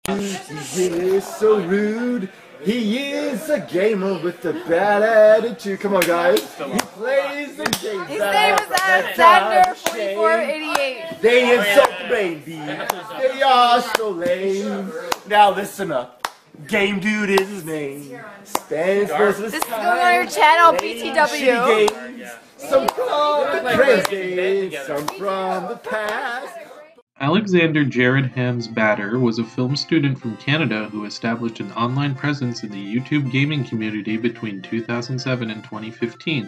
He is so rude. He is a gamer with a bad attitude. Come on, guys. He plays the game. His name is Alexander4488. They insult the baby. They are so lame. Now listen up. Game Dude is his name. Spanish versus This is going on your channel, BTW. Some from the present, some from the past. Alexander Jared Hans Batter was a film student from Canada who established an online presence in the YouTube gaming community between 2007 and 2015.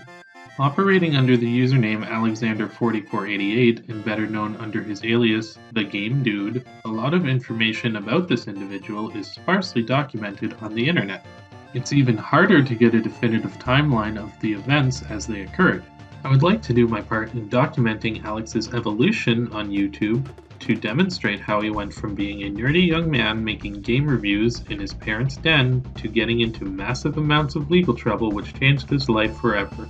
Operating under the username Alexander4488 and better known under his alias The Game Dude, a lot of information about this individual is sparsely documented on the internet. It's even harder to get a definitive timeline of the events as they occurred. I would like to do my part in documenting Alex's evolution on YouTube to demonstrate how he went from being a nerdy young man making game reviews in his parents' den to getting into massive amounts of legal trouble which changed his life forever.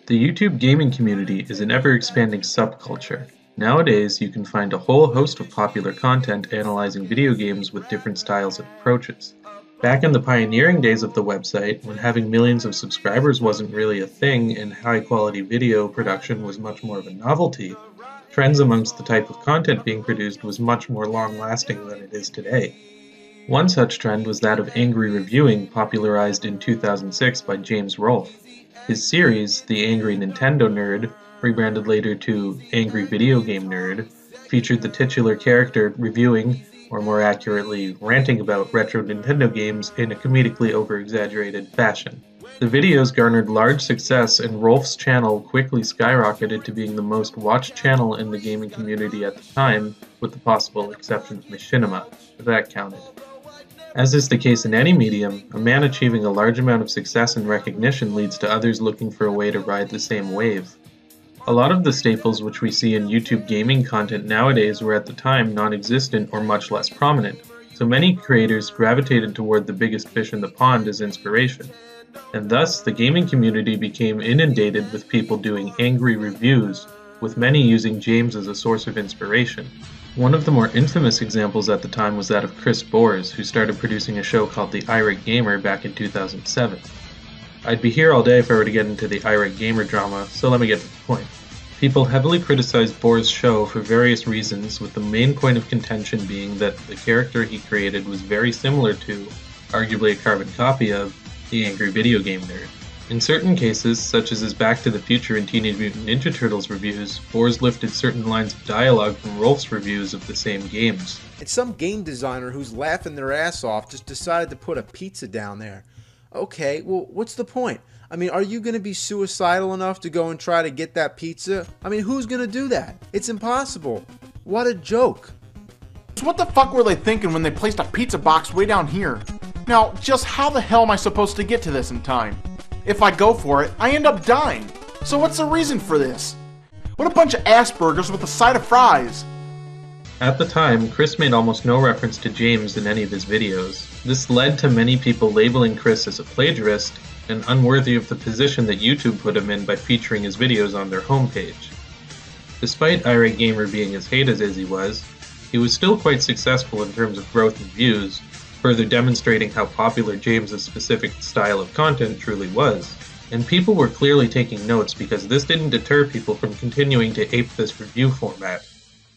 The YouTube gaming community is an ever-expanding subculture. Nowadays, you can find a whole host of popular content analyzing video games with different styles and approaches. Back in the pioneering days of the website, when having millions of subscribers wasn't really a thing and high-quality video production was much more of a novelty, trends amongst the type of content being produced was much more long-lasting than it is today. One such trend was that of angry reviewing, popularized in 2006 by James Rolfe. His series, The Angry Nintendo Nerd, rebranded later to Angry Video Game Nerd, featured the titular character reviewing, or more accurately, ranting about retro Nintendo games in a comedically over-exaggerated fashion. The videos garnered large success and Rolfe's channel quickly skyrocketed to being the most watched channel in the gaming community at the time, with the possible exception of Machinima, if that counted. As is the case in any medium, a man achieving a large amount of success and recognition leads to others looking for a way to ride the same wave. A lot of the staples which we see in YouTube gaming content nowadays were at the time non-existent or much less prominent, so many creators gravitated toward the biggest fish in the pond as inspiration. And thus, the gaming community became inundated with people doing angry reviews, with many using James as a source of inspiration. One of the more infamous examples at the time was that of Chris Bores, who started producing a show called The Irate Gamer back in 2007. I'd be here all day if I were to get into the Irate Gamer drama, so let me get to the point. People heavily criticized Bores' show for various reasons, with the main point of contention being that the character he created was very similar to, arguably a carbon copy of, the angry video game nerd. In certain cases, such as his Back to the Future and Teenage Mutant Ninja Turtles reviews, Bores lifted certain lines of dialogue from Rolfe's reviews of the same games. And some game designer who's laughing their ass off just decided to put a pizza down there. Okay, well, what's the point? I mean, are you going to be suicidal enough to go and try to get that pizza? I mean, who's going to do that? It's impossible. What a joke. So what the fuck were they thinking when they placed a pizza box way down here? Now, just how the hell am I supposed to get to this in time? If I go for it, I end up dying. So what's the reason for this? What a bunch of ass burgers with a side of fries. At the time, Chris made almost no reference to James in any of his videos. This led to many people labeling Chris as a plagiarist and unworthy of the position that YouTube put him in by featuring his videos on their homepage. Despite Irate Gamer being as hated as he was still quite successful in terms of growth and views, further demonstrating how popular James's specific style of content truly was. And people were clearly taking notes because this didn't deter people from continuing to ape this review format.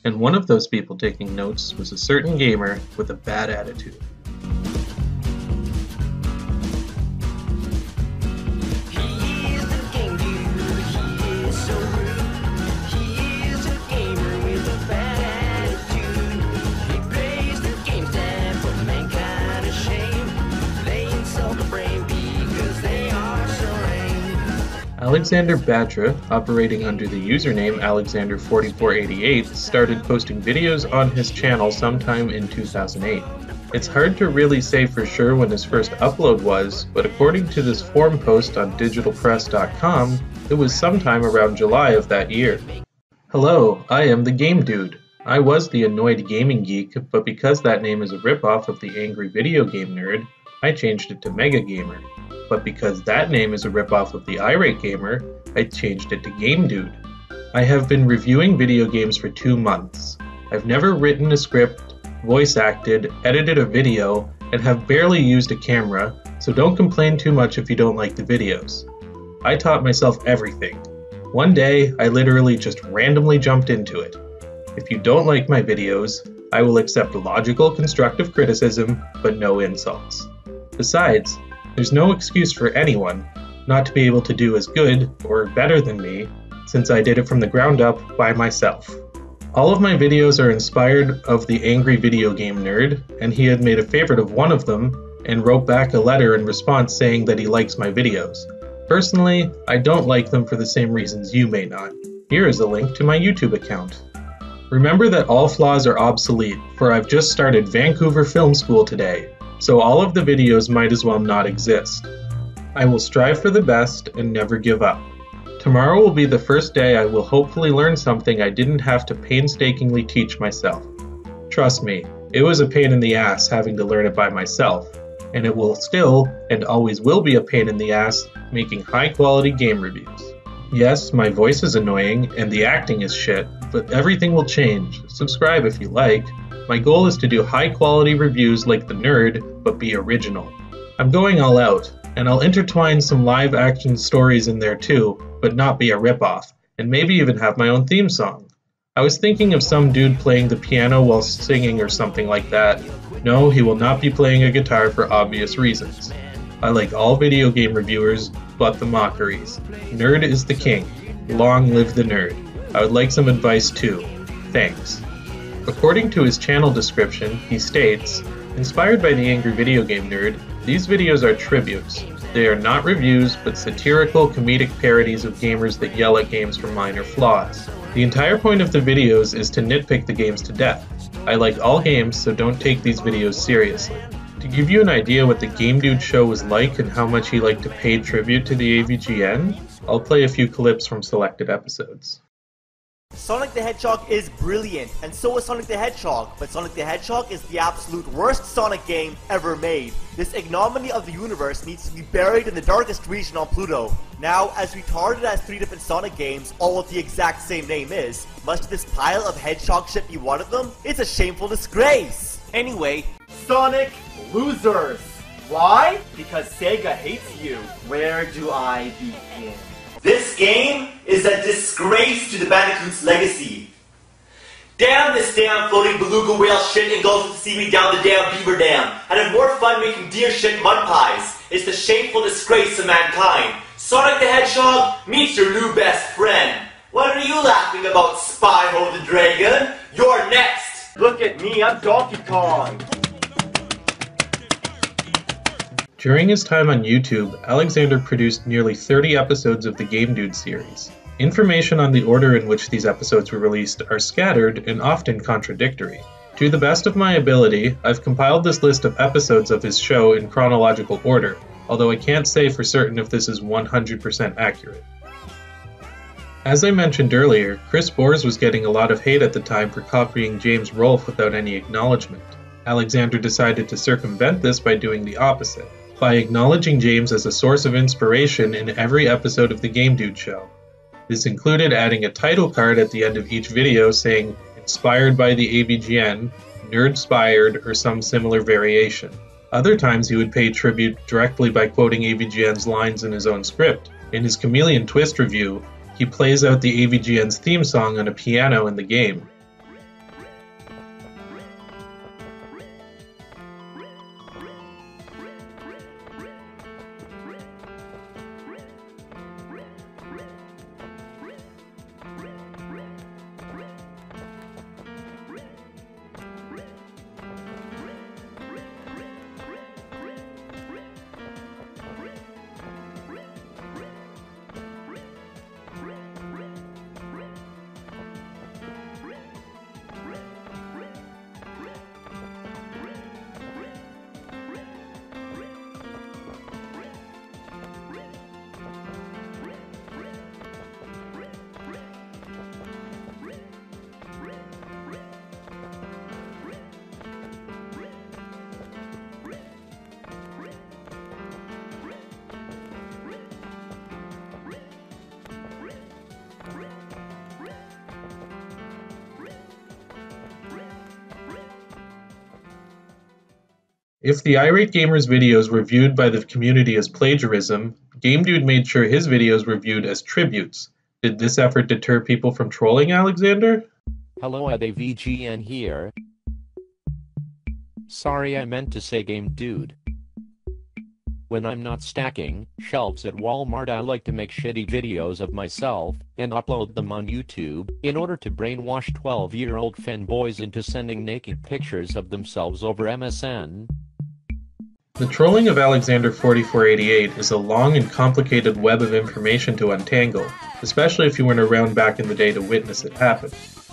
And one of those people taking notes was a certain gamer with a bad attitude. Alexander Batra, operating under the username Alexander4488, started posting videos on his channel sometime in 2008. It's hard to really say for sure when his first upload was, but according to this forum post on digitalpress.com, it was sometime around July of that year. Hello, I am the Game Dude. I was the Annoyed Gaming Geek, but because that name is a ripoff of the Angry Video Game Nerd, I changed it to Mega Gamer. But because that name is a ripoff of the Irate Gamer, I changed it to Game Dude. I have been reviewing video games for 2 months. I've never written a script, voice acted, edited a video, and have barely used a camera, so don't complain too much if you don't like the videos. I taught myself everything. One day, I literally just randomly jumped into it. If you don't like my videos, I will accept logical, constructive criticism, but no insults. Besides, there's no excuse for anyone not to be able to do as good or better than me, since I did it from the ground up by myself. All of my videos are inspired of the Angry Video Game Nerd, and he had made a favorite of one of them and wrote back a letter in response saying that he likes my videos. Personally, I don't like them for the same reasons you may not. Here is a link to my YouTube account. Remember that all flaws are obsolete, for I've just started Vancouver Film School today, so all of the videos might as well not exist. I will strive for the best and never give up. Tomorrow will be the first day I will hopefully learn something I didn't have to painstakingly teach myself. Trust me, it was a pain in the ass having to learn it by myself, and it will still, and always will be a pain in the ass, making high-quality game reviews. Yes, my voice is annoying, and the acting is shit, but everything will change. Subscribe if you like. My goal is to do high-quality reviews like The Nerd, but be original. I'm going all out, and I'll intertwine some live-action stories in there too, but not be a ripoff, and maybe even have my own theme song. I was thinking of some dude playing the piano while singing or something like that. No, he will not be playing a guitar for obvious reasons. I like all video game reviewers, but the mockeries. Nerd is the king. Long live the nerd. I would like some advice too. Thanks. According to his channel description, he states, inspired by the Angry Video Game Nerd, these videos are tributes. They are not reviews, but satirical, comedic parodies of gamers that yell at games for minor flaws. The entire point of the videos is to nitpick the games to death. I like all games, so don't take these videos seriously. To give you an idea what the Game Dude show was like and how much he liked to pay tribute to the AVGN, I'll play a few clips from selected episodes. Sonic the Hedgehog is brilliant, and so is Sonic the Hedgehog, but Sonic the Hedgehog is the absolute worst Sonic game ever made. This ignominy of the universe needs to be buried in the darkest region on Pluto. Now, as retarded as 3 different Sonic games, all with the exact same name is, must this pile of hedgehog shit be one of them? It's a shameful disgrace! Anyway, Sonic losers. Why? Because Sega hates you. Where do I begin? this game is a disgrace to the Bandicoot's legacy. Damn this damn floating beluga whale shit engulfs the seaweed down the damn beaver dam, and have more fun making deer shit mud pies. It's the shameful disgrace of mankind. Sonic the Hedgehog meets your new best friend. What are you laughing about, Spyho the Dragon? You're next! Look at me, I'm Donkey Kong! During his time on YouTube, Alexander produced nearly 30 episodes of the Game Dude series. Information on the order in which these episodes were released are scattered and often contradictory. To the best of my ability, I've compiled this list of episodes of his show in chronological order, although I can't say for certain if this is 100% accurate. As I mentioned earlier, Chris Bors was getting a lot of hate at the time for copying James Rolfe without any acknowledgement. Alexander decided to circumvent this by doing the opposite, by acknowledging James as a source of inspiration in every episode of the Game Dude show. This included adding a title card at the end of each video saying, "Inspired by the AVGN, Nerd-spired," or some similar variation. Other times he would pay tribute directly by quoting AVGN's lines in his own script. In his Chameleon Twist review, he plays out the AVGN's theme song on a piano in the game. If the Irate Gamer's videos were viewed by the community as plagiarism, GameDude made sure his videos were viewed as tributes. Did this effort deter people from trolling Alexander? Hello, AVGN here. Sorry, I meant to say GameDude. When I'm not stacking shelves at Walmart, I like to make shitty videos of myself and upload them on YouTube in order to brainwash 12-year-old fanboys into sending naked pictures of themselves over MSN. The trolling of Alexander4488 is a long and complicated web of information to untangle, especially if you weren't around back in the day to witness it happen.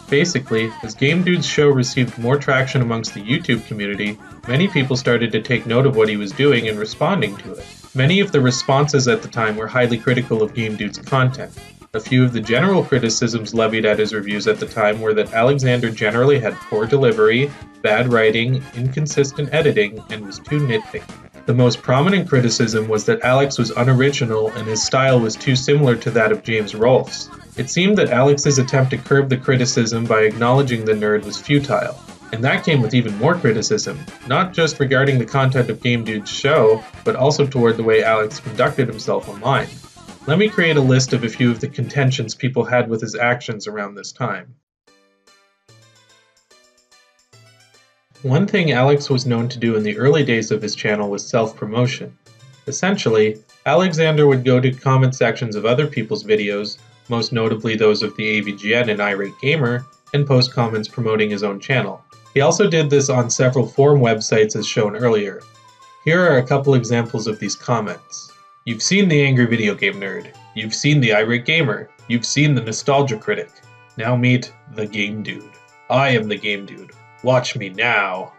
Basically, as GameDude's show received more traction amongst the YouTube community, many people started to take note of what he was doing and responding to it. Many of the responses at the time were highly critical of GameDude's content. A few of the general criticisms levied at his reviews at the time were that Alexander generally had poor delivery, bad writing, inconsistent editing, and was too nitpicky. The most prominent criticism was that Alex was unoriginal and his style was too similar to that of James Rolfe's. It seemed that Alex's attempt to curb the criticism by acknowledging the nerd was futile, and that came with even more criticism, not just regarding the content of GameDude's show, but also toward the way Alex conducted himself online. Let me create a list of a few of the contentions people had with his actions around this time. One thing Alex was known to do in the early days of his channel was self-promotion. Essentially, Alexander would go to comment sections of other people's videos, most notably those of the AVGN and Irate Gamer, and post comments promoting his own channel. He also did this on several forum websites as shown earlier. Here are a couple examples of these comments. You've seen the Angry Video Game Nerd. You've seen the Irate Gamer. You've seen the Nostalgia Critic. Now meet the Game Dude. I am the Game Dude. Watch me now.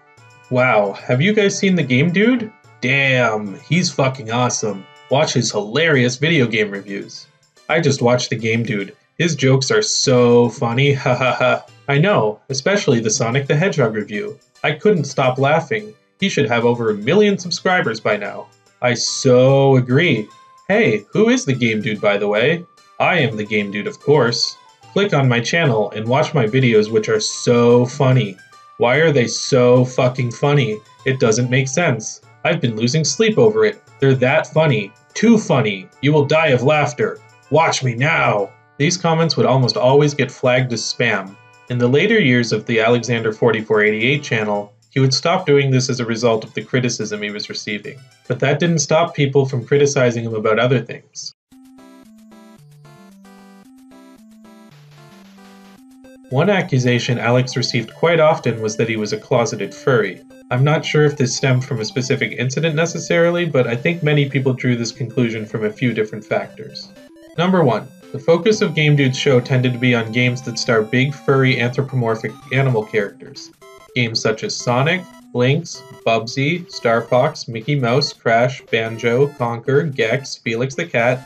Wow, have you guys seen the Game Dude? Damn, he's fucking awesome. Watch his hilarious video game reviews. I just watched the Game Dude. His jokes are so funny, hahaha. I know, especially the Sonic the Hedgehog review. I couldn't stop laughing. He should have over 1 million subscribers by now. I so agree. Hey, who is the Game Dude, by the way? I am the Game Dude, of course. Click on my channel and watch my videos, which are so funny. Why are they so fucking funny? It doesn't make sense. I've been losing sleep over it. They're that funny. Too funny. You will die of laughter. Watch me now! These comments would almost always get flagged as spam. In the later years of the Alexander4488 channel, he would stop doing this as a result of the criticism he was receiving. But that didn't stop people from criticizing him about other things. One accusation Alex received quite often was that he was a closeted furry. I'm not sure if this stemmed from a specific incident necessarily, but I think many people drew this conclusion from a few different factors. Number 1. The focus of GameDude's show tended to be on games that star big, furry, anthropomorphic animal characters. Games such as Sonic, Blinks, Bubsy, Star Fox, Mickey Mouse, Crash, Banjo, Conker, Gex, Felix the Cat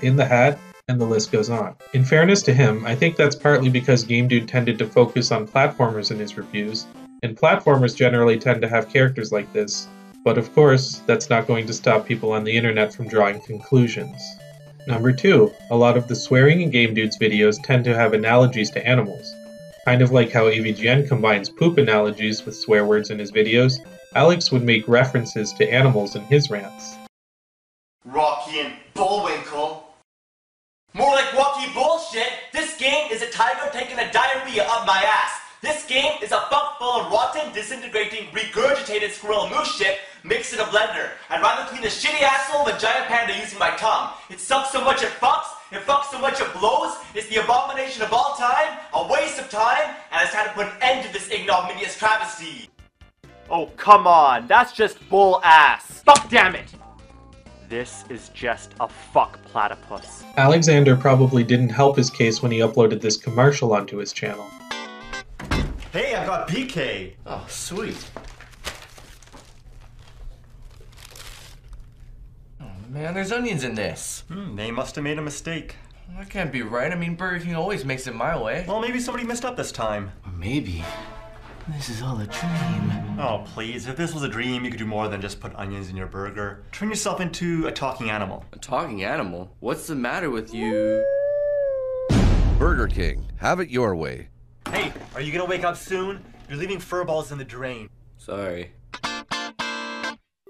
in the Hat, and the list goes on. In fairness to him, I think that's partly because GameDude tended to focus on platformers in his reviews, and platformers generally tend to have characters like this, but of course, that's not going to stop people on the internet from drawing conclusions. Number 2, a lot of the swearing in GameDude's videos tend to have analogies to animals. Kind of like how AVGN combines poop analogies with swear words in his videos, Alex would make references to animals in his rants. Rocky and Bullwinkle. More like Rocky bullshit. This game is a tiger taking a diarrhea up my ass. This game is a fuck full of rotten, disintegrating, regurgitated squirrel moose shit mixed in a blender. I'd rather clean the shitty asshole of a giant panda using my tongue. It sucks so much it fucks so much it blows, it's the abomination of all time, a waste of time, and it's time to put an end to this ignominious travesty. Oh, come on, that's just bull ass. Fuck damn it! This is just a fuck platypus. Alexander probably didn't help his case when he uploaded this commercial onto his channel. Hey, I got PK. Oh, sweet. Oh man, there's onions in this. They must have made a mistake. That can't be right. I mean, Burger King always makes it my way. Well, maybe somebody messed up this time. Or maybe this is all a dream. Oh, please. If this was a dream, you could do more than just put onions in your burger. Turn yourself into a talking animal. A talking animal? What's the matter with you? Burger King, have it your way. Hey, are you gonna wake up soon? You're leaving fur balls in the drain. Sorry.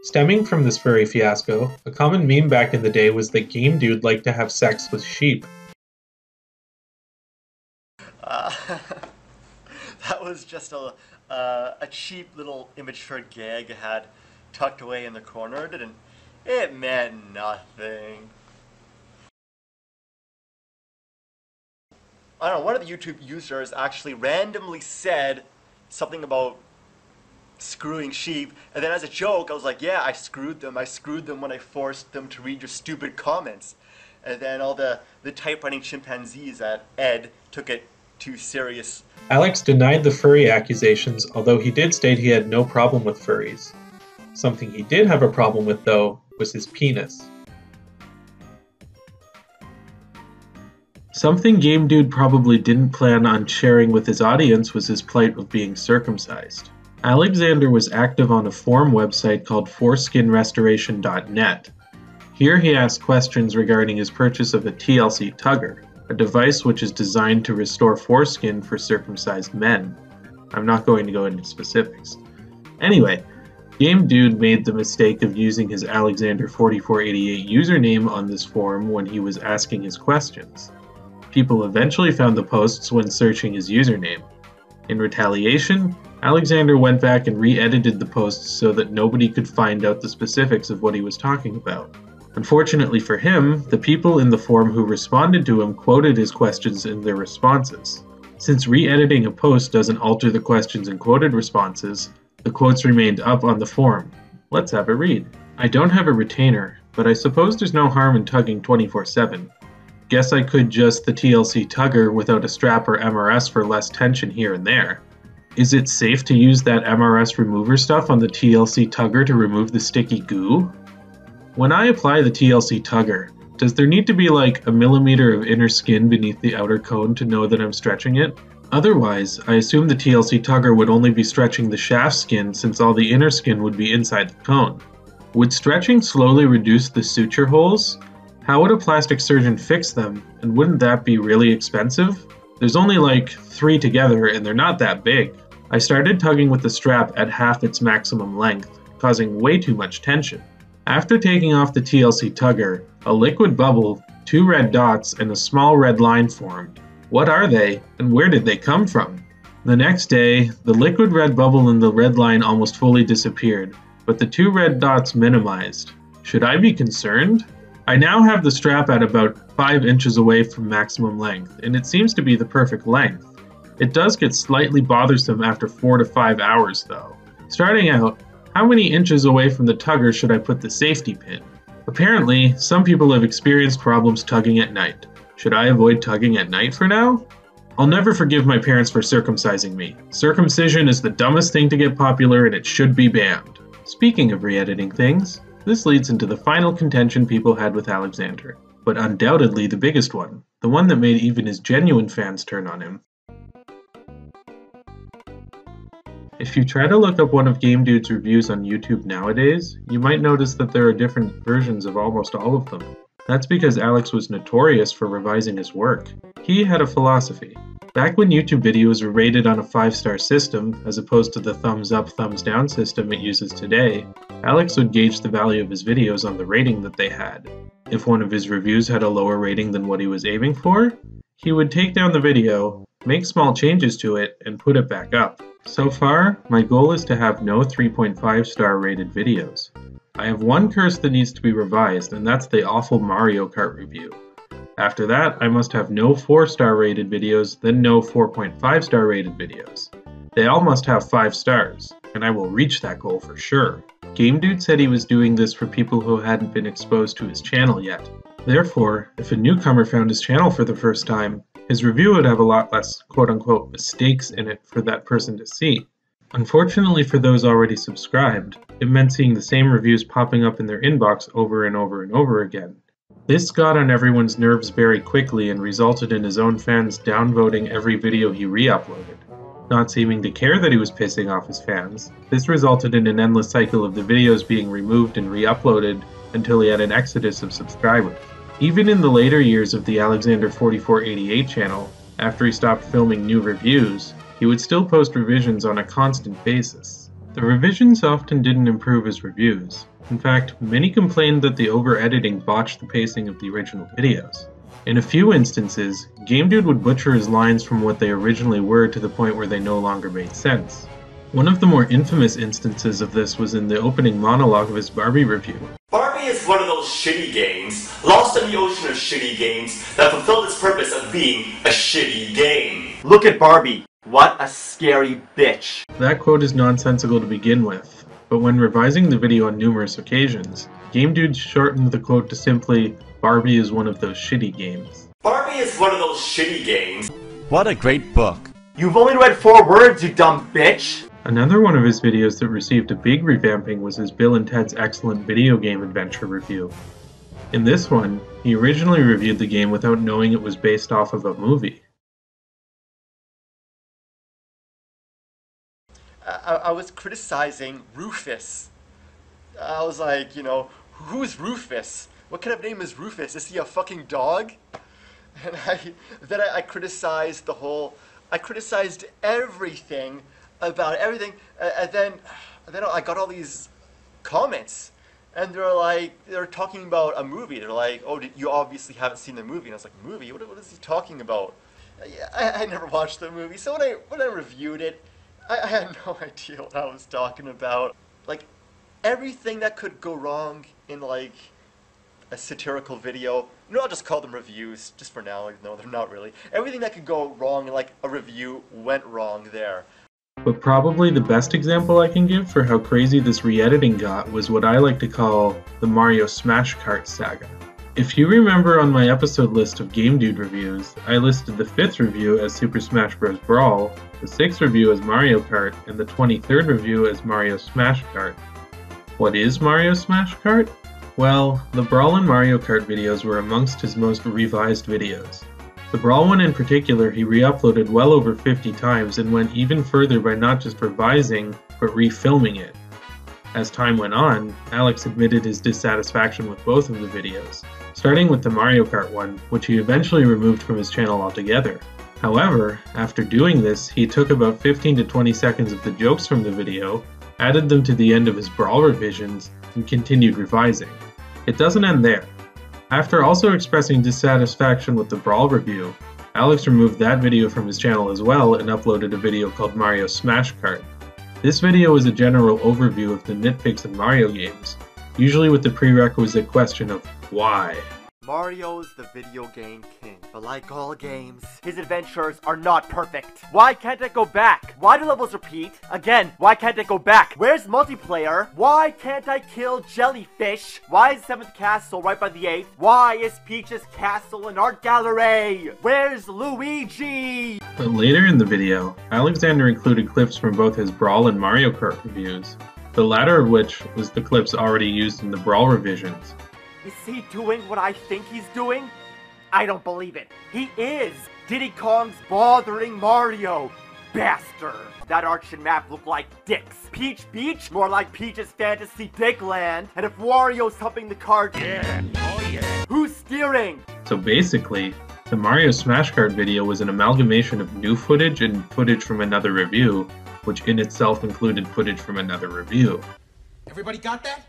Stemming from this furry fiasco, a common meme back in the day was that Game Dude liked to have sex with sheep. That was just a cheap little immature gag I had tucked away in the corner. It meant nothing. I don't know, one of the YouTube users actually randomly said something about screwing sheep, and then as a joke I was like, yeah, I screwed them when I forced them to read your stupid comments. And then all the typewriting chimpanzees at Ed took it too serious. Alex denied the furry accusations, although he did state he had no problem with furries. Something he did have a problem with, though, was his penis. Something Game Dude probably didn't plan on sharing with his audience was his plight of being circumcised. Alexander was active on a forum website called foreskinrestoration.net. Here he asked questions regarding his purchase of a TLC tugger, a device which is designed to restore foreskin for circumcised men. I'm not going to go into specifics. Anyway, Game Dude made the mistake of using his Alexander4488 username on this forum when he was asking his questions. People eventually found the posts when searching his username. In retaliation, Alexander went back and re-edited the posts so that nobody could find out the specifics of what he was talking about. Unfortunately for him, the people in the forum who responded to him quoted his questions in their responses. Since re-editing a post doesn't alter the questions and quoted responses, the quotes remained up on the forum. Let's have a read. I don't have a retainer, but I suppose there's no harm in tugging 24/7. Guess I could just the TLC tugger without a strap or MRS for less tension here and there. Is it safe to use that MRS remover stuff on the TLC tugger to remove the sticky goo? When I apply the TLC tugger, does there need to be like a millimeter of inner skin beneath the outer cone to know that I'm stretching it? Otherwise, I assume the TLC tugger would only be stretching the shaft skin since all the inner skin would be inside the cone. Would stretching slowly reduce the suture holes? How would a plastic surgeon fix them, and wouldn't that be really expensive? There's only like 3 together and they're not that big. I started tugging with the strap at half its maximum length, causing way too much tension. After taking off the TLC tugger, a liquid bubble, 2 red dots, and a small red line formed. What are they, and where did they come from? The next day, the liquid red bubble and the red line almost fully disappeared, but the 2 red dots minimized. Should I be concerned? I now have the strap at about 5 inches away from maximum length, and it seems to be the perfect length. It does get slightly bothersome after 4 to 5 hours though. Starting out, how many inches away from the tugger should I put the safety pin? Apparently, some people have experienced problems tugging at night. Should I avoid tugging at night for now? I'll never forgive my parents for circumcising me. Circumcision is the dumbest thing to get popular and it should be banned. Speaking of re-editing things, this leads into the final contention people had with Alexander, but undoubtedly the biggest one, the one that made even his genuine fans turn on him. If you try to look up one of Game Dude's reviews on YouTube nowadays, you might notice that there are different versions of almost all of them. That's because Alex was notorious for revising his work. He had a philosophy. Back when YouTube videos were rated on a 5-star system, as opposed to the thumbs up, thumbs down system it uses today, Alex would gauge the value of his videos on the rating that they had. If one of his reviews had a lower rating than what he was aiming for, he would take down the video, make small changes to it, and put it back up. So far, my goal is to have no 3.5-star rated videos. I have one curse that needs to be revised, and that's the awful Mario Kart review. After that, I must have no 4-star rated videos, then no 4.5-star rated videos. They all must have 5 stars, and I will reach that goal for sure. Game Dude said he was doing this for people who hadn't been exposed to his channel yet. Therefore, if a newcomer found his channel for the first time, his review would have a lot less quote-unquote mistakes in it for that person to see. Unfortunately for those already subscribed, it meant seeing the same reviews popping up in their inbox over and over and over again. This got on everyone's nerves very quickly and resulted in his own fans downvoting every video he re-uploaded. Not seeming to care that he was pissing off his fans, this resulted in an endless cycle of the videos being removed and re-uploaded until he had an exodus of subscribers. Even in the later years of the Alexander4488 channel, after he stopped filming new reviews, he would still post revisions on a constant basis. The revisions often didn't improve his reviews. In fact, many complained that the over-editing botched the pacing of the original videos. In a few instances, GameDude would butcher his lines from what they originally were to the point where they no longer made sense. One of the more infamous instances of this was in the opening monologue of his Barbie review. Barbie is one of those shitty games, lost in the ocean of shitty games, that fulfilled its purpose of being a shitty game. Look at Barbie. What a scary bitch. That quote is nonsensical to begin with, but when revising the video on numerous occasions, GameDude shortened the quote to simply, "Barbie is one of those shitty games." Barbie is one of those shitty games. What a great book. You've only read 4 words, you dumb bitch. Another one of his videos that received a big revamping was his Bill and Ted's Excellent Video Game Adventure review. In this one, he originally reviewed the game without knowing it was based off of a movie. I was criticizing Rufus. I was like, you know, who's Rufus? What kind of name is Rufus? Is he a fucking dog? And I criticized I criticized everything about everything, and then I got all these comments, and they're talking about a movie. They're like, oh, you obviously haven't seen the movie. And I was like, movie? What is he talking about? I never watched the movie, so when I reviewed it, I had no idea what I was talking about. Like, everything that could go wrong in, like, a satirical video, you know, I'll just call them reviews, just for now, like, no, they're not really. Everything that could go wrong in, like, a review went wrong there. But probably the best example I can give for how crazy this re-editing got was what I like to call the Mario Smash Kart saga. If you remember on my episode list of GameDude reviews, I listed the 5th review as Super Smash Bros. Brawl, the 6th review as Mario Kart, and the 23rd review as Mario Smash Kart. What is Mario Smash Kart? Well, the Brawl and Mario Kart videos were amongst his most revised videos. The Brawl one in particular he re-uploaded well over 50 times and went even further by not just revising, but refilming it. As time went on, Alex admitted his dissatisfaction with both of the videos, starting with the Mario Kart one, which he eventually removed from his channel altogether. However, after doing this, he took about 15 to 20 seconds of the jokes from the video, added them to the end of his Brawl revisions, and continued revising. It doesn't end there. After also expressing dissatisfaction with the Brawl review, Alex removed that video from his channel as well and uploaded a video called Mario Smash Kart. This video is a general overview of the nitpicks in Mario games, usually with the prerequisite question of why. Mario's the video game king, but like all games, his adventures are not perfect. Why can't I go back? Why do levels repeat? Again, why can't I go back? Where's multiplayer? Why can't I kill jellyfish? Why is 7th castle right by the 8th? Why is Peach's castle an art gallery? Where's Luigi? But later in the video, Alexander included clips from both his Brawl and Mario Kart reviews, the latter of which was the clips already used in the Brawl revisions. Is he doing what I think he's doing? I don't believe it. He is! Diddy Kong's bothering Mario. Bastard! That arch and map look like dicks. Peach Beach? More like Peach's Fantasy Dickland. And if Wario's humping the cart, yeah, oh yeah, who's steering? So basically, the Mario Smash Kart video was an amalgamation of new footage and footage from another review, which in itself included footage from another review. Everybody got that?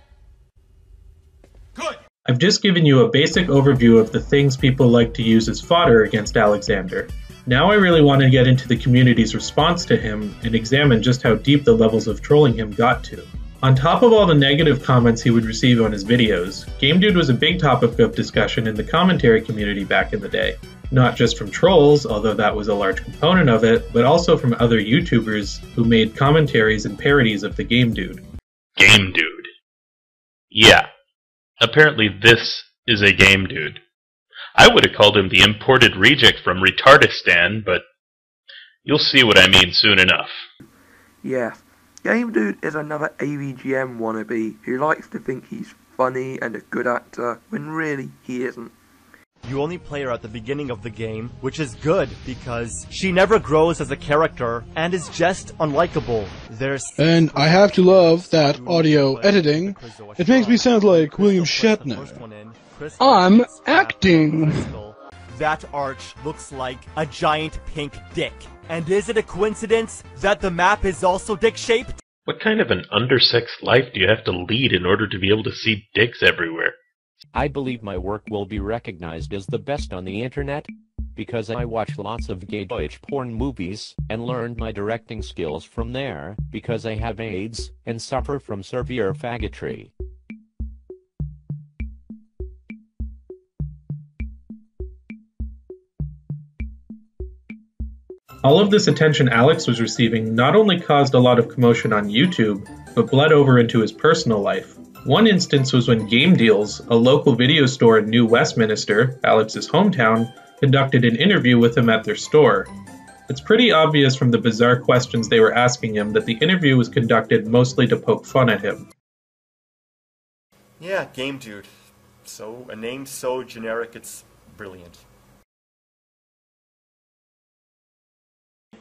Good! I've just given you a basic overview of the things people like to use as fodder against Alexander. Now I really want to get into the community's response to him and examine just how deep the levels of trolling him got to. On top of all the negative comments he would receive on his videos, GameDude was a big topic of discussion in the commentary community back in the day. Not just from trolls, although that was a large component of it, but also from other YouTubers who made commentaries and parodies of the GameDude. GameDude. Yeah. Apparently this is a GameDude. I would have called him the imported reject from Retardistan, but you'll see what I mean soon enough. Yeah, GameDude is another AVGN wannabe who likes to think he's funny and a good actor, when really he isn't. You only play her at the beginning of the game, which is good because she never grows as a character and is just unlikable. And I have to love that audio editing. It makes me sound like William Shatner. I'm acting. That arch looks like a giant pink dick. And is it a coincidence that the map is also dick-shaped? What kind of an undersexed life do you have to lead in order to be able to see dicks everywhere? I believe my work will be recognized as the best on the internet because I watch lots of gay Deutsch porn movies and learned my directing skills from there because I have AIDS and suffer from severe faggotry. All of this attention Alex was receiving not only caused a lot of commotion on YouTube, but bled over into his personal life. One instance was when Game Deals, a local video store in New Westminster, Alex's hometown, conducted an interview with him at their store. It's pretty obvious from the bizarre questions they were asking him that the interview was conducted mostly to poke fun at him. Yeah, Game Dude. So, a name so generic, it's brilliant.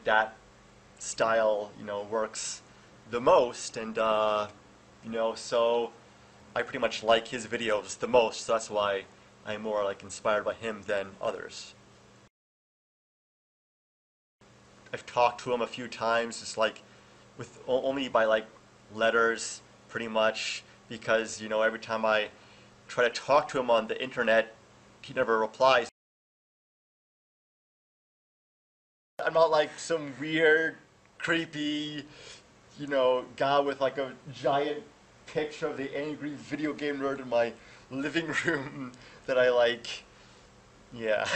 That style, works the most, and, so I pretty much like his videos the most, so that's why I'm more, inspired by him than others. I've talked to him a few times, just, with only by, letters, pretty much, because, every time I try to talk to him on the internet, he never replies. I'm not some weird, creepy, guy with a giant picture of the angry video game nerd in my living room that I like. Yeah.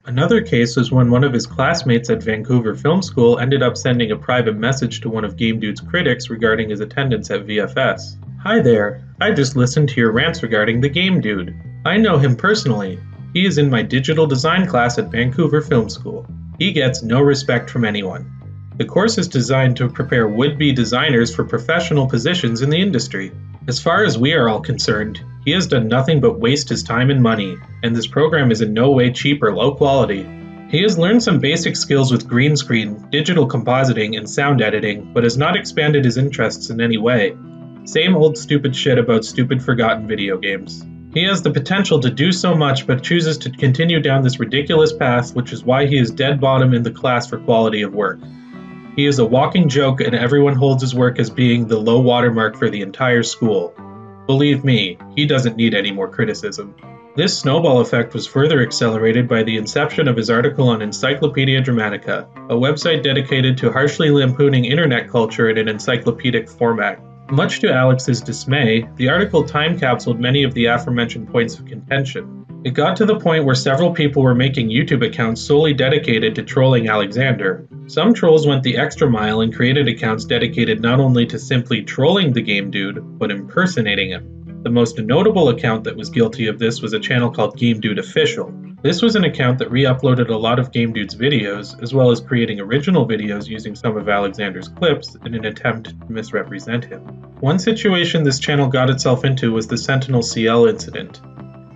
Another case was when one of his classmates at Vancouver Film School ended up sending a private message to one of Game Dude's critics regarding his attendance at VFS. Hi there, I just listened to your rants regarding the Game Dude. I know him personally. He is in my digital design class at Vancouver Film School. He gets no respect from anyone. The course is designed to prepare would-be designers for professional positions in the industry. As far as we are all concerned, he has done nothing but waste his time and money, and this program is in no way cheap or low quality. He has learned some basic skills with green screen, digital compositing, and sound editing, but has not expanded his interests in any way. Same old stupid shit about stupid forgotten video games. He has the potential to do so much, but chooses to continue down this ridiculous path, which is why he is dead bottom in the class for quality of work. He is a walking joke, and everyone holds his work as being the low watermark for the entire school. Believe me, he doesn't need any more criticism. This snowball effect was further accelerated by the inception of his article on Encyclopedia Dramatica, a website dedicated to harshly lampooning internet culture in an encyclopedic format. Much to Alex's dismay, the article time-capsuled many of the aforementioned points of contention. It got to the point where several people were making YouTube accounts solely dedicated to trolling Alexander. Some trolls went the extra mile and created accounts dedicated not only to simply trolling the Game Dude, but impersonating him. The most notable account that was guilty of this was a channel called Game Dude Official. This was an account that re-uploaded a lot of Game Dude's videos, as well as creating original videos using some of Alexander's clips in an attempt to misrepresent him. One situation this channel got itself into was the Sentinel CL incident.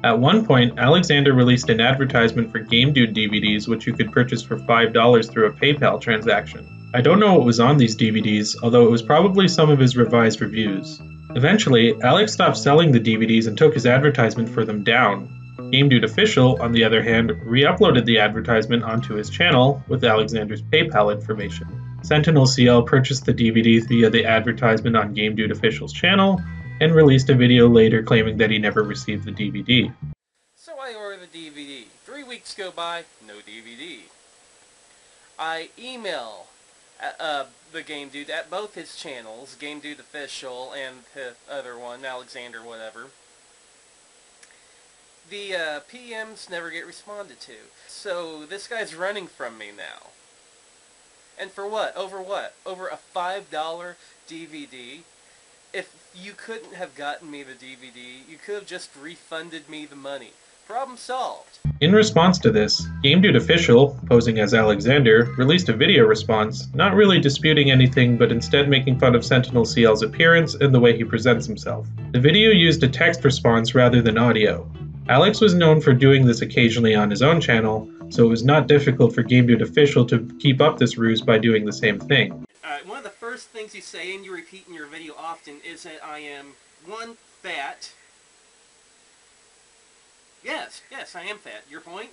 At one point, Alexander released an advertisement for Game Dude DVDs which you could purchase for $5 through a PayPal transaction. I don't know what was on these DVDs, although it was probably some of his revised reviews. Eventually, Alex stopped selling the DVDs and took his advertisement for them down. Game Dude Official, on the other hand, re-uploaded the advertisement onto his channel with Alexander's PayPal information. Sentinel CL purchased the DVDs via the advertisement on Game Dude Official's channel, and released a video later claiming that he never received the DVD. So I order the DVD. 3 weeks go by, no DVD. I email the Game Dude at both his channels, Game Dude Official and the other one, Alexander whatever. The PMs never get responded to. So this guy's running from me now. And for what? Over what? Over a $5 DVD? If you couldn't have gotten me the DVD, you could have just refunded me the money. Problem solved. In response to this, Game Dude Official, posing as Alexander, released a video response, not really disputing anything but instead making fun of Sentinel CL's appearance and the way he presents himself. The video used a text response rather than audio. Alex was known for doing this occasionally on his own channel, so it was not difficult for Game Dude Official to keep up this ruse by doing the same thing. One of the first things you say and you repeat in your video often is that I am, 1, fat. Yes, I am fat. Your point?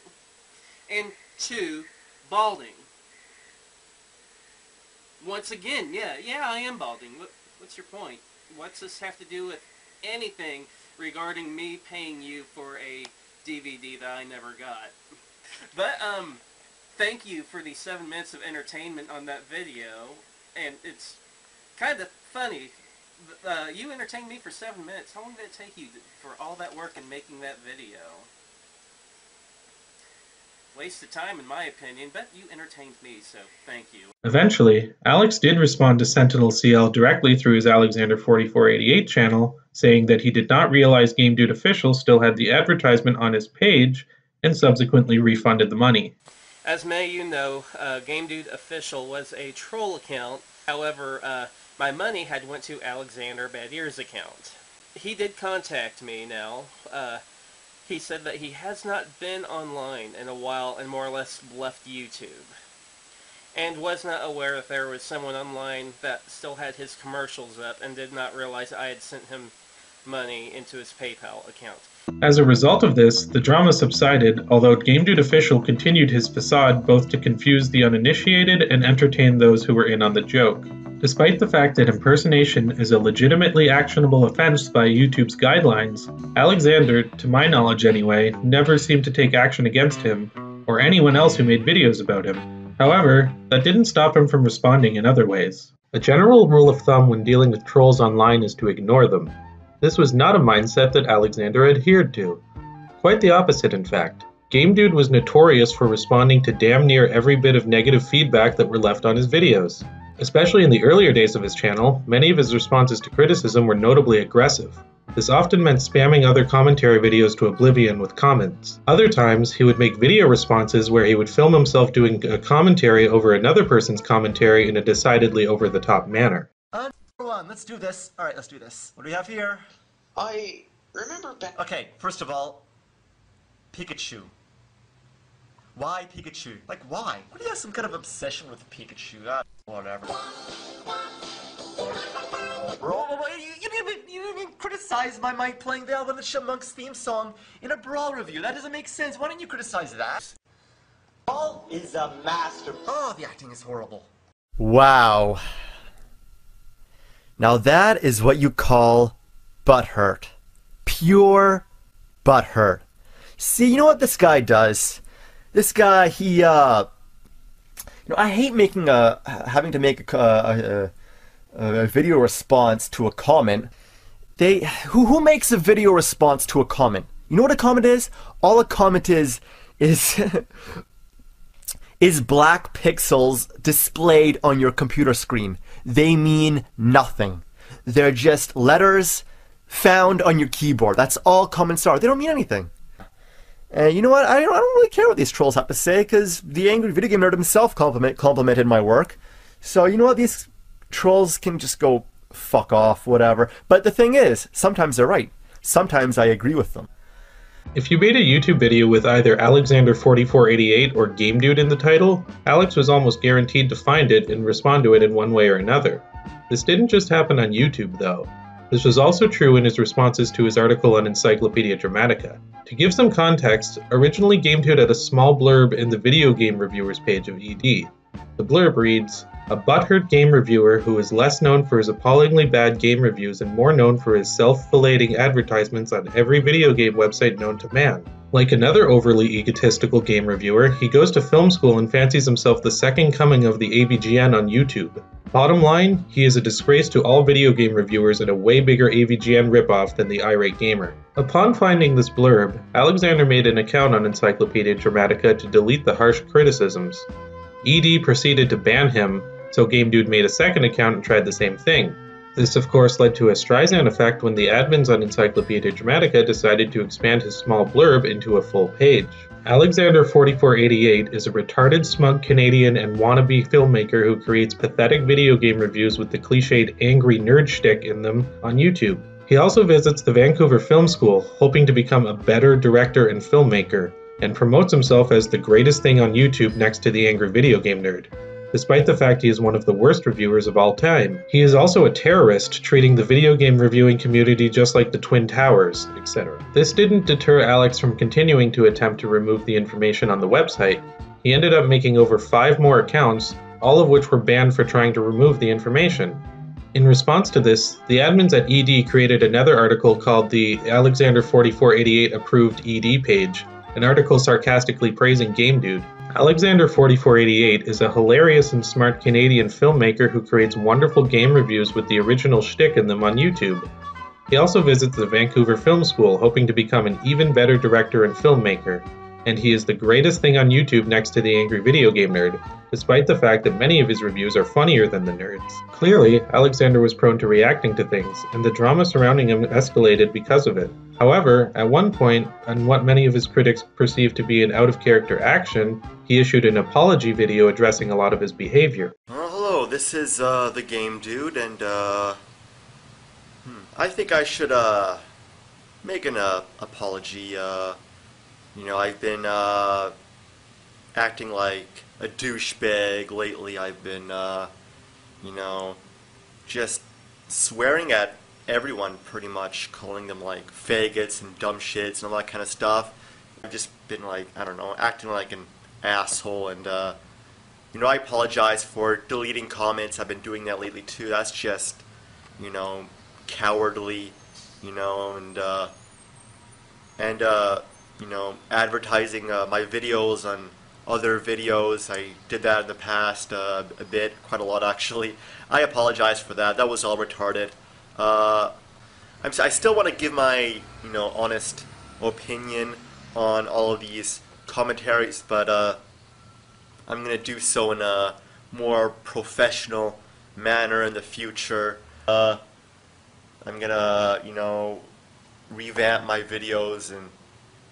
And 2, balding. Once again, yeah, I am balding. What's your point? What's this have to do with anything regarding me paying you for a DVD that I never got? But, thank you for the 7 minutes of entertainment on that video, and it's kind of funny. You entertained me for 7 minutes. How long did it take you for all that work in making that video? Waste of time in my opinion, but you entertained me, so thank you. Eventually, Alex did respond to Sentinel CL directly through his Alexander4488 channel, saying that he did not realize Game Dude Official still had the advertisement on his page, and subsequently refunded the money. As many of you know, Game Dude Official was a troll account. However, my money had went to Alexander Bad Ears' account. He did contact me now. He said that he has not been online in a while and more or less left YouTube. And was not aware that there was someone online that still had his commercials up and did not realize I had sent him money into his PayPal account. As a result of this, the drama subsided, although Game Dude Official continued his facade both to confuse the uninitiated and entertain those who were in on the joke. Despite the fact that impersonation is a legitimately actionable offense by YouTube's guidelines, Alexander, to my knowledge anyway, never seemed to take action against him, or anyone else who made videos about him. However, that didn't stop him from responding in other ways. A general rule of thumb when dealing with trolls online is to ignore them. This was not a mindset that Alexander adhered to. Quite the opposite, in fact. Game Dude was notorious for responding to damn near every bit of negative feedback that were left on his videos. Especially in the earlier days of his channel, many of his responses to criticism were notably aggressive. This often meant spamming other commentary videos to oblivion with comments. Other times, he would make video responses where he would film himself doing a commentary over another person's commentary in a decidedly over-the-top manner. One, let's do this. Alright, let's do this. What do we have here? I remember back. Okay, first of all, Pikachu. Why Pikachu? Like, why? What do you have some kind of obsession with Pikachu? Whatever. You didn't criticize my mic playing the Alvin and Chipmunks theme song in a Brawl review. That doesn't make sense. Why didn't you criticize that? Brawl is a masterpiece. Oh, the acting is horrible. Wow. Now that is what you call butthurt. Pure butthurt. See, you know what this guy does? This guy, he, you know, I hate making having to make a video response to a comment. Who makes a video response to a comment? You know what a comment is? All a comment is black pixels displayed on your computer screen. They mean nothing. They're just letters found on your keyboard. That's all comments are. They don't mean anything. And you know what? I don't really care what these trolls have to say, because the Angry Video Game Nerd himself complimented my work. So you know what? These trolls can just go fuck off, whatever. But the thing is, sometimes they're right. Sometimes I agree with them. If you made a YouTube video with either Alexander4488 or Game Dude in the title, Alex was almost guaranteed to find it and respond to it in one way or another. This didn't just happen on YouTube, though. This was also true in his responses to his article on Encyclopedia Dramatica. To give some context, originally Game Dude had a small blurb in the video game reviewers page of ED. The blurb reads, "A butthurt game reviewer who is less known for his appallingly bad game reviews and more known for his self-filleting advertisements on every video game website known to man." Like another overly egotistical game reviewer, he goes to film school and fancies himself the second coming of the AVGN on YouTube. Bottom line, he is a disgrace to all video game reviewers and a way bigger AVGN ripoff than the irate gamer. Upon finding this blurb, Alexander made an account on Encyclopedia Dramatica to delete the harsh criticisms. ED proceeded to ban him, so Game Dude made a second account and tried the same thing. This of course led to a Streisand effect when the admins on Encyclopedia Dramatica decided to expand his small blurb into a full page. Alexander4488 is a retarded, smug Canadian and wannabe filmmaker who creates pathetic video game reviews with the cliched angry nerd shtick in them on YouTube. He also visits the Vancouver Film School, hoping to become a better director and filmmaker, and promotes himself as the greatest thing on YouTube next to the Angry Video Game Nerd. Despite the fact he is one of the worst reviewers of all time, he is also a terrorist, treating the video game reviewing community just like the Twin Towers, etc. This didn't deter Alex from continuing to attempt to remove the information on the website. He ended up making over 5 more accounts, all of which were banned for trying to remove the information. In response to this, the admins at ED created another article called the Alexander4488 approved ED page, an article sarcastically praising GameDude. Alexander4488 is a hilarious and smart Canadian filmmaker who creates wonderful game reviews with the original shtick in them on YouTube. He also visits the Vancouver Film School, hoping to become an even better director and filmmaker, and he is the greatest thing on YouTube next to the Angry Video Game Nerd, despite the fact that many of his reviews are funnier than the nerds. Clearly, Alexander was prone to reacting to things, and the drama surrounding him escalated because of it. However, at one point, on what many of his critics perceived to be an out-of-character action, he issued an apology video addressing a lot of his behavior. Hello, this is the Game Dude, and I think I should make an apology. You know, I've been acting like a douchebag lately. I've been, you know, just swearing at everyone pretty much, calling them like faggots and dumb shits and all that kind of stuff. I've just been like, I don't know, acting like an asshole, and you know, I apologize for deleting comments. I've been doing that lately too. That's just, you know, cowardly, you know, and you know, advertising my videos on other videos. I did that in the past a bit, quite a lot actually. I apologize for that. That was all retarded. I still want to give my, you know, honest opinion on all of these commentaries, but I'm gonna do so in a more professional manner in the future. I'm gonna, you know, revamp my videos and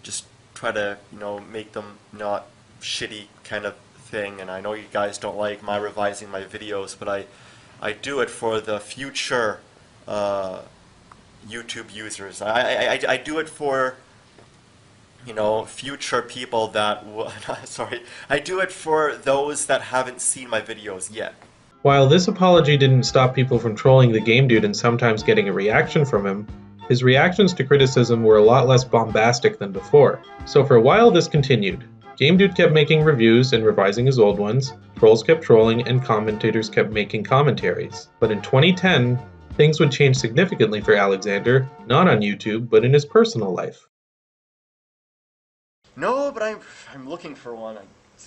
just try to, you know, make them not shitty kind of thing. And I know you guys don't like my revising my videos, but I do it for the future YouTube users. I do it for, you know, future people that sorry, I do it for those that haven't seen my videos yet. While this apology didn't stop people from trolling the Game Dude and sometimes getting a reaction from him, his reactions to criticism were a lot less bombastic than before. So for a while this continued. Game Dude kept making reviews and revising his old ones, trolls kept trolling, and commentators kept making commentaries. But in 2010, things would change significantly for Alexander, not on YouTube, but in his personal life. No, but I'm looking for one.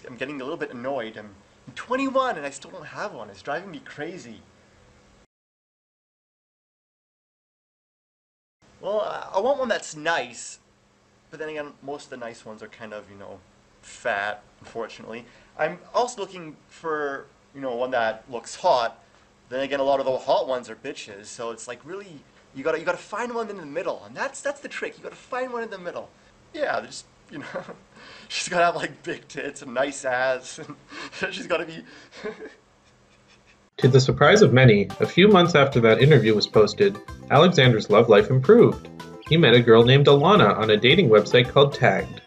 I'm getting a little bit annoyed. I'm 21 and I still don't have one. It's driving me crazy. Well, I want one that's nice, but then again, most of the nice ones are kind of, you know, fat, unfortunately. I'm also looking for, you know, one that looks hot. Then again, a lot of the hot ones are bitches, so it's like really, you gotta find one in the middle, and that's the trick. You gotta find one in the middle. Yeah, just, you know, she's gotta have like big tits and nice ass, and she's gotta be. To the surprise of many, a few months after that interview was posted, Alexander's love life improved. He met a girl named Alana on a dating website called Tagged.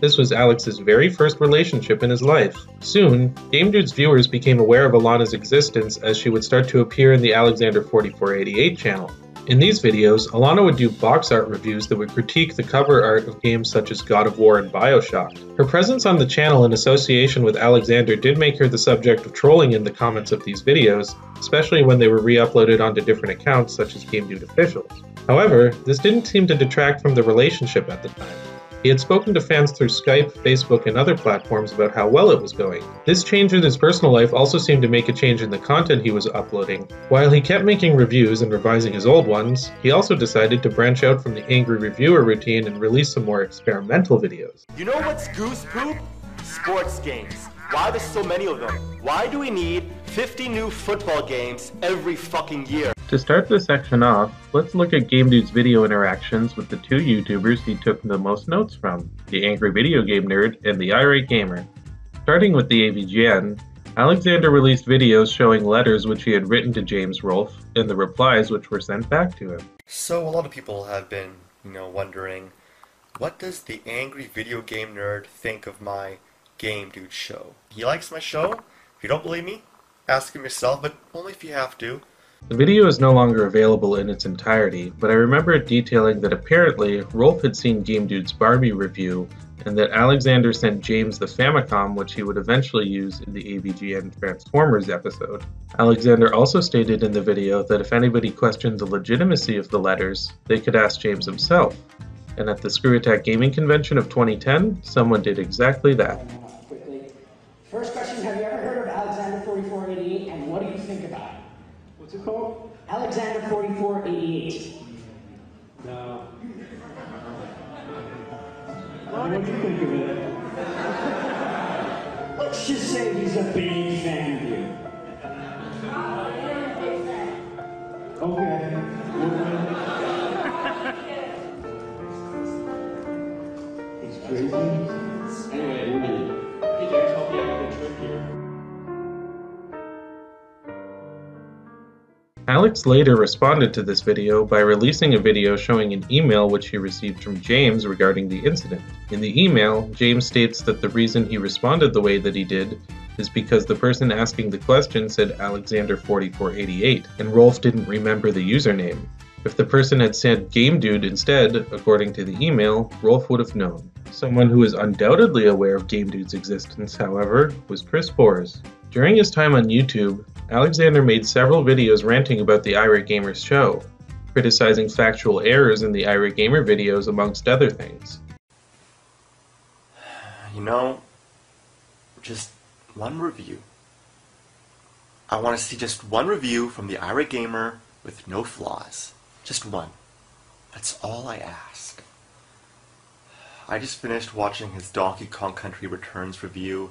This was Alex's very first relationship in his life. Soon, Game Dude's viewers became aware of Alana's existence as she would start to appear in the Alexander4488 channel. In these videos, Alana would do box art reviews that would critique the cover art of games such as God of War and BioShock. Her presence on the channel in association with Alexander did make her the subject of trolling in the comments of these videos, especially when they were re-uploaded onto different accounts such as Game Dude Officials. However, this didn't seem to detract from the relationship at the time. He had spoken to fans through Skype, Facebook, and other platforms about how well it was going. This change in his personal life also seemed to make a change in the content he was uploading. While he kept making reviews and revising his old ones, he also decided to branch out from the angry reviewer routine and release some more experimental videos. You know what's goose poop? Sports games. Why there's so many of them? Why do we need 50 new football games every fucking year? To start this section off, let's look at Game Dude's video interactions with the two YouTubers he took the most notes from, the Angry Video Game Nerd and the Irate Gamer. Starting with the AVGN, Alexander released videos showing letters which he had written to James Rolfe and the replies which were sent back to him. So a lot of people have been, you know, wondering, what does the Angry Video Game Nerd think of my Game Dude show? He likes my show? If you don't believe me, ask him yourself, but only if you have to. The video is no longer available in its entirety, but I remember it detailing that apparently Rolfe had seen Game Dude's Barbie review and that Alexander sent James the Famicom, which he would eventually use in the AVGN Transformers episode. Alexander also stated in the video that if anybody questioned the legitimacy of the letters, they could ask James himself. And at the Screw Attack Gaming Convention of 2010, someone did exactly that. First question, have you ever heard of Alexander4488, and what do you think about it? What's it called? Alexander4488. No. What do you think of it? Let's just say he's a big fan of you. Okay. He's crazy. Anyway, PJ, help me out with the trick here. Alex later responded to this video by releasing a video showing an email which he received from James regarding the incident. In the email, James states that the reason he responded the way that he did is because the person asking the question said Alexander4488, and Rolf didn't remember the username. If the person had said Game Dude instead, according to the email, Rolf would have known. Someone who is undoubtedly aware of Game Dude's existence, however, was Chris Bors. During his time on YouTube, Alexander made several videos ranting about the Irate Gamer's show, criticizing factual errors in the Irate Gamer videos amongst other things. You know, just one review. I want to see just one review from the Irate Gamer with no flaws. Just one. That's all I ask. I just finished watching his Donkey Kong Country Returns review,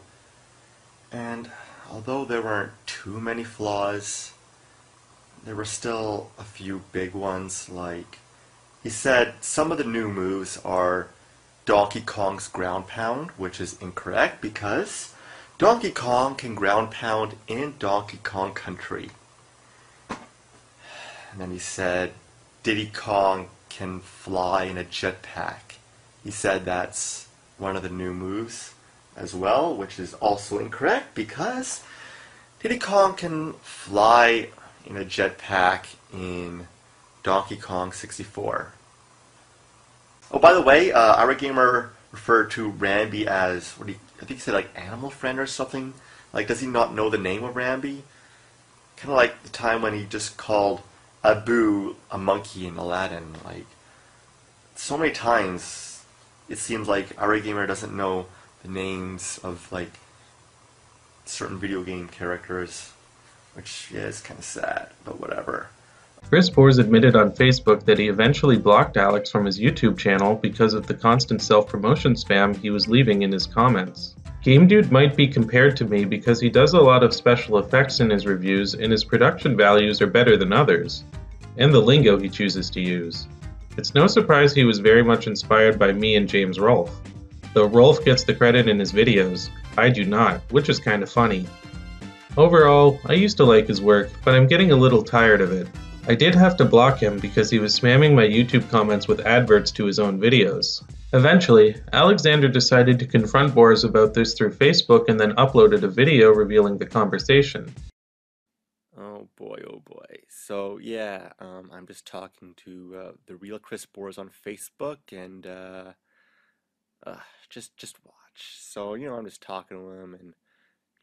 and although there weren't too many flaws, there were still a few big ones. Like, he said some of the new moves are Donkey Kong's ground pound, which is incorrect because Donkey Kong can ground pound in Donkey Kong Country. And then he said Diddy Kong can fly in a jetpack. He said that's one of the new moves as well, which is also incorrect because Diddy Kong can fly in a jetpack in Donkey Kong 64. Oh, by the way, Irate Gamer referred to Rambi as, I think he said like animal friend or something. Like, does he not know the name of Rambi? Kind of like the time when he just called Abu a monkey in Aladdin. Like, so many times it seems like Irate Gamer doesn't know the names of like certain video game characters, which yeah, is kind of sad, but whatever. Chris Bors admitted on Facebook that he eventually blocked Alex from his YouTube channel because of the constant self-promotion spam he was leaving in his comments. Game Dude might be compared to me because he does a lot of special effects in his reviews and his production values are better than others, and the lingo he chooses to use. It's no surprise he was very much inspired by me and James Rolfe. Though Rolf gets the credit in his videos, I do not, which is kind of funny. Overall, I used to like his work, but I'm getting a little tired of it. I did have to block him because he was spamming my YouTube comments with adverts to his own videos. Eventually, Alexander decided to confront Bors about this through Facebook and then uploaded a video revealing the conversation. Oh boy, oh boy. So yeah, I'm just talking to the real Chris Bors on Facebook, and just watch. So, you know, I'm just talking to him and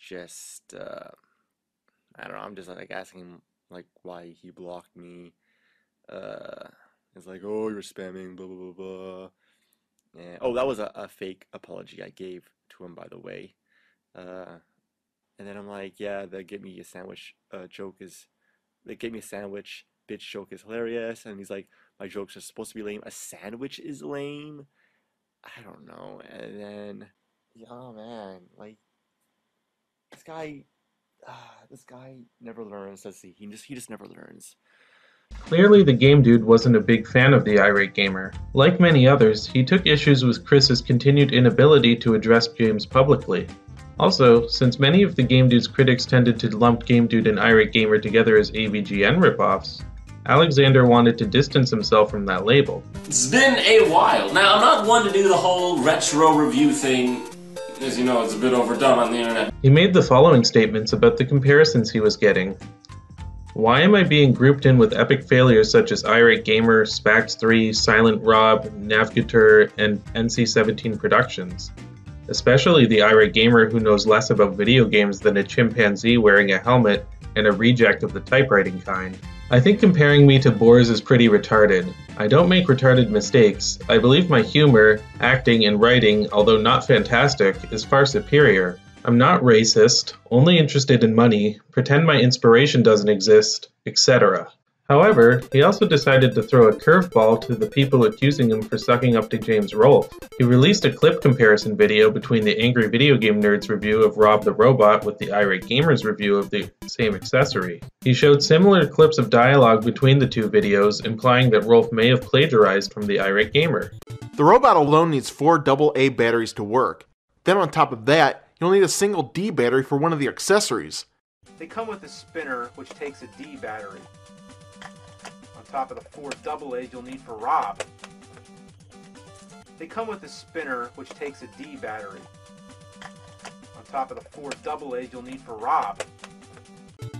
just I don't know, I'm just like asking him like why he blocked me. It's like, oh, you're spamming, blah blah blah blah. And, oh, that was a fake apology I gave to him, by the way. And then I'm like, yeah, the get me a sandwich joke is, they get me a sandwich bitch joke is hilarious. And he's like, my jokes are supposed to be lame. A sandwich is lame? I don't know. And then, oh man, like, this guy never learns, does he? He just never learns. Clearly, the Game Dude wasn't a big fan of the Irate Gamer. Like many others, he took issues with Chris's continued inability to address James publicly. Also, since many of the Game Dude's critics tended to lump Game Dude and Irate Gamer together as AVGN ripoffs, Alexander wanted to distance himself from that label. It's been a while. Now, I'm not one to do the whole retro review thing. As you know, it's a bit overdone on the internet. He made the following statements about the comparisons he was getting. Why am I being grouped in with epic failures such as Irate Gamer, Spax3, Silent Rob, Navgator, and NC-17 Productions? Especially the Irate Gamer who knows less about video games than a chimpanzee wearing a helmet and a reject of the typewriting kind. I think comparing me to Boars is pretty retarded. I don't make retarded mistakes. I believe my humor, acting, and writing, although not fantastic, is far superior. I'm not racist, only interested in money, pretend my inspiration doesn't exist, etc. However, he also decided to throw a curveball to the people accusing him for sucking up to James Rolfe. He released a clip comparison video between the Angry Video Game Nerd's review of Rob the Robot with the Irate Gamer's review of the same accessory. He showed similar clips of dialogue between the two videos, implying that Rolfe may have plagiarized from the Irate Gamer. The robot alone needs 4 AA batteries to work. Then on top of that, you'll need a single D battery for one of the accessories. They come with a spinner, which takes a D battery. On top of the 4 AA's you'll need for Rob. They come with a spinner, which takes a D battery. On top of the 4 AA's you'll need for Rob.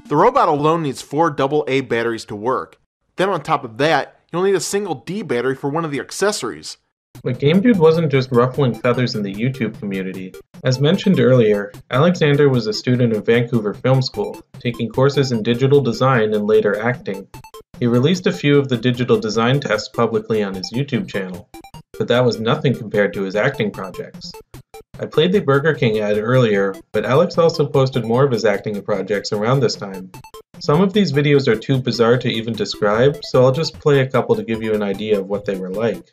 The robot alone needs 4 AA batteries to work. Then on top of that, you'll need a single D battery for one of the accessories. But Game Dude wasn't just ruffling feathers in the YouTube community. As mentioned earlier, Alexander was a student of Vancouver Film School, taking courses in digital design and later acting. He released a few of the digital design tests publicly on his YouTube channel, but that was nothing compared to his acting projects. I played the Burger King ad earlier, but Alex also posted more of his acting projects around this time. Some of these videos are too bizarre to even describe, so I'll just play a couple to give you an idea of what they were like.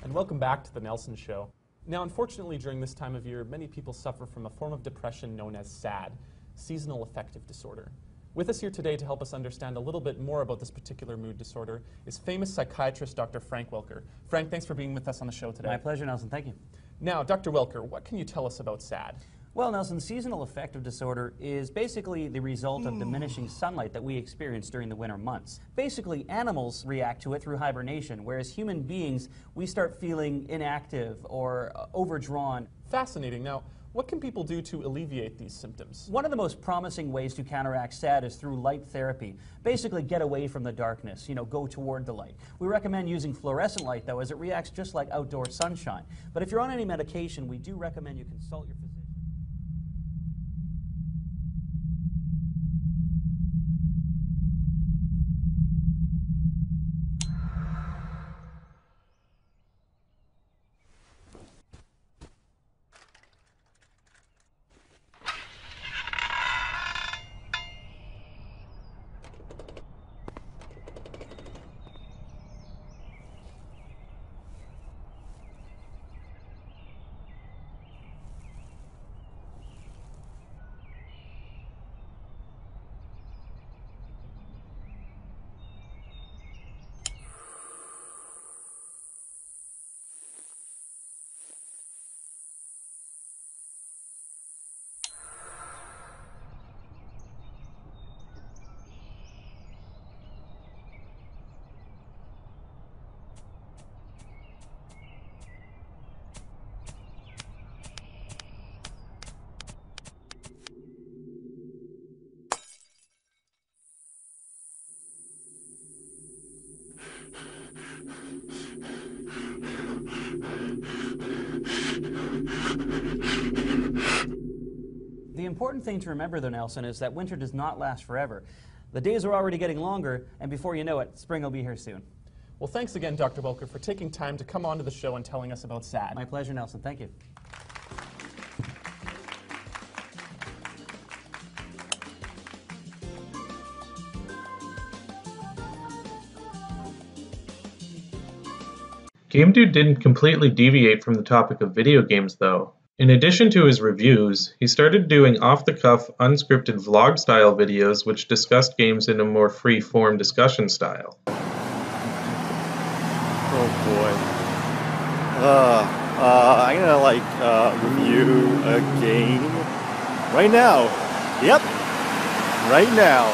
And welcome back to The Nelson Show. Now, unfortunately, during this time of year, many people suffer from a form of depression known as SAD, seasonal affective disorder. With us here today to help us understand a little bit more about this particular mood disorder is famous psychiatrist Dr. Frank Welker. Frank, thanks for being with us on the show today. My pleasure, Nelson. Thank you. Now, Dr. Welker, what can you tell us about SAD? Well, Nelson, seasonal affective disorder is basically the result of diminishing sunlight that we experience during the winter months. Basically, animals react to it through hibernation, whereas human beings, we start feeling inactive or overdrawn. Fascinating. Now, what can people do to alleviate these symptoms? One of the most promising ways to counteract SAD is through light therapy. Basically, get away from the darkness, go toward the light. We recommend using fluorescent light, though, as it reacts just like outdoor sunshine. But if you're on any medication, we do recommend you consult your physician. The important thing to remember, though, Nelson, is that winter does not last forever. The days are already getting longer, and before you know it, spring will be here soon. Well, thanks again, Dr. Welker, for taking time to come onto the show and telling us about SAD. My pleasure, Nelson. Thank you. Game Dude didn't completely deviate from the topic of video games, though. In addition to his reviews, he started doing off-the-cuff, unscripted vlog-style videos which discussed games in a more free-form discussion style. Oh boy. I'm gonna review a game right now. Yep, right now.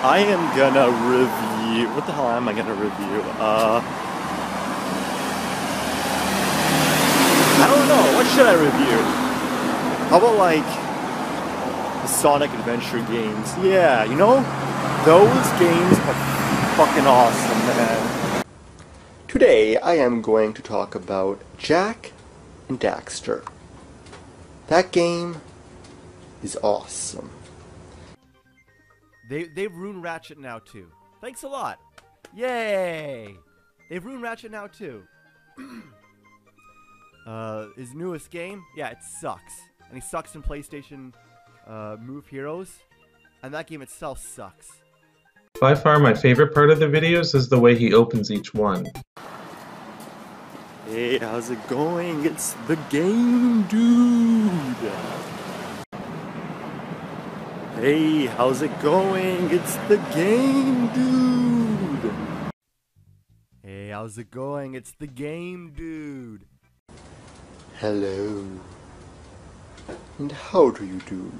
I am gonna review. What the hell am I gonna review? I don't know. What should I review? How about the Sonic Adventure games? Yeah, you know, those games are fucking awesome, man. Today, I am going to talk about Jak and Daxter. That game is awesome. They've ruined Ratchet now too. Thanks a lot. Yay! They've ruined Ratchet now too. His newest game, yeah, it sucks. And he sucks in PlayStation Move Heroes. And that game itself sucks. By far my favorite part of the videos is the way he opens each one. Hey, how's it going? It's the Game Dude. Hey, how's it going? It's the Game Dude. Hey, how's it going? It's the Game Dude. Hello. And how do you do?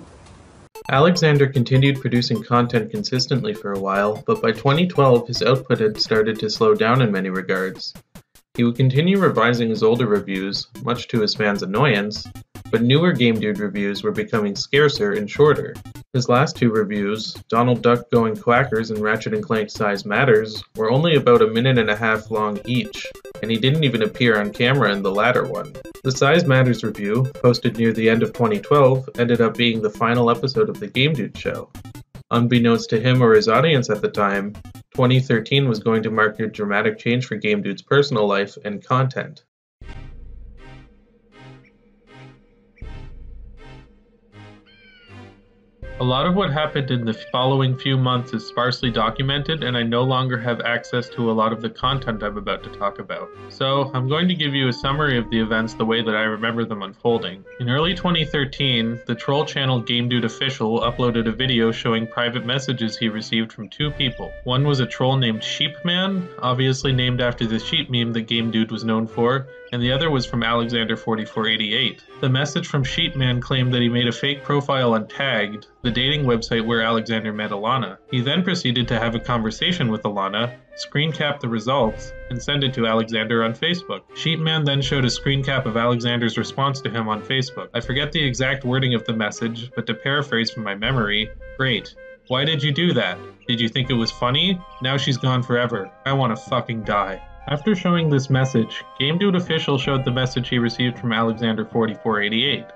Alexander continued producing content consistently for a while, but by 2012 his output had started to slow down in many regards. He would continue revising his older reviews, much to his fans' annoyance, but newer Game Dude reviews were becoming scarcer and shorter. His last two reviews, Donald Duck Going Quackers and Ratchet & Clank Size Matters, were only about a minute and a half long each, and he didn't even appear on camera in the latter one. The Size Matters review, posted near the end of 2012, ended up being the final episode of the Game Dude show. Unbeknownst to him or his audience at the time, 2013 was going to mark a dramatic change for Game Dude's personal life and content. A lot of what happened in the following few months is sparsely documented, and I no longer have access to a lot of the content I'm about to talk about. So, I'm going to give you a summary of the events the way that I remember them unfolding. In early 2013, the troll channel Game Dude Official uploaded a video showing private messages he received from two people. One was a troll named Sheepman, obviously named after the sheep meme that Game Dude was known for, and the other was from Alexander4488. The message from Sheepman claimed that he made a fake profile on Tagged, the dating website where Alexander met Alana. He then proceeded to have a conversation with Alana, screen cap the results, and send it to Alexander on Facebook. Sheepman then showed a screen cap of Alexander's response to him on Facebook. I forget the exact wording of the message, but to paraphrase from my memory, great. Why did you do that? Did you think it was funny? Now she's gone forever. I want to fucking die. After showing this message, Game Dude Official showed the message he received from Alexander4488.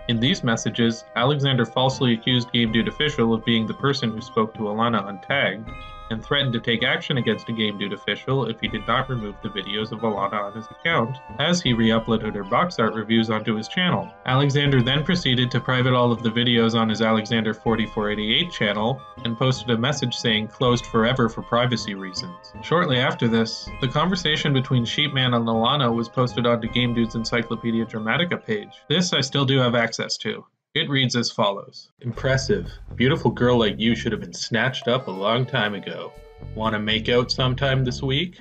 In these messages, Alexander falsely accused Game Dude Official of being the person who spoke to Alana on Tagged, and threatened to take action against a Game Dude Official if he did not remove the videos of Alana on his account, as he re-uploaded her box art reviews onto his channel. Alexander then proceeded to private all of the videos on his Alexander4488 channel, and posted a message saying closed forever for privacy reasons. Shortly after this, the conversation between Sheepman and Alana was posted onto Game Dude's Encyclopedia Dramatica page. This I still do have access to. It reads as follows. Impressive. Beautiful girl like you should have been snatched up a long time ago. Wanna make out sometime this week?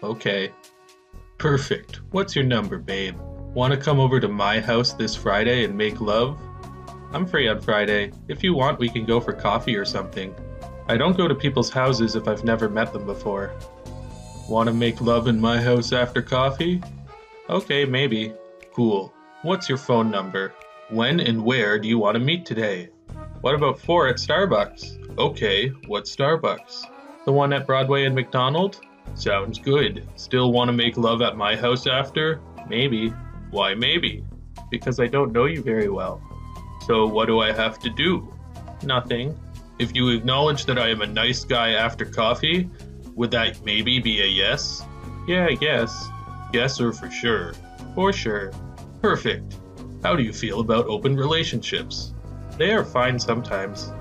Okay. Perfect. What's your number, babe? Wanna come over to my house this Friday and make love? I'm free on Friday. If you want, we can go for coffee or something. I don't go to people's houses if I've never met them before. Wanna make love in my house after coffee? Okay, maybe. Cool. What's your phone number? When and where do you want to meet today? What about 4 at Starbucks? Okay, what Starbucks? The one at Broadway and McDonald? Sounds good. Still want to make love at my house after? Maybe. Why maybe? Because I don't know you very well. So what do I have to do? Nothing. If you acknowledge that I am a nice guy after coffee, would that maybe be a yes? Yeah, I guess. Yes or for sure? For sure. Perfect. How do you feel about open relationships? They are fine sometimes.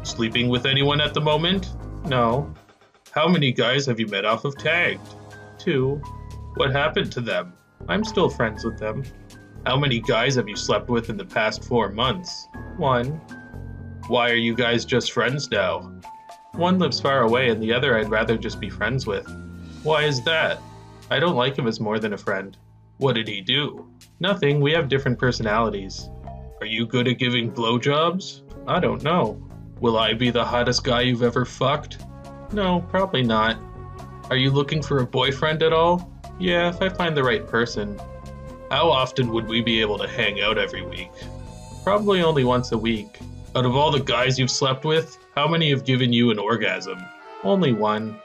Sleeping with anyone at the moment? No. How many guys have you met off of Tagged? 2. What happened to them? I'm still friends with them. How many guys have you slept with in the past 4 months? 1. Why are you guys just friends now? One lives far away and the other I'd rather just be friends with. Why is that? I don't like him as more than a friend. What did he do? Nothing, we have different personalities. Are you good at giving blowjobs? I don't know. Will I be the hottest guy you've ever fucked? No, probably not. Are you looking for a boyfriend at all? Yeah, if I find the right person. How often would we be able to hang out every week? Probably only once a week. Out of all the guys you've slept with, how many have given you an orgasm? Only 1.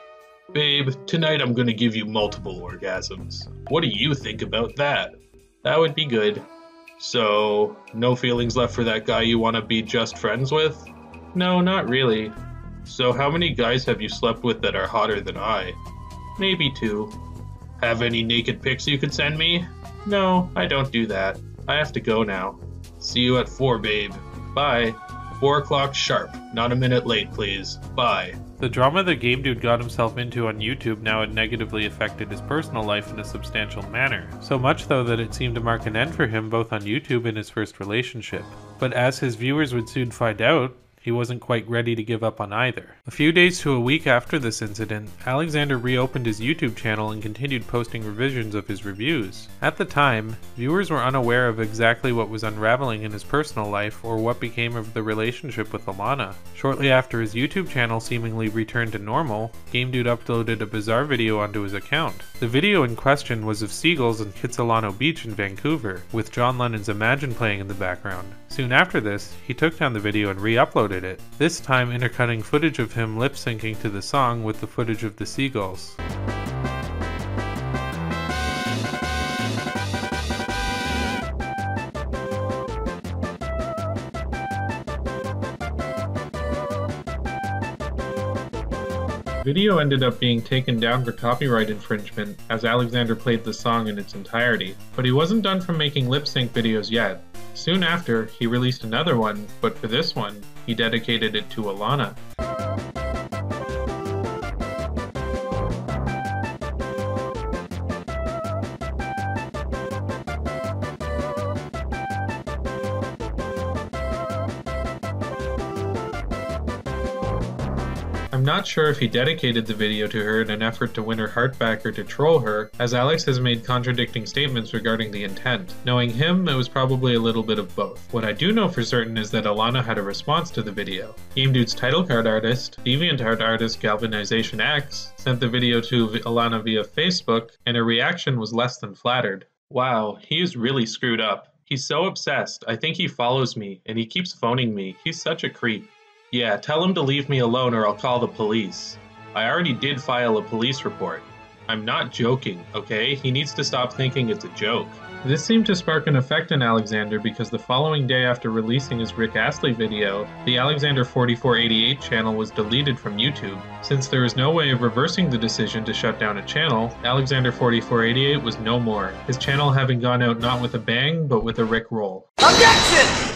Babe, tonight I'm gonna give you multiple orgasms. What do you think about that? That would be good. So, no feelings left for that guy you want to be just friends with? No, not really. So how many guys have you slept with that are hotter than I? Maybe 2. Have any naked pics you could send me? No, I don't do that. I have to go now. See you at 4, babe. Bye. 4 o'clock sharp. Not a minute late, please. Bye. The drama the Game Dude got himself into on YouTube now had negatively affected his personal life in a substantial manner. So much though that it seemed to mark an end for him both on YouTube and his first relationship. But as his viewers would soon find out, he wasn't quite ready to give up on either. A few days to a week after this incident, Alexander reopened his YouTube channel and continued posting revisions of his reviews. At the time, viewers were unaware of exactly what was unraveling in his personal life or what became of the relationship with Alana. Shortly after his YouTube channel seemingly returned to normal, Game Dude uploaded a bizarre video onto his account. The video in question was of seagulls on Kitsilano Beach in Vancouver, with John Lennon's Imagine playing in the background. Soon after this, he took down the video and re-uploaded it, this time intercutting footage of him lip-syncing to the song with the footage of the seagulls. Video ended up being taken down for copyright infringement as Alexander played the song in its entirety, but he wasn't done from making lip-sync videos yet. Soon after, he released another one, but for this one, he dedicated it to Alana. I'm not sure if he dedicated the video to her in an effort to win her heart back or to troll her, as Alex has made contradicting statements regarding the intent. Knowing him, it was probably a little bit of both. What I do know for certain is that Alana had a response to the video. Game Dude's title card artist, DeviantArt artist Galvanization X, sent the video to Alana via Facebook, and her reaction was less than flattered. Wow, he is really screwed up. He's so obsessed. I think he follows me, and he keeps phoning me. He's such a creep. Yeah, tell him to leave me alone or I'll call the police. I already did file a police report. I'm not joking, okay? He needs to stop thinking it's a joke. This seemed to spark an effect in Alexander because the following day after releasing his Rick Astley video, the Alexander4488 channel was deleted from YouTube. Since there is no way of reversing the decision to shut down a channel, Alexander4488 was no more, his channel having gone out not with a bang, but with a Rick roll. Objection!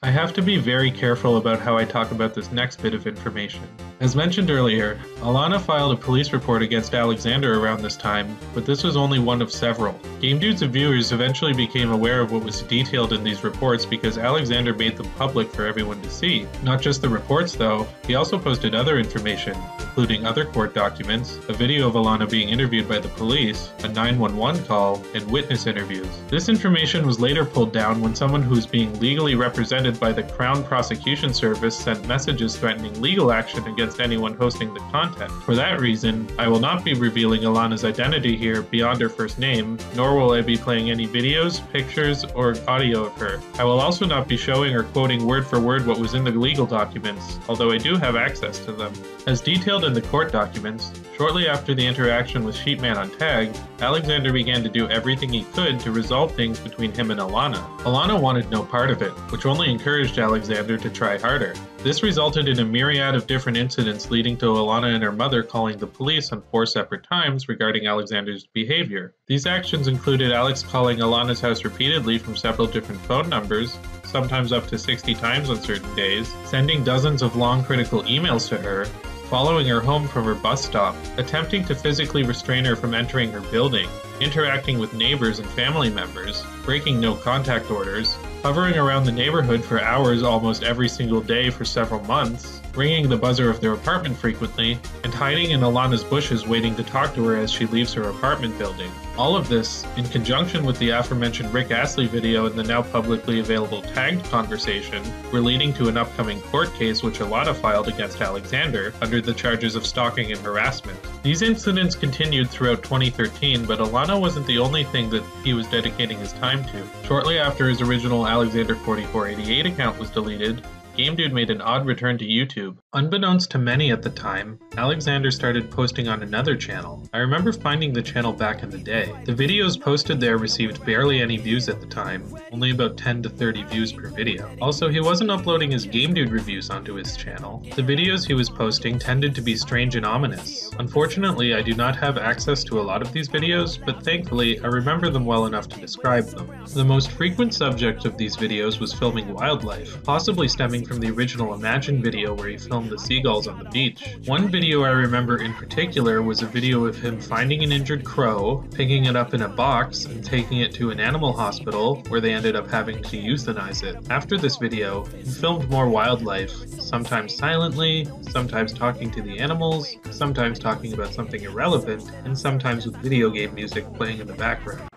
I have to be very careful about how I talk about this next bit of information. As mentioned earlier, Alana filed a police report against Alexander around this time, but this was only one of several. Game Dude's viewers eventually became aware of what was detailed in these reports because Alexander made them public for everyone to see. Not just the reports though, he also posted other information, including other court documents, a video of Alana being interviewed by the police, a 911 call, and witness interviews. This information was later pulled down when someone who was being legally represented by the Crown Prosecution Service sent messages threatening legal action against anyone hosting the content. For that reason, I will not be revealing Alana's identity here beyond her first name, nor will I be playing any videos, pictures, or audio of her. I will also not be showing or quoting word for word what was in the legal documents, although I do have access to them. As detailed detailed in the court documents, shortly after the interaction with Sheepman on Tag, Alexander began to do everything he could to resolve things between him and Alana. Alana wanted no part of it, which only encouraged Alexander to try harder. This resulted in a myriad of different incidents leading to Alana and her mother calling the police on 4 separate times regarding Alexander's behavior. These actions included Alex calling Alana's house repeatedly from several different phone numbers, sometimes up to 60 times on certain days, sending dozens of long critical emails to her, following her home from her bus stop, attempting to physically restrain her from entering her building, interacting with neighbors and family members, breaking no contact orders, hovering around the neighborhood for hours almost every single day for several months, ringing the buzzer of their apartment frequently, and hiding in Alana's bushes waiting to talk to her as she leaves her apartment building. All of this, in conjunction with the aforementioned Rick Astley video and the now publicly available tagged conversation, were leading to an upcoming court case which Alana filed against Alexander under the charges of stalking and harassment. These incidents continued throughout 2013, but Alana wasn't the only thing that he was dedicating his time to. Shortly after his original Alexander4488 account was deleted, GameDude made an odd return to YouTube. Unbeknownst to many at the time, Alexander started posting on another channel. I remember finding the channel back in the day. The videos posted there received barely any views at the time, only about 10 to 30 views per video. Also, he wasn't uploading his GameDude reviews onto his channel. The videos he was posting tended to be strange and ominous. Unfortunately, I do not have access to a lot of these videos, but thankfully, I remember them well enough to describe them. The most frequent subject of these videos was filming wildlife, possibly stemming from the original Imagine video where he filmed the seagulls on the beach. One video I remember in particular was a video of him finding an injured crow, picking it up in a box, and taking it to an animal hospital where they ended up having to euthanize it. After this video, he filmed more wildlife, sometimes silently, sometimes talking to the animals, sometimes talking about something irrelevant, and sometimes with video game music playing in the background.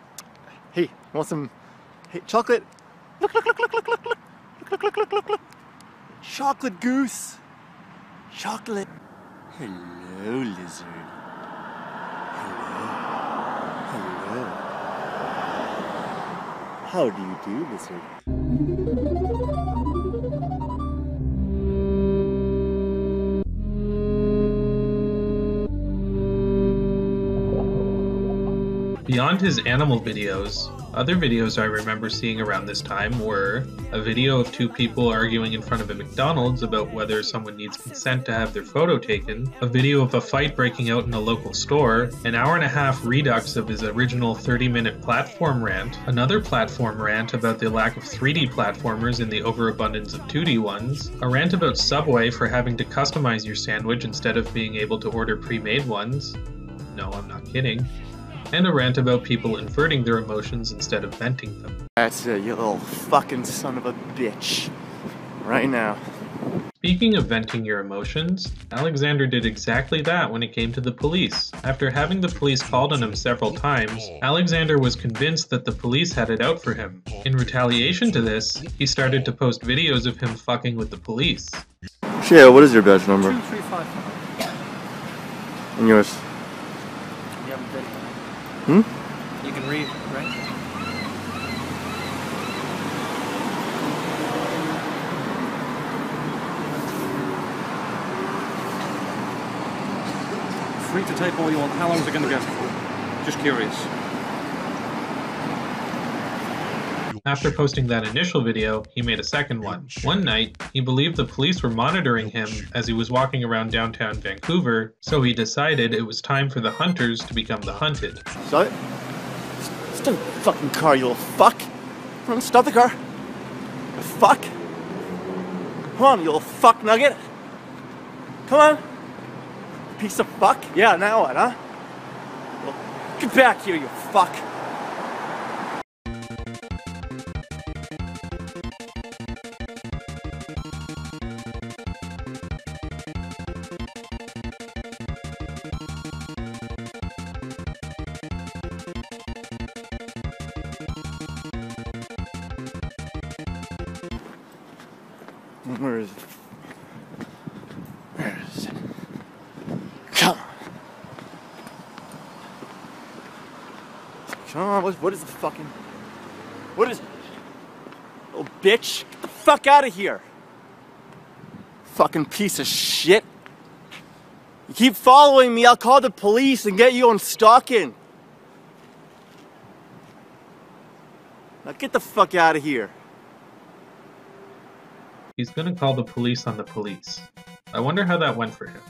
Hey, want some chocolate? Look, look, look, look, look, look, look, look, look, look, look, look. Chocolate goose. Chocolate. Hello, lizard. Hello. Hello. How do you do, lizard? Beyond his animal videos, other videos I remember seeing around this time were a video of 2 people arguing in front of a McDonald's about whether someone needs consent to have their photo taken, a video of a fight breaking out in a local store, an hour-and-a-half redux of his original 30-minute platform rant, another platform rant about the lack of 3D platformers in the overabundance of 2D ones, a rant about Subway for having to customize your sandwich instead of being able to order pre-made ones. No, I'm not kidding. And a rant about people inverting their emotions instead of venting them. That's it, you little fucking son of a bitch. Right now. Speaking of venting your emotions, Alexander did exactly that when it came to the police. After having the police called on him several times, Alexander was convinced that the police had it out for him. In retaliation to this, he started to post videos of him fucking with the police. Shia, what is your badge number? 2355. And yours? You have a video. Hmm? You can read, right? Free to take all you want. How long is it going to go? Just curious. After posting that initial video, he made a second one. One night, he believed the police were monitoring him as he was walking around downtown Vancouver, so he decided it was time for the hunters to become the hunted. Stop it. Stop the fucking car, you little fuck. Come on, stop the car. You fuck. Come on, you little fuck nugget. Come on. Piece of fuck. Yeah, now what, huh? Well, get back here, you fuck. Where is it? Where is it? Come on. Come on, what is the fucking... What is it? Little bitch, get the fuck out of here. Fucking piece of shit. You keep following me, I'll call the police and get you on stalking. Now get the fuck out of here. He's gonna call the police on the police. I wonder how that went for him.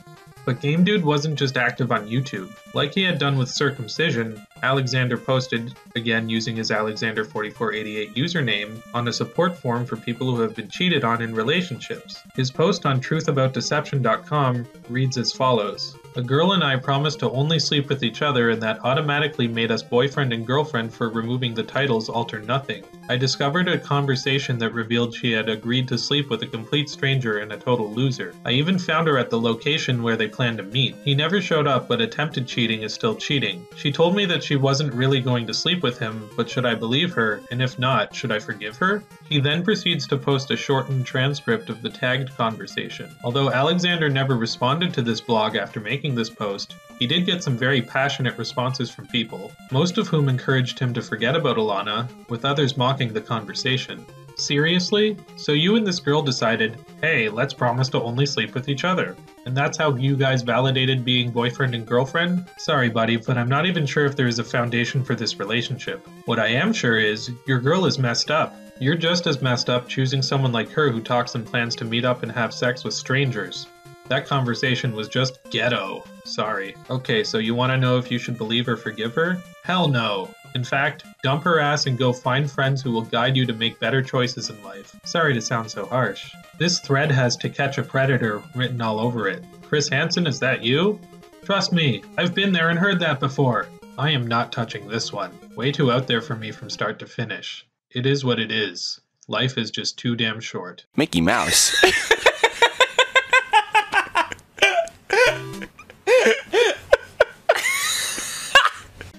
But Game Dude wasn't just active on YouTube. Like he had done with Circumcision, Alexander posted, again using his Alexander4488 username, on a support forum for people who have been cheated on in relationships. His post on truthaboutdeception.com reads as follows: "A girl and I promised to only sleep with each other, and that automatically made us boyfriend and girlfriend for removing the titles Alter Nothing. I discovered a conversation that revealed she had agreed to sleep with a complete stranger and a total loser. I even found her at the location where they planned to meet. He never showed up, but attempted cheating is still cheating. She told me that she wasn't really going to sleep with him, but should I believe her, and if not, should I forgive her?" He then proceeds to post a shortened transcript of the tagged conversation. Although Alexander never responded to this blog after making this post, he did get some very passionate responses from people, most of whom encouraged him to forget about Alana, with others mocking the conversation. Seriously? So you and this girl decided, hey, let's promise to only sleep with each other. And that's how you guys validated being boyfriend and girlfriend? Sorry, buddy, but I'm not even sure if there is a foundation for this relationship. What I am sure is, your girl is messed up. You're just as messed up choosing someone like her who talks and plans to meet up and have sex with strangers. That conversation was just ghetto. Sorry. Okay, so you want to know if you should believe or forgive her? Hell no. In fact, dump her ass and go find friends who will guide you to make better choices in life. Sorry to sound so harsh. This thread has "To Catch a Predator" written all over it. Chris Hansen, is that you? Trust me, I've been there and heard that before. I am not touching this one. Way too out there for me from start to finish. It is what it is. Life is just too damn short. Mickey Mouse.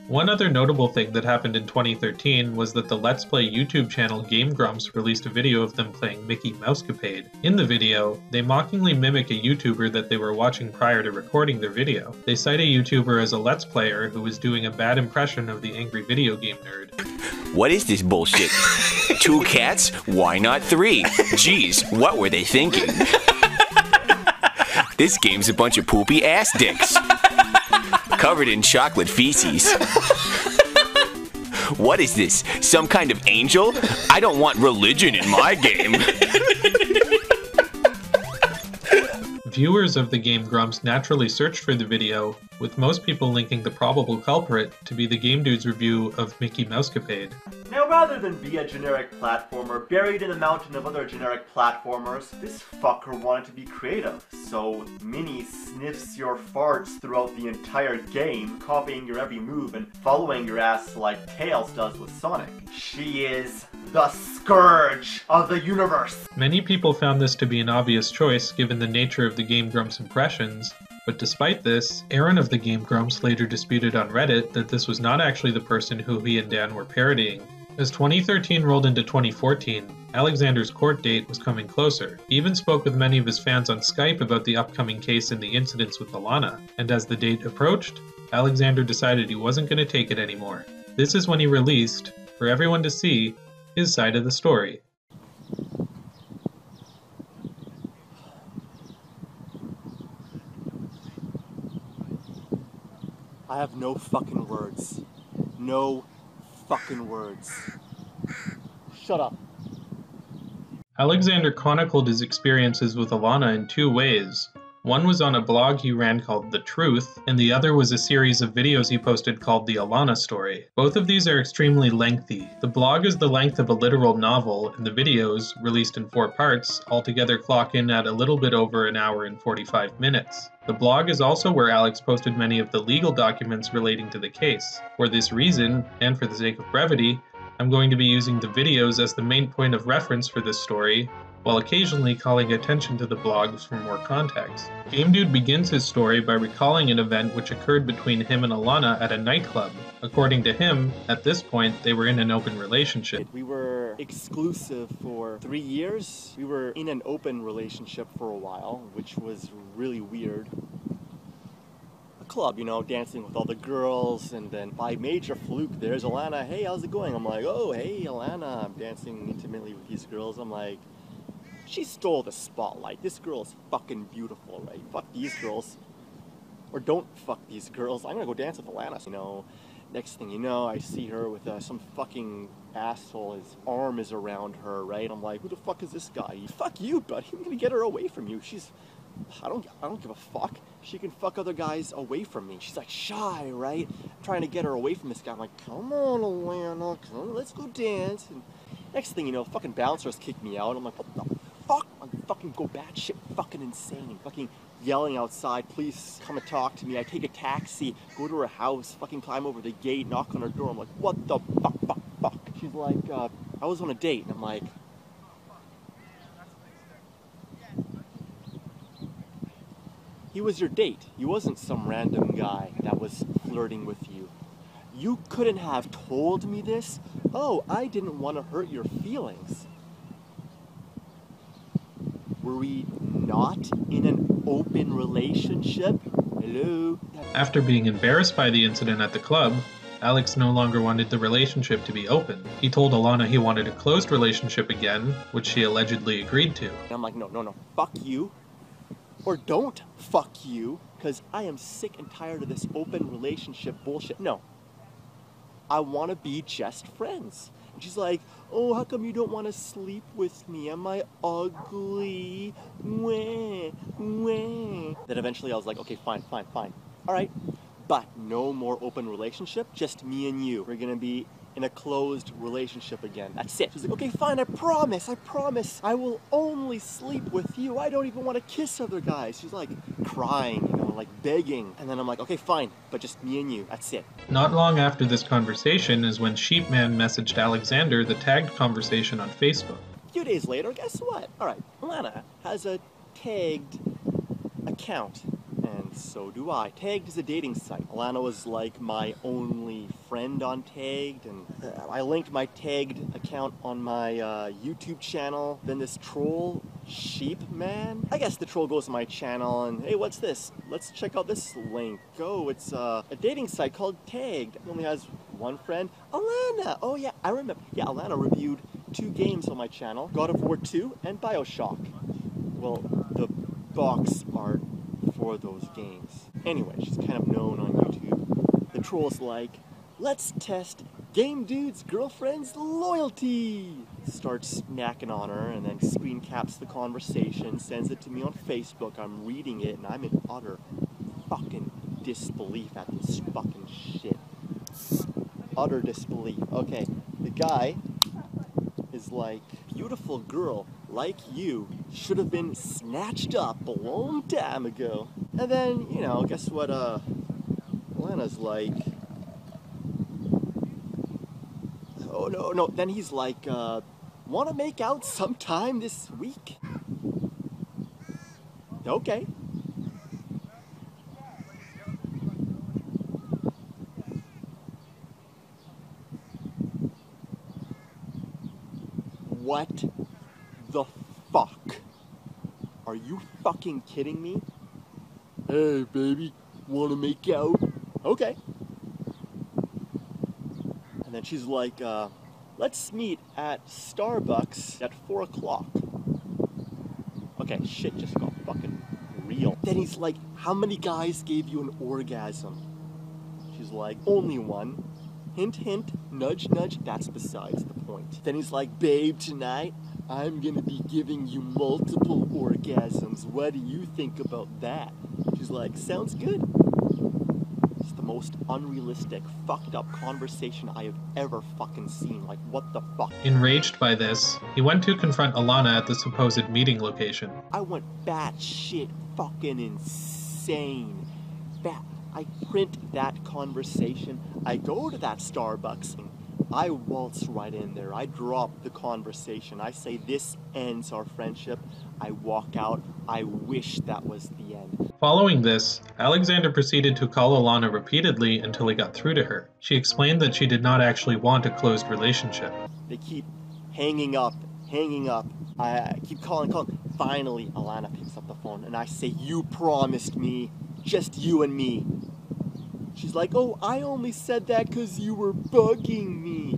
One other notable thing that happened in 2013 was that the Let's Play YouTube channel Game Grumps released a video of them playing Mickey Mousecapade. In the video, they mockingly mimic a YouTuber that they were watching prior to recording their video. They cite a YouTuber as a Let's Player who was doing a bad impression of the angry video game nerd. What is this bullshit? 2 cats? Why not 3? Jeez, what were they thinking? This game's a bunch of poopy ass dicks. Covered in chocolate feces. What is this? Some kind of angel? I don't want religion in my game. Viewers of the game Grumps naturally searched for the video, with most people linking the probable culprit to be the Game Dude's review of Mickey Mousecapade. Now, rather than be a generic platformer buried in a mountain of other generic platformers, this fucker wanted to be creative. So, Minnie sniffs your farts throughout the entire game, copying your every move and following your ass like Tails does with Sonic. She is the scourge of the universe. Many people found this to be an obvious choice given the nature of the Game Grumps impressions, but despite this, Aaron of the Game Grumps later disputed on Reddit that this was not actually the person who he and Dan were parodying. As 2013 rolled into 2014, Alexander's court date was coming closer. He even spoke with many of his fans on Skype about the upcoming case and the incidents with Alana, and as the date approached, Alexander decided he wasn't going to take it anymore. This is when he released, for everyone to see, his side of the story. I have no fucking words. No fucking words. Shut up. Alexander chronicled his experiences with Alana in 2 ways. One was on a blog he ran called The Truth, and the other was a series of videos he posted called The Alana Story. Both of these are extremely lengthy. The blog is the length of a literal novel, and the videos, released in 4 parts, altogether clock in at a little bit over an hour and 45 minutes. The blog is also where Alex posted many of the legal documents relating to the case. For this reason, and for the sake of brevity, I'm going to be using the videos as the main point of reference for this story, while occasionally calling attention to the blogs for more context. Game Dude begins his story by recalling an event which occurred between him and Alana at a nightclub. According to him, at this point, they were in an open relationship. We were exclusive for 3 years. We were in an open relationship for a while, which was really weird. A club, you know, dancing with all the girls, and then by major fluke, there's Alana. Hey, how's it going? I'm like, oh, hey, Alana. I'm dancing intimately with these girls. I'm like, she stole the spotlight. This girl is fucking beautiful, right? Fuck these girls. Or don't fuck these girls. I'm gonna go dance with Alana. You know, next thing you know, I see her with some fucking asshole. His arm is around her, right? I'm like, who the fuck is this guy? Fuck you, buddy. I'm gonna get her away from you. I don't give a fuck. She can fuck other guys away from me. She's like shy, right? I'm trying to get her away from this guy. I'm like, come on, Alana, come on, let's go dance. And next thing you know, fucking bouncers kick me out. I'm like, what the fuck? I'm fucking go batshit fucking insane. Fucking yelling outside, please come and talk to me. I take a taxi, go to her house, fucking climb over the gate, knock on her door. I'm like, what the fuck? She's like, I was on a date. And I'm like, he was your date. He wasn't some random guy that was flirting with you. You couldn't have told me this. Oh, I didn't want to hurt your feelings. Were we not in an open relationship? Hello? After being embarrassed by the incident at the club, Alex no longer wanted the relationship to be open. He told Alana he wanted a closed relationship again, which she allegedly agreed to. And I'm like, no, fuck you. Or don't fuck you, because I am sick and tired of this open relationship bullshit. No. I want to be just friends. And she's like, oh, how come you don't want to sleep with me? Am I ugly? Wah. Then eventually I was like, okay, fine. All right, but no more open relationship, just me and you. We're going to be in a closed relationship again. That's it. She's like, okay, fine, I promise. I will only sleep with you. I don't even want to kiss other guys. She's like crying, you know, like begging. And then I'm like, okay, fine, but just me and you. That's it. Not long after this conversation is when Sheepman messaged Alexander the tagged conversation on Facebook. A few days later, guess what? All right, Alana has a tagged account. And so do I. Tagged is a dating site. Alana was like my only friend on Tagged, and I linked my Tagged account on my YouTube channel. Then this troll, Sheepman, I guess the troll goes to my channel and, hey, what's this? Let's check out this link. Oh, it's a dating site called Tagged. It only has one friend, Alana. Oh yeah, I remember. Yeah, Alana reviewed 2 games on my channel, God of War 2 and Bioshock. Well, the box art for those games. Anyway, she's kind of known on YouTube. The troll's like, let's test Game Dude's girlfriend's loyalty. Starts smacking on her and then screen caps the conversation, sends it to me on Facebook. I'm reading it and I'm in utter fucking disbelief at this fucking shit. Utter disbelief. Okay, the guy is like, beautiful girl like you should have been snatched up a long time ago. And then, you know, guess what Alana's like, oh no, then he's like, wanna make out sometime this week? Okay. What the fuck? Are you fucking kidding me? Hey, baby, wanna make out? Okay. And then she's like, let's meet at Starbucks at 4 o'clock. Okay, shit just got fucking real. Then he's like, how many guys gave you an orgasm? She's like, only one. Hint, hint, nudge, nudge, that's besides the point. Then he's like, babe, tonight, I'm gonna be giving you multiple orgasms. What do you think about that? She's like, sounds good. It's the most unrealistic, fucked up conversation I have ever fucking seen. Like, what the fuck? Enraged by this, he went to confront Alana at the supposed meeting location. I went batshit fucking insane. I print that conversation, I go to that Starbucks, and I waltz right in there. I drop the conversation. I say, this ends our friendship. I walk out. I wish that was the end. Following this, Alexander proceeded to call Alana repeatedly until he got through to her. She explained that she did not actually want a closed relationship. They keep hanging up. I keep calling. Finally, Alana picks up the phone, and I say, you promised me, just you and me. She's like, oh, I only said that because you were bugging me.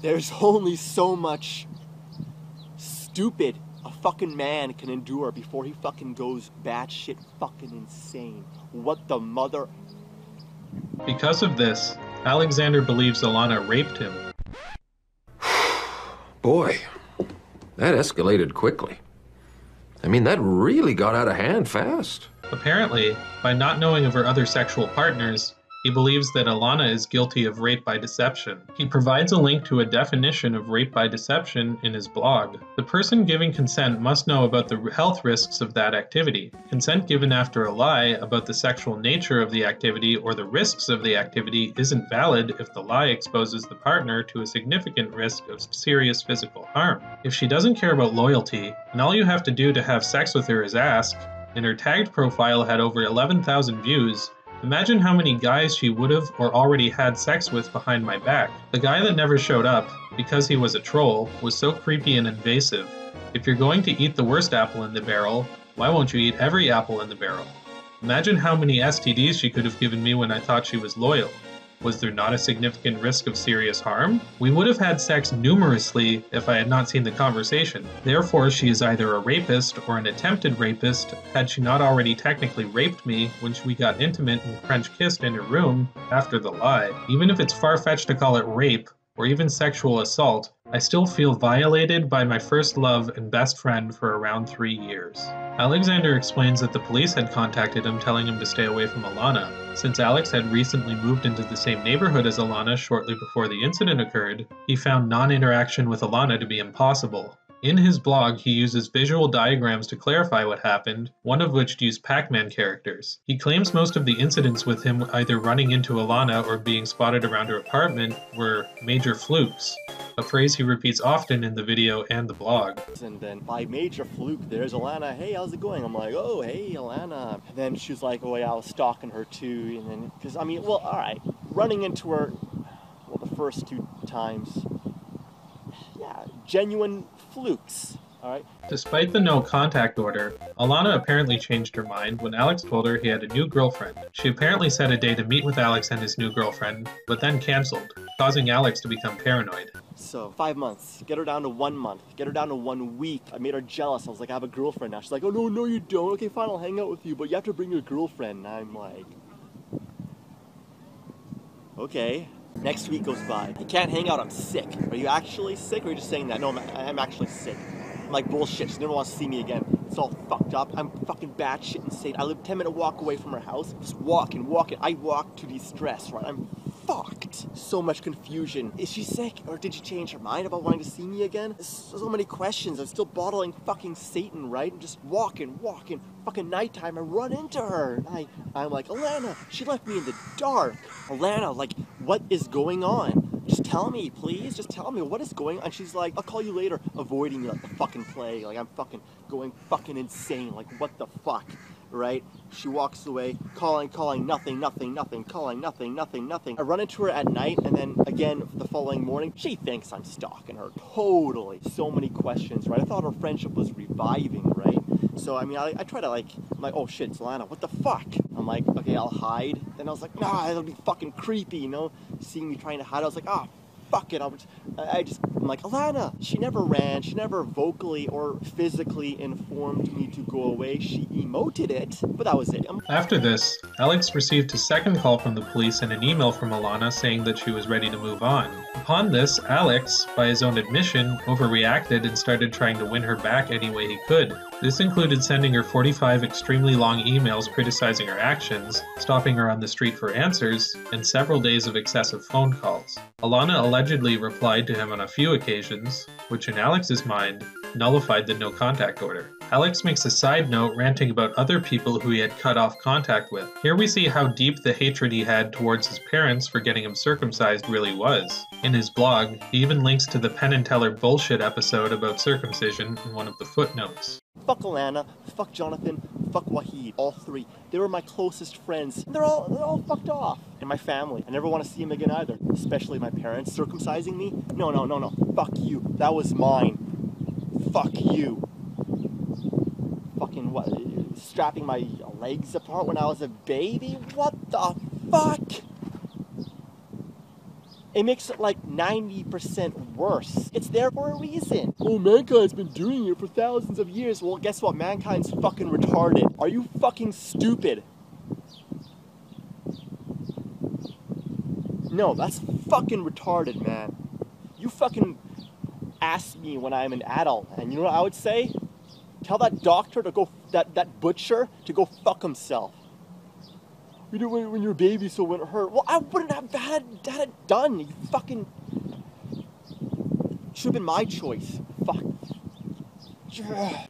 there's only so much stupid a fucking man can endure before he fucking goes batshit fucking insane. What the mother... Because of this, Alexander believes Alana raped him. Boy, that escalated quickly. I mean, that really got out of hand fast. Apparently, by not knowing of her other sexual partners, he believes that Alana is guilty of rape by deception. He provides a link to a definition of rape by deception in his blog. The person giving consent must know about the health risks of that activity. Consent given after a lie about the sexual nature of the activity or the risks of the activity isn't valid if the lie exposes the partner to a significant risk of serious physical harm. If she doesn't care about loyalty, and all you have to do to have sex with her is ask, and her tagged profile had over 11,000 views, imagine how many guys she would have or already had sex with behind my back. The guy that never showed up, because he was a troll, was so creepy and invasive. If you're going to eat the worst apple in the barrel, why won't you eat every apple in the barrel? Imagine how many STDs she could have given me when I thought she was loyal. Was there not a significant risk of serious harm? We would have had sex numerously if I had not seen the conversation. Therefore, she is either a rapist or an attempted rapist, had she not already technically raped me when we got intimate and French kissed in her room after the lie. Even if it's far-fetched to call it rape, or even sexual assault, I still feel violated by my first love and best friend for around 3 years. Alexander explains that the police had contacted him telling him to stay away from Alana. Since Alex had recently moved into the same neighborhood as Alana shortly before the incident occurred, he found non-interaction with Alana to be impossible. In his blog, he uses visual diagrams to clarify what happened, one of which used Pac-Man characters. He claims most of the incidents with him either running into Alana or being spotted around her apartment were major flukes, a phrase he repeats often in the video and the blog. And then by major fluke, there's Alana. Hey, how's it going? I'm like, oh, hey, Alana. And then she's like, oh, yeah, I was stalking her too. And then, because, I mean, well, all right, running into her, well, the first 2 times, yeah, genuine flukes, all right? Despite the no contact order, Alana apparently changed her mind when Alex told her he had a new girlfriend. She apparently set a day to meet with Alex and his new girlfriend, but then canceled, causing Alex to become paranoid. So 5 months, get her down to 1 month, get her down to 1 week. I made her jealous. I was like, I have a girlfriend now. She's like, oh, no, you don't. Okay, fine, I'll hang out with you, but you have to bring your girlfriend. And I'm like, okay. Next week goes by. I can't hang out, I'm sick. Are you actually sick, or are you just saying that? No, I'm actually sick. I'm like, bullshit, she never wants to see me again. It's all fucked up. I'm fucking batshit insane. I live 10-minute walk away from her house. Just walking. I walk to de-stress, right? I'm fucked. So much confusion. Is she sick, or did she change her mind about wanting to see me again? There's so many questions. I'm still bottling fucking Satan, right? I'm just walking. Fucking nighttime, I run into her. I'm like, Alana, she left me in the dark. Alana, like, what is going on? Just tell me, please. Just tell me what is going on. And she's like, I'll call you later, avoiding me like the fucking plague. Like, I'm fucking going fucking insane. Like, what the fuck, right? She walks away, calling, nothing, calling, nothing. I run into her at night, and then again the following morning, she thinks I'm stalking her. Totally. So many questions, right? I thought our friendship was reviving, right? So, I mean, I try to, like, I'm like, oh shit, it's Lana, what the fuck? I'm like, okay, I'll hide. Then I was like, nah, it'll be fucking creepy, you know? Seeing me trying to hide, I was like, ah, fuck it. I'm like, Alana. She never ran, she never vocally or physically informed me to go away. She emoted it, but that was it. After this, Alex received a second call from the police and an email from Alana saying that she was ready to move on. Upon this, Alex, by his own admission, overreacted and started trying to win her back any way he could. This included sending her 45 extremely long emails criticizing her actions, stopping her on the street for answers, and several days of excessive phone calls. Alana allegedly replied to him on a few occasions, which in Alex's mind, nullified the no contact order. Alex makes a side note ranting about other people who he had cut off contact with. Here we see how deep the hatred he had towards his parents for getting him circumcised really was. In his blog, he even links to the Penn and Teller bullshit episode about circumcision in one of the footnotes. Fuck Alana, fuck Jonathan, fuck Wahid, all 3. They were my closest friends. They're all fucked off. And my family. I never want to see them again either. Especially my parents circumcising me. No. Fuck you. That was mine. Fuck you. Fucking what? Strapping my legs apart when I was a baby? What the fuck? it makes it like 90% worse. It's there for a reason. Oh, mankind's been doing it for thousands of years. Well, guess what? Mankind's fucking retarded. Are you fucking stupid? No, that's fucking retarded, man. You fucking ask me when I'm an adult, and you know what I would say? Tell that doctor to go, that butcher to go fuck himself. You do it when you're a baby so it wouldn't hurt. Well, I wouldn't have had it done. You fucking... Should have been my choice. Fuck.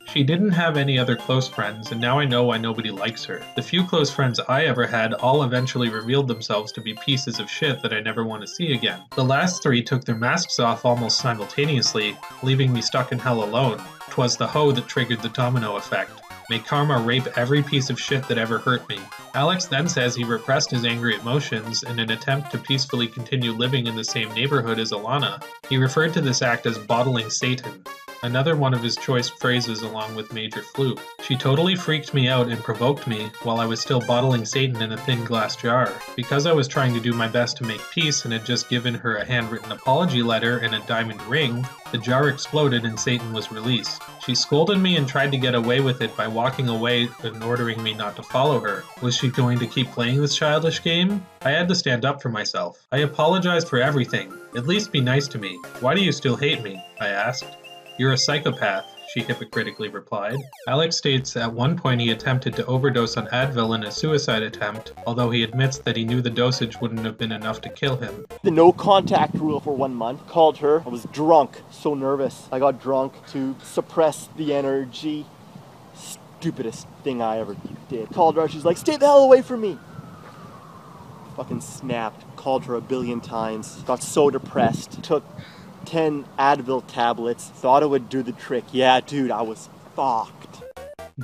She didn't have any other close friends, and now I know why nobody likes her. The few close friends I ever had all eventually revealed themselves to be pieces of shit that I never want to see again. The last three took their masks off almost simultaneously, leaving me stuck in hell alone. 'Twas the hoe that triggered the domino effect. May karma rape every piece of shit that ever hurt me. Alex then says he repressed his angry emotions in an attempt to peacefully continue living in the same neighborhood as Alana. He referred to this act as bottling Satan, another one of his choice phrases along with Major Flute. She totally freaked me out and provoked me while I was still bottling Satan in a thin glass jar. Because I was trying to do my best to make peace and had just given her a handwritten apology letter and a diamond ring, the jar exploded and Satan was released. She scolded me and tried to get away with it by walking away and ordering me not to follow her. Was she going to keep playing this childish game? I had to stand up for myself. I apologized for everything. At least be nice to me. Why do you still hate me? I asked. You're a psychopath, she hypocritically replied. Alex states at one point he attempted to overdose on Advil in a suicide attempt, although he admits that he knew the dosage wouldn't have been enough to kill him. The no contact rule for 1 month. Called her. I was drunk. So nervous. I got drunk to suppress the energy. Stupidest thing I ever did. Called her. She's like, stay the hell away from me. Fucking snapped. Called her a billion times. Got so depressed. Took 10 Advil tablets, thought it would do the trick. Yeah, dude, I was fucked.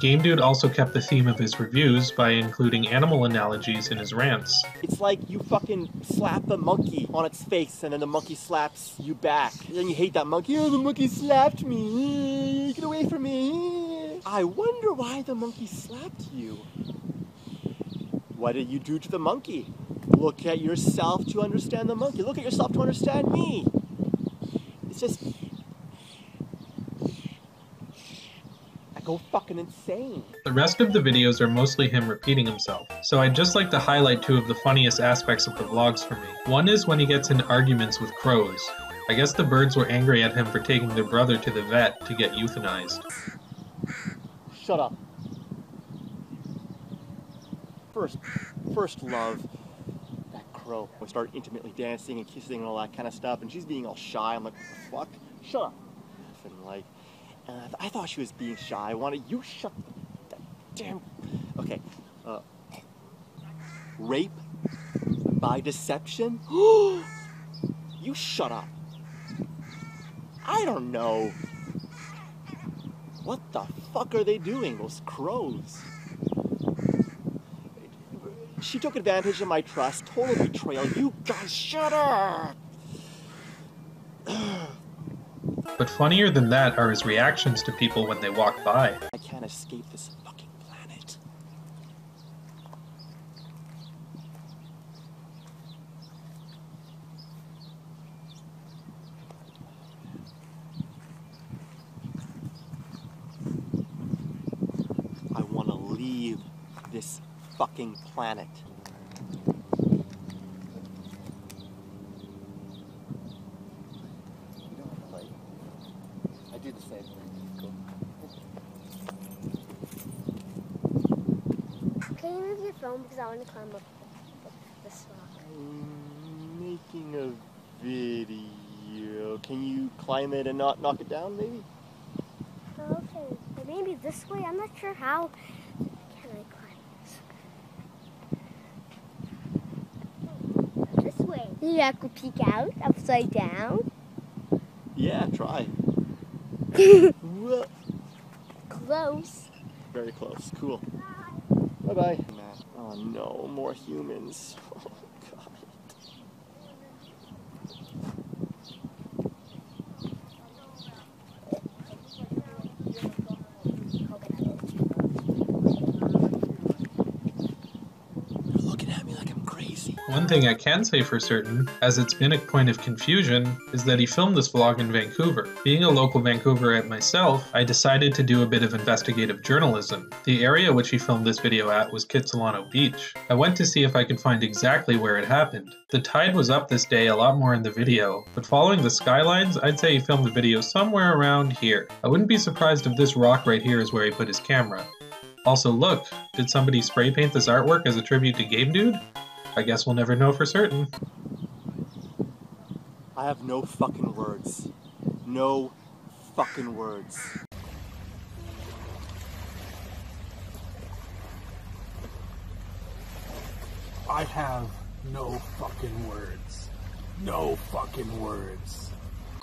Game Dude also kept the theme of his reviews by including animal analogies in his rants. It's like you fucking slap a monkey on its face and then the monkey slaps you back. And then you hate that monkey. Oh, the monkey slapped me. Get away from me. I wonder why the monkey slapped you. What did you do to the monkey? Look at yourself to understand the monkey. Look at yourself to understand me. It's just... I go fucking insane. The rest of the videos are mostly him repeating himself, so I'd just like to highlight two of the funniest aspects of the vlogs for me. One is when he gets in arguments with crows. I guess the birds were angry at him for taking their brother to the vet to get euthanized. Shut up. First love. Crow. We start intimately dancing and kissing and all that kind of stuff, and she's being all shy. I'm like, what the fuck? Shut up. And like, I thought she was being shy. I wanted you shut that damn. Okay. Rape by deception? You shut up. I don't know. What the fuck are they doing, those crows? She took advantage of my trust, total betrayal. You guys, shut up! But funnier than that are his reactions to people when they walk by. I can't escape this fucking planet. I want to leave this fucking planet. I do the same thing. Cool. Can you move your phone because I want to climb up this rock? I'm making a video. Can you climb it and not knock it down, maybe? Okay, but maybe this way. I'm not sure how. Can I climb this? This way. You have to peek out upside down. Yeah, try. Close. Very close. Cool. Bye-bye. Oh no, more humans. Oh god. One thing I can say for certain, as it's been a point of confusion, is that he filmed this vlog in Vancouver. Being a local Vancouverite myself, I decided to do a bit of investigative journalism. The area which he filmed this video at was Kitsilano Beach. I went to see if I could find exactly where it happened. The tide was up this day a lot more in the video, but following the skylines, I'd say he filmed the video somewhere around here. I wouldn't be surprised if this rock right here is where he put his camera. Also look, did somebody spray paint this artwork as a tribute to Game Dude? I guess we'll never know for certain. I have no fucking words. No fucking words. I have no fucking words. No fucking words.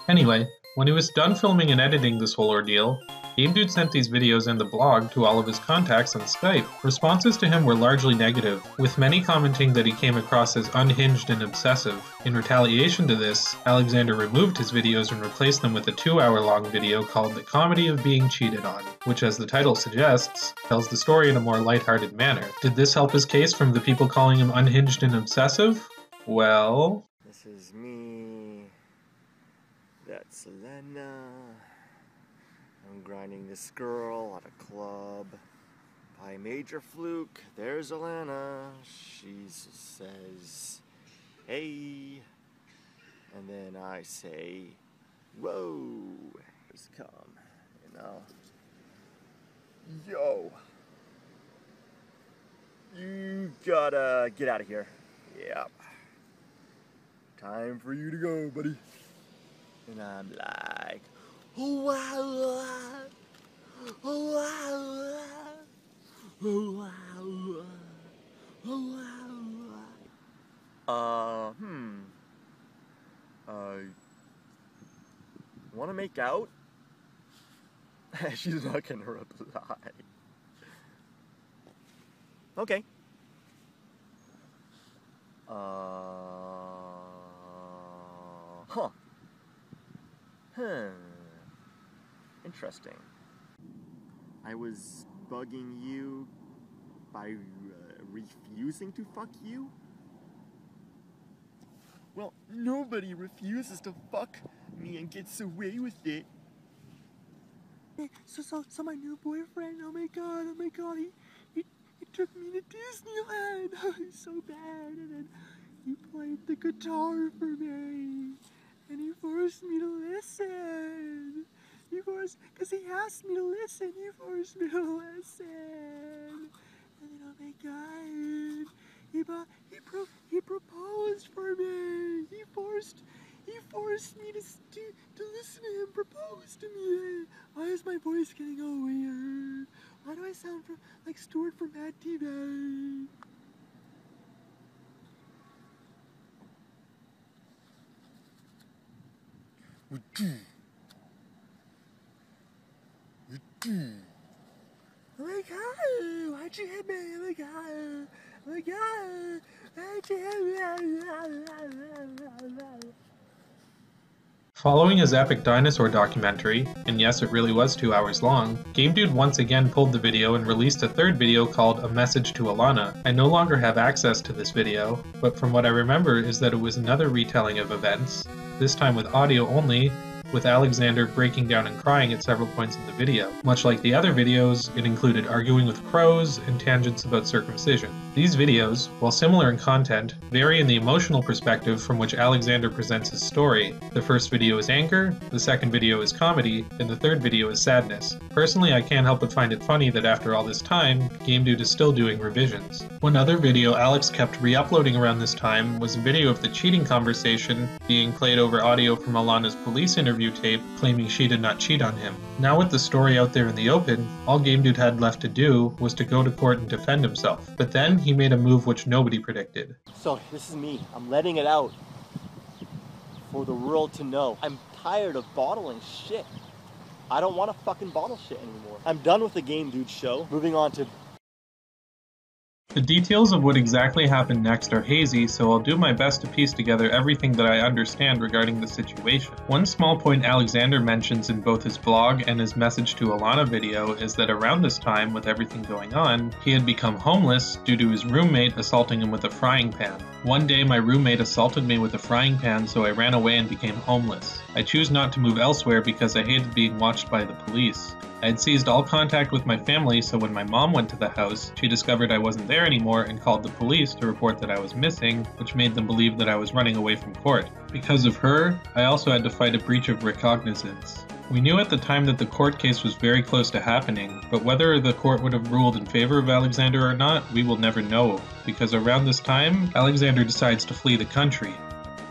Anyway, when he was done filming and editing this whole ordeal, Game Dude sent these videos and the blog to all of his contacts on Skype. Responses to him were largely negative, with many commenting that he came across as unhinged and obsessive. In retaliation to this, Alexander removed his videos and replaced them with a 2-hour-long video called The Comedy of Being Cheated On, which, as the title suggests, tells the story in a more lighthearted manner. Did this help his case from the people calling him unhinged and obsessive? Well... This is me. That's Elena. I'm grinding this girl at a club. By major fluke, there's Elena. She says, hey. And then I say, whoa. Just come, you know. Yo. You gotta get out of here. Yep. Time for you to go, buddy. And I'm like, oh wow, oh wow, oh wow, oh wow. Wanna make out? She's not gonna reply. Okay. Huh. Interesting. I was bugging you by refusing to fuck you? Well, nobody refuses to fuck me and gets away with it. So my new boyfriend, oh my god, he took me to Disneyland. Oh, he's so bad. And then he played the guitar for me. And he forced me to listen. Because he asked me to listen, he forced me to listen. And then, oh my god, he proposed for me. He forced me to listen to him propose to me. Why is my voice getting all weird? Why do I sound like Stuart from Mad TV? Oh my god, why'd you hit me? Oh my god, oh my god, why'd you hit me? Following his epic dinosaur documentary, and yes, it really was 2 hours long, Game Dude once again pulled the video and released a third video called A Message to Alana. I no longer have access to this video, but from what I remember is that it was another retelling of events, this time with audio only, with Alexander breaking down and crying at several points in the video. Much like the other videos, it included arguing with crows and tangents about circumcision. These videos, while similar in content, vary in the emotional perspective from which Alexander presents his story. The first video is anger, the second video is comedy, and the third video is sadness. Personally, I can't help but find it funny that after all this time, Game Dude is still doing revisions. One other video Alex kept re-uploading around this time was a video of the cheating conversation being played over audio from Alana's police interview tape claiming she did not cheat on him. Now with the story out there in the open, all Game Dude had left to do was to go to court and defend himself. But then he made a move which nobody predicted. So this is me. I'm letting it out for the world to know. I'm tired of bottling shit. I don't want to fucking bottle shit anymore. I'm done with the Game Dude show. Moving on to The details of what exactly happened next are hazy, so I'll do my best to piece together everything that I understand regarding the situation. One small point Alexander mentions in both his blog and his message to Alana video is that around this time, with everything going on, he had become homeless due to his roommate assaulting him with a frying pan. One day my roommate assaulted me with a frying pan, so I ran away and became homeless. I choose not to move elsewhere because I hated being watched by the police. I had seized all contact with my family, so when my mom went to the house, she discovered I wasn't there anymore and called the police to report that I was missing, which made them believe that I was running away from court. Because of her, I also had to fight a breach of recognizance. We knew at the time that the court case was very close to happening, but whether the court would have ruled in favor of Alexander or not, we will never know, because around this time, Alexander decides to flee the country.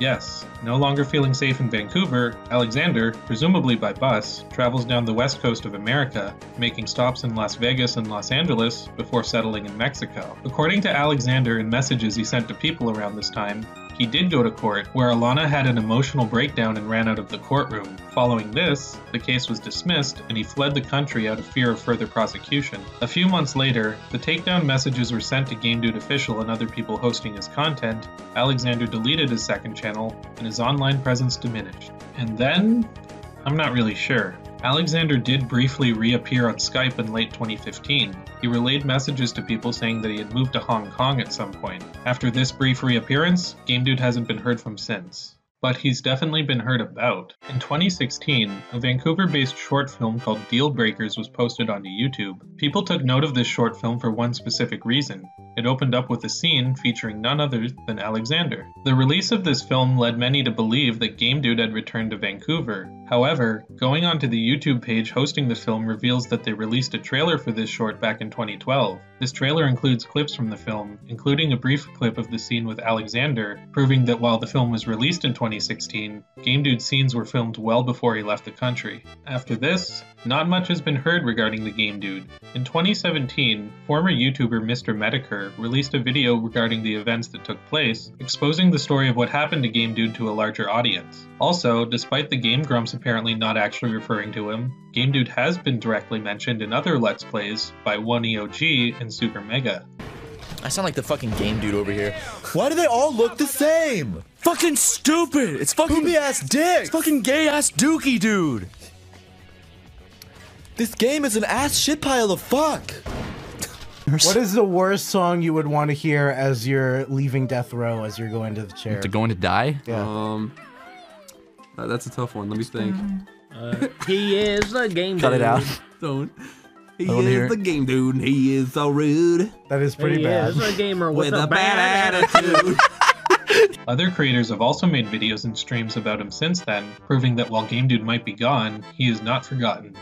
Yes, no longer feeling safe in Vancouver, Alexander, presumably by bus, travels down the west coast of America, making stops in Las Vegas and Los Angeles before settling in Mexico. According to Alexander in messages he sent to people around this time, he did go to court, where Alana had an emotional breakdown and ran out of the courtroom. Following this, the case was dismissed and he fled the country out of fear of further prosecution. A few months later, the takedown messages were sent to GameDude Official and other people hosting his content. Alexander deleted his second channel and his online presence diminished. And then? I'm not really sure. Alexander did briefly reappear on Skype in late 2015. He relayed messages to people saying that he had moved to Hong Kong at some point. After this brief reappearance, GameDude hasn't been heard from since. But he's definitely been heard about. In 2016, a Vancouver-based short film called Deal Breakers was posted onto YouTube. People took note of this short film for one specific reason. It opened up with a scene featuring none other than Alexander. The release of this film led many to believe that GameDude had returned to Vancouver. However, going onto the YouTube page hosting the film reveals that they released a trailer for this short back in 2012. This trailer includes clips from the film, including a brief clip of the scene with Alexander, proving that while the film was released in 2016, GameDude's scenes were filmed well before he left the country. After this, not much has been heard regarding the GameDude. In 2017, former YouTuber Mr. Metacur released a video regarding the events that took place, exposing the story of what happened to GameDude to a larger audience. Also, despite the Game Grumps apparently not actually referring to him, GameDude has been directly mentioned in other Let's Plays by 1EOG and Super Mega. I sound like the fucking game dude over here. Why do they all look the same? Fucking stupid! It's fucking poopy ass dick! It's fucking gay ass dookie dude! This game is an ass shit pile of fuck! What is the worst song you would want to hear as you're leaving death row, as you're going to the chair? To going to die? Yeah. That's a tough one. Let me think. He is the game dude. Cut it out. Don't. He is the game dude, and he is so rude. That is pretty bad. He is a gamer with a bad attitude. Other creators have also made videos and streams about him since then, proving that while GameDude might be gone, he is not forgotten.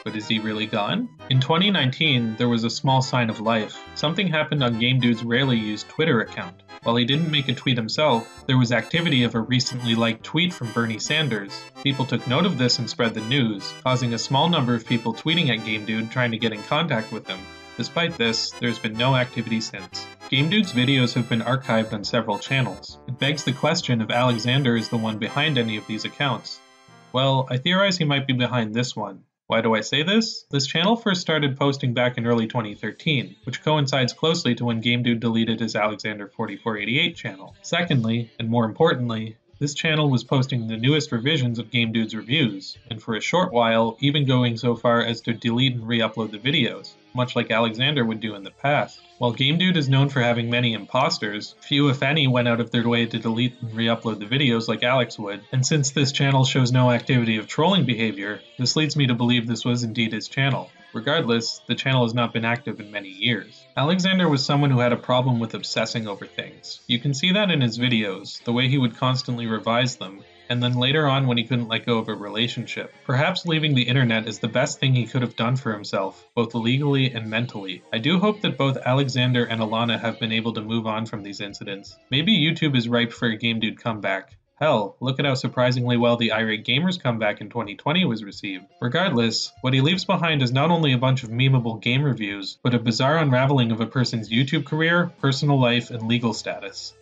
But is he really gone? In 2019, there was a small sign of life. Something happened on GameDude's rarely used Twitter account. While he didn't make a tweet himself, there was activity of a recently liked tweet from Bernie Sanders. People took note of this and spread the news, causing a small number of people tweeting at GameDude trying to get in contact with him. Despite this, there's been no activity since. GameDude's videos have been archived on several channels. It begs the question if Alexander is the one behind any of these accounts. Well, I theorize he might be behind this one. Why do I say this? This channel first started posting back in early 2013, which coincides closely to when GameDude deleted his Alexander4488 channel. Secondly, and more importantly, this channel was posting the newest revisions of GameDude's reviews, and for a short while, even going so far as to delete and re-upload the videos, much like Alexander would do in the past. While GameDude is known for having many imposters, few if any went out of their way to delete and re-upload the videos like Alex would, and since this channel shows no activity of trolling behavior, this leads me to believe this was indeed his channel. Regardless, the channel has not been active in many years. Alexander was someone who had a problem with obsessing over things. You can see that in his videos, the way he would constantly revise them, and then later on when he couldn't let go of a relationship. Perhaps leaving the internet is the best thing he could have done for himself, both legally and mentally. I do hope that both Alexander and Alana have been able to move on from these incidents. Maybe YouTube is ripe for a GameDude comeback. Hell, look at how surprisingly well the Irate Gamers comeback in 2020 was received. Regardless, what he leaves behind is not only a bunch of memeable game reviews, but a bizarre unraveling of a person's YouTube career, personal life, and legal status.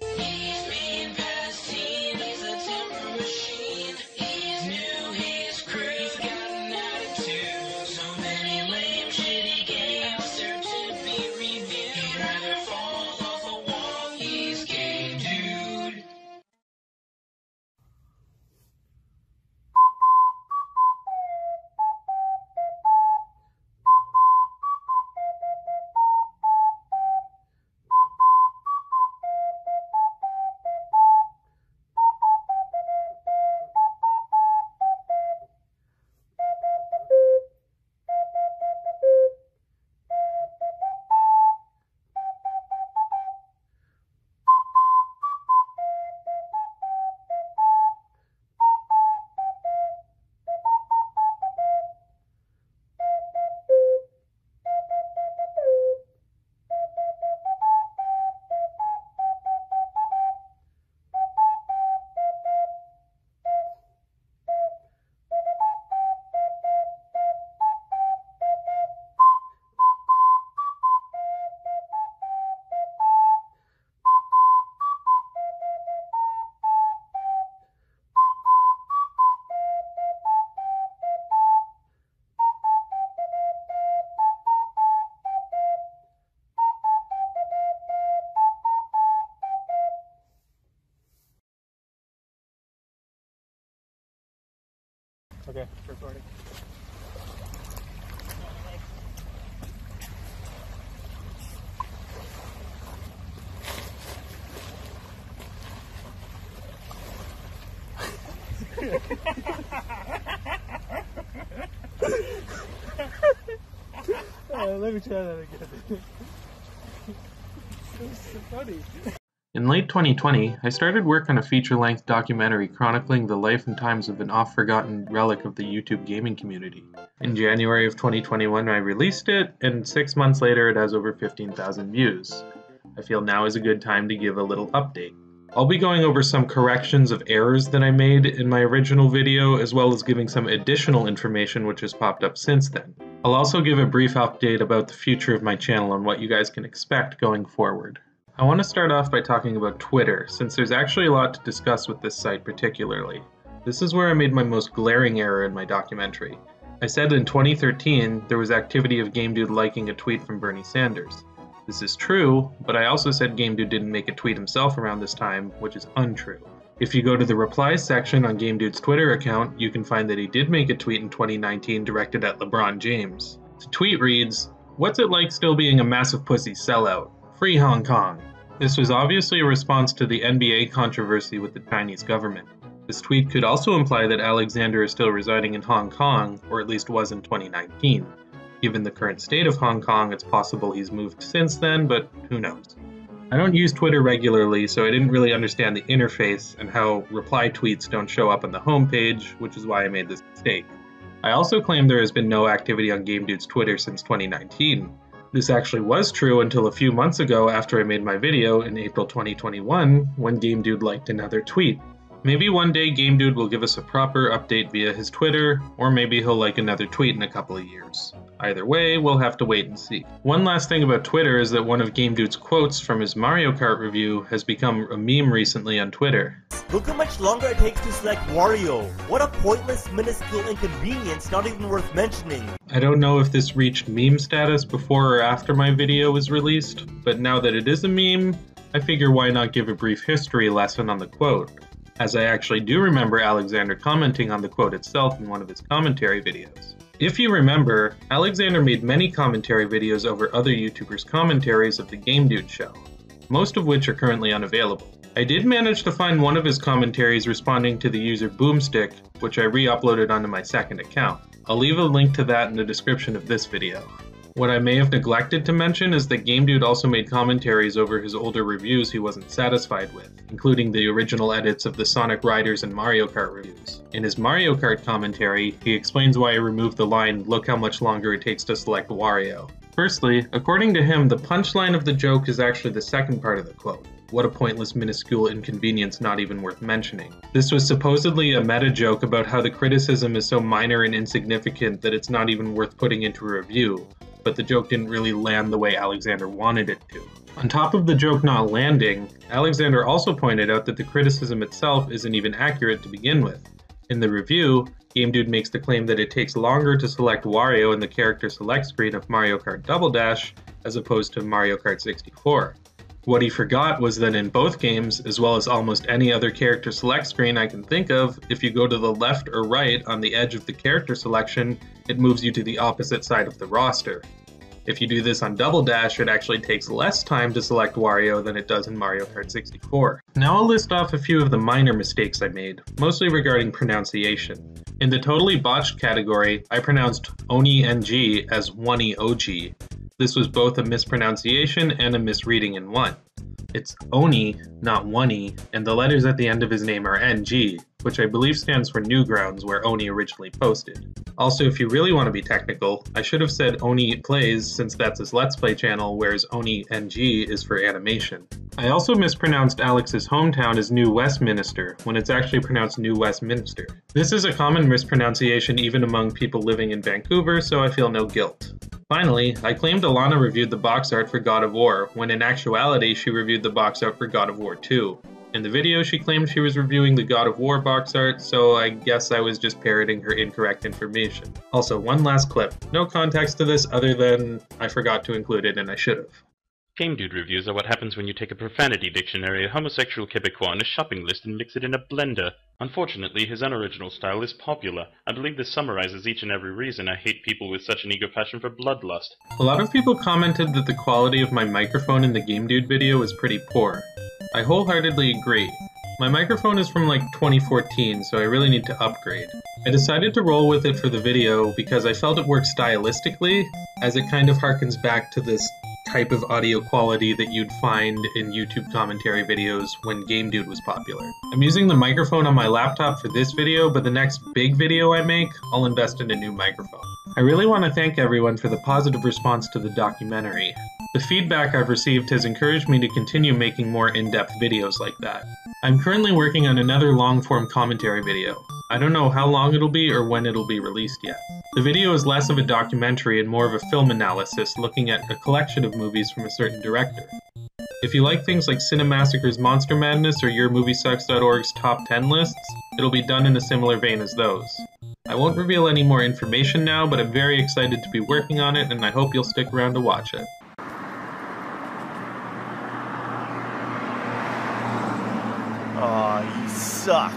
Okay, recording. Let me try that again. This is funny. In late 2020, I started work on a feature-length documentary chronicling the life and times of an oft-forgotten relic of the YouTube gaming community. In January of 2021, I released it, and 6 months later it has over 15,000 views. I feel now is a good time to give a little update. I'll be going over some corrections of errors that I made in my original video, as well as giving some additional information which has popped up since then. I'll also give a brief update about the future of my channel and what you guys can expect going forward. I want to start off by talking about Twitter, since there's actually a lot to discuss with this site particularly. This is where I made my most glaring error in my documentary. I said in 2013 there was activity of GameDude liking a tweet from Bernie Sanders. This is true, but I also said GameDude didn't make a tweet himself around this time, which is untrue. If you go to the replies section on GameDude's Twitter account, you can find that he did make a tweet in 2019 directed at LeBron James. The tweet reads, "What's it like still being a massive pussy sellout? Free Hong Kong." This was obviously a response to the NBA controversy with the Chinese government. This tweet could also imply that Alexander is still residing in Hong Kong, or at least was in 2019. Given the current state of Hong Kong, it's possible he's moved since then, but who knows. I don't use Twitter regularly, so I didn't really understand the interface and how reply tweets don't show up on the homepage, which is why I made this mistake. I also claim there has been no activity on GameDude's Twitter since 2019. This actually was true until a few months ago after I made my video in April 2021, when GameDude liked another tweet. Maybe one day GameDude will give us a proper update via his Twitter, or maybe he'll like another tweet in a couple of years. Either way, we'll have to wait and see. One last thing about Twitter is that one of GameDude's quotes from his Mario Kart review has become a meme recently on Twitter. Look how much longer it takes to select Wario. What a pointless, minuscule inconvenience, not even worth mentioning. I don't know if this reached meme status before or after my video was released, but now that it is a meme, I figure why not give a brief history lesson on the quote, as I actually do remember Alexander commenting on the quote itself in one of his commentary videos. If you remember, Alexander made many commentary videos over other YouTubers' commentaries of the GameDude show, most of which are currently unavailable. I did manage to find one of his commentaries responding to the user Boomstick, which I re-uploaded onto my second account. I'll leave a link to that in the description of this video. What I may have neglected to mention is that GameDude also made commentaries over his older reviews he wasn't satisfied with, including the original edits of the Sonic Riders and Mario Kart reviews. In his Mario Kart commentary, he explains why he removed the line, "Look how much longer it takes to select Wario." Firstly, according to him, the punchline of the joke is actually the second part of the quote. What a pointless, minuscule inconvenience not even worth mentioning. This was supposedly a meta joke about how the criticism is so minor and insignificant that it's not even worth putting into a review, but the joke didn't really land the way Alexander wanted it to. On top of the joke not landing, Alexander also pointed out that the criticism itself isn't even accurate to begin with. In the review, GameDude makes the claim that it takes longer to select Wario in the character select screen of Mario Kart Double Dash as opposed to Mario Kart 64. What he forgot was that in both games, as well as almost any other character select screen I can think of, if you go to the left or right on the edge of the character selection, it moves you to the opposite side of the roster. If you do this on Double Dash, it actually takes less time to select Wario than it does in Mario Kart 64. Now I'll list off a few of the minor mistakes I made, mostly regarding pronunciation. In the totally botched category, I pronounced Oni-NG as Wani-OG. This was both a mispronunciation and a misreading in one. It's Oni, not Wani, and the letters at the end of his name are NG, which I believe stands for Newgrounds, where Oni originally posted. Also, if you really want to be technical, I should have said Oni Plays, since that's his Let's Play channel, whereas Oni NG is for animation. I also mispronounced Alex's hometown as New Westminster, when it's actually pronounced New Westminster. This is a common mispronunciation even among people living in Vancouver, so I feel no guilt. Finally, I claimed Alana reviewed the box art for God of War, when in actuality she reviewed the box art for God of War 2. In the video, she claimed she was reviewing the God of War box art, so I guess I was just parroting her incorrect information. Also, one last clip. No context to this other than I forgot to include it and I should have. Game Dude reviews are what happens when you take a profanity dictionary, a homosexual Quebecois, and a shopping list and mix it in a blender. Unfortunately, his unoriginal style is popular. I believe this summarizes each and every reason I hate people with such an eager passion for bloodlust. A lot of people commented that the quality of my microphone in the Game Dude video was pretty poor. I wholeheartedly agree. My microphone is from like 2014, so I really need to upgrade. I decided to roll with it for the video because I felt it worked stylistically, as it kind of harkens back to this type of audio quality that you'd find in YouTube commentary videos when Game Dude was popular. I'm using the microphone on my laptop for this video, but the next big video I make, I'll invest in a new microphone. I really want to thank everyone for the positive response to the documentary. The feedback I've received has encouraged me to continue making more in-depth videos like that. I'm currently working on another long-form commentary video. I don't know how long it'll be or when it'll be released yet. The video is less of a documentary and more of a film analysis looking at a collection of movies from a certain director. If you like things like Cinemassacre's Monster Madness or YourMovieSucks.org's Top 10 lists, it'll be done in a similar vein as those. I won't reveal any more information now, but I'm very excited to be working on it and I hope you'll stick around to watch it. Aw, you suck.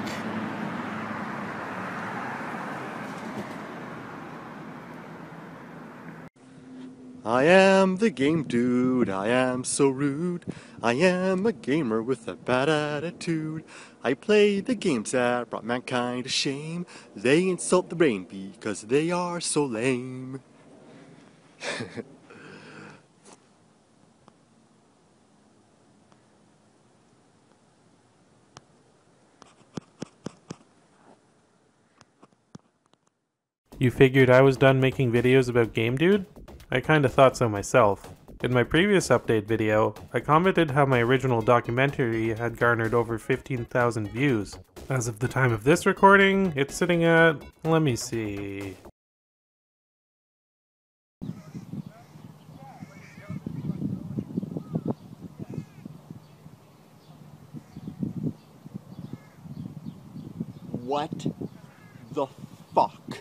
I am the Game Dude, I am so rude. I am a gamer with a bad attitude. I play the games that brought mankind to shame. They insult the brain because they are so lame. You figured I was done making videos about Game Dude? I kinda thought so myself. In my previous update video, I commented how my original documentary had garnered over 15,000 views. As of the time of this recording, it's sitting at, let me see... What the fuck?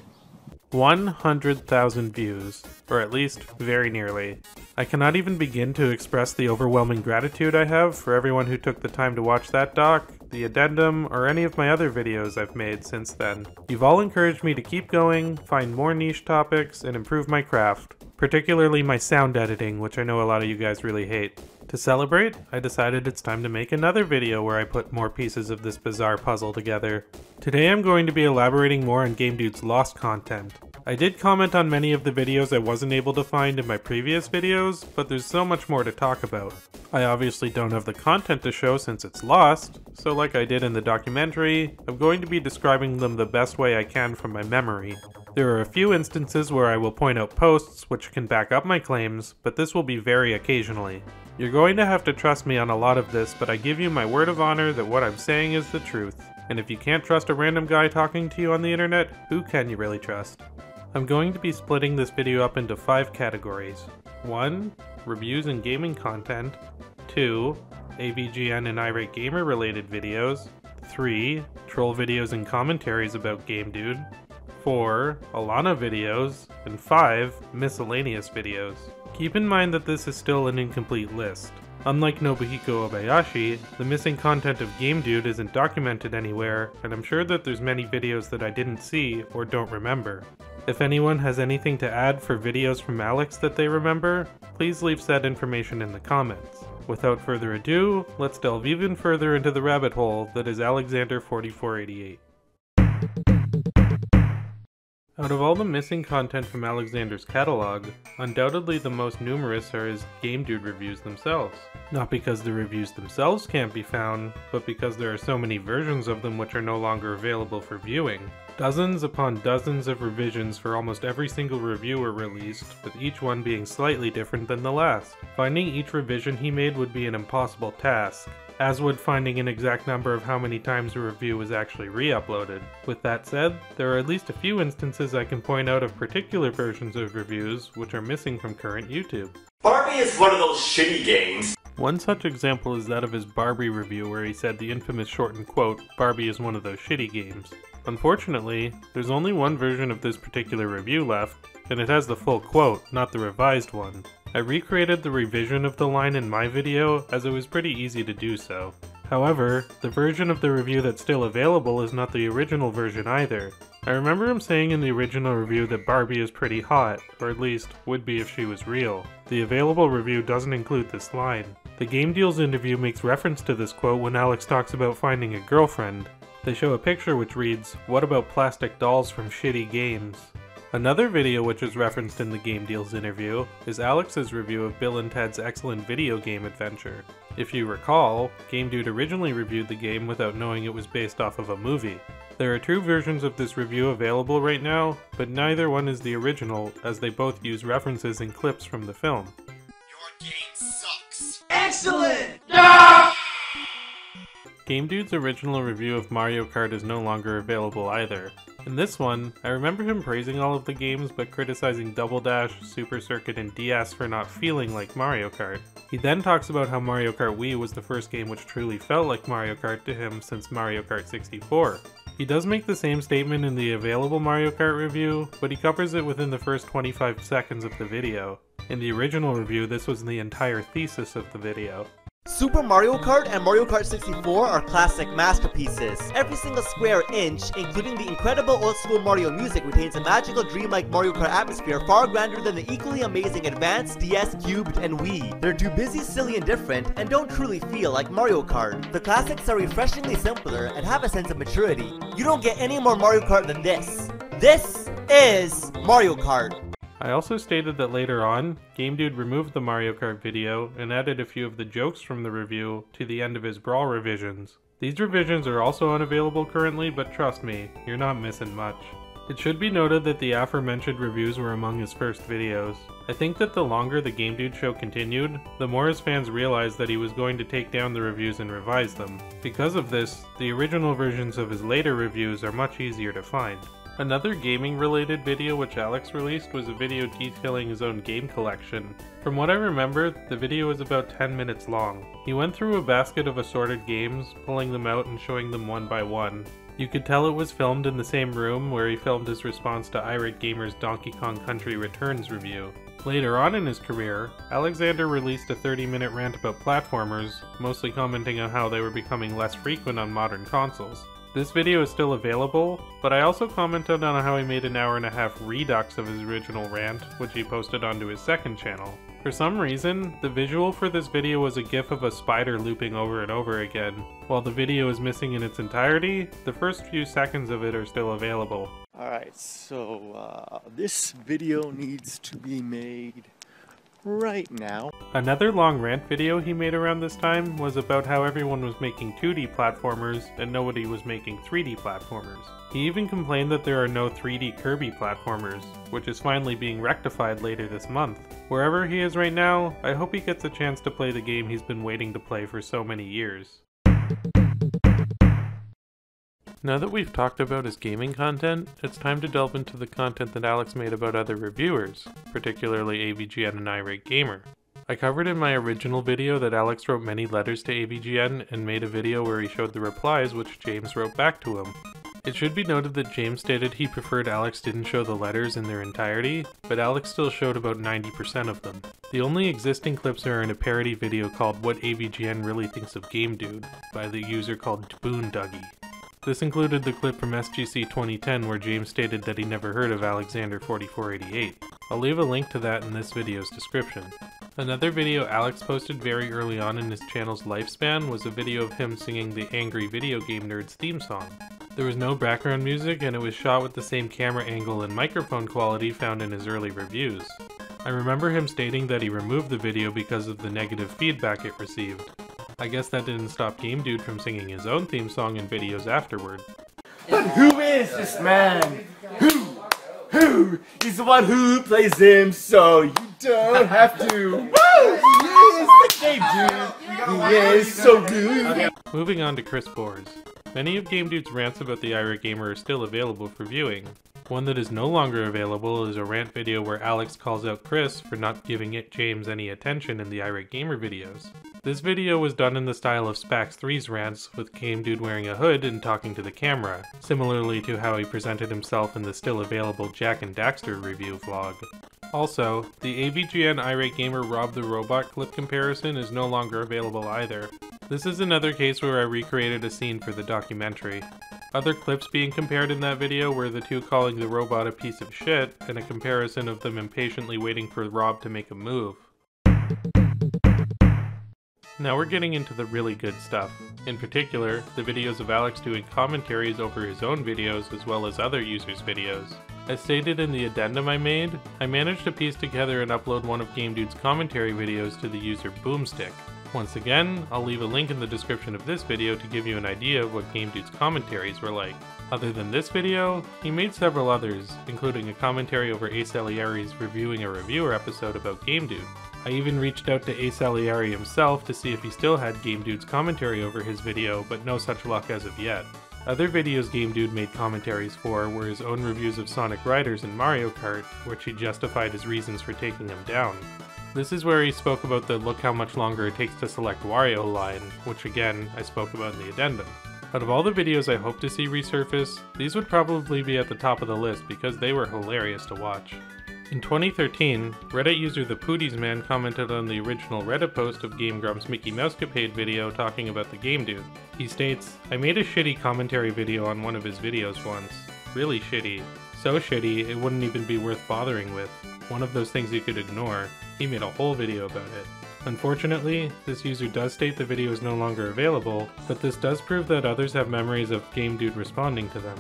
100,000 views, or at least very nearly. I cannot even begin to express the overwhelming gratitude I have for everyone who took the time to watch that doc, the addendum, or any of my other videos I've made since then. You've all encouraged me to keep going, find more niche topics, and improve my craft, particularly my sound editing, which I know a lot of you guys really hate. To celebrate, I decided it's time to make another video where I put more pieces of this bizarre puzzle together. Today I'm going to be elaborating more on Game Dude's lost content. I did comment on many of the videos I wasn't able to find in my previous videos, but there's so much more to talk about. I obviously don't have the content to show since it's lost, so like I did in the documentary, I'm going to be describing them the best way I can from my memory. There are a few instances where I will point out posts which can back up my claims, but this will be very occasionally. You're going to have to trust me on a lot of this, but I give you my word of honor that what I'm saying is the truth. And if you can't trust a random guy talking to you on the internet, who can you really trust? I'm going to be splitting this video up into 5 categories. 1. Reviews and gaming content. 2. AVGN and Irate Gamer related videos. 3. Troll videos and commentaries about Game Dude. 4. Alana videos. And 5. Miscellaneous videos. Keep in mind that this is still an incomplete list. Unlike Nobuhiko Obayashi, the missing content of Game Dude isn't documented anywhere, and I'm sure that there's many videos that I didn't see or don't remember. If anyone has anything to add for videos from Alex that they remember, please leave said information in the comments. Without further ado, let's delve even further into the rabbit hole that is Alexander4488. Out of all the missing content from Alexander's catalog, undoubtedly the most numerous are his Game Dude reviews themselves. Not because the reviews themselves can't be found, but because there are so many versions of them which are no longer available for viewing. Dozens upon dozens of revisions for almost every single review were released, with each one being slightly different than the last. Finding each revision he made would be an impossible task, as would finding an exact number of how many times a review was actually re-uploaded. With that said, there are at least a few instances I can point out of particular versions of reviews which are missing from current YouTube. Barbie is one of those shitty games. One such example is that of his Barbie review where he said the infamous shortened quote, "Barbie is one of those shitty games." Unfortunately, there's only one version of this particular review left, and it has the full quote, not the revised one. I recreated the revision of the line in my video as it was pretty easy to do so. However, the version of the review that's still available is not the original version either. I remember him saying in the original review that Barbie is pretty hot, or at least would be if she was real. The available review doesn't include this line. The Game Deals interview makes reference to this quote when Alex talks about finding a girlfriend. They show a picture which reads, "What about plastic dolls from shitty games?" Another video which is referenced in the Game Deals interview is Alex's review of Bill and Ted's excellent video game adventure. If you recall, Game Dude originally reviewed the game without knowing it was based off of a movie. There are two versions of this review available right now, but neither one is the original, as they both use references and clips from the film. Your game sucks. Excellent! Game Dude's original review of Mario Kart is no longer available either. In this one, I remember him praising all of the games but criticizing Double Dash, Super Circuit, and DS for not feeling like Mario Kart. He then talks about how Mario Kart Wii was the first game which truly felt like Mario Kart to him since Mario Kart 64. He does make the same statement in the available Mario Kart review, but he covers it within the first 25 seconds of the video. In the original review, this was the entire thesis of the video. Super Mario Kart and Mario Kart 64 are classic masterpieces. Every single square inch, including the incredible old-school Mario music, retains a magical dreamlike Mario Kart atmosphere far grander than the equally amazing Advanced, DS, Cubed, and Wii. They're too busy, silly, and different, and don't truly feel like Mario Kart. The classics are refreshingly simpler and have a sense of maturity. You don't get any more Mario Kart than this. This is Mario Kart. I also stated that later on, Game Dude removed the Mario Kart video and added a few of the jokes from the review to the end of his Brawl revisions. These revisions are also unavailable currently, but trust me, you're not missing much. It should be noted that the aforementioned reviews were among his first videos. I think that the longer the Game Dude show continued, the more his fans realized that he was going to take down the reviews and revise them. Because of this, the original versions of his later reviews are much easier to find. Another gaming-related video which Alex released was a video detailing his own game collection. From what I remember, the video was about 10 minutes long. He went through a basket of assorted games, pulling them out and showing them one by one. You could tell it was filmed in the same room where he filmed his response to Irate Gamer's Donkey Kong Country Returns review. Later on in his career, Alexander released a 30-minute rant about platformers, mostly commenting on how they were becoming less frequent on modern consoles. This video is still available, but I also commented on how he made an hour-and-a-half redux of his original rant, which he posted onto his second channel. For some reason, the visual for this video was a gif of a spider looping over and over again. While the video is missing in its entirety, the first few seconds of it are still available. Alright, so this video needs to be made right now. Another long rant video he made around this time was about how everyone was making 2D platformers and nobody was making 3D platformers. He even complained that there are no 3D Kirby platformers, which is finally being rectified later this month. Wherever he is right now, I hope he gets a chance to play the game he's been waiting to play for so many years. Now that we've talked about his gaming content, it's time to delve into the content that Alex made about other reviewers, particularly AVGN and Irate Gamer. I covered in my original video that Alex wrote many letters to AVGN and made a video where he showed the replies which James wrote back to him. It should be noted that James stated he preferred Alex didn't show the letters in their entirety, but Alex still showed about 90% of them. The only existing clips are in a parody video called What AVGN Really Thinks of Game Dude by the user called Boonduggy. This included the clip from SGC 2010 where James stated that he never heard of Alexander4488. I'll leave a link to that in this video's description. Another video Alex posted very early on in his channel's lifespan was a video of him singing the Angry Video Game Nerds theme song. There was no background music and it was shot with the same camera angle and microphone quality found in his early reviews. I remember him stating that he removed the video because of the negative feedback it received. I guess that didn't stop Game Dude from singing his own theme song in videos afterward. But who is this man? Who is the one who plays him so you don't have to? Woo! Yes, the Game Dude. He is so rude. Moving on to Chris Boars. Many of Game Dude's rants about the Irate Gamer are still available for viewing. One that is no longer available is a rant video where Alex calls out Chris for not giving James any attention in the Irate Gamer videos. This video was done in the style of Spax3's rants, with Game Dude wearing a hood and talking to the camera, similarly to how he presented himself in the still available Jack and Daxter review vlog. Also, the AVGN Irate Gamer Rob the Robot clip comparison is no longer available either. This is another case where I recreated a scene for the documentary. Other clips being compared in that video were the two calling the robot a piece of shit, and a comparison of them impatiently waiting for Rob to make a move. Now we're getting into the really good stuff. In particular, the videos of Alex doing commentaries over his own videos as well as other users' videos. As stated in the addendum I made, I managed to piece together and upload one of GameDude's commentary videos to the user Boomstick. Once again, I'll leave a link in the description of this video to give you an idea of what GameDude's commentaries were like. Other than this video, he made several others, including a commentary over Ace Alieri's reviewing a reviewer episode about GameDude. I even reached out to Ace Alieri himself to see if he still had GameDude's commentary over his video, but no such luck as of yet. Other videos GameDude made commentaries for were his own reviews of Sonic Riders and Mario Kart, which he justified his reasons for taking them down. This is where he spoke about the look how much longer it takes to select Wario line, which again, I spoke about in the addendum. Out of all the videos I hope to see resurface, these would probably be at the top of the list because they were hilarious to watch. In 2013, Reddit user The Pooties Man commented on the original Reddit post of Game Grump's Mickey Mousecapade video talking about the Game Dude. He states, "I made a shitty commentary video on one of his videos once. Really shitty. So shitty, it wouldn't even be worth bothering with. One of those things you could ignore. He made a whole video about it." Unfortunately, this user does state the video is no longer available, but this does prove that others have memories of Game Dude responding to them.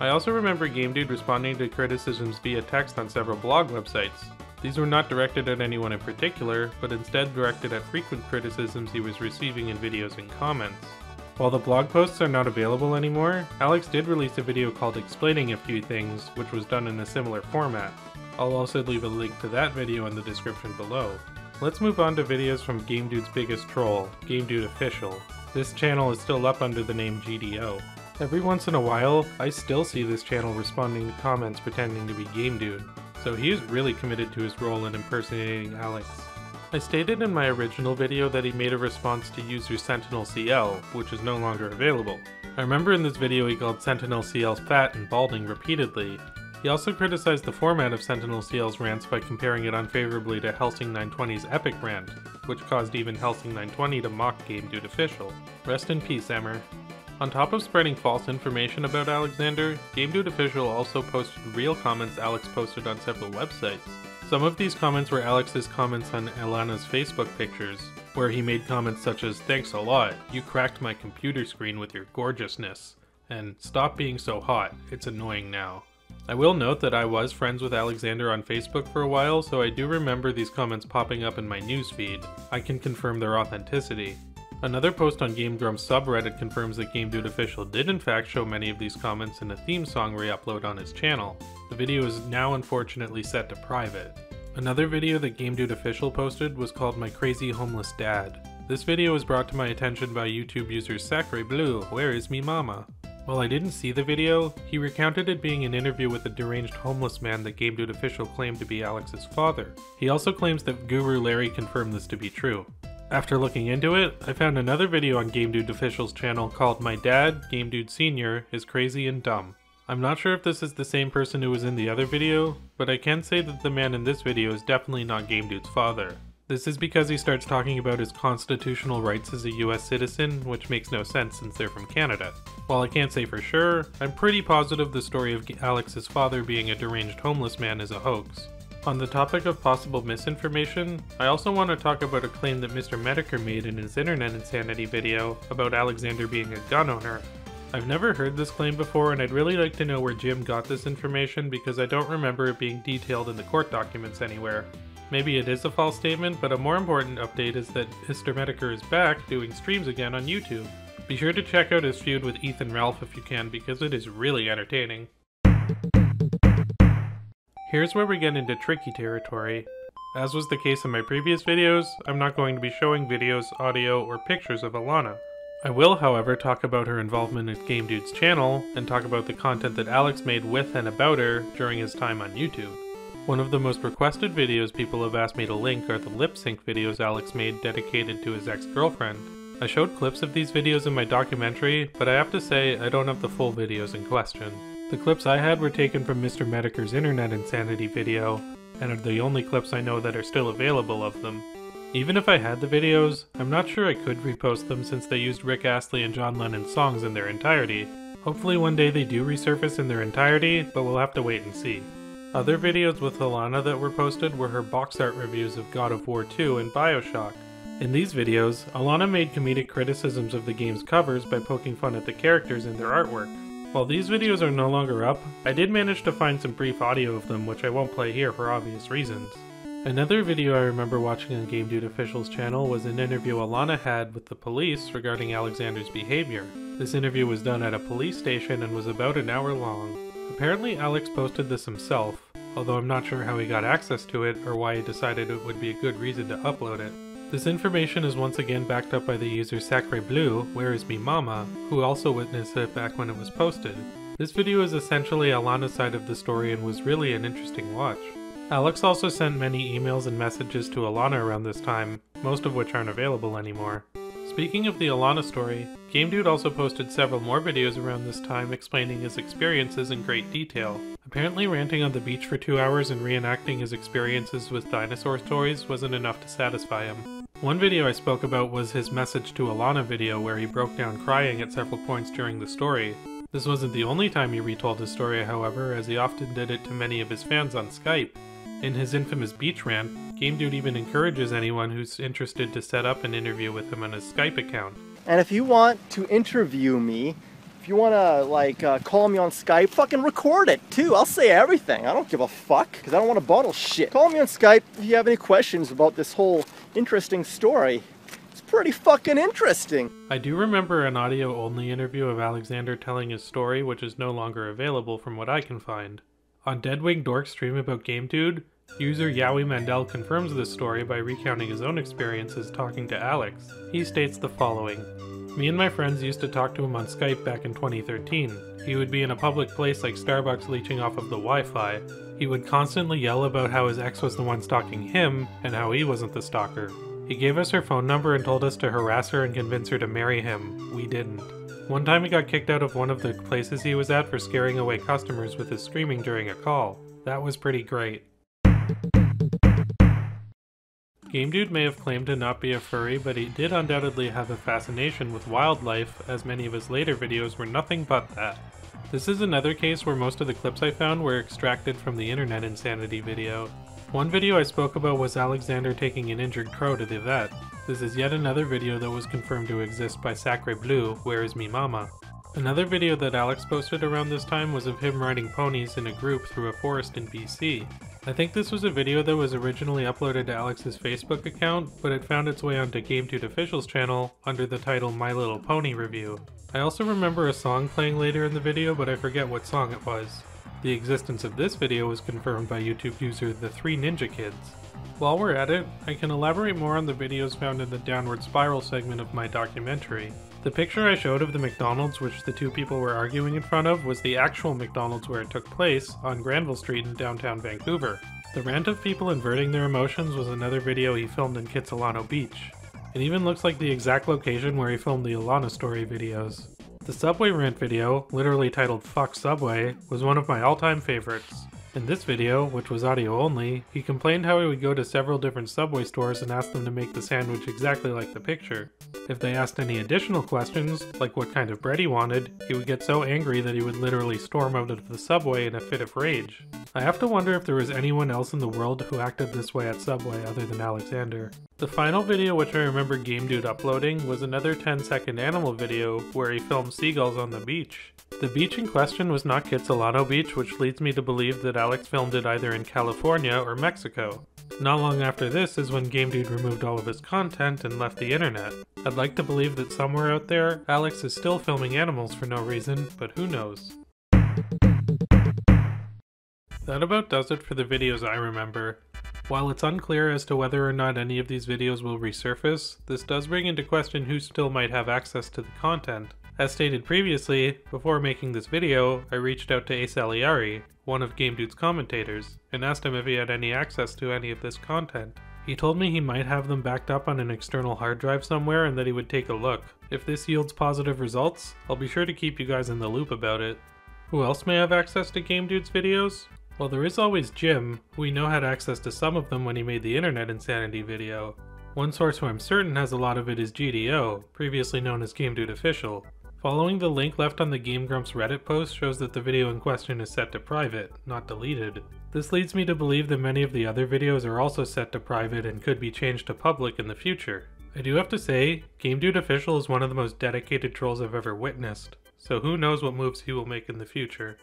I also remember Game Dude responding to criticisms via text on several blog websites. These were not directed at anyone in particular, but instead directed at frequent criticisms he was receiving in videos and comments. While the blog posts are not available anymore, Alex did release a video called Explaining a Few Things, which was done in a similar format. I'll also leave a link to that video in the description below. Let's move on to videos from Game Dude's biggest troll, Game Dude Official. This channel is still up under the name GDO. Every once in a while, I still see this channel responding to comments pretending to be Game Dude, so he is really committed to his role in impersonating Alex. I stated in my original video that he made a response to user SentinelCL, which is no longer available. I remember in this video he called SentinelCL fat and balding repeatedly. He also criticized the format of SentinelCL's rants by comparing it unfavorably to Helsing920's epic rant, which caused even Helsing920 to mock Game Dude Official. Rest in peace, Emmer. On top of spreading false information about Alexander, Game Dude Official also posted real comments Alex posted on several websites. Some of these comments were Alex's comments on Alana's Facebook pictures, where he made comments such as, "Thanks a lot, you cracked my computer screen with your gorgeousness," and "Stop being so hot, it's annoying now." I will note that I was friends with Alexander on Facebook for a while, so I do remember these comments popping up in my newsfeed. I can confirm their authenticity. Another post on Game Grump's subreddit confirms that Game Dude Official did in fact show many of these comments in a theme song re-upload on his channel. The video is now unfortunately set to private. Another video that Game Dude Official posted was called My Crazy Homeless Dad. This video was brought to my attention by YouTube user Sacre Bleu, Where is me mama? While I didn't see the video, he recounted it being an interview with a deranged homeless man that Game Dude Official claimed to be Alex's father. He also claims that Guru Larry confirmed this to be true. After looking into it, I found another video on Game Dude Official's channel called My Dad, Game Dude Sr. is Crazy and Dumb. I'm not sure if this is the same person who was in the other video, but I can say that the man in this video is definitely not Game Dude's father. This is because he starts talking about his constitutional rights as a US citizen, which makes no sense since they're from Canada. While I can't say for sure, I'm pretty positive the story of Alex's father being a deranged homeless man is a hoax. On the topic of possible misinformation, I also want to talk about a claim that Mr. Metaker made in his Internet Insanity video about Alexander being a gun owner. I've never heard this claim before, and I'd really like to know where Jim got this information because I don't remember it being detailed in the court documents anywhere. Maybe it is a false statement, but a more important update is that Mr. Metaker is back doing streams again on YouTube. Be sure to check out his feud with Ethan Ralph if you can, because it is really entertaining. Here's where we get into tricky territory. As was the case in my previous videos, I'm not going to be showing videos, audio, or pictures of Alana. I will, however, talk about her involvement in Game Dude's channel, and talk about the content that Alex made with and about her during his time on YouTube. One of the most requested videos people have asked me to link are the lip sync videos Alex made dedicated to his ex-girlfriend. I showed clips of these videos in my documentary, but I have to say I don't have the full videos in question. The clips I had were taken from Mr. Metaker's Internet Insanity video. and are the only clips I know that are still available of them. Even if I had the videos, I'm not sure I could repost them since they used Rick Astley and John Lennon's songs in their entirety. Hopefully one day they do resurface in their entirety, but we'll have to wait and see. Other videos with Alana that were posted were her box art reviews of God of War 2 and Bioshock. In these videos, Alana made comedic criticisms of the game's covers by poking fun at the characters in their artwork. While these videos are no longer up, I did manage to find some brief audio of them which I won't play here for obvious reasons. Another video I remember watching on Game Dude Official's channel was an interview Alana had with the police regarding Alexander's behavior. This interview was done at a police station and was about an hour long. Apparently Alex posted this himself, although I'm not sure how he got access to it or why he decided it would be a good reason to upload it. This information is once again backed up by the user Sacre Bleu, Where Is Me Mama, who also witnessed it back when it was posted. This video is essentially Alana's side of the story and was really an interesting watch. Alex also sent many emails and messages to Alana around this time, most of which aren't available anymore. Speaking of the Alana story, Game Dude also posted several more videos around this time explaining his experiences in great detail. Apparently ranting on the beach for 2 hours and reenacting his experiences with dinosaur toys wasn't enough to satisfy him. One video I spoke about was his Message to Alana video where he broke down crying at several points during the story. This wasn't the only time he retold his story, however, as he often did it to many of his fans on Skype. In his infamous beach rant, Game Dude even encourages anyone who's interested to set up an interview with him on his Skype account. And if you want to interview me, if you want to call me on Skype, fucking record it too. I'll say everything. I don't give a fuck because I don't want to bottle shit. Call me on Skype if you have any questions about this whole interesting story. It's pretty fucking interesting. I do remember an audio-only interview of Alexander telling his story, which is no longer available from what I can find. On Deadwing Dork's stream about Game Dude, user Yowie Mandel confirms this story by recounting his own experiences talking to Alex. He states the following: "Me and my friends used to talk to him on Skype back in 2013. He would be in a public place like Starbucks leeching off of the Wi-Fi. He would constantly yell about how his ex was the one stalking him and how he wasn't the stalker. He gave us her phone number and told us to harass her and convince her to marry him. We didn't. One time he got kicked out of one of the places he was at for scaring away customers with his screaming during a call. That was pretty great." Game Dude may have claimed to not be a furry, but he did undoubtedly have a fascination with wildlife, as many of his later videos were nothing but that. This is another case where most of the clips I found were extracted from the Internet Insanity video. One video I spoke about was Alexander taking an injured crow to the vet. This is yet another video that was confirmed to exist by Sacre Bleu, Where Is Me Mama. Another video that Alex posted around this time was of him riding ponies in a group through a forest in BC. I think this was a video that was originally uploaded to Alex's Facebook account, but it found its way onto Game Dude Official's channel under the title My Little Pony Review. I also remember a song playing later in the video, but I forget what song it was. The existence of this video was confirmed by YouTube user The 3 Ninja Kids. While we're at it, I can elaborate more on the videos found in the Downward Spiral segment of my documentary. The picture I showed of the McDonald's which the two people were arguing in front of was the actual McDonald's where it took place, on Granville Street in downtown Vancouver. The rant of people inverting their emotions was another video he filmed in Kitsilano Beach. It even looks like the exact location where he filmed the Alana Story videos. The Subway rant video, literally titled Fuck Subway, was one of my all-time favorites. In this video, which was audio only, he complained how he would go to several different Subway stores and ask them to make the sandwich exactly like the picture. If they asked any additional questions, like what kind of bread he wanted, he would get so angry that he would literally storm out of the Subway in a fit of rage. I have to wonder if there was anyone else in the world who acted this way at Subway other than Alexander. The final video which I remember Game Dude uploading was another 10-second animal video where he filmed seagulls on the beach. The beach in question was not Kitsilano Beach, which leads me to believe that Alex filmed it either in California or Mexico. Not long after this is when Game Dude removed all of his content and left the internet. I'd like to believe that somewhere out there, Alex is still filming animals for no reason, but who knows. That about does it for the videos I remember. While it's unclear as to whether or not any of these videos will resurface, this does bring into question who still might have access to the content. As stated previously, before making this video, I reached out to Ace Aliari, one of Game Dude's commentators, and asked him if he had any access to any of this content. He told me he might have them backed up on an external hard drive somewhere and that he would take a look. If this yields positive results, I'll be sure to keep you guys in the loop about it. Who else may have access to Game Dude's videos? While there is always Jim, we know had access to some of them when he made the Internet Insanity video. One source who I'm certain has a lot of it is GDO, previously known as Game Dude Official. Following the link left on the Game Grumps Reddit post shows that the video in question is set to private, not deleted. This leads me to believe that many of the other videos are also set to private and could be changed to public in the future. I do have to say, Game Dude Official is one of the most dedicated trolls I've ever witnessed, so who knows what moves he will make in the future.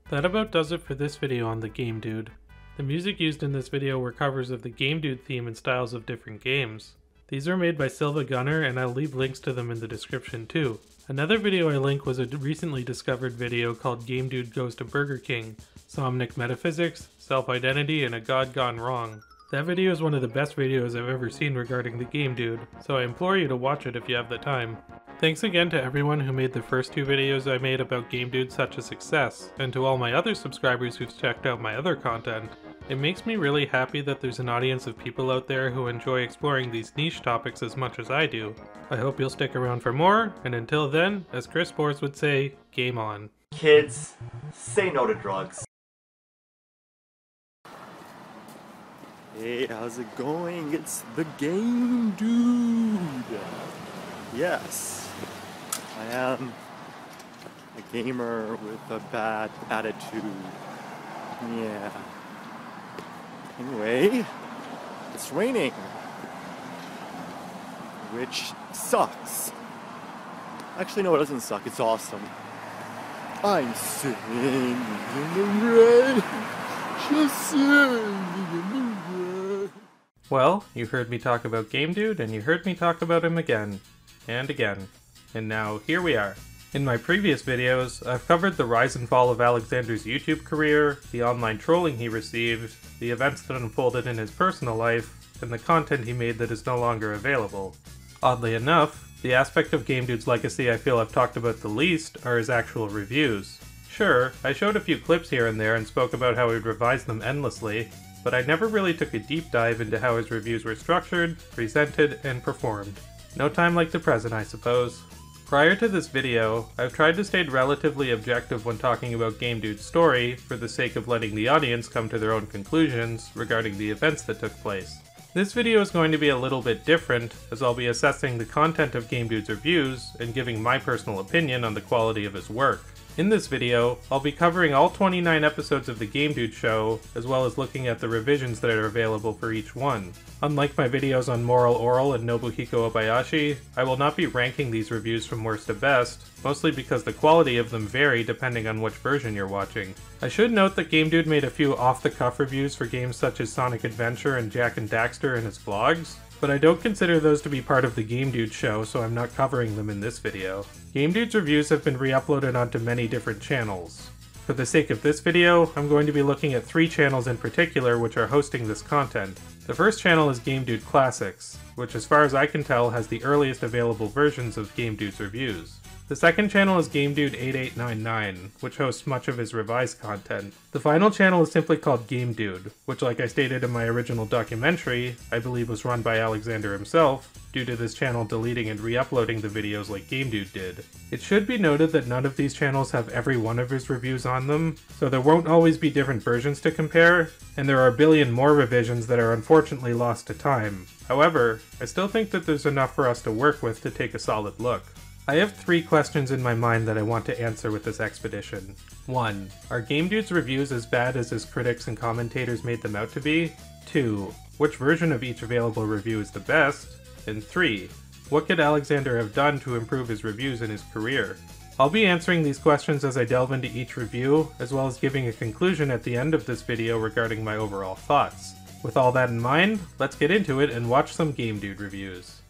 That about does it for this video on the Game Dude. The music used in this video were covers of the Game Dude theme and styles of different games. These are made by SilvaGunner, and I'll leave links to them in the description too. Another video I link was a recently discovered video called Game Dude Goes to Burger King, Somnic Metaphysics, Self-Identity, and A God Gone Wrong. That video is one of the best videos I've ever seen regarding the Game Dude, so I implore you to watch it if you have the time. Thanks again to everyone who made the first 2 videos I made about Game Dude such a success, and to all my other subscribers who've checked out my other content. It makes me really happy that there's an audience of people out there who enjoy exploring these niche topics as much as I do. I hope you'll stick around for more, and until then, as Chris Bors would say, game on. Kids, say no to drugs. Hey, how's it going? It's the Game Dude. Yes, I am a gamer with a bad attitude. Yeah. Anyway, it's raining, which sucks. Actually, no, it doesn't suck. It's awesome. I'm singing in the rain, just singing in the rain. Well, you heard me talk about Game Dude, and you heard me talk about him again, and again. And now, here we are. In my previous videos, I've covered the rise and fall of Alexander's YouTube career, the online trolling he received, the events that unfolded in his personal life, and the content he made that is no longer available. Oddly enough, the aspect of Game Dude's legacy I feel I've talked about the least are his actual reviews. Sure, I showed a few clips here and there and spoke about how he'd revised them endlessly, but I never really took a deep dive into how his reviews were structured, presented, and performed. No time like the present, I suppose. Prior to this video, I've tried to stay relatively objective when talking about Game Dude's story, for the sake of letting the audience come to their own conclusions regarding the events that took place. This video is going to be a little bit different, as I'll be assessing the content of Game Dude's reviews and giving my personal opinion on the quality of his work. In this video, I'll be covering all 29 episodes of the Game Dude show, as well as looking at the revisions that are available for each one. Unlike my videos on Moral Oral and Nobuhiko Obayashi, I will not be ranking these reviews from worst to best, mostly because the quality of them vary depending on which version you're watching. I should note that Game Dude made a few off-the-cuff reviews for games such as Sonic Adventure and Jak and Daxter in his vlogs, but I don't consider those to be part of the Game Dude show, so I'm not covering them in this video. Game Dude's reviews have been re-uploaded onto many different channels. For the sake of this video, I'm going to be looking at 3 channels in particular which are hosting this content. The first channel is Game Dude Classics, which as far as I can tell has the earliest available versions of Game Dude's reviews. The second channel is Game Dude 8899, which hosts much of his revised content. The final channel is simply called Game Dude, which, like I stated in my original documentary, I believe was run by Alexander himself, due to this channel deleting and re-uploading the videos like Game Dude did. It should be noted that none of these channels have every one of his reviews on them, so there won't always be different versions to compare, and there are a billion more revisions that are unfortunately lost to time. However, I still think that there's enough for us to work with to take a solid look. I have 3 questions in my mind that I want to answer with this expedition. 1. Are Game Dude's reviews as bad as his critics and commentators made them out to be? 2. Which version of each available review is the best? And 3. What could Alexander have done to improve his reviews in his career? I'll be answering these questions as I delve into each review, as well as giving a conclusion at the end of this video regarding my overall thoughts. With all that in mind, let's get into it and watch some Game Dude reviews.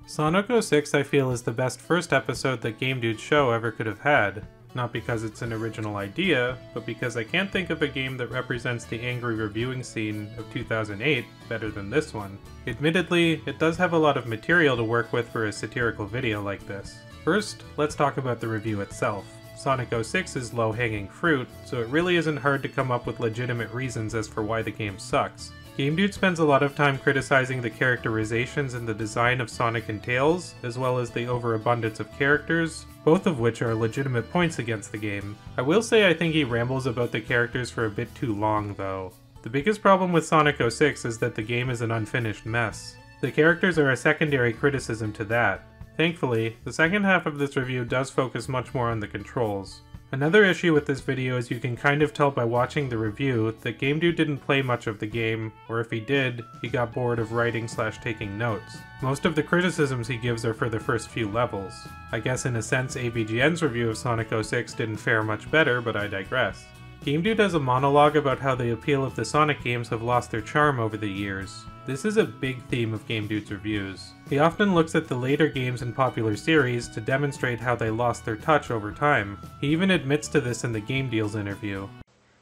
Sonic 06 I feel is the best first episode that Game Dude's show ever could have had. Not because it's an original idea, but because I can't think of a game that represents the angry reviewing scene of 2008 better than this one. Admittedly, it does have a lot of material to work with for a satirical video like this. First, let's talk about the review itself. Sonic 06 is low-hanging fruit, so it really isn't hard to come up with legitimate reasons as for why the game sucks. Game Dude spends a lot of time criticizing the characterizations and the design of Sonic and Tails, as well as the overabundance of characters, both of which are legitimate points against the game. I will say I think he rambles about the characters for a bit too long, though. The biggest problem with Sonic 06 is that the game is an unfinished mess. The characters are a secondary criticism to that. Thankfully, the second half of this review does focus much more on the controls. Another issue with this video is you can kind of tell by watching the review that Game Dude didn't play much of the game, or if he did, he got bored of writing/taking notes. Most of the criticisms he gives are for the first few levels. I guess in a sense AVGN's review of Sonic 06 didn't fare much better, but I digress. Game Dude has a monologue about how the appeal of the Sonic games have lost their charm over the years. This is a big theme of Game Dude's reviews. He often looks at the later games in popular series to demonstrate how they lost their touch over time. He even admits to this in the Game Deals interview.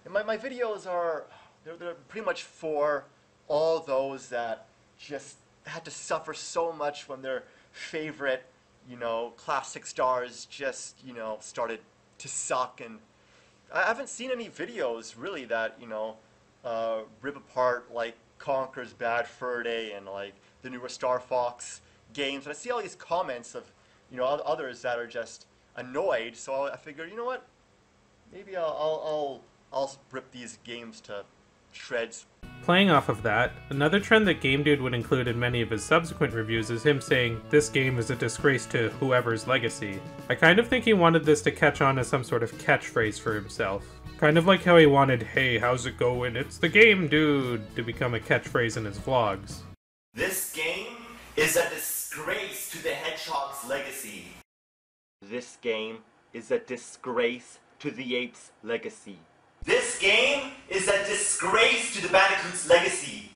And my videos are, they're pretty much for all those that just had to suffer so much when their favorite, classic stars just, started to suck. And I haven't seen any videos really that, rip apart like Conker's Bad Fur Day and like the newer Star Fox games. And I see all these comments of, others that are just annoyed. So I figured, you know what? Maybe I'll rip these games to shreds. Playing off of that, another trend that Game Dude would include in many of his subsequent reviews is him saying, "This game is a disgrace to whoever's legacy." I kind of think he wanted this to catch on as some sort of catchphrase for himself. Kind of like how he wanted, "Hey, how's it going? It's the Game Dude," to become a catchphrase in his vlogs. This game is a disgrace to the Hedgehog's legacy. This game is a disgrace to the ape's legacy. This game is a disgrace to the Bandicoot's legacy.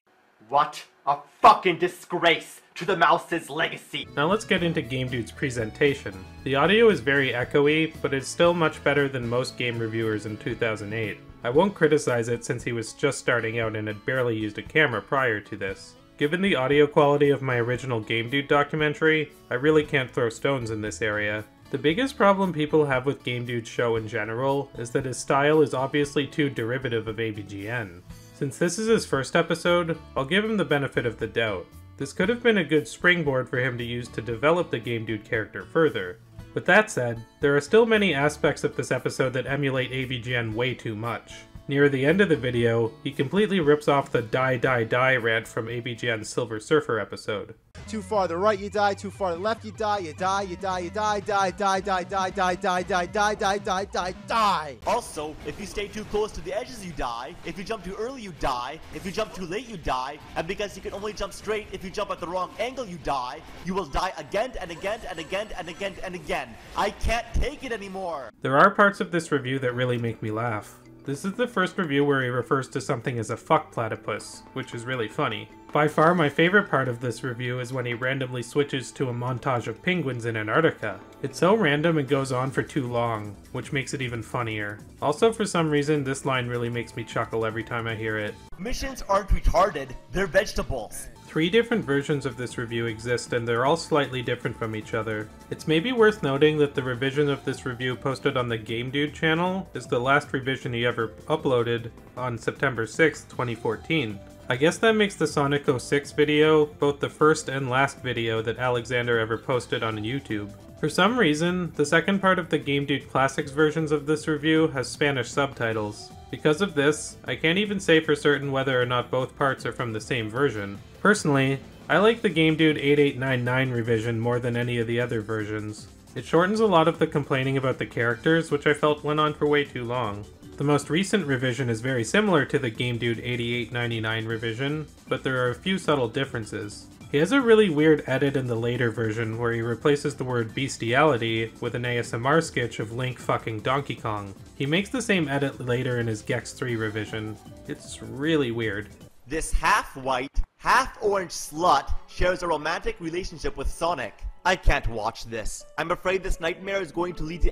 What a fucking disgrace to the mouse's legacy. Now let's get into Game Dude's presentation. The audio is very echoey, but it's still much better than most game reviewers in 2008. I won't criticize it since he was just starting out and had barely used a camera prior to this. Given the audio quality of my original Game Dude documentary, I really can't throw stones in this area. The biggest problem people have with Game Dude's show in general is that his style is obviously too derivative of AVGN. Since this is his first episode, I'll give him the benefit of the doubt. This could have been a good springboard for him to use to develop the Game Dude character further. With that said, there are still many aspects of this episode that emulate AVGN way too much. Near the end of the video, he completely rips off the die die die rant from AVGN's Silver Surfer episode. Too far to the right, you die. Too far to the left, you die. You die, you die, you die, die, die, die, die, die, die, die, die, die, die, die, die. Also, if you stay too close to the edges, you die. If you jump too early, you die. If you jump too late, you die. And because you can only jump straight, if you jump at the wrong angle, you die. You will die again and again and again and again and again. I can't take it anymore. There are parts of this review that really make me laugh. This is the first review where he refers to something as a fuck platypus, which is really funny. By far my favorite part of this review is when he randomly switches to a montage of penguins in Antarctica. It's so random and goes on for too long, which makes it even funnier. Also, for some reason, this line really makes me chuckle every time I hear it. Missions aren't retarded, they're vegetables. 3 different versions of this review exist, and they're all slightly different from each other. It's maybe worth noting that the revision of this review posted on the Game Dude channel is the last revision he ever uploaded on September 6th, 2014. I guess that makes the Sonic 06 video both the first and last video that Alexander ever posted on YouTube. For some reason, the second part of the Game Dude Classics versions of this review has Spanish subtitles. Because of this, I can't even say for certain whether or not both parts are from the same version. Personally, I like the Game Dude 8899 revision more than any of the other versions. It shortens a lot of the complaining about the characters, which I felt went on for way too long. The most recent revision is very similar to the Game Dude 8899 revision, but there are a few subtle differences. He has a really weird edit in the later version where he replaces the word bestiality with an ASMR sketch of Link fucking Donkey Kong. He makes the same edit later in his Gex 3 revision. It's really weird. This half-white, half-orange slut shares a romantic relationship with Sonic. I can't watch this. I'm afraid this nightmare is going to lead to...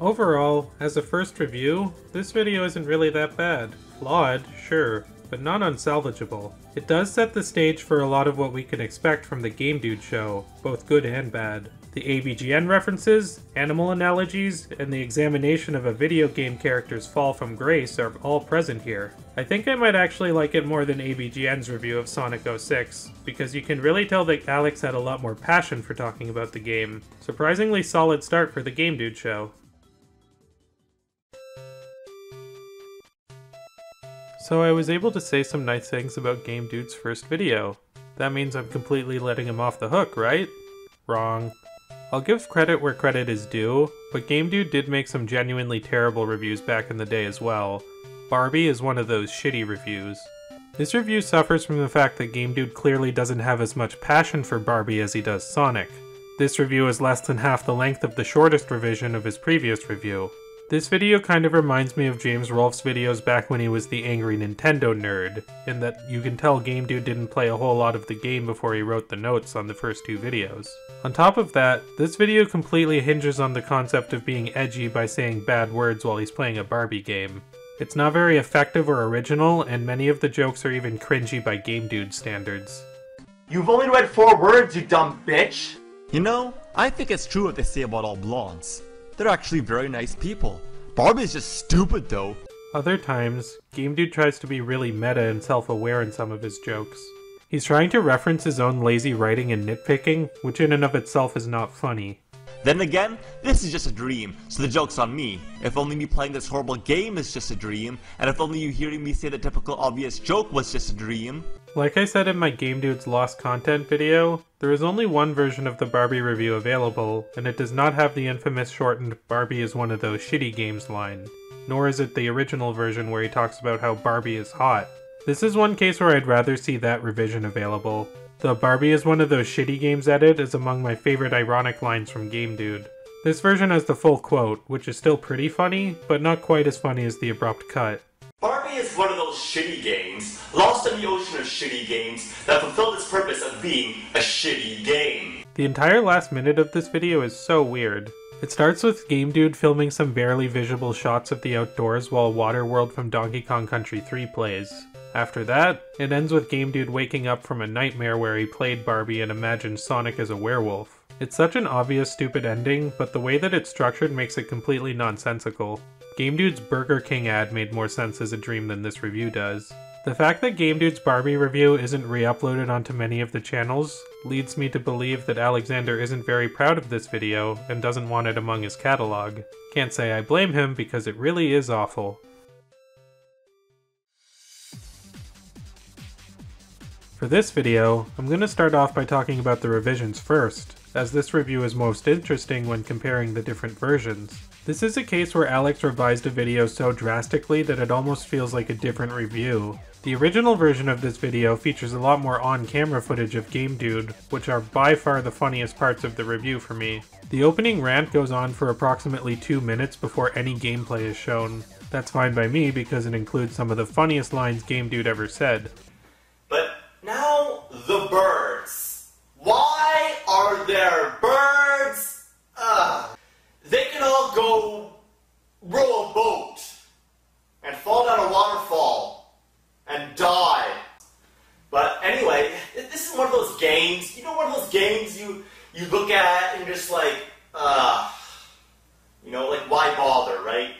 Overall, as a first review, this video isn't really that bad. Flawed, sure, but not unsalvageable. It does set the stage for a lot of what we can expect from the Game Dude show, both good and bad. The AVGN references, animal analogies, and the examination of a video game character's fall from grace are all present here. I think I might actually like it more than AVGN's review of Sonic 06, because you can really tell that Alex had a lot more passion for talking about the game. Surprisingly solid start for the Game Dude show. So I was able to say some nice things about Game Dude's first video. That means I'm completely letting him off the hook, right? Wrong. I'll give credit where credit is due, but Game Dude did make some genuinely terrible reviews back in the day as well. Barbie is one of those shitty reviews. This review suffers from the fact that Game Dude clearly doesn't have as much passion for Barbie as he does Sonic. This review is less than half the length of the shortest revision of his previous review. This video kind of reminds me of James Rolfe's videos back when he was the angry Nintendo nerd, in that you can tell Game Dude didn't play a whole lot of the game before he wrote the notes on the first two videos. On top of that, this video completely hinges on the concept of being edgy by saying bad words while he's playing a Barbie game. It's not very effective or original, and many of the jokes are even cringy by Game Dude standards. You've only read 4 words, you dumb bitch! You know, I think it's true what they say about all blondes. They're actually very nice people. Barbie's just stupid though. Other times, Game Dude tries to be really meta and self-aware in some of his jokes. He's trying to reference his own lazy writing and nitpicking, which in and of itself is not funny. Then again, this is just a dream, so the joke's on me. If only me playing this horrible game is just a dream, and if only you hearing me say the typical obvious joke was just a dream. Like I said in my Game Dude's Lost Content video, there is only one version of the Barbie review available, and it does not have the infamous shortened "Barbie is one of those shitty games" line. Nor is it the original version where he talks about how Barbie is hot. This is one case where I'd rather see that revision available. The "Barbie is one of those shitty games" edit is among my favorite ironic lines from Game Dude. This version has the full quote, which is still pretty funny, but not quite as funny as the abrupt cut. Barbie is one of those shitty games, lost in the ocean of shitty games, that fulfilled its purpose of being a shitty game. The entire last minute of this video is so weird. It starts with Game Dude filming some barely visible shots of the outdoors while Waterworld from Donkey Kong Country 3 plays. After that, it ends with Game Dude waking up from a nightmare where he played Barbie and imagined Sonic as a werewolf. It's such an obvious stupid ending, but the way that it's structured makes it completely nonsensical. Game Dude's Burger King ad made more sense as a dream than this review does. The fact that Game Dude's Barbie review isn't re-uploaded onto many of the channels leads me to believe that Alexander isn't very proud of this video and doesn't want it among his catalog. Can't say I blame him because it really is awful. For this video, I'm going to start off by talking about the revisions first, as this review is most interesting when comparing the different versions. This is a case where Alex revised a video so drastically that it almost feels like a different review. The original version of this video features a lot more on-camera footage of Game Dude, which are by far the funniest parts of the review for me. The opening rant goes on for approximately 2 minutes before any gameplay is shown. That's fine by me because it includes some of the funniest lines Game Dude ever said. But now, the birds. Why are there birds? They can all go row a boat and fall down a waterfall and die. But anyway, this is one of those games, one of those games you look at and you're just like, like why bother, right?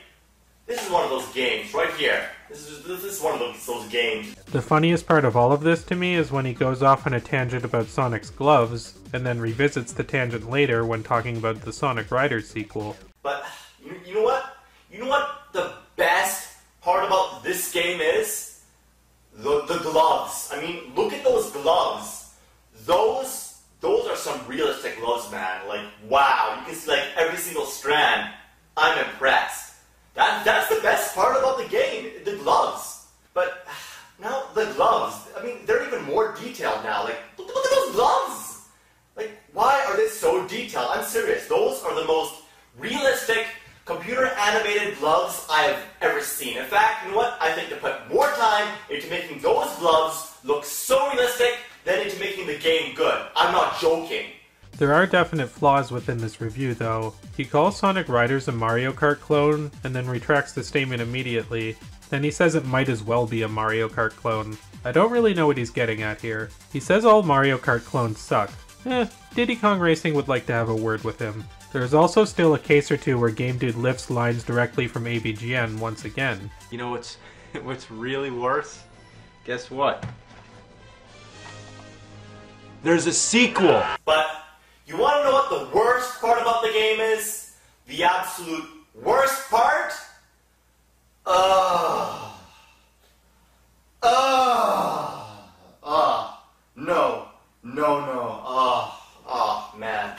This is one of those games right here. This is one of those games. The funniest part of all of this to me is when he goes off on a tangent about Sonic's gloves, and then revisits the tangent later when talking about the Sonic Riders sequel. But, you know what? You know what the best part about this game is? The gloves. I mean, look at those gloves. Those are some realistic gloves, man. Like, wow, you can see like every single strand. I'm impressed. That's the best part about the game, the gloves. But now the gloves, I mean, they're even more detailed now. Like, look at those gloves. Like, why are they so detailed? I'm serious. Those are the most realistic, computer-animated gloves I have ever seen. In fact, you know what? I think they put more time into making those gloves look so realistic than into making the game good. I'm not joking. There are definite flaws within this review, though. He calls Sonic Riders a Mario Kart clone, and then retracts the statement immediately. Then he says it might as well be a Mario Kart clone. I don't really know what he's getting at here. He says all Mario Kart clones suck. Diddy Kong Racing would like to have a word with him. There is also still a case or two where Game Dude lifts lines directly from AVGN once again. You know what's really worse? Guess what? There's a sequel! But you want to know what the worst part about the game is? The absolute worst part? No, man.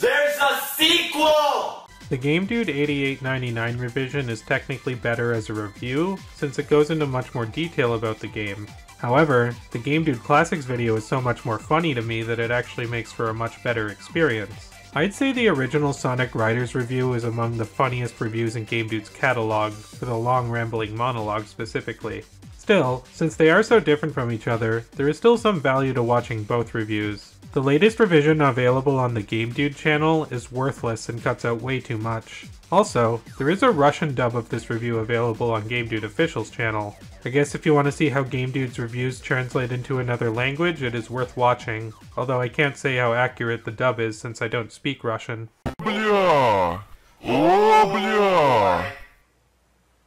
There's a sequel! The Game Dude 8899 revision is technically better as a review, since it goes into much more detail about the game. However, the Game Dude Classics video is so much more funny to me that it actually makes for a much better experience. I'd say the original Sonic Riders review is among the funniest reviews in Game Dude's catalog, for the long rambling monologue specifically. Still, since they are so different from each other, there is still some value to watching both reviews. The latest revision available on the Game Dude channel is worthless and cuts out way too much. Also, there is a Russian dub of this review available on Game Dude Official's channel. I guess if you want to see how Game Dude's reviews translate into another language, it is worth watching, although I can't say how accurate the dub is since I don't speak Russian. Бля! О, бля!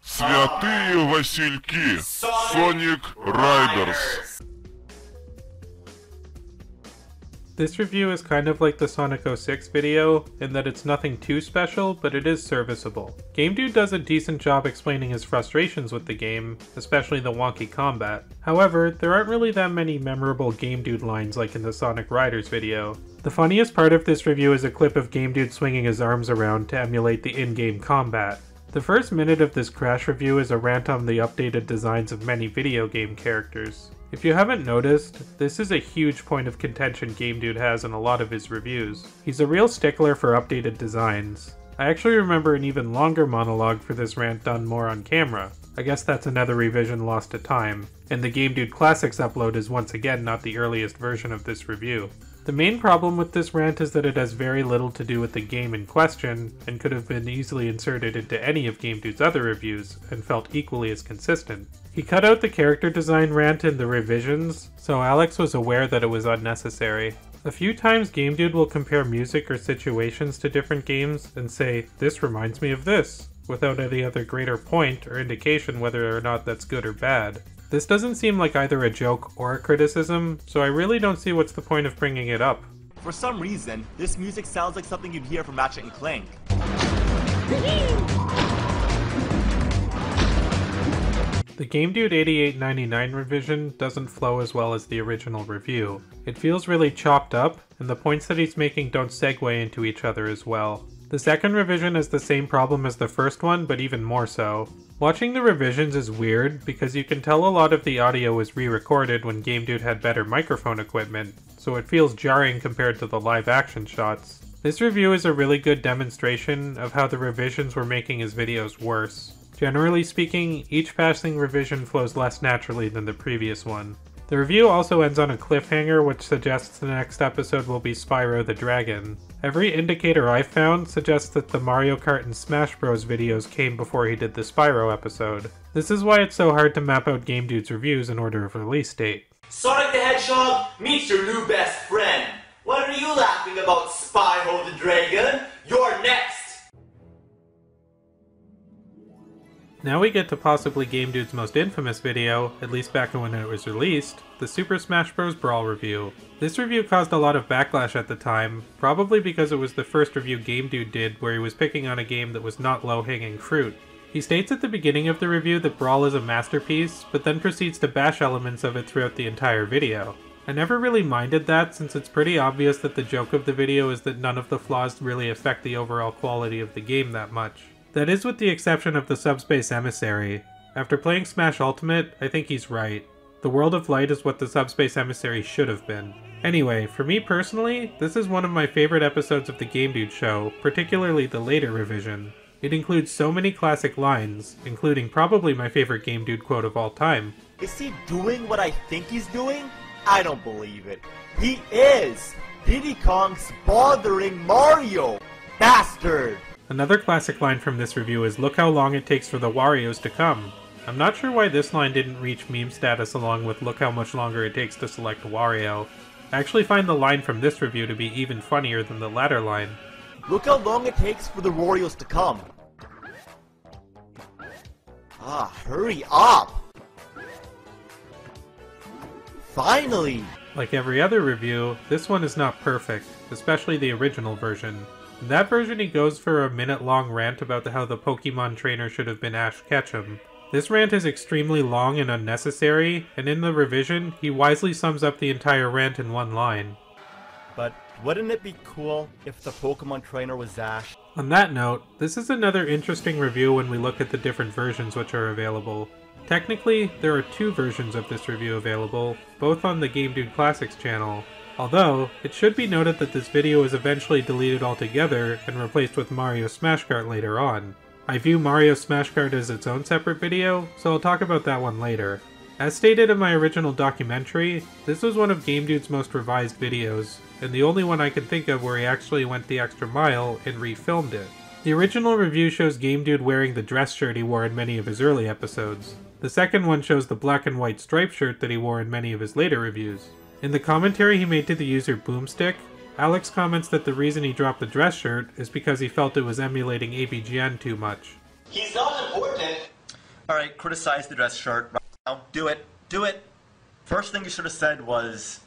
Святые Васильки! Sonic Riders! This review is kind of like the Sonic 06 video, in that it's nothing too special, but it is serviceable. Game Dude does a decent job explaining his frustrations with the game, especially the wonky combat. However, there aren't really that many memorable Game Dude lines like in the Sonic Riders video. The funniest part of this review is a clip of Game Dude swinging his arms around to emulate the in-game combat. The first minute of this Crash review is a rant on the updated designs of many video game characters. If you haven't noticed, this is a huge point of contention Game Dude has in a lot of his reviews. He's a real stickler for updated designs. I actually remember an even longer monologue for this rant done more on camera. I guess that's another revision lost to time, and the Game Dude Classics upload is once again not the earliest version of this review. The main problem with this rant is that it has very little to do with the game in question, and could have been easily inserted into any of Game Dude's other reviews, and felt equally as consistent. He cut out the character design rant in the revisions, so Alex was aware that it was unnecessary. A few times Game Dude will compare music or situations to different games, and say, "This reminds me of this," without any other greater point or indication whether or not that's good or bad. This doesn't seem like either a joke or a criticism, so I really don't see what's the point of bringing it up. For some reason, this music sounds like something you'd hear from Ratchet & Clank. The Game Dude 8899 revision doesn't flow as well as the original review. It feels really chopped up, and the points that he's making don't segue into each other as well. The second revision has the same problem as the first one, but even more so. Watching the revisions is weird, because you can tell a lot of the audio was re-recorded when Game Dude had better microphone equipment, so it feels jarring compared to the live action shots. This review is a really good demonstration of how the revisions were making his videos worse. Generally speaking, each passing revision flows less naturally than the previous one. The review also ends on a cliffhanger which suggests the next episode will be Spyro the Dragon. Every indicator I've found suggests that the Mario Kart and Smash Bros videos came before he did the Spyro episode. This is why it's so hard to map out Game Dude's reviews in order of release date. Sonic the Hedgehog meets your new best friend. What are you laughing about, Spyro the Dragon? You're next! Now we get to possibly Game Dude's most infamous video, at least back when it was released, the Super Smash Bros. Brawl review. This review caused a lot of backlash at the time, probably because it was the first review Game Dude did where he was picking on a game that was not low-hanging fruit. He states at the beginning of the review that Brawl is a masterpiece, but then proceeds to bash elements of it throughout the entire video. I never really minded that, since it's pretty obvious that the joke of the video is that none of the flaws really affect the overall quality of the game that much. That is with the exception of the Subspace Emissary. After playing Smash Ultimate, I think he's right. The World of Light is what the Subspace Emissary should have been. Anyway, for me personally, this is one of my favorite episodes of the Game Dude show, particularly the later revision. It includes so many classic lines, including probably my favorite Game Dude quote of all time. Is he doing what I think he's doing? I don't believe it. He is! Diddy Kong's bothering Mario! Bastard! Another classic line from this review is, "Look how long it takes for the Warios to come." I'm not sure why this line didn't reach meme status along with "Look how much longer it takes to select Wario." I actually find the line from this review to be even funnier than the latter line. Look how long it takes for the Warriors to come. Ah, hurry up! Finally! Like every other review, this one is not perfect, especially the original version. In that version he goes for a minute-long rant about how the Pokemon trainer should have been Ash Ketchum. This rant is extremely long and unnecessary, and in the revision, he wisely sums up the entire rant in one line. But wouldn't it be cool if the Pokemon trainer was Ash? On that note, this is another interesting review when we look at the different versions which are available. Technically, there are 2 versions of this review available, both on the Game Dude Classics channel. Although, it should be noted that this video is eventually deleted altogether and replaced with Mario Smash Kart later on. I view Mario Smash Kart as its own separate video, so I'll talk about that one later. As stated in my original documentary, this was one of Game Dude's most revised videos, and the only one I can think of where he actually went the extra mile and refilmed it. The original review shows Game Dude wearing the dress shirt he wore in many of his early episodes. The second one shows the black and white striped shirt that he wore in many of his later reviews. In the commentary he made to the user Boomstick, Alex comments that the reason he dropped the dress shirt is because he felt it was emulating AVGN too much. He's not important! Alright, criticize the dress shirt right now. Do it. Do it! First thing you should have said was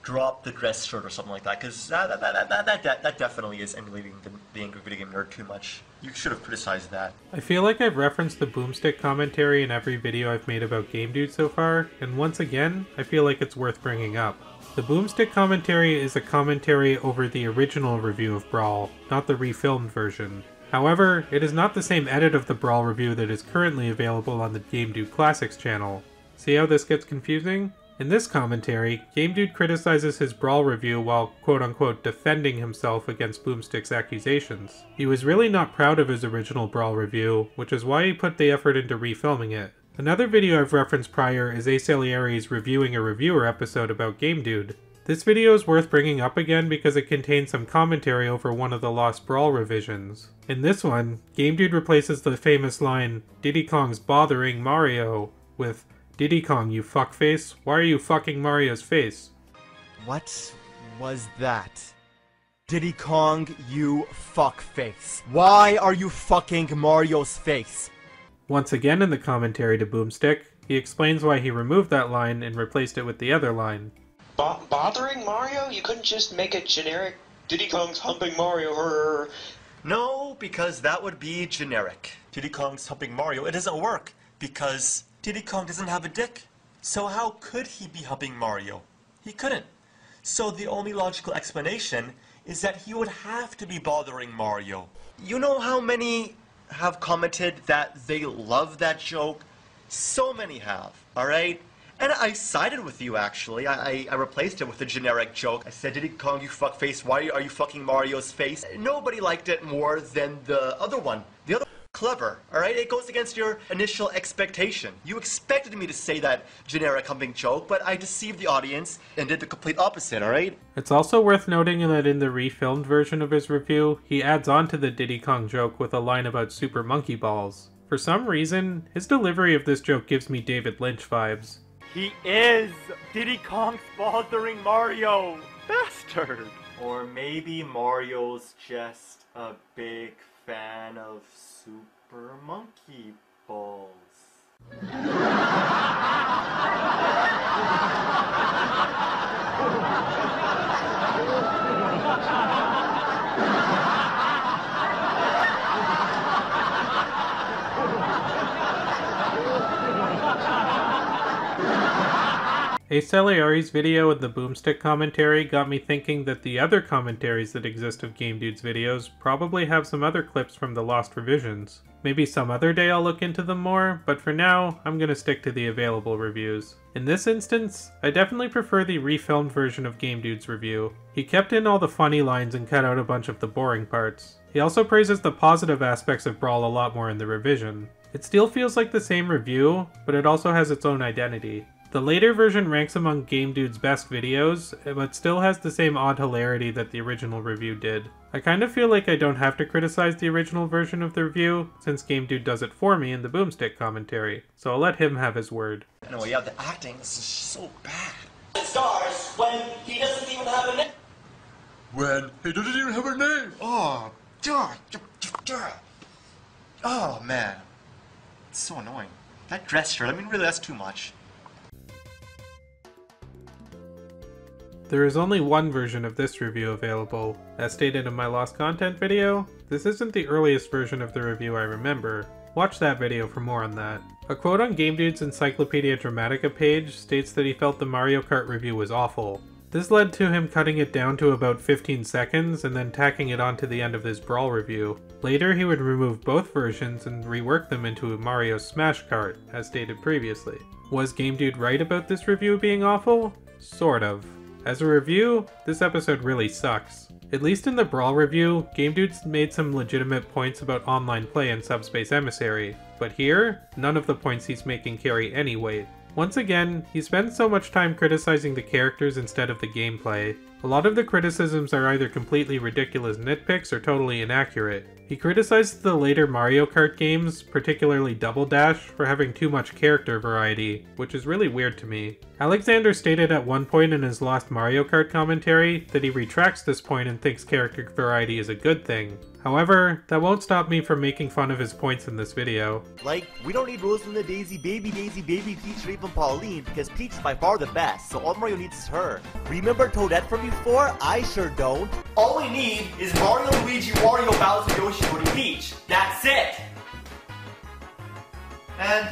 drop the dress shirt or something like that, because that definitely is emulating the Angry Video Game Nerd too much. You should have criticized that. I feel like I've referenced the Boomstick commentary in every video I've made about Game Dude so far, and once again, I feel like it's worth bringing up. The Boomstick commentary is a commentary over the original review of Brawl, not the refilmed version. However, it is not the same edit of the Brawl review that is currently available on the Game Dude Classics channel. See how this gets confusing? In this commentary, Game Dude criticizes his Brawl review while quote-unquote defending himself against Boomstick's accusations. He was really not proud of his original Brawl review, which is why he put the effort into refilming it. Another video I've referenced prior is Ace Alieri's reviewing a reviewer episode about Game Dude. This video is worth bringing up again because it contains some commentary over one of the Lost Brawl revisions. In this one, Game Dude replaces the famous line, "Diddy Kong's bothering Mario," with, "Diddy Kong, you fuckface, why are you fucking Mario's face?" What was that? Diddy Kong, you fuckface. Why are you fucking Mario's face? Once again in the commentary to Boomstick, he explains why he removed that line and replaced it with the other line. Bothering Mario? You couldn't just make a generic Diddy Kong's humping Mario, No, because that would be generic. Diddy Kong's humping Mario, it doesn't work, because Diddy Kong doesn't have a dick. So how could he be humping Mario? He couldn't. So the only logical explanation is that he would have to be bothering Mario. You know how many have commented that they love that joke? So many have, alright? And I sided with you, actually. I replaced it with a generic joke. I said, Diddy Kong, you fuckface, why are you fucking Mario's face? Nobody liked it more than the other one. The other clever, alright? It goes against your initial expectation. You expected me to say that generic humping joke, but I deceived the audience and did the complete opposite, alright? It's also worth noting that in the refilmed version of his review, he adds on to the Diddy Kong joke with a line about Super Monkey Balls. For some reason, his delivery of this joke gives me David Lynch vibes. He is Diddy Kong's bothering Mario! Bastard! Or maybe Mario's just a big fan of Super Monkey Balls. Ace Alieri's video and the Boomstick commentary got me thinking that the other commentaries that exist of Game Dude's videos probably have some other clips from the lost revisions. Maybe some other day I'll look into them more, but for now, I'm gonna stick to the available reviews. In this instance, I definitely prefer the refilmed version of Game Dude's review. He kept in all the funny lines and cut out a bunch of the boring parts. He also praises the positive aspects of Brawl a lot more in the revision. It still feels like the same review, but it also has its own identity. The later version ranks among Game Dude's best videos, but still has the same odd hilarity that the original review did. I kind of feel like I don't have to criticize the original version of the review, since Game Dude does it for me in the Boomstick commentary, so I'll let him have his word. Anyway, yeah, the acting is just so bad. stars when he doesn't even have a name. When he doesn't even have a name. Oh, God. Oh, man. It's so annoying. That dress shirt, I mean, really, that's too much. There is only one version of this review available. As stated in my Lost Content video, this isn't the earliest version of the review I remember. Watch that video for more on that. A quote on GameDude's Encyclopedia Dramatica page states that he felt the Mario Kart review was awful. This led to him cutting it down to about 15 seconds and then tacking it onto the end of his Brawl review. Later he would remove both versions and rework them into Mario Smash Kart, as stated previously. Was GameDude right about this review being awful? Sort of. As a review, this episode really sucks. At least in the Brawl review, GameDude's made some legitimate points about online play in Subspace Emissary, but here, none of the points he's making carry any weight. Once again, he spends so much time criticizing the characters instead of the gameplay. A lot of the criticisms are either completely ridiculous nitpicks or totally inaccurate. He criticized the later Mario Kart games, particularly Double Dash, for having too much character variety, which is really weird to me. Alexander stated at one point in his Lost Mario Kart commentary that he retracts this point and thinks character variety is a good thing. However, that won't stop me from making fun of his points in this video. Like, we don't need Rosalinda, Daisy, Baby, Peach, Rape, and Pauline, because Peach is by far the best, so all Mario needs is her. Remember Toadette from before? I sure don't. All we need is Mario, Luigi, Wario, Bowser, Yoshi, and Peach. That's it! And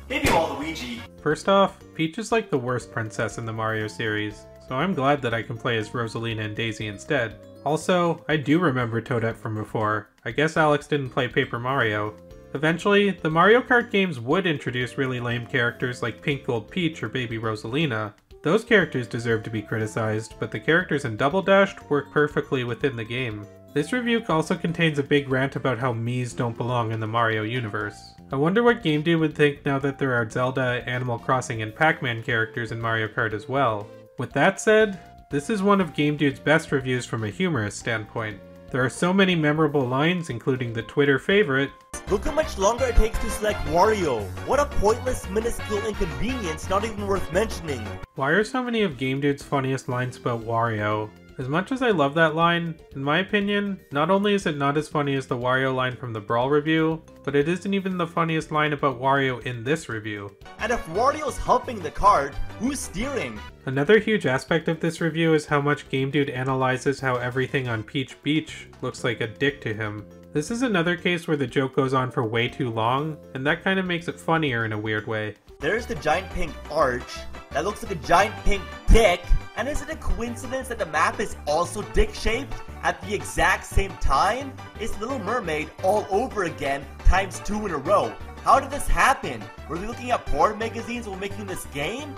maybe Waluigi. First off, Peach is like the worst princess in the Mario series, so I'm glad that I can play as Rosalina and Daisy instead. Also, I do remember Toadette from before. I guess Alex didn't play Paper Mario. Eventually, the Mario Kart games would introduce really lame characters like Pink Gold Peach or Baby Rosalina. Those characters deserve to be criticized, but the characters in Double Dash work perfectly within the game. This review also contains a big rant about how Miis don't belong in the Mario universe. I wonder what GameDude would think now that there are Zelda, Animal Crossing, and Pac-Man characters in Mario Kart as well. With that said, this is one of GameDude's best reviews from a humorous standpoint. There are so many memorable lines, including the Twitter favorite, "Look how much longer it takes to select Wario. What a pointless, minuscule inconvenience, not even worth mentioning." Why are so many of GameDude's funniest lines about Wario? As much as I love that line, in my opinion, not only is it not as funny as the Wario line from the Brawl review, but it isn't even the funniest line about Wario in this review. And if Wario's humping the cart, who's steering? Another huge aspect of this review is how much GameDude analyzes how everything on Peach Beach looks like a dick to him. This is another case where the joke goes on for way too long, and that kind of makes it funnier in a weird way. There's the giant pink arch that looks like a giant pink dick, and is it a coincidence that the map is also dick-shaped at the exact same time? It's Little Mermaid all over again, times 2 in a row. How did this happen? Were they looking at porn magazines while making this game?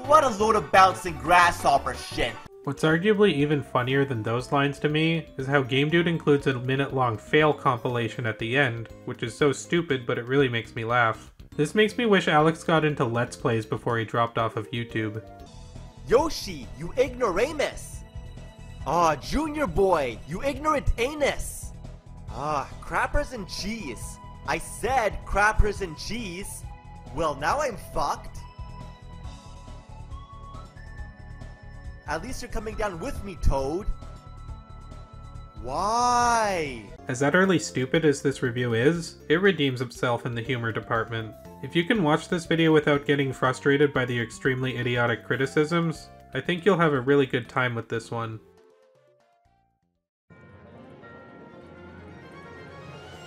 What a load of bouncing grasshopper shit. What's arguably even funnier than those lines to me is how GameDude includes a minute-long fail compilation at the end, which is so stupid but it really makes me laugh. This makes me wish Alex got into Let's Plays before he dropped off of YouTube. Yoshi, you ignoramus! Ah, Junior Boy, you ignorant anus! Ah, crappers and cheese. I said crappers and cheese. Well, now I'm fucked. At least you're coming down with me, Toad. Why? As utterly stupid as this review is, it redeems itself in the humor department. If you can watch this video without getting frustrated by the extremely idiotic criticisms, I think you'll have a really good time with this one.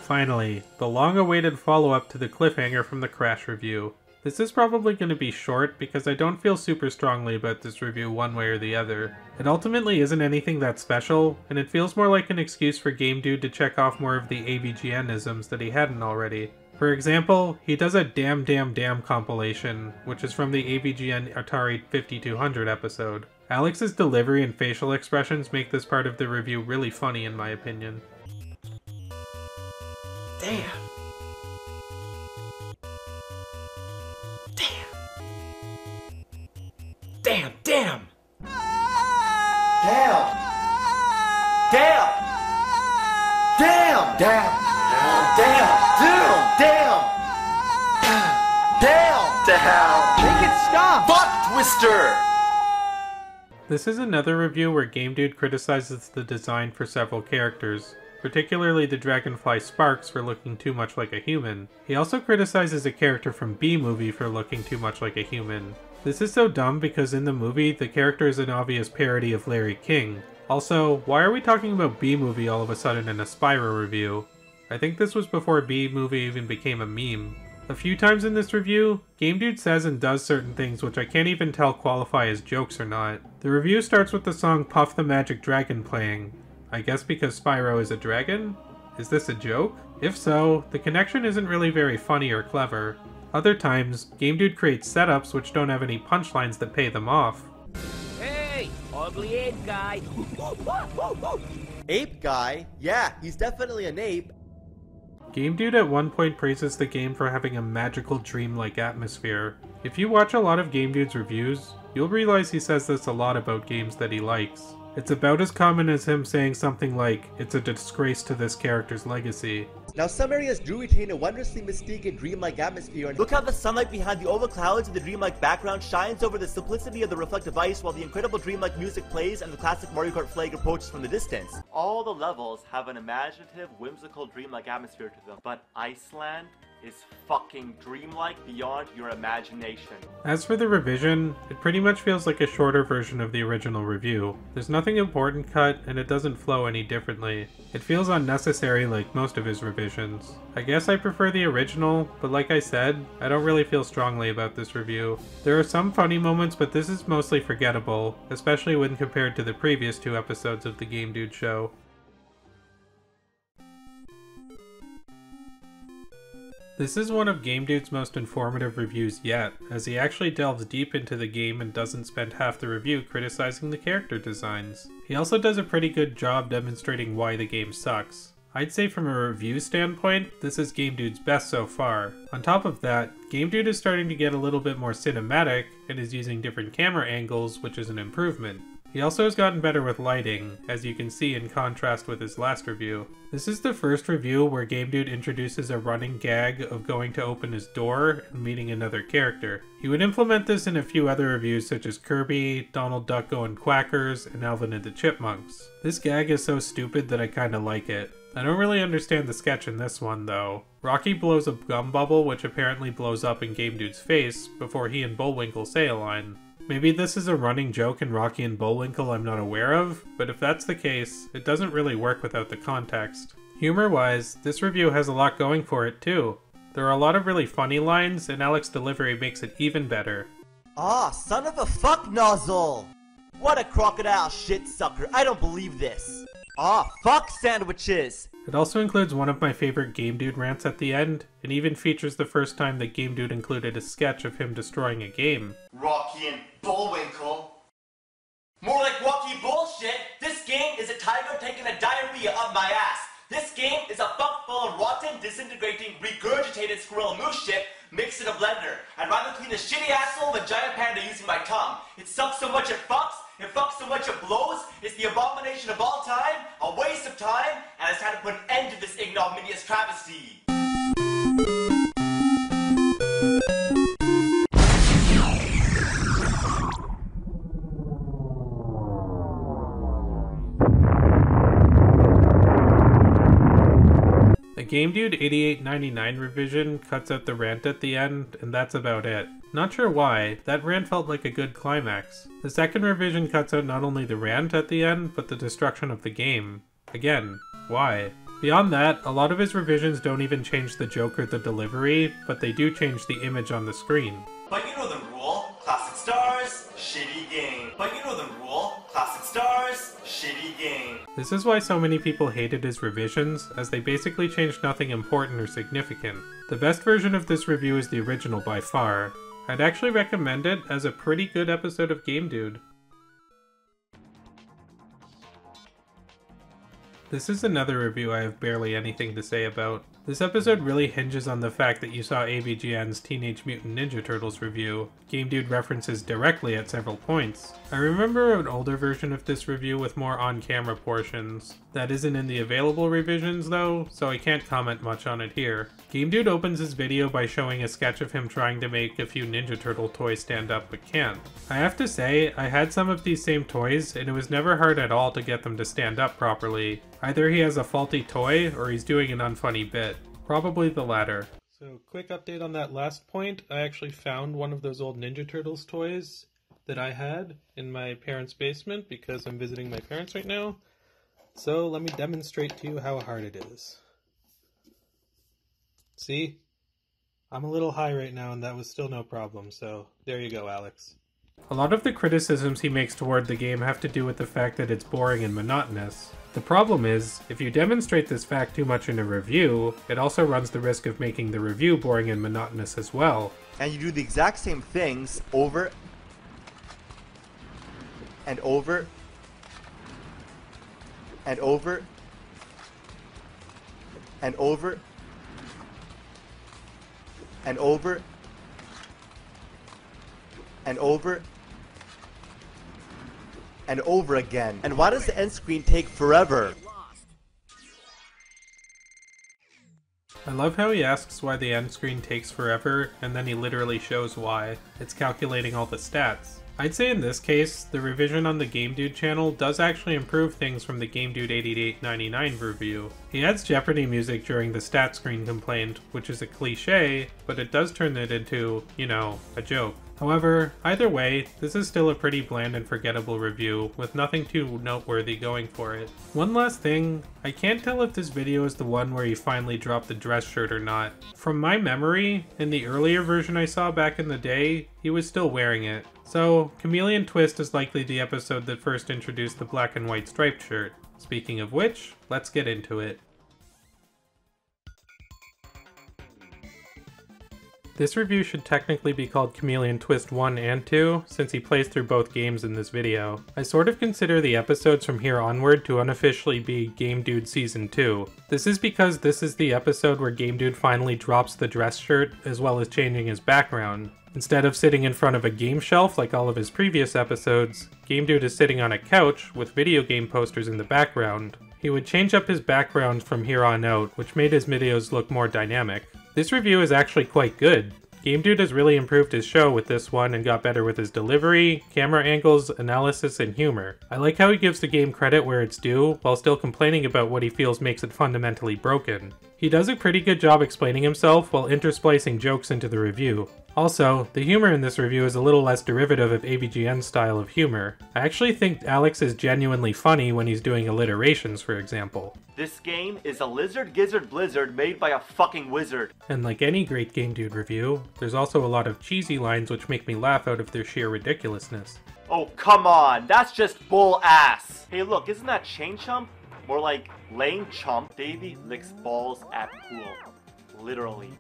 Finally, the long-awaited follow-up to the cliffhanger from the Crash review. This is probably going to be short because I don't feel super strongly about this review one way or the other. It ultimately isn't anything that special, and it feels more like an excuse for GameDude to check off more of the AVGN-isms that he hadn't already. For example, he does a damn compilation, which is from the AVGN Atari 5200 episode. Alex's delivery and facial expressions make this part of the review really funny in my opinion. Damn. Damn. Damn. Damn. Damn. Damn. Damn. Damn. Damn. Damn. Make it stop. Fuck Twister. This is another review where Game Dude criticizes the design for several characters, particularly the Dragonfly Sparks for looking too much like a human. He also criticizes a character from B-Movie for looking too much like a human. This is so dumb because in the movie, the character is an obvious parody of Larry King. Also, why are we talking about B-Movie all of a sudden in a Spyro review? I think this was before B-Movie even became a meme. A few times in this review, Game Dude says and does certain things which I can't even tell qualify as jokes or not. The review starts with the song Puff the Magic Dragon playing. I guess because Spyro is a dragon? Is this a joke? If so, the connection isn't really very funny or clever. Other times, Game Dude creates setups which don't have any punchlines that pay them off. Hey, ugly ape guy. Ape guy? Yeah, he's definitely an ape. Game Dude at one point praises the game for having a magical dreamlike atmosphere. If you watch a lot of Game Dude's reviews, you'll realize he says this a lot about games that he likes. It's about as common as him saying something like, it's a disgrace to this character's legacy. Now some areas do retain a wondrously mystique and dreamlike atmosphere. Look how the sunlight behind the oval clouds and the dreamlike background shines over the simplicity of the reflective ice while the incredible dreamlike music plays and the classic Mario Kart flag approaches from the distance. All the levels have an imaginative, whimsical, dreamlike atmosphere to them, but Iceland is fucking dreamlike beyond your imagination. As for the revision, it pretty much feels like a shorter version of the original review. There's nothing important cut, and it doesn't flow any differently. It feels unnecessary like most of his revisions. I guess I prefer the original, but like I said, I don't really feel strongly about this review. There are some funny moments, but this is mostly forgettable, especially when compared to the previous 2 episodes of the Game Dude show. This is one of Game Dude's most informative reviews yet, as he actually delves deep into the game and doesn't spend half the review criticizing the character designs. He also does a pretty good job demonstrating why the game sucks. I'd say from a review standpoint, this is Game Dude's best so far. On top of that, Game Dude is starting to get a little bit more cinematic and is using different camera angles, which is an improvement. He also has gotten better with lighting, as you can see in contrast with his last review. This is the first review where Game Dude introduces a running gag of going to open his door and meeting another character. He would implement this in a few other reviews such as Kirby, Donald Duck Going Quackers, and Alvin and the Chipmunks. This gag is so stupid that I kinda like it. I don't really understand the sketch in this one though. Rocky blows a gum bubble which apparently blows up in Game Dude's face before he and Bullwinkle say a line. Maybe this is a running joke in Rocky and Bullwinkle I'm not aware of, but if that's the case, it doesn't really work without the context. Humor-wise, this review has a lot going for it too. There are a lot of really funny lines, and Alex's delivery makes it even better. Ah, son of a fuck nozzle! What a crocodile shit sucker, I don't believe this! Ah, fuck sandwiches! It also includes one of my favorite Game Dude rants at the end, and even features the first time that Game Dude included a sketch of him destroying a game. Rocky and Bullwinkle? More like Rocky bullshit! This game is a tiger taking a diarrhea up my ass! This game is a fuck full of rotten, disintegrating, regurgitated squirrel moose shit mixed in a blender. I'd rather clean a shitty asshole of a giant panda using my tongue. It sucks so much it fucks so much it blows, it's the abomination of all time, a waste of time, and it's time to put an end to this ignominious travesty. The Game Dude 8899 revision cuts out the rant at the end, and that's about it. Not sure why, that rant felt like a good climax. The second revision cuts out not only the rant at the end, but the destruction of the game. Again, why? Beyond that, a lot of his revisions don't even change the joke or the delivery, but they do change the image on the screen. But you know the rule, classic stars, shitty game. But you know the rule, classic stars, shitty game. This is why so many people hated his revisions, as they basically changed nothing important or significant. The best version of this review is the original by far. I'd actually recommend it as a pretty good episode of Game Dude. This is another review I have barely anything to say about. This episode really hinges on the fact that you saw AVGN's Teenage Mutant Ninja Turtles review. Game Dude references directly at several points. I remember an older version of this review with more on-camera portions. That isn't in the available revisions though, so I can't comment much on it here. Game Dude opens his video by showing a sketch of him trying to make a few Ninja Turtle toys stand up but can't. I have to say, I had some of these same toys and it was never hard at all to get them to stand up properly. Either he has a faulty toy or he's doing an unfunny bit. Probably the latter. So, quick update on that last point. I actually found one of those old Ninja Turtles toys that I had in my parents' basement because I'm visiting my parents right now. So, let me demonstrate to you how hard it is. See? I'm a little high right now and that was still no problem, so there you go, Alex. A lot of the criticisms he makes toward the game have to do with the fact that it's boring and monotonous. The problem is, if you demonstrate this fact too much in a review, it also runs the risk of making the review boring and monotonous as well. And you do the exact same things over and over and over and over and over and over and over again. And why does the end screen take forever? I love how he asks why the end screen takes forever, and then he literally shows why. It's calculating all the stats. I'd say in this case, the revision on the Game Dude channel does actually improve things from the Game Dude 8899 review. He adds Jeopardy music during the stat screen complaint, which is a cliche, but it does turn it into, you know, a joke. However, either way, this is still a pretty bland and forgettable review, with nothing too noteworthy going for it. One last thing, I can't tell if this video is the one where he finally dropped the dress shirt or not. From my memory, in the earlier version I saw back in the day, he was still wearing it. So, Chameleon Twist is likely the episode that first introduced the black and white striped shirt. Speaking of which, let's get into it. This review should technically be called Chameleon Twist 1 and 2, since he plays through both games in this video. I sort of consider the episodes from here onward to unofficially be Game Dude Season 2. This is because this is the episode where Game Dude finally drops the dress shirt, as well as changing his background. Instead of sitting in front of a game shelf like all of his previous episodes, Game Dude is sitting on a couch with video game posters in the background. He would change up his background from here on out, which made his videos look more dynamic. This review is actually quite good. Game Dude has really improved his show with this one and got better with his delivery, camera angles, analysis, and humor. I like how he gives the game credit where it's due, while still complaining about what he feels makes it fundamentally broken. He does a pretty good job explaining himself while intersplicing jokes into the review. Also, the humor in this review is a little less derivative of AVGN's style of humor. I actually think Alex is genuinely funny when he's doing alliterations, for example. This game is a lizard gizzard blizzard made by a fucking wizard. And like any great Game Dude review, there's also a lot of cheesy lines which make me laugh out of their sheer ridiculousness. Oh, come on, that's just bull ass. Hey look, isn't that chain chump? More like lame chump. Davey licks balls at pool. Literally.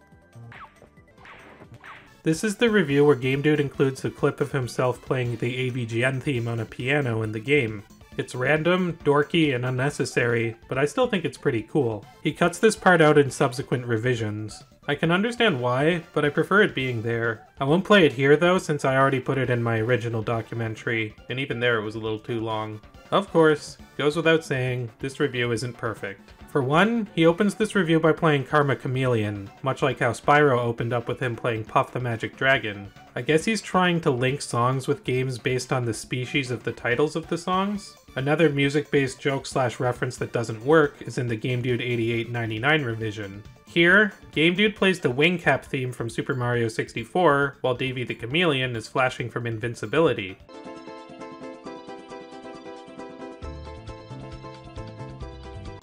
This is the review where Game Dude includes a clip of himself playing the AVGN theme on a piano in the game. It's random, dorky, and unnecessary, but I still think it's pretty cool. He cuts this part out in subsequent revisions. I can understand why, but I prefer it being there. I won't play it here though, since I already put it in my original documentary, and even there it was a little too long. Of course, goes without saying, this review isn't perfect. For one, he opens this review by playing Karma Chameleon, much like how Spyro opened up with him playing Puff the Magic Dragon. I guess he's trying to link songs with games based on the species of the titles of the songs. Another music-based joke/reference that doesn't work is in the Game Dude 8899 revision. Here, Game Dude plays the wing cap theme from Super Mario 64, while Davey the Chameleon is flashing from invincibility.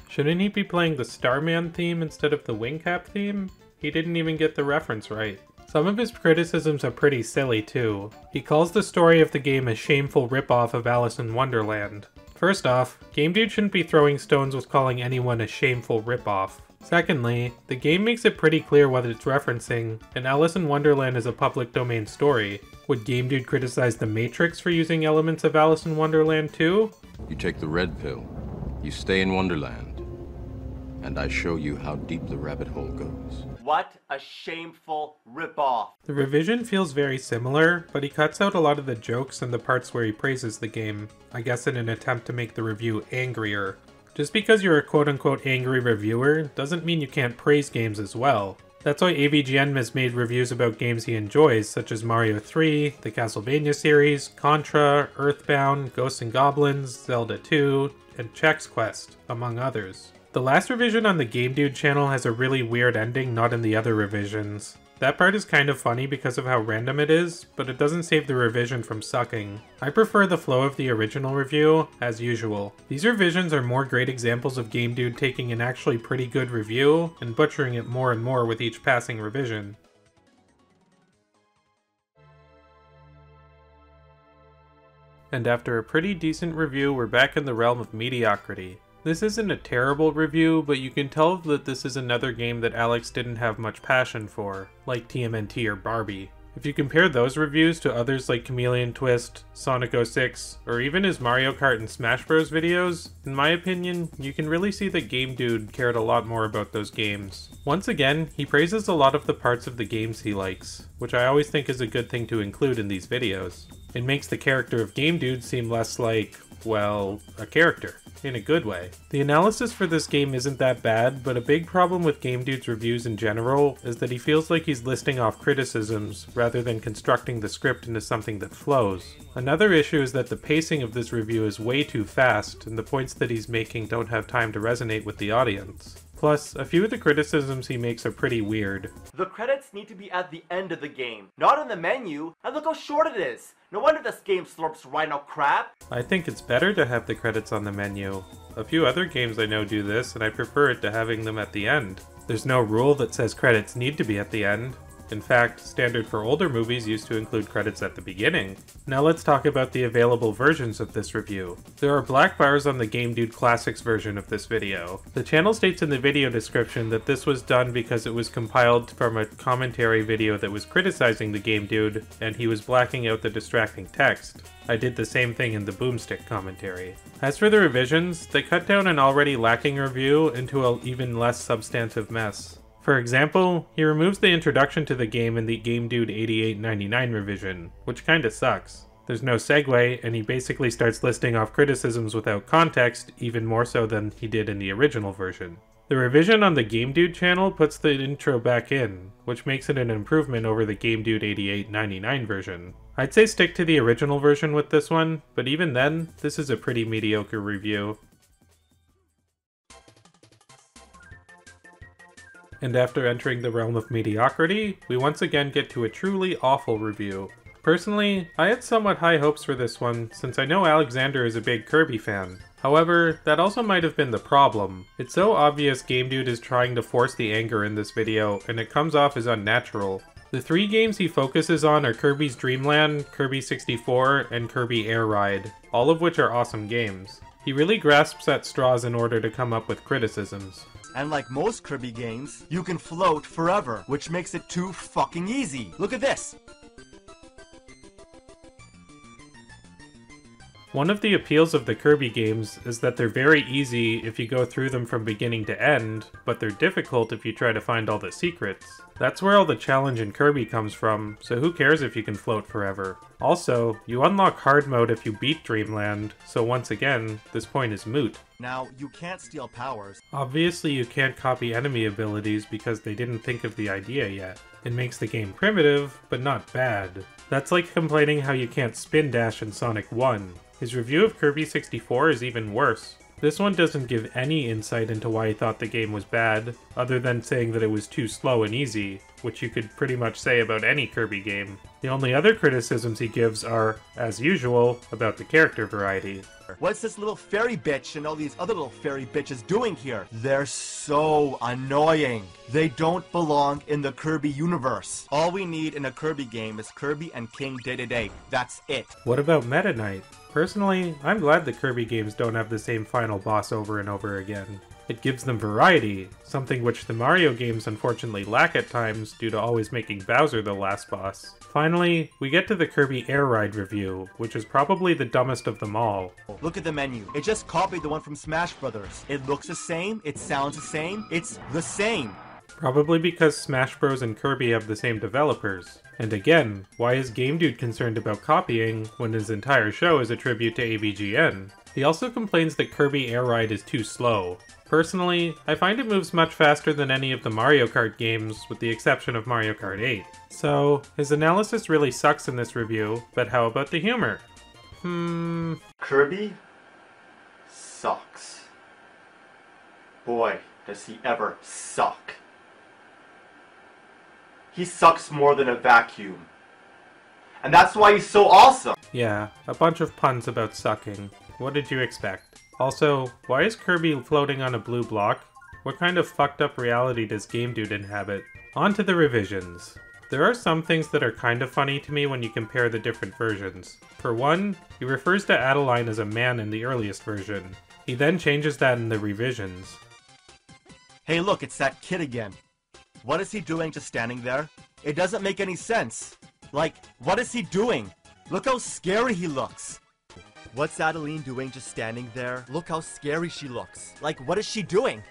Shouldn't he be playing the Starman theme instead of the wing cap theme? He didn't even get the reference right. Some of his criticisms are pretty silly too. He calls the story of the game a shameful ripoff of Alice in Wonderland. First off, Game Dude shouldn't be throwing stones with calling anyone a shameful ripoff. Secondly, the game makes it pretty clear what it's referencing, and Alice in Wonderland is a public domain story. Would Game Dude criticize The Matrix for using elements of Alice in Wonderland too? You take the red pill. You stay in Wonderland. and I show you how deep the rabbit hole goes. What a shameful ripoff. The revision feels very similar, but he cuts out a lot of the jokes and the parts where he praises the game, I guess in an attempt to make the review angrier. Just because you're a quote-unquote angry reviewer doesn't mean you can't praise games as well. That's why AVGN has made reviews about games he enjoys, such as Mario 3, the Castlevania series, Contra, Earthbound, Ghosts and Goblins, Zelda 2, and Chex Quest, among others. The last revision on the Game Dude channel has a really weird ending not in the other revisions. That part is kind of funny because of how random it is, but it doesn't save the revision from sucking. I prefer the flow of the original review, as usual. These revisions are more great examples of Game Dude taking an actually pretty good review and butchering it more and more with each passing revision. And after a pretty decent review, we're back in the realm of mediocrity. This isn't a terrible review, but you can tell that this is another game that Alex didn't have much passion for, like TMNT or Barbie. If you compare those reviews to others like Chameleon Twist, Sonic 06, or even his Mario Kart and Smash Bros videos, in my opinion, you can really see that Game Dude cared a lot more about those games. Once again, he praises a lot of the parts of the games he likes, which I always think is a good thing to include in these videos. It makes the character of Game Dude seem less like, well, a character. In a good way. The analysis for this game isn't that bad, but a big problem with Game Dude's reviews in general is that he feels like he's listing off criticisms rather than constructing the script into something that flows. Another issue is that the pacing of this review is way too fast, and the points that he's making don't have time to resonate with the audience. Plus, a few of the criticisms he makes are pretty weird. The credits need to be at the end of the game, not in the menu, and look how short it is. No wonder this game slurps rhino crap. I think it's better to have the credits on the menu. A few other games I know do this, and I prefer it to having them at the end. There's no rule that says credits need to be at the end. In fact, standard for older movies used to include credits at the beginning. Now let's talk about the available versions of this review. There are black bars on the Game Dude Classics version of this video. The channel states in the video description that this was done because it was compiled from a commentary video that was criticizing the Game Dude, and he was blacking out the distracting text. I did the same thing in the Boomstick Commentary. As for the revisions, they cut down an already lacking review into an even less substantive mess. For example, he removes the introduction to the game in the Game Dude 8899 revision, which kinda sucks. There's no segue, and he basically starts listing off criticisms without context, even more so than he did in the original version. The revision on the Game Dude channel puts the intro back in, which makes it an improvement over the Game Dude 8899 version. I'd say stick to the original version with this one, but even then, this is a pretty mediocre review. And after entering the realm of mediocrity, we once again get to a truly awful review. Personally, I had somewhat high hopes for this one, since I know Alexander is a big Kirby fan. However, that also might have been the problem. It's so obvious Game Dude is trying to force the anger in this video, and it comes off as unnatural. The three games he focuses on are Kirby's Dream Land, Kirby 64, and Kirby Air Ride, all of which are awesome games. He really grasps at straws in order to come up with criticisms. And like most Kirby games, you can float forever, which makes it too fucking easy. Look at this! One of the appeals of the Kirby games is that they're very easy if you go through them from beginning to end, but they're difficult if you try to find all the secrets. That's where all the challenge in Kirby comes from, so who cares if you can float forever? Also, you unlock hard mode if you beat Dreamland, so once again, this point is moot. Now, you can't steal powers. Obviously you can't copy enemy abilities because they didn't think of the idea yet. It makes the game primitive, but not bad. That's like complaining how you can't spin dash in Sonic 1. His review of Kirby 64 is even worse. This one doesn't give any insight into why he thought the game was bad, other than saying that it was too slow and easy, which you could pretty much say about any Kirby game. The only other criticisms he gives are, as usual, about the character variety. What's this little fairy bitch and all these other little fairy bitches doing here? They're so annoying. They don't belong in the Kirby universe. All we need in a Kirby game is Kirby and King Day-to-Day. That's it. What about Meta Knight? Personally, I'm glad the Kirby games don't have the same final boss over and over again. It gives them variety, something which the Mario games unfortunately lack at times due to always making Bowser the last boss. Finally, we get to the Kirby Air Ride review, which is probably the dumbest of them all. Look at the menu. It just copied the one from Smash Brothers. It looks the same, it sounds the same, it's the same. Probably because Smash Bros. And Kirby have the same developers. And again, why is Game Dude concerned about copying when his entire show is a tribute to AVGN? He also complains that Kirby Air Ride is too slow. Personally, I find it moves much faster than any of the Mario Kart games, with the exception of Mario Kart 8. So, his analysis really sucks in this review, but how about the humor? Kirby sucks. Boy, does he ever suck. He sucks more than a vacuum. And that's why he's so awesome! Yeah, a bunch of puns about sucking. What did you expect? Also, why is Kirby floating on a blue block? What kind of fucked up reality does Game Dude inhabit? On to the revisions. There are some things that are kind of funny to me when you compare the different versions. For one, he refers to Adeline as a man in the earliest version. He then changes that in the revisions. Hey look, it's that kid again. What is he doing just standing there? It doesn't make any sense. Like, what is he doing? Look how scary he looks. What's Adeline doing just standing there? Look how scary she looks. Like, what is she doing?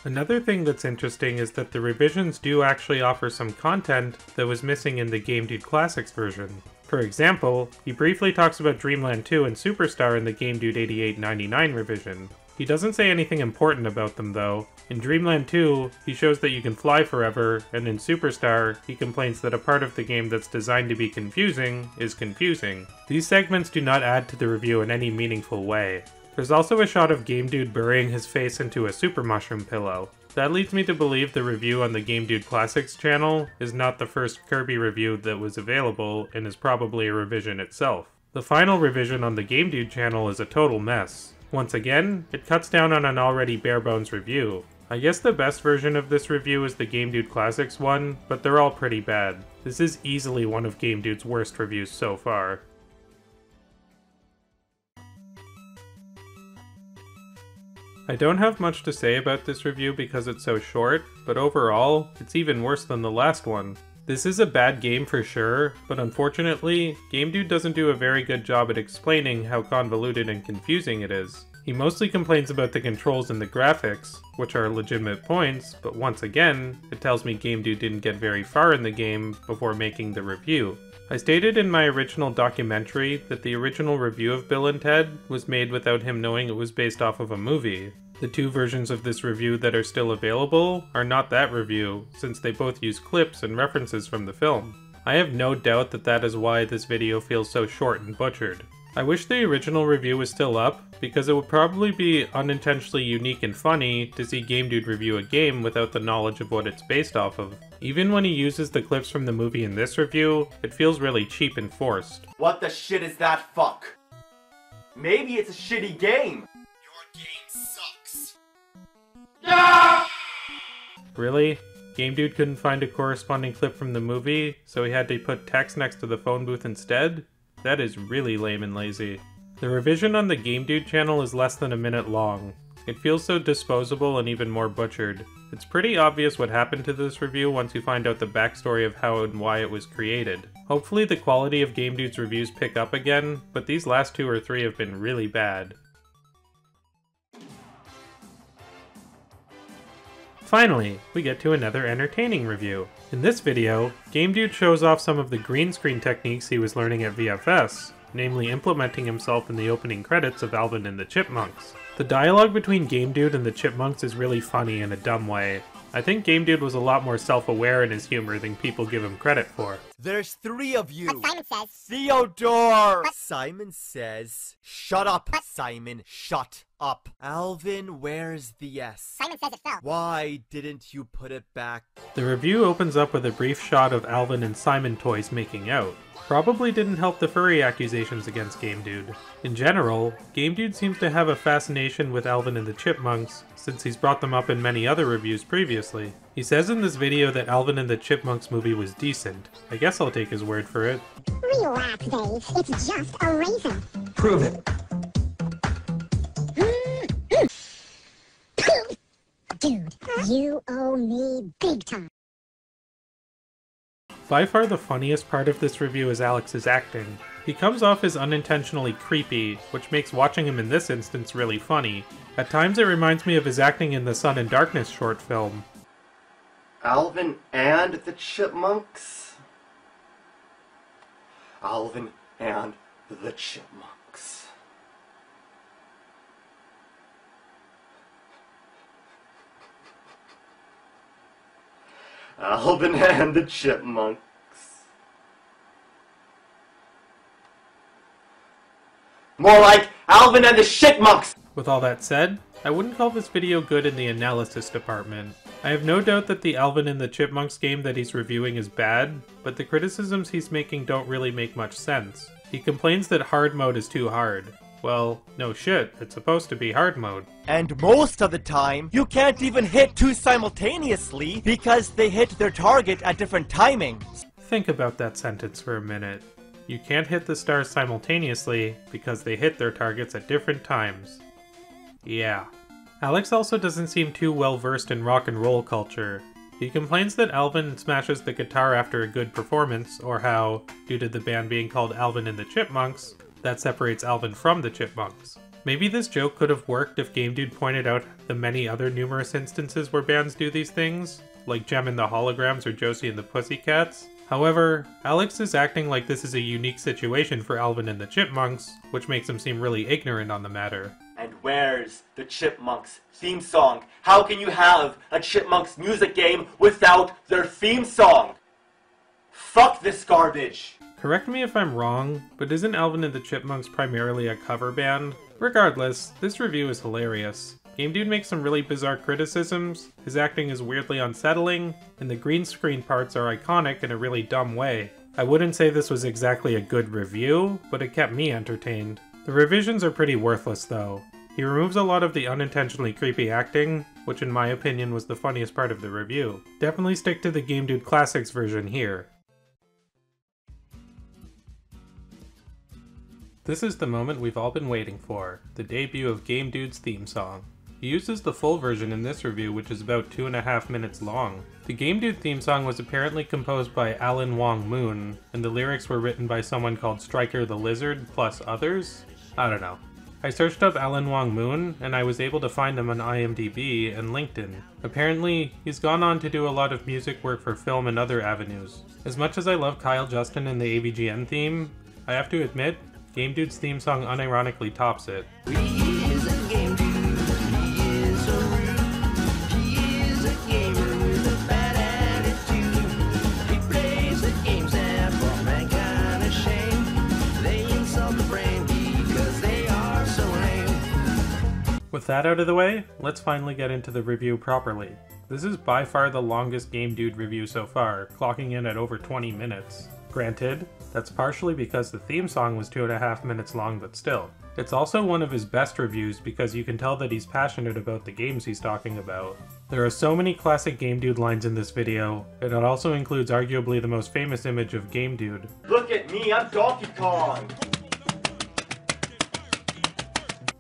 Another thing that's interesting is that the revisions do actually offer some content that was missing in the Game Dude Classics version. For example, he briefly talks about Dreamland 2 and Superstar in the Game Dude 8899 revision. He doesn't say anything important about them though. In Dreamland 2, he shows that you can fly forever, and in Superstar, he complains that a part of the game that's designed to be confusing is confusing. These segments do not add to the review in any meaningful way. There's also a shot of Game Dude burying his face into a super mushroom pillow. That leads me to believe the review on the Game Dude Classics channel is not the first Kirby review that was available and is probably a revision itself. The final revision on the Game Dude channel is a total mess. Once again, it cuts down on an already bare-bones review. I guess the best version of this review is the Game Dude Classics one, but they're all pretty bad. This is easily one of Game Dude's worst reviews so far. I don't have much to say about this review because it's so short, but overall, it's even worse than the last one. This is a bad game for sure, but unfortunately, Game Dude doesn't do a very good job at explaining how convoluted and confusing it is. He mostly complains about the controls and the graphics, which are legitimate points, but once again, it tells me Game Dude didn't get very far in the game before making the review. I stated in my original documentary that the original review of Bill and Ted was made without him knowing it was based off of a movie. The two versions of this review that are still available are not that review, since they both use clips and references from the film. I have no doubt that that is why this video feels so short and butchered. I wish the original review was still up, because it would probably be unintentionally unique and funny to see Game Dude review a game without the knowledge of what it's based off of. Even when he uses the clips from the movie in this review, it feels really cheap and forced. What the shit is that fuck? Maybe it's a shitty game. Your game sucks. Yeah! Really? Game Dude couldn't find a corresponding clip from the movie, so he had to put text next to the phone booth instead? That is really lame and lazy. The revision on the Game Dude channel is less than a minute long. It feels so disposable and even more butchered. It's pretty obvious what happened to this review once you find out the backstory of how and why it was created. Hopefully the quality of Game Dude's reviews pick up again, but these last 2 or 3 have been really bad. Finally, we get to another entertaining review. In this video, Game Dude shows off some of the green screen techniques he was learning at VFS, namely implementing himself in the opening credits of Alvin and the Chipmunks. The dialogue between Game Dude and the Chipmunks is really funny in a dumb way. I think Game Dude was a lot more self-aware in his humor than people give him credit for. There's 3 of you. But Simon says. Theodore! Simon says. Shut up, Simon. Shut up. Alvin, where's the S? Simon says it fell. Why didn't you put it back? The review opens up with a brief shot of Alvin and Simon toys making out. Probably didn't help the furry accusations against Game Dude. In general, Game Dude seems to have a fascination with Alvin and the Chipmunks, since he's brought them up in many other reviews previously. He says in this video that Alvin and the Chipmunks movie was decent. I guess I'll take his word for it. Relax, Dave. It's just a raisin. Prove it. You owe me big time. By far the funniest part of this review is Alex's acting. He comes off as unintentionally creepy, which makes watching him in this instance really funny. At times it reminds me of his acting in the Sun and Darkness short film. Alvin and the Chipmunks? Alvin and the Chipmunks. Alvin and the Chipmunks. More like Alvin and the Shitmunks! With all that said, I wouldn't call this video good in the analysis department. I have no doubt that the Alvin and the Chipmunks game that he's reviewing is bad, but the criticisms he's making don't really make much sense. He complains that hard mode is too hard. Well, no shit, it's supposed to be hard mode. And most of the time, you can't even hit two simultaneously because they hit their target at different timings. Think about that sentence for a minute. You can't hit the stars simultaneously because they hit their targets at different times. Yeah. Alex also doesn't seem too well versed in rock and roll culture. He complains that Alvin smashes the guitar after a good performance, or how, due to the band being called Alvin and the Chipmunks, that separates Alvin from the Chipmunks. Maybe this joke could have worked if Game Dude pointed out the many other numerous instances where bands do these things, like Jem and the Holograms or Josie and the Pussycats. However, Alex is acting like this is a unique situation for Alvin and the Chipmunks, which makes him seem really ignorant on the matter. And where's the Chipmunks theme song? How can you have a Chipmunks music game without their theme song? Fuck this garbage! Correct me if I'm wrong, but isn't Alvin and the Chipmunks primarily a cover band? Regardless, this review is hilarious. Game Dude makes some really bizarre criticisms, his acting is weirdly unsettling, and the green screen parts are iconic in a really dumb way. I wouldn't say this was exactly a good review, but it kept me entertained. The revisions are pretty worthless though. He removes a lot of the unintentionally creepy acting, which in my opinion was the funniest part of the review. Definitely stick to the Game Dude Classics version here. This is the moment we've all been waiting for, the debut of Game Dude's theme song. He uses the full version in this review, which is about 2.5 minutes long. The Game Dude theme song was apparently composed by Alan Wong Moon, and the lyrics were written by someone called Striker the Lizard, plus others? I don't know. I searched up Alan Wong Moon, and I was able to find him on IMDb and LinkedIn. Apparently, he's gone on to do a lot of music work for film and other avenues. As much as I love Kyle Justin and the AVGN theme, I have to admit, Game Dude's theme song unironically tops it. With that out of the way, let's finally get into the review properly. This is by far the longest Game Dude review so far, clocking in at over 20 minutes. Granted, that's partially because the theme song was 2.5 minutes long, but still. It's also one of his best reviews because you can tell that he's passionate about the games he's talking about. There are so many classic Game Dude lines in this video, and it also includes arguably the most famous image of Game Dude. Look at me, I'm Donkey Kong!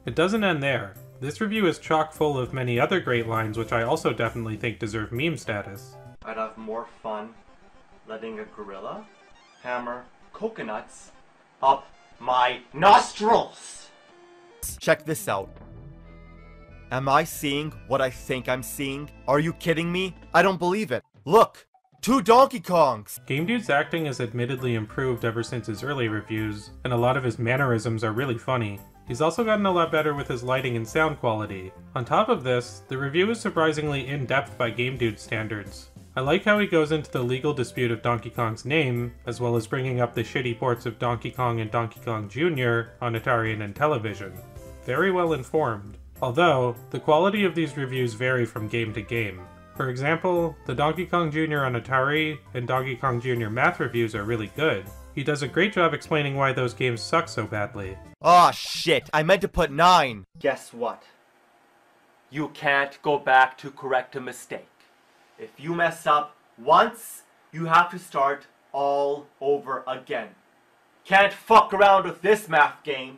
It doesn't end there. This review is chock full of many other great lines which I also definitely think deserve meme status. I'd have more fun letting a gorilla hammer coconuts Up my nostrils! Check this out. Am I seeing what I think I'm seeing? Are you kidding me? I don't believe it. Look! 2 Donkey Kongs! Game Dude's acting has admittedly improved ever since his early reviews, and a lot of his mannerisms are really funny. He's also gotten a lot better with his lighting and sound quality. On top of this, the review is surprisingly in-depth by Game Dude standards. I like how he goes into the legal dispute of Donkey Kong's name, as well as bringing up the shitty ports of Donkey Kong and Donkey Kong Jr. on Atari and Intellivision. Very well informed. Although, the quality of these reviews vary from game to game. For example, the Donkey Kong Jr. on Atari and Donkey Kong Jr. math reviews are really good. He does a great job explaining why those games suck so badly. Aw, shit, I meant to put 9. Guess what? You can't go back to correct a mistake. If you mess up once, you have to start all over again. Can't fuck around with this math game.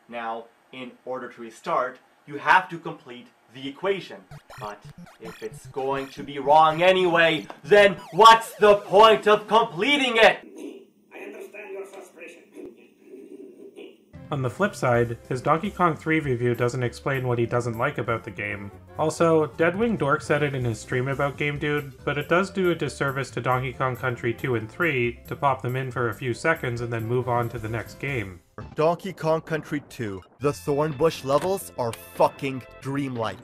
Now, in order to restart, you have to complete the equation. But if it's going to be wrong anyway, then what's the point of completing it? On the flip side, his Donkey Kong 3 review doesn't explain what he doesn't like about the game. Also, Deadwing Dork said it in his stream about Game Dude, but it does do a disservice to Donkey Kong Country 2 and 3 to pop them in for a few seconds and then move on to the next game. Donkey Kong Country 2. The Thornbush levels are fucking dreamlike.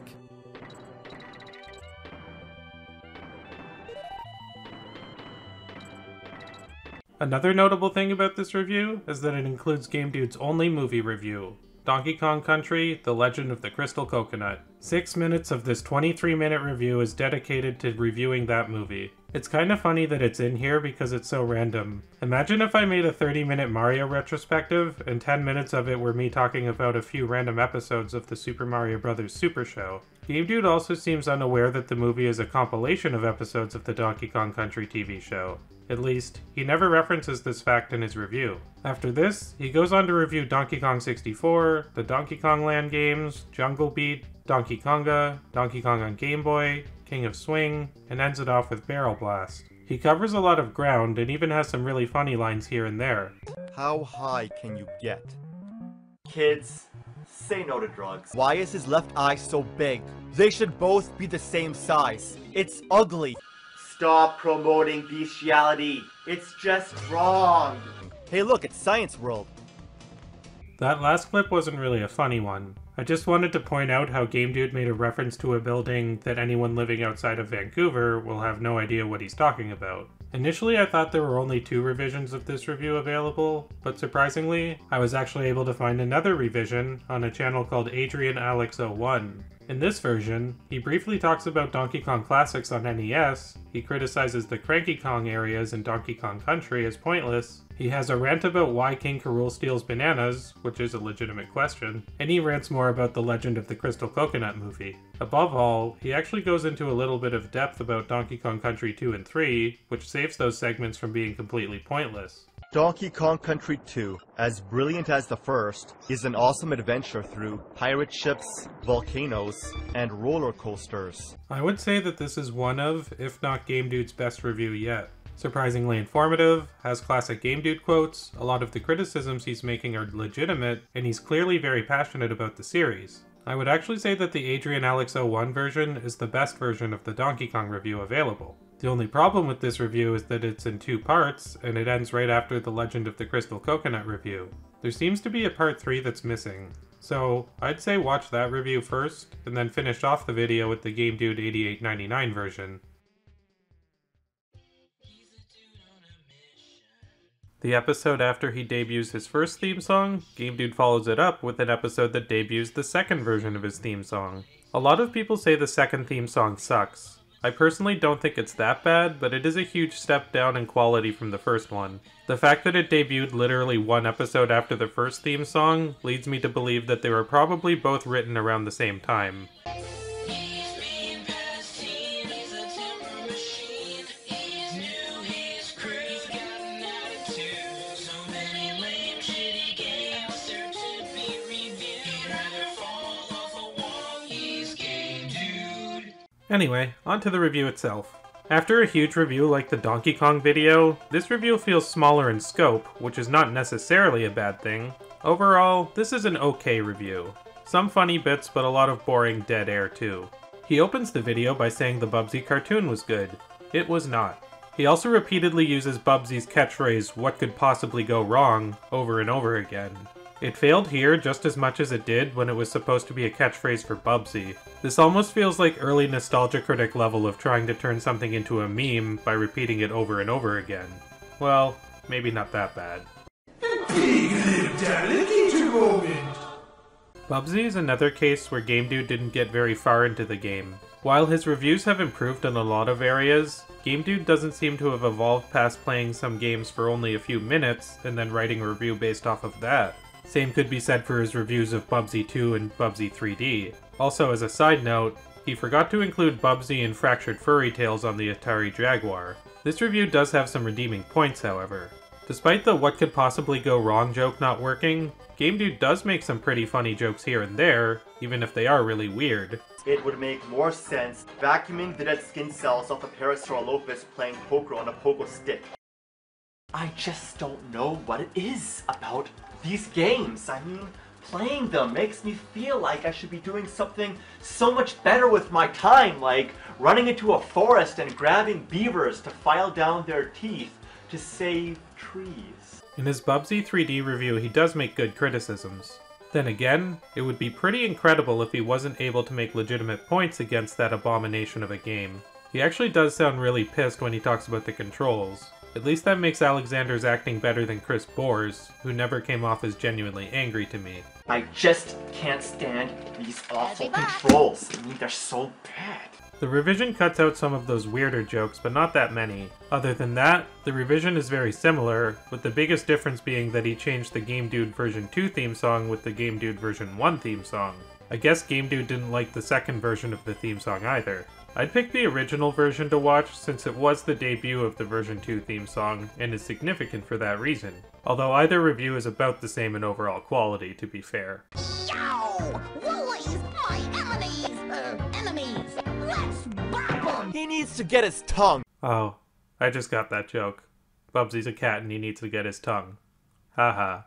Another notable thing about this review is that it includes Game Dude's only movie review, Donkey Kong Country: The Legend of the Crystal Coconut. 6 minutes of this 23-minute review is dedicated to reviewing that movie. It's kinda funny that it's in here because it's so random. Imagine if I made a 30-minute Mario retrospective, and 10 minutes of it were me talking about a few random episodes of the Super Mario Bros. Super Show. Game Dude also seems unaware that the movie is a compilation of episodes of the Donkey Kong Country TV show. At least, he never references this fact in his review. After this, he goes on to review Donkey Kong 64, the Donkey Kong Land games, Jungle Beat, Donkey Konga, Donkey Kong on Game Boy, King of Swing, and ends it off with Barrel Blast. He covers a lot of ground and even has some really funny lines here and there. How high can you get? Kids, say no to drugs. Why is his left eye so big? They should both be the same size. It's ugly. Stop promoting bestiality. It's just wrong. Hey look, it's Science World. That last clip wasn't really a funny one. I just wanted to point out how Game Dude made a reference to a building that anyone living outside of Vancouver will have no idea what he's talking about. Initially I thought there were only 2 revisions of this review available, but surprisingly, I was actually able to find another revision on a channel called AVGN. In this version, he briefly talks about Donkey Kong Classics on NES, he criticizes the Cranky Kong areas in Donkey Kong Country as pointless, he has a rant about why King K. Rool steals bananas, which is a legitimate question, and he rants more about the Legend of the Crystal Coconut movie. Above all, he actually goes into a little bit of depth about Donkey Kong Country 2 and 3, which saves those segments from being completely pointless. Donkey Kong Country 2, as brilliant as the first, is an awesome adventure through pirate ships, volcanoes, and roller coasters. I would say that this is one of, if not Game Dude's best review yet. Surprisingly informative, has classic Game Dude quotes, a lot of the criticisms he's making are legitimate, and he's clearly very passionate about the series. I would actually say that the AVGN version is the best version of the Donkey Kong review available. The only problem with this review is that it's in 2 parts, and it ends right after the Legend of the Crystal Coconut review. There seems to be a part 3 that's missing, so I'd say watch that review first, and then finish off the video with the Game Dude 8899 version. The episode after he debuts his first theme song, Game Dude follows it up with an episode that debuts the second version of his theme song. A lot of people say the second theme song sucks. I personally don't think it's that bad, but it is a huge step down in quality from the first one. The fact that it debuted literally 1 episode after the first theme song leads me to believe that they were probably both written around the same time. Anyway, on to the review itself. After a huge review like the Donkey Kong video, this review feels smaller in scope, which is not necessarily a bad thing. Overall, this is an okay review. Some funny bits, but a lot of boring dead air too. He opens the video by saying the Bubsy cartoon was good. It was not. He also repeatedly uses Bubsy's catchphrase, "What could possibly go wrong?" over and over again. It failed here just as much as it did when it was supposed to be a catchphrase for Bubsy. This almost feels like early Nostalgia Critic level of trying to turn something into a meme by repeating it over and over again. Well, maybe not that bad. Bubsy is another case where Game Dude didn't get very far into the game. While his reviews have improved in a lot of areas, Game Dude doesn't seem to have evolved past playing some games for only a few minutes and then writing a review based off of that. Same could be said for his reviews of Bubsy 2 and Bubsy 3D. Also, as a side note, he forgot to include Bubsy in Fractured Furry Tales on the Atari Jaguar. This review does have some redeeming points, however. Despite the "what could possibly go wrong" joke not working, Game Dude does make some pretty funny jokes here and there, even if they are really weird. It would make more sense vacuuming the dead skin cells off a Parasaurolophus playing poker on a pogo stick. I just don't know what it is about these games. I mean, playing them makes me feel like I should be doing something so much better with my time, like running into a forest and grabbing beavers to file down their teeth to save trees. In his Bubsy 3D review, he does make good criticisms. Then again, it would be pretty incredible if he wasn't able to make legitimate points against that abomination of a game. He actually does sound really pissed when he talks about the controls. At least that makes Alexander's acting better than Chris Bohr's, who never came off as genuinely angry to me. I just can't stand these awful controls. I mean, they're so bad. The revision cuts out some of those weirder jokes, but not that many. Other than that, the revision is very similar, with the biggest difference being that he changed the Game Dude version 2 theme song with the Game Dude version 1 theme song. I guess Game Dude didn't like the second version of the theme song either. I'd pick the original version to watch since it was the debut of the version 2 theme song and is significant for that reason. Although either review is about the same in overall quality, to be fair. Yo! Woolies, my enemies! Let's bop 'em! He needs to get his tongue! Oh, I just got that joke. Bubsy's a cat and he needs to get his tongue. Haha.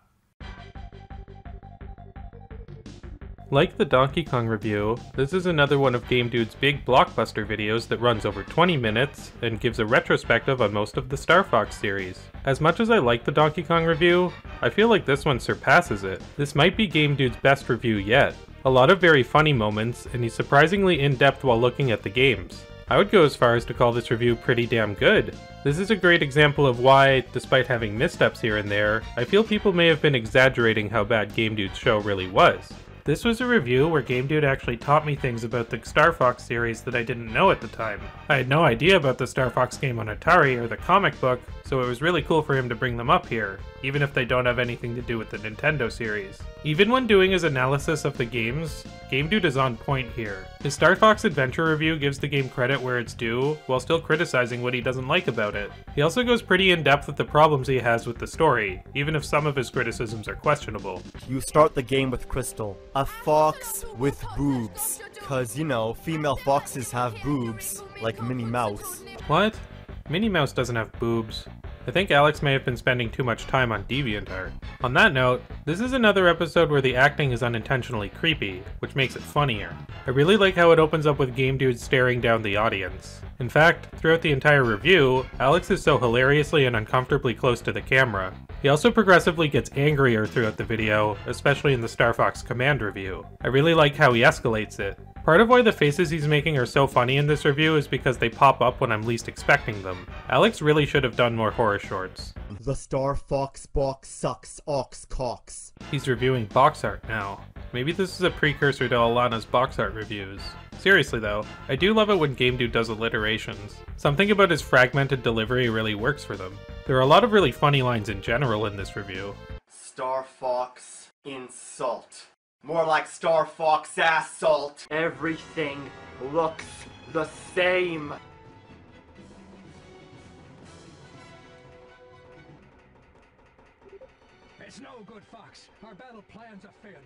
Like the Donkey Kong review, this is another one of Game Dude's big blockbuster videos that runs over 20 minutes and gives a retrospective on most of the Star Fox series. As much as I like the Donkey Kong review, I feel like this one surpasses it. This might be Game Dude's best review yet. A lot of very funny moments, and he's surprisingly in-depth while looking at the games. I would go as far as to call this review pretty damn good. This is a great example of why, despite having missteps here and there, I feel people may have been exaggerating how bad Game Dude's show really was. This was a review where Game Dude actually taught me things about the Star Fox series that I didn't know at the time. I had no idea about the Star Fox game on Atari or the comic book, so it was really cool for him to bring them up here, even if they don't have anything to do with the Nintendo series. Even when doing his analysis of the games, Game Dude is on point here. His Star Fox Adventure review gives the game credit where it's due, while still criticizing what he doesn't like about it. He also goes pretty in-depth with the problems he has with the story, even if some of his criticisms are questionable. You start the game with Crystal, a fox with boobs. Cause, you know, female foxes have boobs, like Minnie Mouse. What? Minnie Mouse doesn't have boobs. I think Alex may have been spending too much time on DeviantArt. On that note, this is another episode where the acting is unintentionally creepy, which makes it funnier. I really like how it opens up with Game Dude staring down the audience. In fact, throughout the entire review, Alex is so hilariously and uncomfortably close to the camera. He also progressively gets angrier throughout the video, especially in the Star Fox Command review. I really like how he escalates it. Part of why the faces he's making are so funny in this review is because they pop up when I'm least expecting them. Alex really should have done more horror shorts. The Star Fox box sucks ox cocks. He's reviewing box art now. Maybe this is a precursor to Alana's box art reviews. Seriously though, I do love it when Game Dude does alliterations. Something about his fragmented delivery really works for them. There are a lot of really funny lines in general in this review. Star Fox insult. More like Star Fox assault. Everything looks the same. It's no good, Fox. Our battle plan's a failure.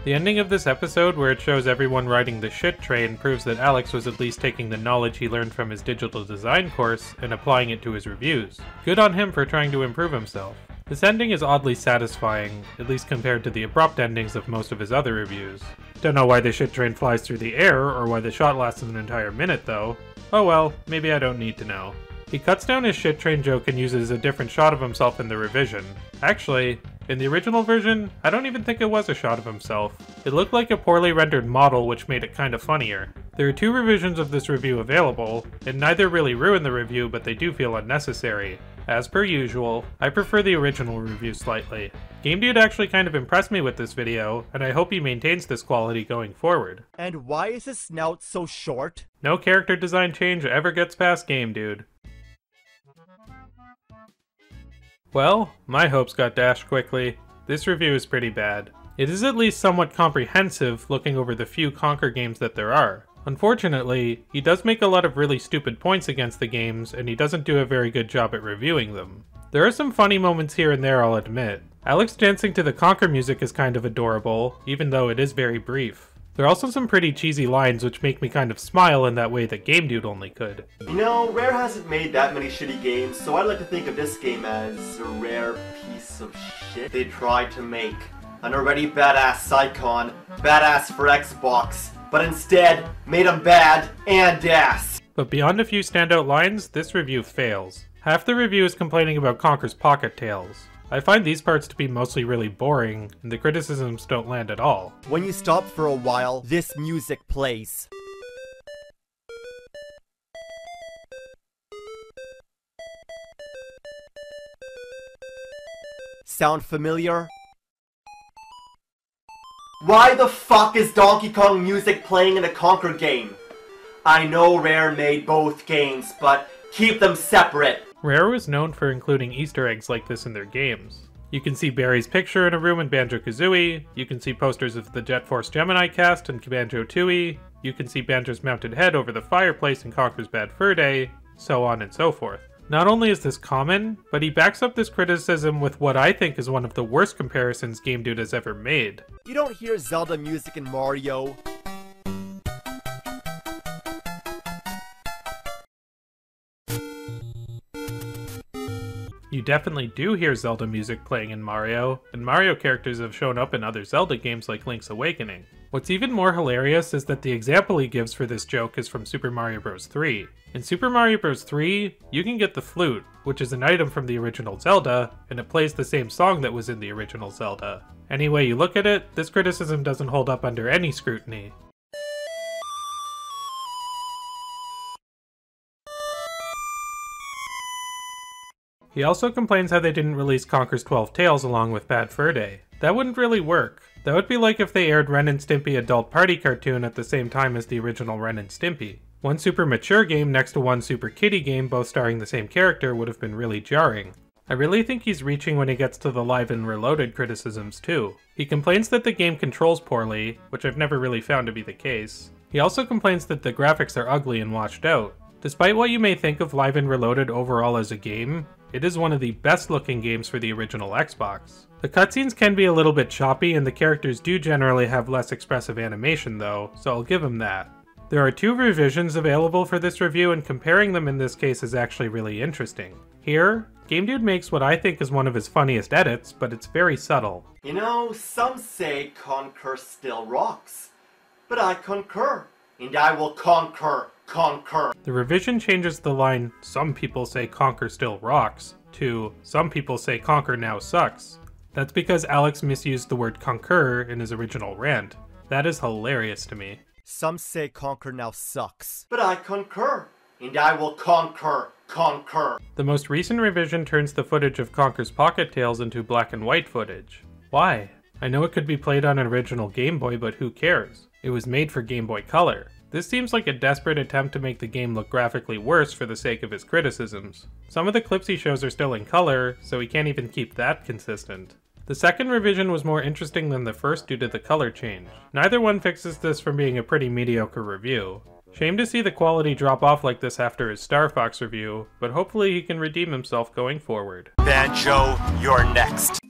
The ending of this episode, where it shows everyone riding the shit train, proves that Alex was at least taking the knowledge he learned from his digital design course and applying it to his reviews. Good on him for trying to improve himself. This ending is oddly satisfying, at least compared to the abrupt endings of most of his other reviews. Don't know why the shit train flies through the air, or why the shot lasts an entire minute though. Oh well, maybe I don't need to know. He cuts down his shit train joke and uses a different shot of himself in the revision. Actually, in the original version, I don't even think it was a shot of himself. It looked like a poorly rendered model, which made it kinda funnier. There are two revisions of this review available, and neither really ruin the review, but they do feel unnecessary. As per usual, I prefer the original review slightly. Game Dude actually kind of impressed me with this video, and I hope he maintains this quality going forward. And why is his snout so short? No character design change ever gets past Game Dude. Well, my hopes got dashed quickly. This review is pretty bad. It is at least somewhat comprehensive looking over the few Conker games that there are. Unfortunately, he does make a lot of really stupid points against the games, and he doesn't do a very good job at reviewing them. There are some funny moments here and there, I'll admit, Alex dancing to the Conquer music is kind of adorable, even though it is very brief. There are also some pretty cheesy lines which make me kind of smile in that way that Game Dude only could. You know, Rare hasn't made that many shitty games, so I'd like to think of this game as a rare piece of shit. They tried to make an already badass Psychon, badass for Xbox, but instead made them bad and ass. But beyond a few standout lines, this review fails. Half the review is complaining about Conker's Pocket Tales. I find these parts to be mostly really boring, and the criticisms don't land at all. When you stop for a while, this music plays. Sound familiar? Why the fuck is Donkey Kong music playing in a Conker game? I know Rare made both games, but keep them separate. Rare was known for including Easter eggs like this in their games. You can see Barry's picture in a room in Banjo-Kazooie, you can see posters of the Jet Force Gemini cast in Banjo-Tooie, you can see Banjo's mounted head over the fireplace in Conker's Bad Fur Day, so on and so forth. Not only is this common, but he backs up this criticism with what I think is one of the worst comparisons Game Dude has ever made. You don't hear Zelda music in Mario. You definitely do hear Zelda music playing in Mario, and Mario characters have shown up in other Zelda games like Link's Awakening. What's even more hilarious is that the example he gives for this joke is from Super Mario Bros. 3. In Super Mario Bros. 3, you can get the flute, which is an item from the original Zelda, and it plays the same song that was in the original Zelda. Any way you look at it, this criticism doesn't hold up under any scrutiny. He also complains how they didn't release Conker's 12 Tales along with Bad Fur Day. That wouldn't really work. That would be like if they aired Ren and Stimpy Adult Party cartoon at the same time as the original Ren and Stimpy. One super mature game next to one super kiddie game both starring the same character would have been really jarring. I really think he's reaching when he gets to the Live and Reloaded criticisms too. He complains that the game controls poorly, which I've never really found to be the case. He also complains that the graphics are ugly and washed out. Despite what you may think of Live and Reloaded overall as a game, it is one of the best looking games for the original Xbox. The cutscenes can be a little bit choppy and the characters do generally have less expressive animation though, so I'll give him that. There are 2 revisions available for this review and comparing them in this case is actually really interesting. Here, Game Dude makes what I think is one of his funniest edits, but it's very subtle. You know, some say Conker still rocks, but I concur, and I will conquer. The revision changes the line, "Some people say Conker still rocks," to "Some people say Conker now sucks." That's because Alex misused the word concur in his original rant. That is hilarious to me. Some say Conker now sucks, but I concur, and I will conquer. The most recent revision turns the footage of Conker's Pocket Tales into black and white footage. Why? I know it could be played on an original Game Boy, but who cares? It was made for Game Boy Color. This seems like a desperate attempt to make the game look graphically worse for the sake of his criticisms. Some of the clips he shows are still in color, so he can't even keep that consistent. The second revision was more interesting than the first due to the color change. Neither one fixes this from being a pretty mediocre review. Shame to see the quality drop off like this after his Star Fox review, but hopefully he can redeem himself going forward. Banjo, you're next.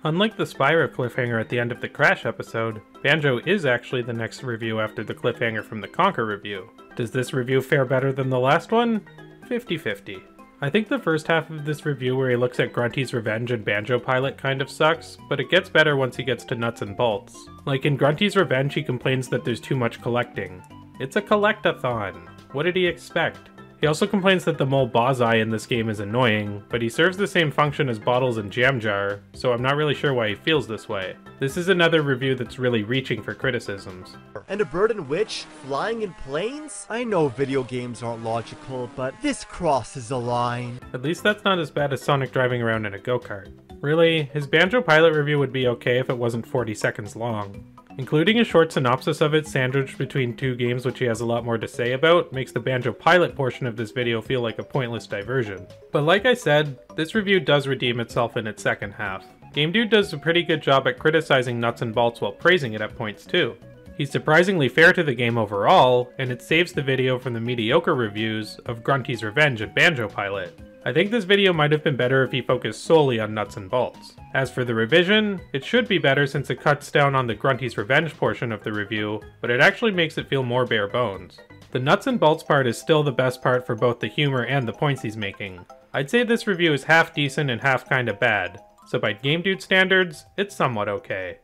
Unlike the Spyro cliffhanger at the end of the Crash episode, Banjo is actually the next review after the cliffhanger from the Conker review. Does this review fare better than the last one? 50-50. I think the first half of this review where he looks at Grunty's Revenge and Banjo Pilot kind of sucks, but it gets better once he gets to Nuts and Bolts. Like in Grunty's Revenge, he complains that there's too much collecting. It's a collect-a-thon. What did he expect? He also complains that the mole Bozai in this game is annoying, but he serves the same function as Bottles and Jam Jar, so I'm not really sure why he feels this way. This is another review that's really reaching for criticisms. And a bird and witch flying in planes? I know video games aren't logical, but this crosses a line. At least that's not as bad as Sonic driving around in a go-kart. Really, his Banjo Pilot review would be okay if it wasn't 40 seconds long. Including a short synopsis of it sandwiched between 2 games which he has a lot more to say about makes the Banjo Pilot portion of this video feel like a pointless diversion. But like I said, this review does redeem itself in its second half. Game Dude does a pretty good job at criticizing Nuts and Bolts while praising it at points too. He's surprisingly fair to the game overall, and it saves the video from the mediocre reviews of Grunty's Revenge and Banjo Pilot. I think this video might have been better if he focused solely on nuts and bolts. As for the revision, it should be better since it cuts down on the Grunty's Revenge portion of the review, but it actually makes it feel more bare bones. The nuts and bolts part is still the best part for both the humor and the points he's making. I'd say this review is half decent and half kinda bad, so by Game Dude standards, it's somewhat okay.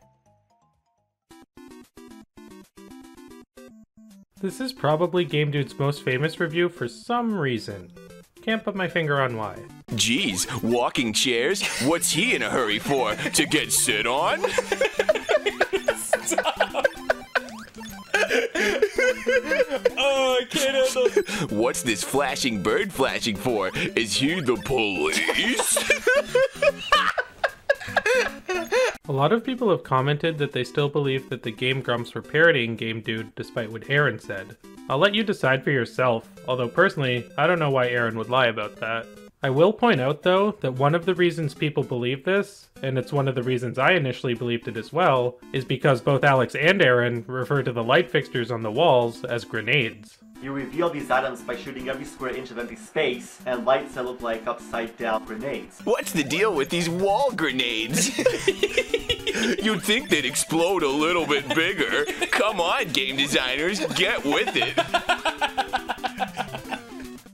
This is probably Game Dude's most famous review for some reason. Can't put my finger on why. Geez, walking chairs? What's he in a hurry for? To get sit on? Stop. Oh, I can't handle it. What's this flashing bird flashing for? Is he the police? A lot of people have commented that they still believe that the Game Grumps were parodying Game Dude despite what Aaron said. I'll let you decide for yourself, although personally, I don't know why Aaron would lie about that. I will point out though, that one of the reasons people believe this, and it's one of the reasons I initially believed it as well, is because both Alex and Aaron refer to the light fixtures on the walls as grenades. You reveal these items by shooting every square inch of empty space, and lights that look like upside-down grenades. What's the deal with these wall grenades? You'd think they'd explode a little bit bigger. Come on, game designers, get with it.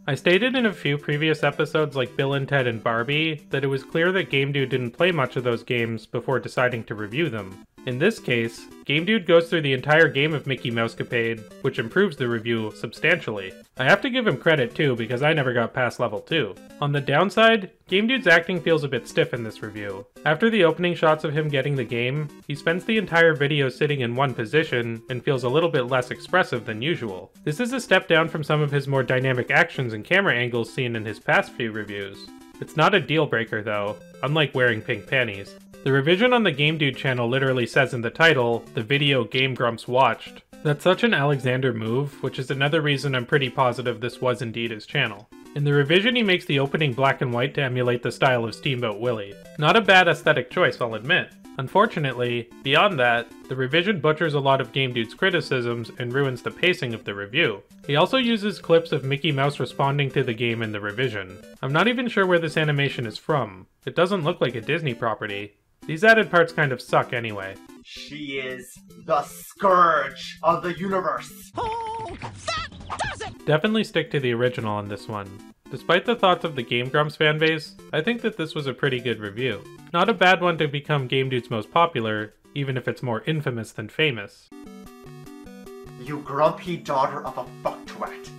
I stated in a few previous episodes like Bill and Ted and Barbie that it was clear that Game Dude didn't play much of those games before deciding to review them. In this case, Game Dude goes through the entire game of Mickey Mousecapade, which improves the review substantially. I have to give him credit too, because I never got past level 2. On the downside, Game Dude's acting feels a bit stiff in this review. After the opening shots of him getting the game, he spends the entire video sitting in one position and feels a little bit less expressive than usual. This is a step down from some of his more dynamic actions and camera angles seen in his past few reviews. It's not a deal breaker though, unlike wearing pink panties. The revision on the Game Dude channel literally says in the title, the video Game Grumps watched. That's such an Alexander move, which is another reason I'm pretty positive this was indeed his channel. In the revision he makes the opening black and white to emulate the style of Steamboat Willie. Not a bad aesthetic choice, I'll admit. Unfortunately, beyond that, the revision butchers a lot of Game Dude's criticisms and ruins the pacing of the review. He also uses clips of Mickey Mouse responding to the game in the revision. I'm not even sure where this animation is from. It doesn't look like a Disney property. These added parts kind of suck anyway. She is the scourge of the universe. Oh, that does it! Definitely stick to the original on this one. Despite the thoughts of the Game Grumps fanbase, I think that this was a pretty good review. Not a bad one to become Game Dude's most popular, even if it's more infamous than famous. You grumpy daughter of a fucktwat.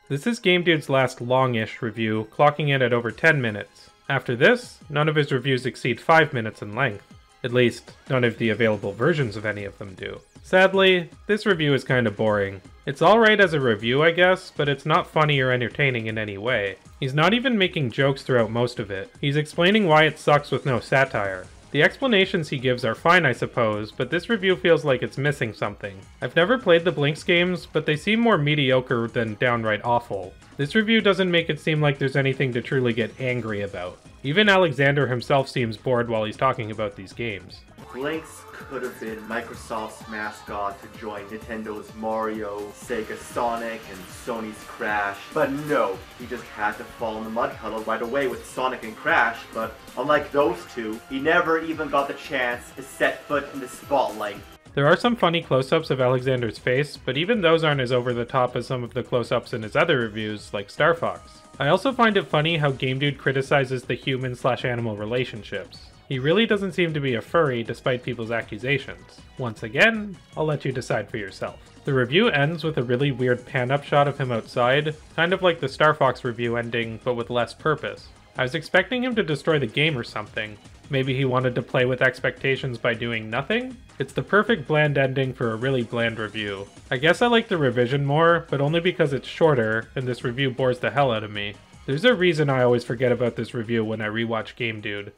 This is Game Dude's last long-ish review, clocking in at over 10 minutes. After this, none of his reviews exceed 5 minutes in length. At least, none of the available versions of any of them do. Sadly, this review is kinda boring. It's alright as a review, I guess, but it's not funny or entertaining in any way. He's not even making jokes throughout most of it. He's explaining why it sucks with no satire. The explanations he gives are fine, I suppose, but this review feels like it's missing something. I've never played the Blinks games, but they seem more mediocre than downright awful. This review doesn't make it seem like there's anything to truly get angry about. Even Alexander himself seems bored while he's talking about these games. Blinks could have been Microsoft's mascot to join Nintendo's Mario, Sega Sonic, and Sony's Crash. But no, he just had to fall in the mud puddle right away with Sonic and Crash, but unlike those two, he never even got the chance to set foot in the spotlight. There are some funny close-ups of Alexander's face, but even those aren't as over-the-top as some of the close-ups in his other reviews, like Star Fox. I also find it funny how Game Dude criticizes the human-slash-animal relationships. He really doesn't seem to be a furry despite people's accusations. Once again, I'll let you decide for yourself. The review ends with a really weird pan-up shot of him outside, kind of like the Star Fox review ending, but with less purpose. I was expecting him to destroy the game or something. Maybe he wanted to play with expectations by doing nothing? It's the perfect bland ending for a really bland review. I guess I like the revision more, but only because it's shorter, and this review bores the hell out of me. There's a reason I always forget about this review when I rewatch Game Dude.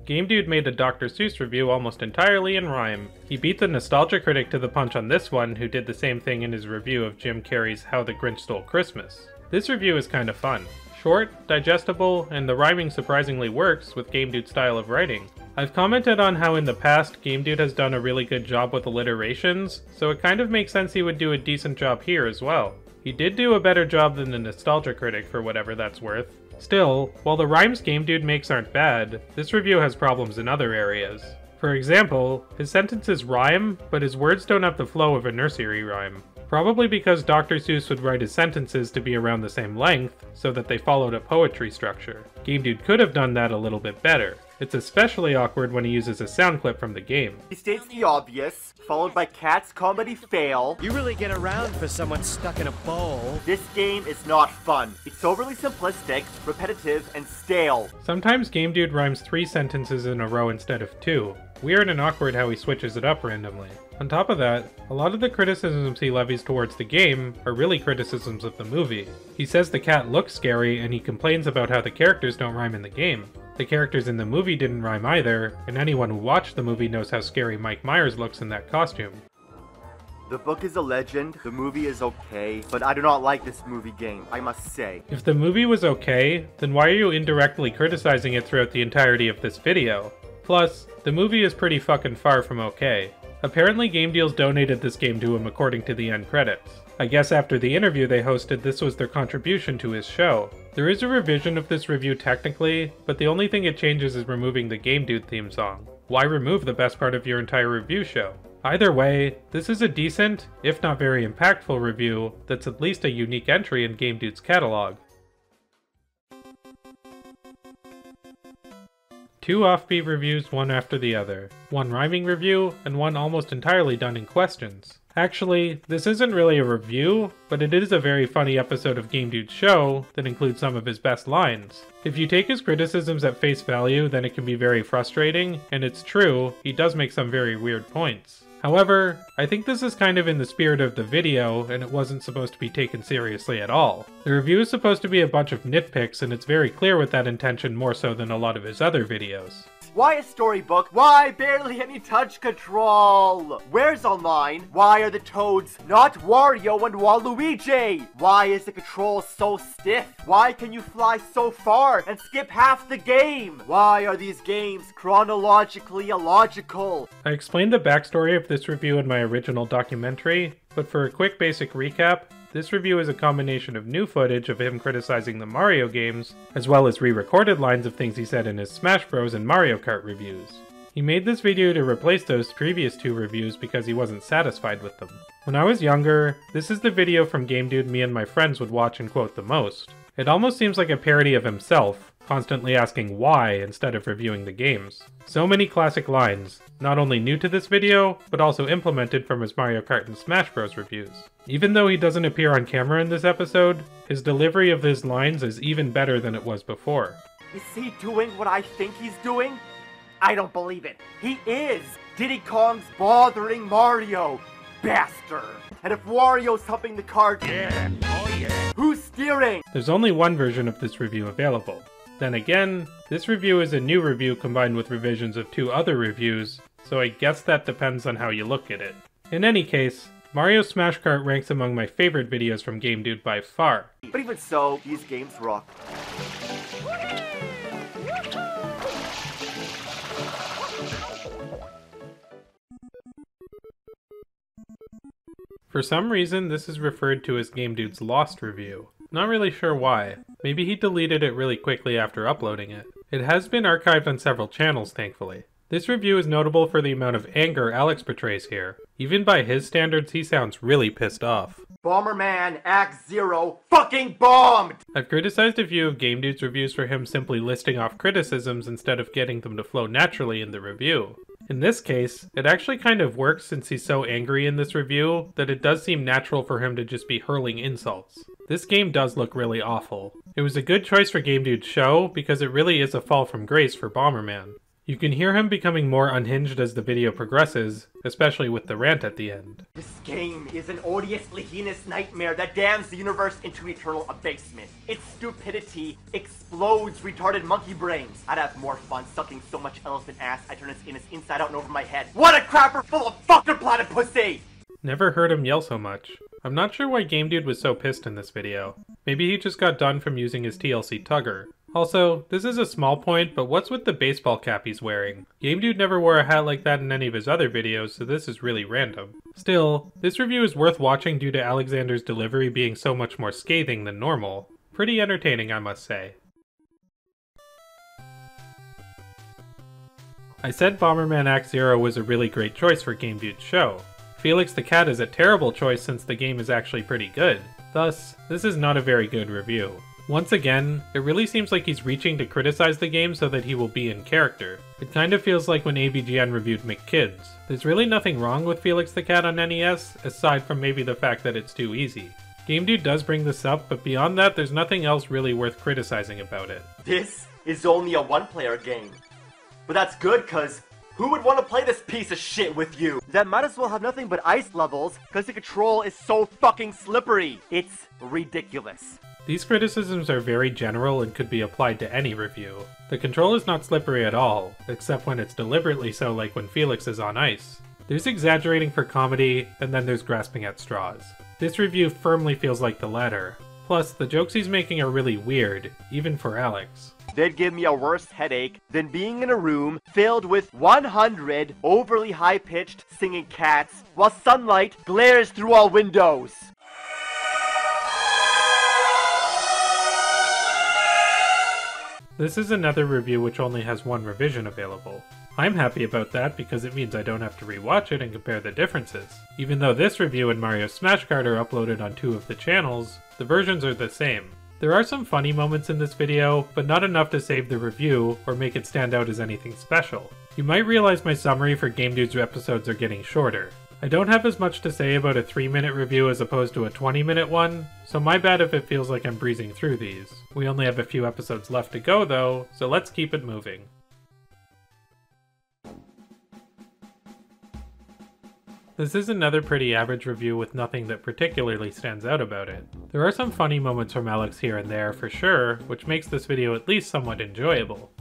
Game Dude made a Dr. Seuss review almost entirely in rhyme. He beat the nostalgia critic to the punch on this one, who did the same thing in his review of Jim Carrey's How the Grinch Stole Christmas. This review is kinda fun. Short, digestible, and the rhyming surprisingly works with Game Dude's style of writing. I've commented on how in the past Game Dude has done a really good job with alliterations, so it kind of makes sense he would do a decent job here as well. He did do a better job than the Nostalgia Critic for whatever that's worth. Still, while the rhymes Game Dude makes aren't bad, this review has problems in other areas. For example, his sentences rhyme, but his words don't have the flow of a nursery rhyme. Probably because Dr. Seuss would write his sentences to be around the same length, so that they followed a poetry structure. Game Dude could have done that a little bit better. It's especially awkward when he uses a sound clip from the game. He states the obvious, followed by Cat's comedy fail. You really get around for someone stuck in a bowl. This game is not fun. It's overly simplistic, repetitive, and stale. Sometimes Game Dude rhymes 3 sentences in a row instead of 2. Weird and awkward how he switches it up randomly. On top of that, a lot of the criticisms he levies towards the game are really criticisms of the movie. He says the cat looks scary, and he complains about how the characters don't rhyme in the game. The characters in the movie didn't rhyme either, and anyone who watched the movie knows how scary Mike Myers looks in that costume. The book is a legend, the movie is okay, but I do not like this movie game, I must say. If the movie was okay, then why are you indirectly criticizing it throughout the entirety of this video? Plus, the movie is pretty fucking far from okay. Apparently Game Deals donated this game to him according to the end credits. I guess after the interview they hosted, this was their contribution to his show. There is a revision of this review technically, but the only thing it changes is removing the Game Dude theme song. Why remove the best part of your entire review show? Either way, this is a decent, if not very impactful review that's at least a unique entry in Game Dude's catalog. 2 offbeat reviews, one after the other. One rhyming review, and one almost entirely done in questions. Actually, this isn't really a review, but it is a very funny episode of Game Dude's show that includes some of his best lines. If you take his criticisms at face value, then it can be very frustrating, and it's true, he does make some very weird points. However, I think this is kind of in the spirit of the video, and it wasn't supposed to be taken seriously at all. The review is supposed to be a bunch of nitpicks, and it's very clear with that intention more so than a lot of his other videos. Why a storybook? Why barely any touch control? Where's online? Why are the toads not Wario and Waluigi? Why is the control so stiff? Why can you fly so far and skip half the game? Why are these games chronologically illogical? I explained the backstory of this review in my original documentary, but for a quick basic recap, this review is a combination of new footage of him criticizing the Mario games, as well as re-recorded lines of things he said in his Smash Bros. And Mario Kart reviews. He made this video to replace those previous 2 reviews because he wasn't satisfied with them. When I was younger, this is the video from Game Dude me and my friends would watch and quote the most. It almost seems like a parody of himself, constantly asking why instead of reviewing the games. So many classic lines, not only new to this video, but also implemented from his Mario Kart and Smash Bros. Reviews. Even though he doesn't appear on camera in this episode, his delivery of his lines is even better than it was before. Is he doing what I think he's doing? I don't believe it. He is! Diddy Kong's bothering Mario! Bastard! And if Wario's humping the cart, yeah, oh yeah, who's steering? There's only one version of this review available. Then again, this review is a new review combined with revisions of 2 other reviews, so I guess that depends on how you look at it. In any case, Mario Smash Kart ranks among my favorite videos from Game Dude by far. But even so, these games rock. For some reason, this is referred to as Game Dude's Lost review. Not really sure why. Maybe he deleted it really quickly after uploading it. It has been archived on several channels, thankfully. This review is notable for the amount of anger Alex portrays here. Even by his standards, he sounds really pissed off. Bomberman Act 0 fucking bombed! I've criticized a few of Game Dude's reviews for him simply listing off criticisms instead of getting them to flow naturally in the review. In this case, it actually kind of works since he's so angry in this review that it does seem natural for him to just be hurling insults. This game does look really awful. It was a good choice for Game Dude's show because it really is a fall from grace for Bomberman. You can hear him becoming more unhinged as the video progresses, especially with the rant at the end. This game is an odiously heinous nightmare that damns the universe into eternal abasement. Its stupidity explodes retarded monkey brains. I'd have more fun sucking so much elephant ass I turn its anus inside out and over my head. What a crapper full of fucking planet pussy! Never heard him yell so much. I'm not sure why Game Dude was so pissed in this video. Maybe he just got done from using his TLC Tugger. Also, this is a small point, but what's with the baseball cap he's wearing? Game Dude never wore a hat like that in any of his other videos, so this is really random. Still, this review is worth watching due to Alexander's delivery being so much more scathing than normal. Pretty entertaining, I must say. I said Bomberman Act Zero was a really great choice for Game Dude's show. Felix the Cat is a terrible choice since the game is actually pretty good. Thus, this is not a very good review. Once again, it really seems like he's reaching to criticize the game so that he will be in character. It kind of feels like when AVGN reviewed McKids. There's really nothing wrong with Felix the Cat on NES, aside from maybe the fact that it's too easy. Game Dude does bring this up, but beyond that, there's nothing else really worth criticizing about it. This is only a one-player game. But that's good, cause who would want to play this piece of shit with you? That might as well have nothing but ice levels, cause the control is so fucking slippery. It's ridiculous. These criticisms are very general and could be applied to any review. The control is not slippery at all, except when it's deliberately so, like when Felix is on ice. There's exaggerating for comedy, and then there's grasping at straws. This review firmly feels like the latter. Plus, the jokes he's making are really weird, even for Alex. They'd give me a worse headache than being in a room filled with 100 overly high-pitched singing cats while sunlight glares through all windows. This is another review which only has one revision available. I'm happy about that because it means I don't have to rewatch it and compare the differences. Even though this review and Mario Smash Kart are uploaded on 2 of the channels, the versions are the same. There are some funny moments in this video, but not enough to save the review or make it stand out as anything special. You might realize my summary for Game Dude's episodes are getting shorter. I don't have as much to say about a 3-minute review as opposed to a 20-minute one, so my bad if it feels like I'm breezing through these. We only have a few episodes left to go though, so let's keep it moving. This is another pretty average review with nothing that particularly stands out about it. There are some funny moments from Alex here and there for sure, which makes this video at least somewhat enjoyable.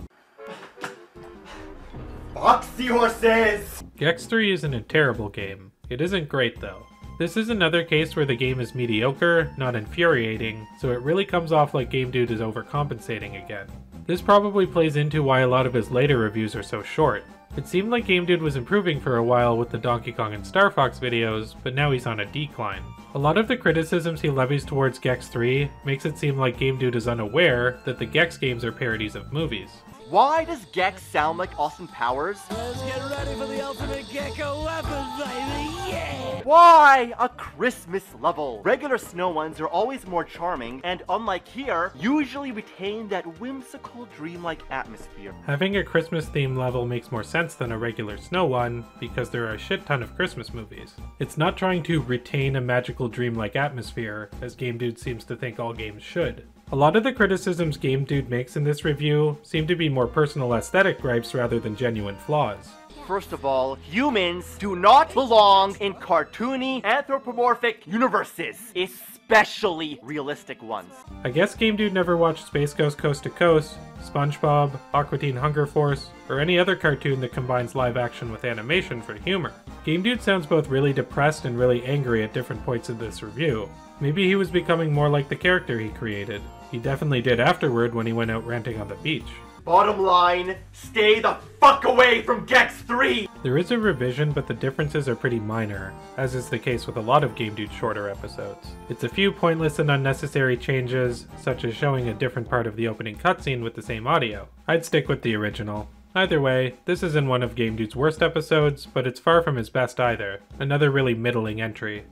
Foxy horses! Gex 3 isn't a terrible game. It isn't great though. This is another case where the game is mediocre, not infuriating, so it really comes off like Game Dude is overcompensating again. This probably plays into why a lot of his later reviews are so short. It seemed like Game Dude was improving for a while with the Donkey Kong and Star Fox videos, but now he's on a decline. A lot of the criticisms he levies towards Gex 3 makes it seem like Game Dude is unaware that the Gex games are parodies of movies. Why does Gex sound like Austin Powers? Let's get ready for the ultimate gecko weapon, baby! Yeah! Why a Christmas level? Regular snow ones are always more charming, and unlike here, usually retain that whimsical, dreamlike atmosphere. Having a Christmas theme level makes more sense than a regular snow one, because there are a shit ton of Christmas movies. It's not trying to retain a magical dreamlike atmosphere, as Game Dude seems to think all games should. A lot of the criticisms Game Dude makes in this review seem to be more personal aesthetic gripes rather than genuine flaws. First of all, humans do not belong in cartoony, anthropomorphic universes, especially realistic ones. I guess Game Dude never watched Space Ghost Coast to Coast, SpongeBob, Aqua Teen Hunger Force, or any other cartoon that combines live action with animation for humor. Game Dude sounds both really depressed and really angry at different points in this review. Maybe he was becoming more like the character he created. He definitely did afterward when he went out ranting on the beach. Bottom line, stay the fuck away from Gex 3! There is a revision, but the differences are pretty minor, as is the case with a lot of Game Dude's shorter episodes. It's a few pointless and unnecessary changes, such as showing a different part of the opening cutscene with the same audio. I'd stick with the original. Either way, this isn't one of Game Dude's worst episodes, but it's far from his best either. Another really middling entry.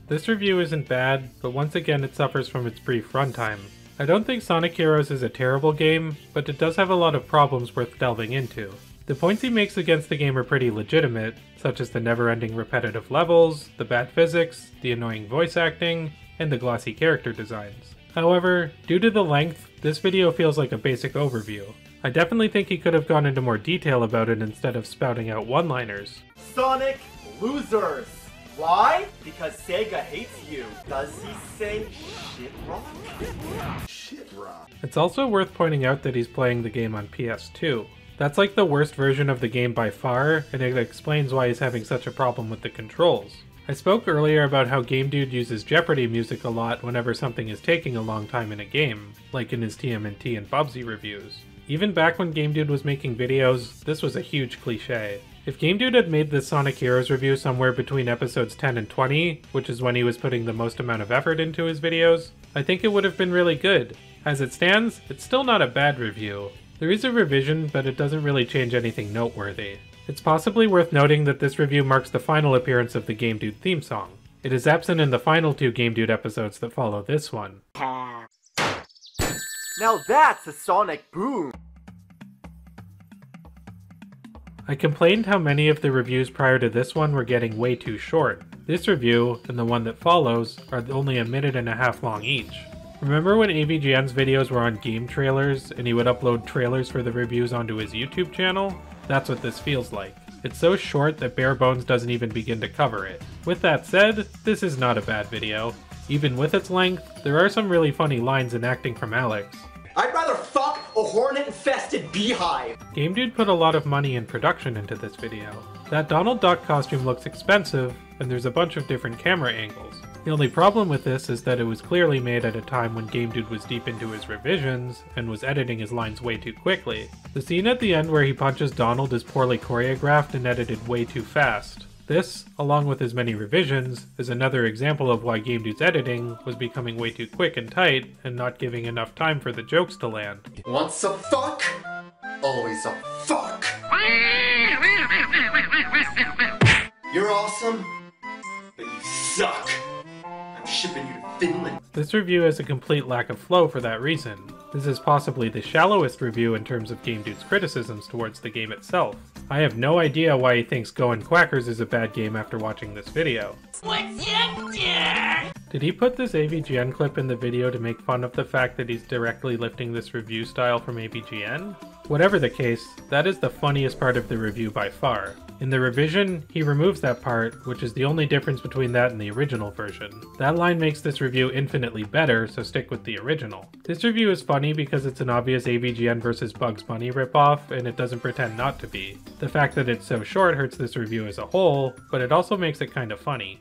This review isn't bad, but once again it suffers from its brief runtime. I don't think Sonic Heroes is a terrible game, but it does have a lot of problems worth delving into. The points he makes against the game are pretty legitimate, such as the never-ending repetitive levels, the bad physics, the annoying voice acting, and the glossy character designs. However, due to the length, this video feels like a basic overview. I definitely think he could have gone into more detail about it instead of spouting out one-liners. Sonic losers! Why? Because Sega hates you. Does he say shit rock? Shit rock. It's also worth pointing out that he's playing the game on PS2. That's like the worst version of the game by far, and it explains why he's having such a problem with the controls. I spoke earlier about how Game Dude uses Jeopardy music a lot whenever something is taking a long time in a game, like in his TMNT and Bubsy reviews. Even back when Game Dude was making videos, this was a huge cliche. If Game Dude had made this Sonic Heroes review somewhere between episodes 10 and 20, which is when he was putting the most amount of effort into his videos, I think it would have been really good. As it stands, it's still not a bad review. There is a revision, but it doesn't really change anything noteworthy. It's possibly worth noting that this review marks the final appearance of the Game Dude theme song. It is absent in the final 2 Game Dude episodes that follow this one. Now that's a sonic boom! I complained how many of the reviews prior to this one were getting way too short. This review, and the one that follows, are only 1.5 minutes long each. Remember when AVGN's videos were on game trailers, and he would upload trailers for the reviews onto his YouTube channel? That's what this feels like. It's so short that Bare Bones doesn't even begin to cover it. With that said, this is not a bad video. Even with its length, there are some really funny lines and acting from Alex. I'd rather fuck a hornet-infested beehive! Game Dude put a lot of money and production into this video. That Donald Duck costume looks expensive, and there's a bunch of different camera angles. The only problem with this is that it was clearly made at a time when Game Dude was deep into his revisions, and was editing his lines way too quickly. The scene at the end where he punches Donald is poorly choreographed and edited way too fast. This, along with his many revisions, is another example of why Game Dude's editing was becoming way too quick and tight, and not giving enough time for the jokes to land. Once a fuck, always a fuck! You're awesome, but you suck! I'm shipping you to Finland. This review has a complete lack of flow for that reason. This is possibly the shallowest review in terms of Game Dude's criticisms towards the game itself. I have no idea why he thinks Goin' Quackers is a bad game after watching this video. Did he put this AVGN clip in the video to make fun of the fact that he's directly lifting this review style from AVGN? Whatever the case, that is the funniest part of the review by far. In the revision, he removes that part, which is the only difference between that and the original version. That line makes this review infinitely better, so stick with the original. This review is funny because it's an obvious AVGN vs Bugs Bunny ripoff, and it doesn't pretend not to be. The fact that it's so short hurts this review as a whole, but it also makes it kinda funny.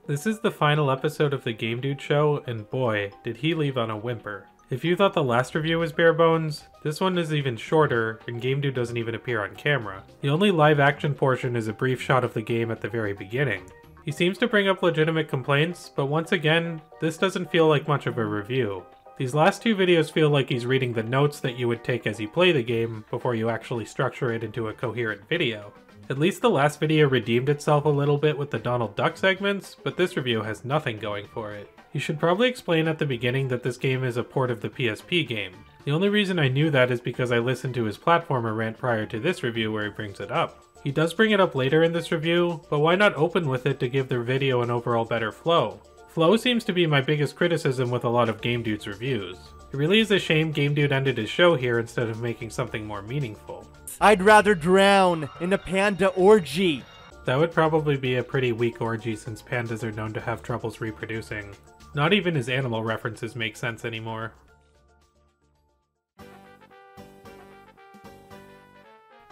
This is the final episode of the Game Dude show, and boy, did he leave on a whimper. If you thought the last review was bare bones, this one is even shorter, and Game Dude doesn't even appear on camera. The only live action portion is a brief shot of the game at the very beginning. He seems to bring up legitimate complaints, but once again, this doesn't feel like much of a review. These last 2 videos feel like he's reading the notes that you would take as you play the game before you actually structure it into a coherent video. At least the last video redeemed itself a little bit with the Donald Duck segments, but this review has nothing going for it. You should probably explain at the beginning that this game is a port of the PSP game. The only reason I knew that is because I listened to his platformer rant prior to this review where he brings it up. He does bring it up later in this review, but why not open with it to give the video an overall better flow? Flow seems to be my biggest criticism with a lot of Game Dude's reviews. It really is a shame Game Dude ended his show here instead of making something more meaningful. I'd rather drown in a panda orgy. That would probably be a pretty weak orgy since pandas are known to have troubles reproducing. Not even his animal references make sense anymore.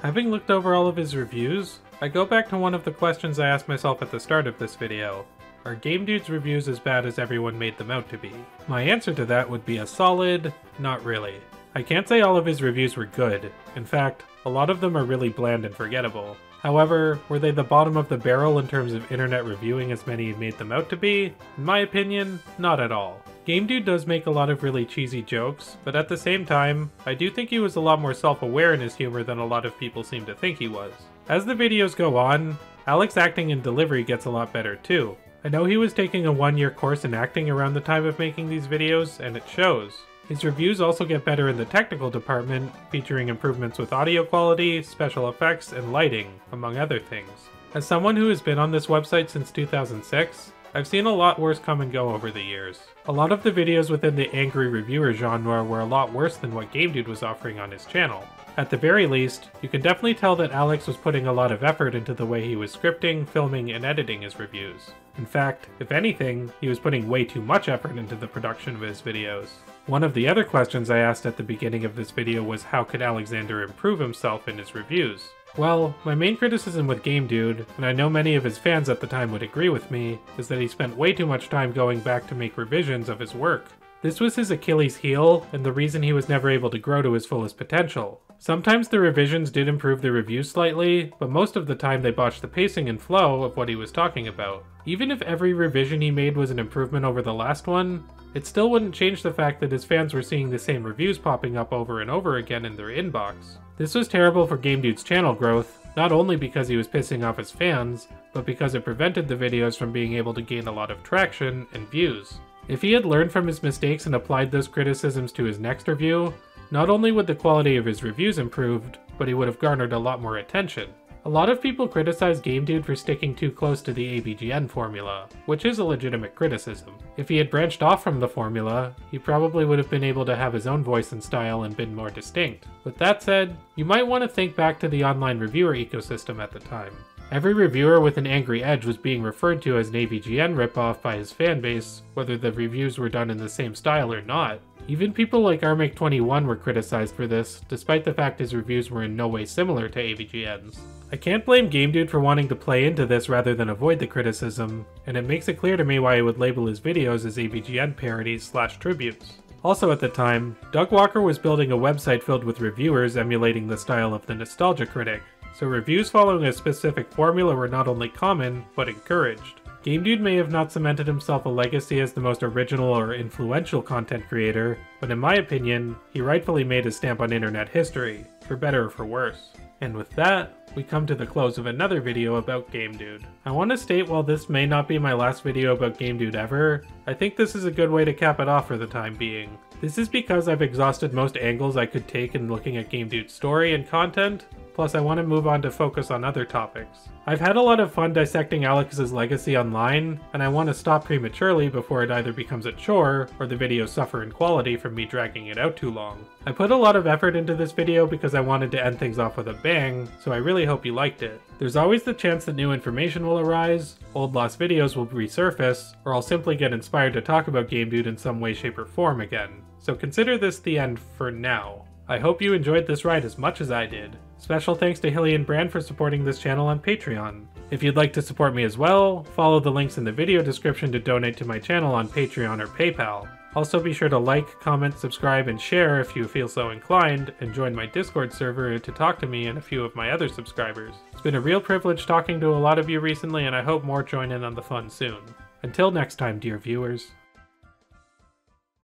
Having looked over all of his reviews, I go back to one of the questions I asked myself at the start of this video. Are Game Dude's reviews as bad as everyone made them out to be? My answer to that would be a solid, not really. I can't say all of his reviews were good. In fact, a lot of them are really bland and forgettable. However, were they the bottom of the barrel in terms of internet reviewing as many made them out to be? In my opinion, not at all. Game Dude does make a lot of really cheesy jokes, but at the same time, I do think he was a lot more self-aware in his humor than a lot of people seem to think he was. As the videos go on, Alex's acting and delivery gets a lot better too. I know he was taking a 1-year course in acting around the time of making these videos, and it shows. His reviews also get better in the technical department, featuring improvements with audio quality, special effects, and lighting, among other things. As someone who has been on this website since 2006, I've seen a lot worse come and go over the years. A lot of the videos within the angry reviewer genre were a lot worse than what Game Dude was offering on his channel. At the very least, you can definitely tell that Alex was putting a lot of effort into the way he was scripting, filming, and editing his reviews. In fact, if anything, he was putting way too much effort into the production of his videos. One of the other questions I asked at the beginning of this video was how could Alexander improve himself in his reviews? Well, my main criticism with Game Dude, and I know many of his fans at the time would agree with me, is that he spent way too much time going back to make revisions of his work. This was his Achilles heel, and the reason he was never able to grow to his fullest potential. Sometimes the revisions did improve the reviews slightly, but most of the time they botched the pacing and flow of what he was talking about. Even if every revision he made was an improvement over the last one, it still wouldn't change the fact that his fans were seeing the same reviews popping up over and over again in their inbox. This was terrible for Game Dude's channel growth, not only because he was pissing off his fans, but because it prevented the videos from being able to gain a lot of traction and views. If he had learned from his mistakes and applied those criticisms to his next review, not only would the quality of his reviews improved, but he would have garnered a lot more attention. A lot of people criticize Game Dude for sticking too close to the AVGN formula, which is a legitimate criticism. If he had branched off from the formula, he probably would have been able to have his own voice and style and been more distinct. With that said, you might want to think back to the online reviewer ecosystem at the time. Every reviewer with an angry edge was being referred to as an AVGN ripoff by his fanbase, whether the reviews were done in the same style or not. Even people like RMake21 were criticized for this, despite the fact his reviews were in no way similar to AVGN's. I can't blame Game Dude for wanting to play into this rather than avoid the criticism, and it makes it clear to me why he would label his videos as AVGN parodies/tributes. Also at the time, Doug Walker was building a website filled with reviewers emulating the style of the Nostalgia Critic, so reviews following a specific formula were not only common, but encouraged. Game Dude may have not cemented himself a legacy as the most original or influential content creator, but in my opinion, he rightfully made his stamp on internet history, for better or for worse. And with that, we come to the close of another video about Game Dude. I want to state while this may not be my last video about Game Dude ever, I think this is a good way to cap it off for the time being. This is because I've exhausted most angles I could take in looking at Game Dude's story and content, plus I want to move on to focus on other topics. I've had a lot of fun dissecting Alex's legacy online, and I want to stop prematurely before it either becomes a chore or the videos suffer in quality from me dragging it out too long. I put a lot of effort into this video because I wanted to end things off with a bang, so I really hope you liked it. There's always the chance that new information will arise, old lost videos will resurface, or I'll simply get inspired to talk about Game Dude in some way, shape, or form again. So consider this the end for now. I hope you enjoyed this ride as much as I did. Special thanks to Hilly and Brand for supporting this channel on Patreon. If you'd like to support me as well, follow the links in the video description to donate to my channel on Patreon or PayPal. Also be sure to like, comment, subscribe, and share if you feel so inclined, and join my Discord server to talk to me and a few of my other subscribers. It's been a real privilege talking to a lot of you recently, and I hope more join in on the fun soon. Until next time, dear viewers.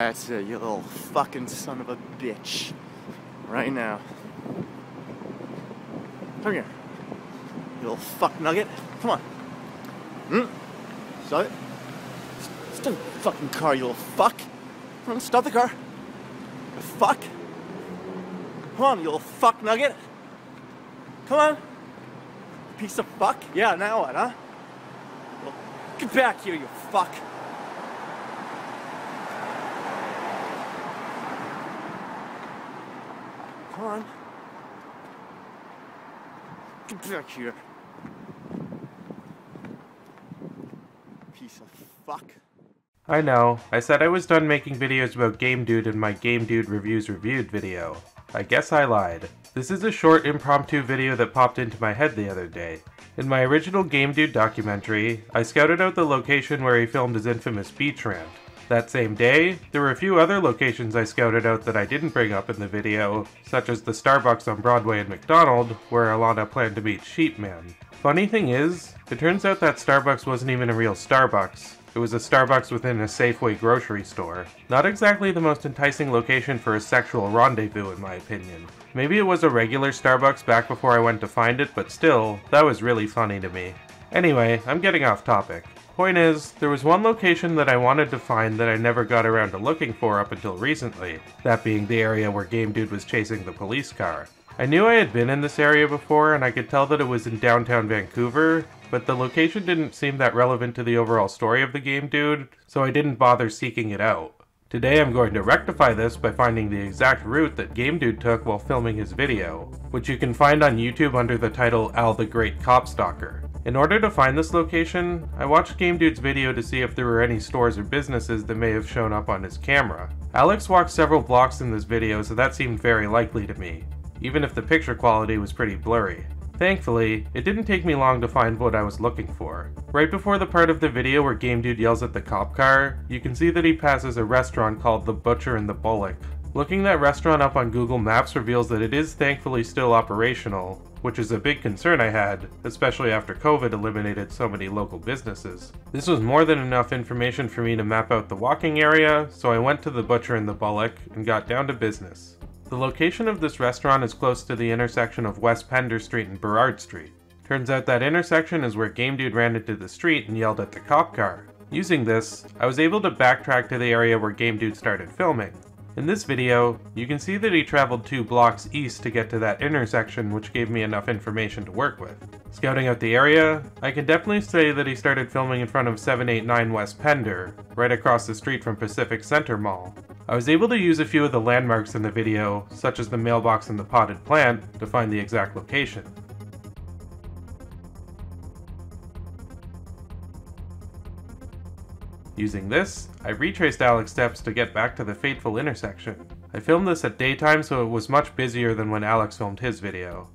That's it, you little fucking son of a bitch. Right now. Come here. You little fuck nugget. Come on. Stop it. Stop the fucking car, you little fuck. Come on, stop the car. You fuck. Come on, you little fuck nugget. Come on. Piece of fuck. Yeah, now what, huh? Well, get back here, you fuck. Come on. Get back here. Piece of fuck. I know, I said I was done making videos about Game Dude in my Game Dude Reviews Reviewed video. I guess I lied. This is a short impromptu video that popped into my head the other day. In my original Game Dude documentary, I scouted out the location where he filmed his infamous beach rant. That same day, there were a few other locations I scouted out that I didn't bring up in the video, such as the Starbucks on Broadway and McDonald, where Alana planned to meet Sheepman. Funny thing is, it turns out that Starbucks wasn't even a real Starbucks. It was a Starbucks within a Safeway grocery store. Not exactly the most enticing location for a sexual rendezvous in my opinion. Maybe it was a regular Starbucks back before I went to find it, but still, that was really funny to me. Anyway, I'm getting off topic. Point is, there was one location that I wanted to find that I never got around to looking for up until recently, that being the area where Game Dude was chasing the police car. I knew I had been in this area before and I could tell that it was in downtown Vancouver, but the location didn't seem that relevant to the overall story of the Game Dude, so I didn't bother seeking it out. Today I'm going to rectify this by finding the exact route that Game Dude took while filming his video, which you can find on YouTube under the title Al the Great Cop Stalker. In order to find this location, I watched Game Dude's video to see if there were any stores or businesses that may have shown up on his camera. Alex walked several blocks in this video, so that seemed very likely to me, even if the picture quality was pretty blurry. Thankfully, it didn't take me long to find what I was looking for. Right before the part of the video where Game Dude yells at the cop car, you can see that he passes a restaurant called The Butcher and the Bullock. Looking that restaurant up on Google Maps reveals that it is thankfully still operational, which is a big concern I had, especially after COVID eliminated so many local businesses. This was more than enough information for me to map out the walking area, so I went to The Butcher and the Bullock and got down to business. The location of this restaurant is close to the intersection of West Pender Street and Burrard Street. Turns out that intersection is where Game Dude ran into the street and yelled at the cop car. Using this, I was able to backtrack to the area where Game Dude started filming. In this video, you can see that he traveled 2 blocks east to get to that intersection, which gave me enough information to work with. Scouting out the area, I can definitely say that he started filming in front of 789 West Pender, right across the street from Pacific Center Mall. I was able to use a few of the landmarks in the video, such as the mailbox and the potted plant, to find the exact location. Using this, I retraced Alex's steps to get back to the fateful intersection. I filmed this at daytime, so it was much busier than when Alex filmed his video.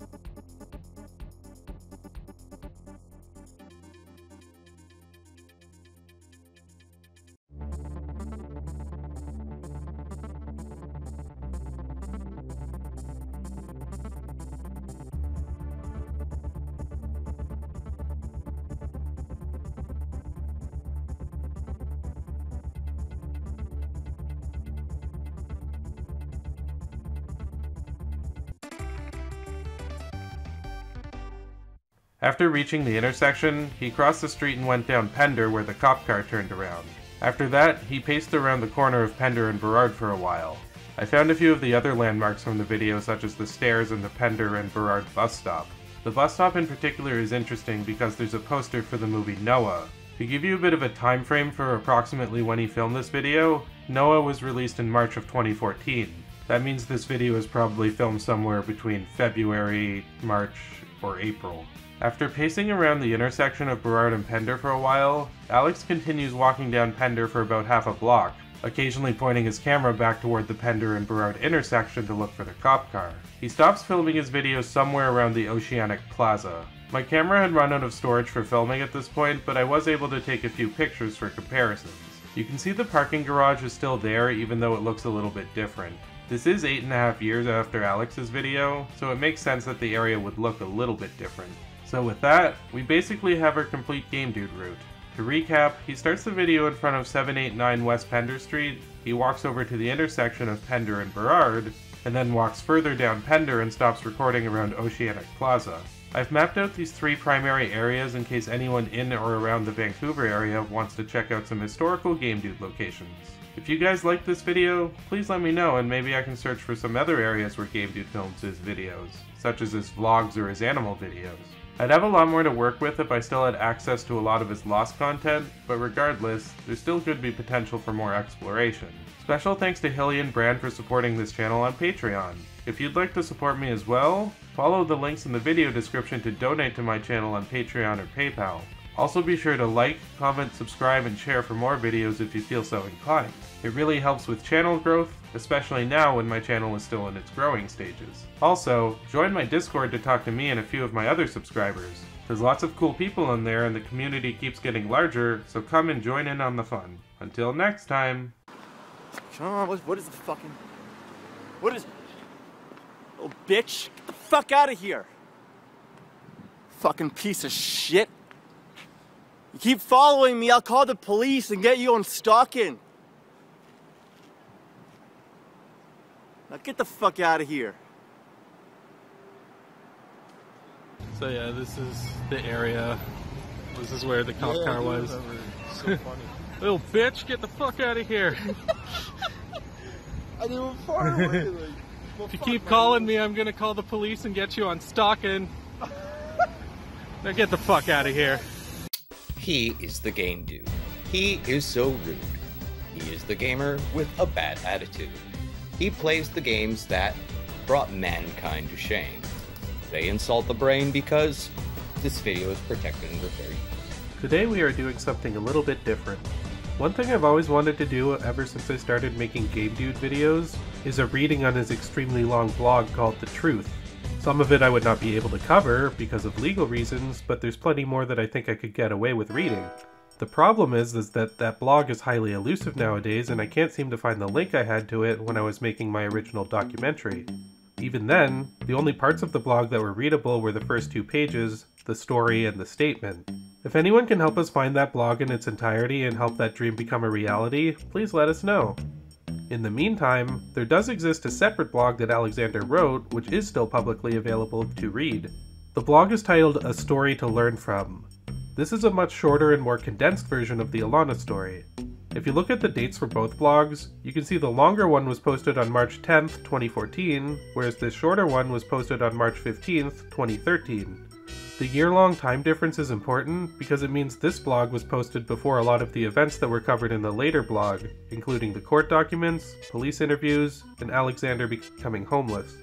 After reaching the intersection, he crossed the street and went down Pender where the cop car turned around. After that, he paced around the corner of Pender and Burrard for a while. I found a few of the other landmarks from the video, such as the stairs and the Pender and Burrard bus stop. The bus stop in particular is interesting because there's a poster for the movie Noah. To give you a bit of a time frame for approximately when he filmed this video, Noah was released in March of 2014. That means this video is probably filmed somewhere between February, March, or April. After pacing around the intersection of Burrard and Pender for a while, Alex continues walking down Pender for about half a block, occasionally pointing his camera back toward the Pender and Burrard intersection to look for the cop car. He stops filming his video somewhere around the Oceanic Plaza. My camera had run out of storage for filming at this point, but I was able to take a few pictures for comparisons. You can see the parking garage is still there, even though it looks a little bit different. This is 8.5 years after Alex's video, so it makes sense that the area would look a little bit different. So with that, we basically have our complete Game Dude route. To recap, he starts the video in front of 789 West Pender Street, he walks over to the intersection of Pender and Burrard, and then walks further down Pender and stops recording around Oceanic Plaza. I've mapped out these 3 primary areas in case anyone in or around the Vancouver area wants to check out some historical Game Dude locations. If you guys like this video, please let me know and maybe I can search for some other areas where Game Dude films his videos, such as his vlogs or his animal videos. I'd have a lot more to work with if I still had access to a lot of his lost content, but regardless, there still could be potential for more exploration. Special thanks to Hilly and Brand for supporting this channel on Patreon. If you'd like to support me as well, follow the links in the video description to donate to my channel on Patreon or PayPal. Also be sure to like, comment, subscribe, and share for more videos if you feel so inclined. It really helps with channel growth, especially now when my channel is still in its growing stages. Also, join my Discord to talk to me and a few of my other subscribers. There's lots of cool people in there and the community keeps getting larger, so come and join in on the fun. Until next time! Come on, what is the fucking... What is... Oh, bitch, get the fuck out of here! Fucking piece of shit. You keep following me, I'll call the police and get you on stalking. Now get the fuck out of here. So yeah, this is the area. This is where the cop car was. So funny. Little bitch, get the fuck out of here. I didn't even far away. Like, if you keep calling me, I'm gonna call the police and get you on stalking. Now get the fuck out of here. He is the Game Dude. He is so rude. He is the gamer with a bad attitude. He plays the games that brought mankind to shame. They insult the brain because this video is protected under fair use. Today we are doing something a little bit different. One thing I've always wanted to do ever since I started making Game Dude videos is a reading on his extremely long blog called The Truth. Some of it I would not be able to cover because of legal reasons, but there's plenty more that I think I could get away with reading. The problem is that blog is highly elusive nowadays, and I can't seem to find the link I had to it when I was making my original documentary. Even then, the only parts of the blog that were readable were the first 2 pages, the story, and the statement. If anyone can help us find that blog in its entirety and help that dream become a reality, please let us know. In the meantime, there does exist a separate blog that Alexander wrote, which is still publicly available to read. The blog is titled A Story to Learn From. This is a much shorter and more condensed version of the Alana story. If you look at the dates for both blogs, you can see the longer one was posted on March 10th, 2014, whereas the shorter one was posted on March 15th, 2013. The year-long time difference is important because it means this blog was posted before a lot of the events that were covered in the later blog, including the court documents, police interviews, and Alexander becoming homeless.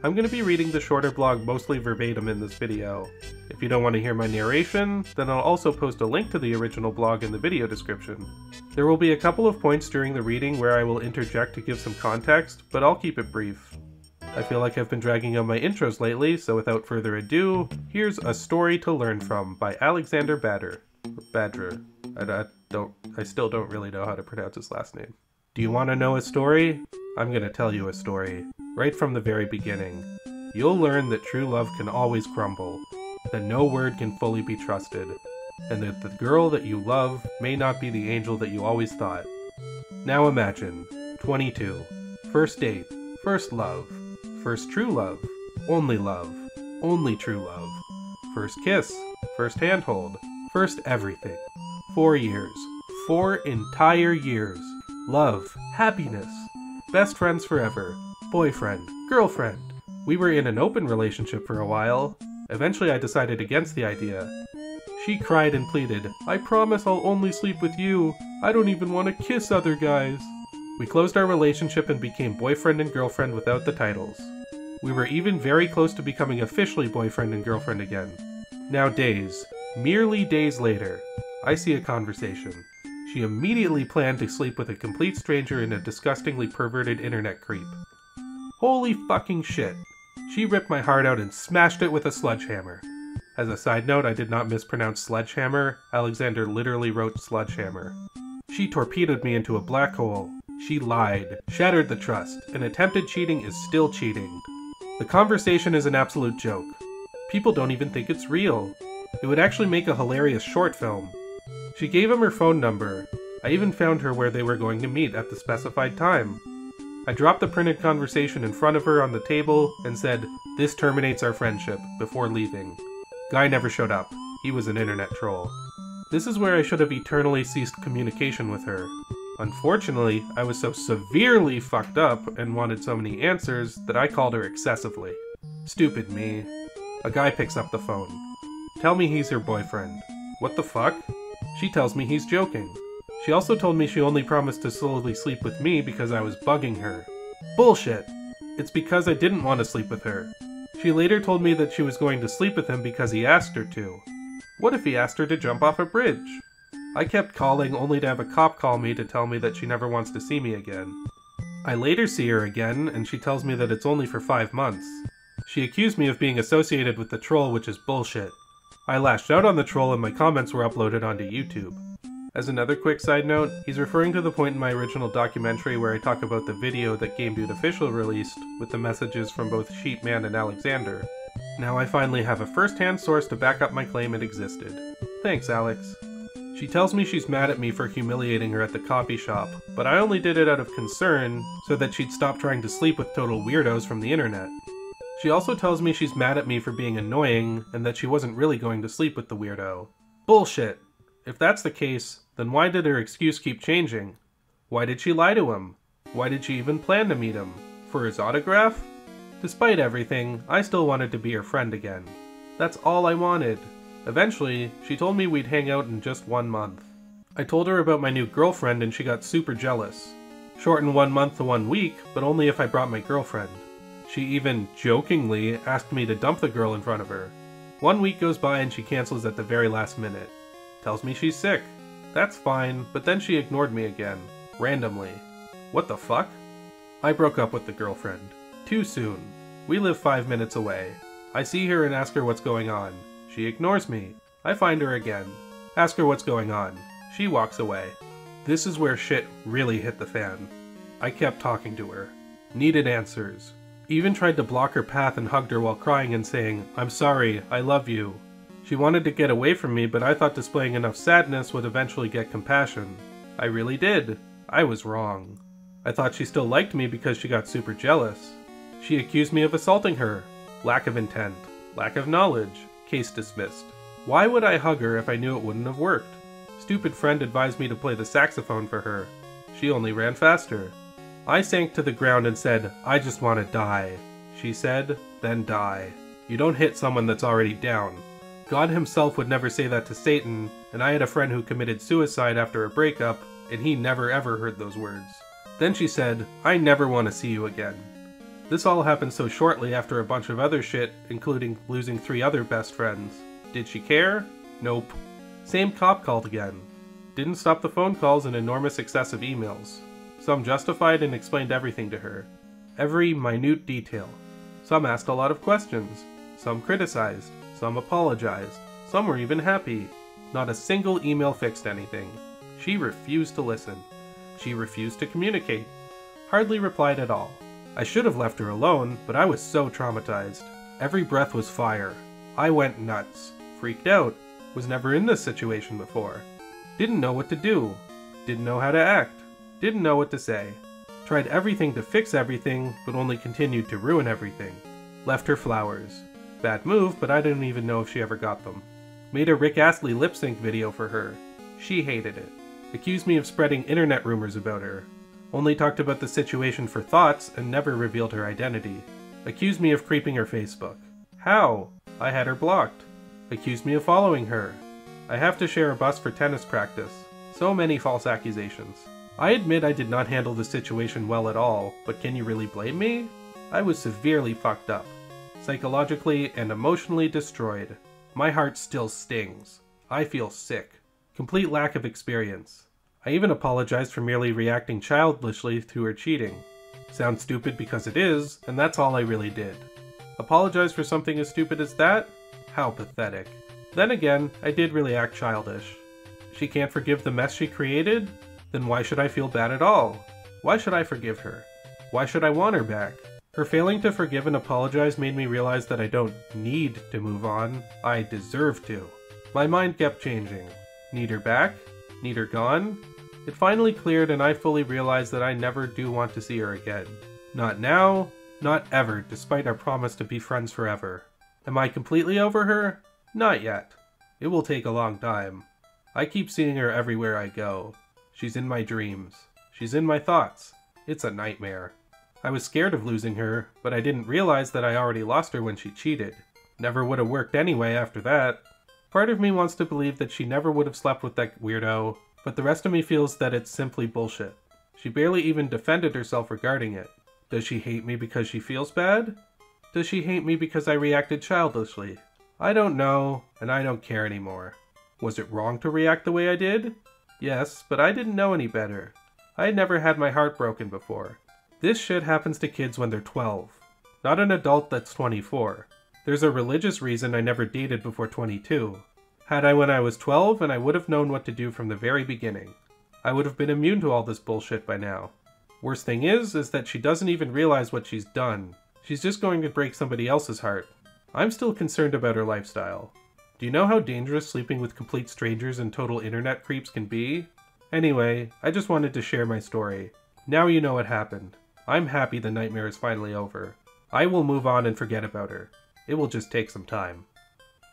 I'm going to be reading the shorter blog mostly verbatim in this video. If you don't want to hear my narration, then I'll also post a link to the original blog in the video description. There will be a couple of points during the reading where I will interject to give some context, but I'll keep it brief. I feel like I've been dragging on my intros lately, so without further ado, here's A Story to Learn From by Alexander Badger. I still don't really know how to pronounce his last name. Do you want to know a story? I'm going to tell you a story. Right from the very beginning. You'll learn that true love can always crumble, that no word can fully be trusted, and that the girl that you love may not be the angel that you always thought. Now imagine, 22, first date, first love, first true love, only true love, first kiss, first handhold, first everything. 4 years, 4 entire years, love, happiness, best friends forever, boyfriend, girlfriend. We were in an open relationship for a while. Eventually I decided against the idea. She cried and pleaded, "I promise I'll only sleep with you. I don't even want to kiss other guys." We closed our relationship and became boyfriend and girlfriend without the titles. We were even very close to becoming officially boyfriend and girlfriend again. Now merely days later, I see a conversation. She immediately planned to sleep with a complete stranger and a disgustingly perverted internet creep. Holy fucking shit. She ripped my heart out and smashed it with a sledgehammer. As a side note, I did not mispronounce sledgehammer. Alexander literally wrote sledgehammer. She torpedoed me into a black hole. She lied, shattered the trust, and attempted cheating is still cheating. The conversation is an absolute joke. People don't even think it's real. It would actually make a hilarious short film. She gave him her phone number. I even found her where they were going to meet at the specified time. I dropped the printed conversation in front of her on the table and said, "This terminates our friendship," before leaving. Guy never showed up. He was an internet troll. This is where I should have eternally ceased communication with her. Unfortunately, I was so severely fucked up and wanted so many answers that I called her excessively. Stupid me. A guy picks up the phone. Tell me he's her boyfriend. What the fuck? She tells me he's joking. She also told me she only promised to slowly sleep with me because I was bugging her. Bullshit! It's because I didn't want to sleep with her. She later told me that she was going to sleep with him because he asked her to. What if he asked her to jump off a bridge? I kept calling only to have a cop call me to tell me that she never wants to see me again. I later see her again, and she tells me that it's only for 5 months. She accused me of being associated with the troll, which is bullshit. I lashed out on the troll and my comments were uploaded onto YouTube. As another quick side note, he's referring to the point in my original documentary where I talk about the video that Game Dude Official released with the messages from both Sheepman and Alexander. Now I finally have a first-hand source to back up my claim it existed. Thanks, Alex. She tells me she's mad at me for humiliating her at the coffee shop, but I only did it out of concern so that she'd stop trying to sleep with total weirdos from the internet. She also tells me she's mad at me for being annoying and that she wasn't really going to sleep with the weirdo. Bullshit! If that's the case, then why did her excuse keep changing? Why did she lie to him? Why did she even plan to meet him? For his autograph? Despite everything, I still wanted to be her friend again. That's all I wanted. Eventually, she told me we'd hang out in just 1 month. I told her about my new girlfriend and she got super jealous. Shorten 1 month to 1 week, but only if I brought my girlfriend. She even, jokingly, asked me to dump the girl in front of her. 1 week goes by and she cancels at the very last minute. Tells me she's sick. That's fine, but then she ignored me again. Randomly. What the fuck? I broke up with the girlfriend. Too soon. We live 5 minutes away. I see her and ask her what's going on. She ignores me. I find her again. Ask her what's going on. She walks away. This is where shit really hit the fan. I kept talking to her. Needed answers. Even tried to block her path and hugged her while crying and saying, "I'm sorry, I love you." She wanted to get away from me, but I thought displaying enough sadness would eventually get compassion. I really did. I was wrong. I thought she still liked me because she got super jealous. She accused me of assaulting her. Lack of intent. Lack of knowledge. Case dismissed. Why would I hug her if I knew it wouldn't have worked? Stupid friend advised me to play the saxophone for her. She only ran faster. I sank to the ground and said, "I just want to die." She said, "Then die. You don't hit someone that's already down." God himself would never say that to Satan, and I had a friend who committed suicide after a breakup, and he never ever heard those words. Then she said, "I never want to see you again." This all happened so shortly after a bunch of other shit, including losing 3 other best friends. Did she care? Nope. Same cop called again. Didn't stop the phone calls and enormous excessive emails. Some justified and explained everything to her. Every minute detail. Some asked a lot of questions. Some criticized. Some apologized. Some were even happy. Not a single email fixed anything. She refused to listen. She refused to communicate. Hardly replied at all. I should have left her alone, but I was so traumatized. Every breath was fire. I went nuts. Freaked out. Was never in this situation before. Didn't know what to do. Didn't know how to act. Didn't know what to say. Tried everything to fix everything, but only continued to ruin everything. Left her flowers. Bad move, but I didn't even know if she ever got them. Made a Rick Astley lip sync video for her. She hated it. Accused me of spreading internet rumors about her. Only talked about the situation for thoughts and never revealed her identity. Accused me of creeping her Facebook. How? I had her blocked. Accused me of following her. I have to share a bus for tennis practice. So many false accusations. I admit I did not handle the situation well at all, but can you really blame me? I was severely fucked up. Psychologically and emotionally destroyed. My heart still stings. I feel sick. Complete lack of experience. I even apologized for merely reacting childishly to her cheating. Sounds stupid because it is, and that's all I really did. Apologize for something as stupid as that? How pathetic. Then again, I did really act childish. She can't forgive the mess she created? Then why should I feel bad at all? Why should I forgive her? Why should I want her back? Her failing to forgive and apologize made me realize that I don't need to move on. I deserve to. My mind kept changing. Need her back? Need her gone? It finally cleared and I fully realized that I never do want to see her again. Not now, not ever, despite our promise to be friends forever. Am I completely over her? Not yet. It will take a long time. I keep seeing her everywhere I go. She's in my dreams. She's in my thoughts. It's a nightmare. I was scared of losing her, but I didn't realize that I already lost her when she cheated. Never would have worked anyway after that. Part of me wants to believe that she never would have slept with that weirdo, but the rest of me feels that it's simply bullshit. She barely even defended herself regarding it. Does she hate me because she feels bad? Does she hate me because I reacted childishly? I don't know, and I don't care anymore. Was it wrong to react the way I did? Yes, but I didn't know any better. I had never had my heart broken before. This shit happens to kids when they're 12, not an adult that's 24. There's a religious reason I never dated before 22. Had I when I was 12, and I would have known what to do from the very beginning. I would have been immune to all this bullshit by now. Worst thing is that she doesn't even realize what she's done. She's just going to break somebody else's heart. I'm still concerned about her lifestyle. Do you know how dangerous sleeping with complete strangers and total internet creeps can be? Anyway, I just wanted to share my story. Now you know what happened. I'm happy the nightmare is finally over. I will move on and forget about her. It will just take some time.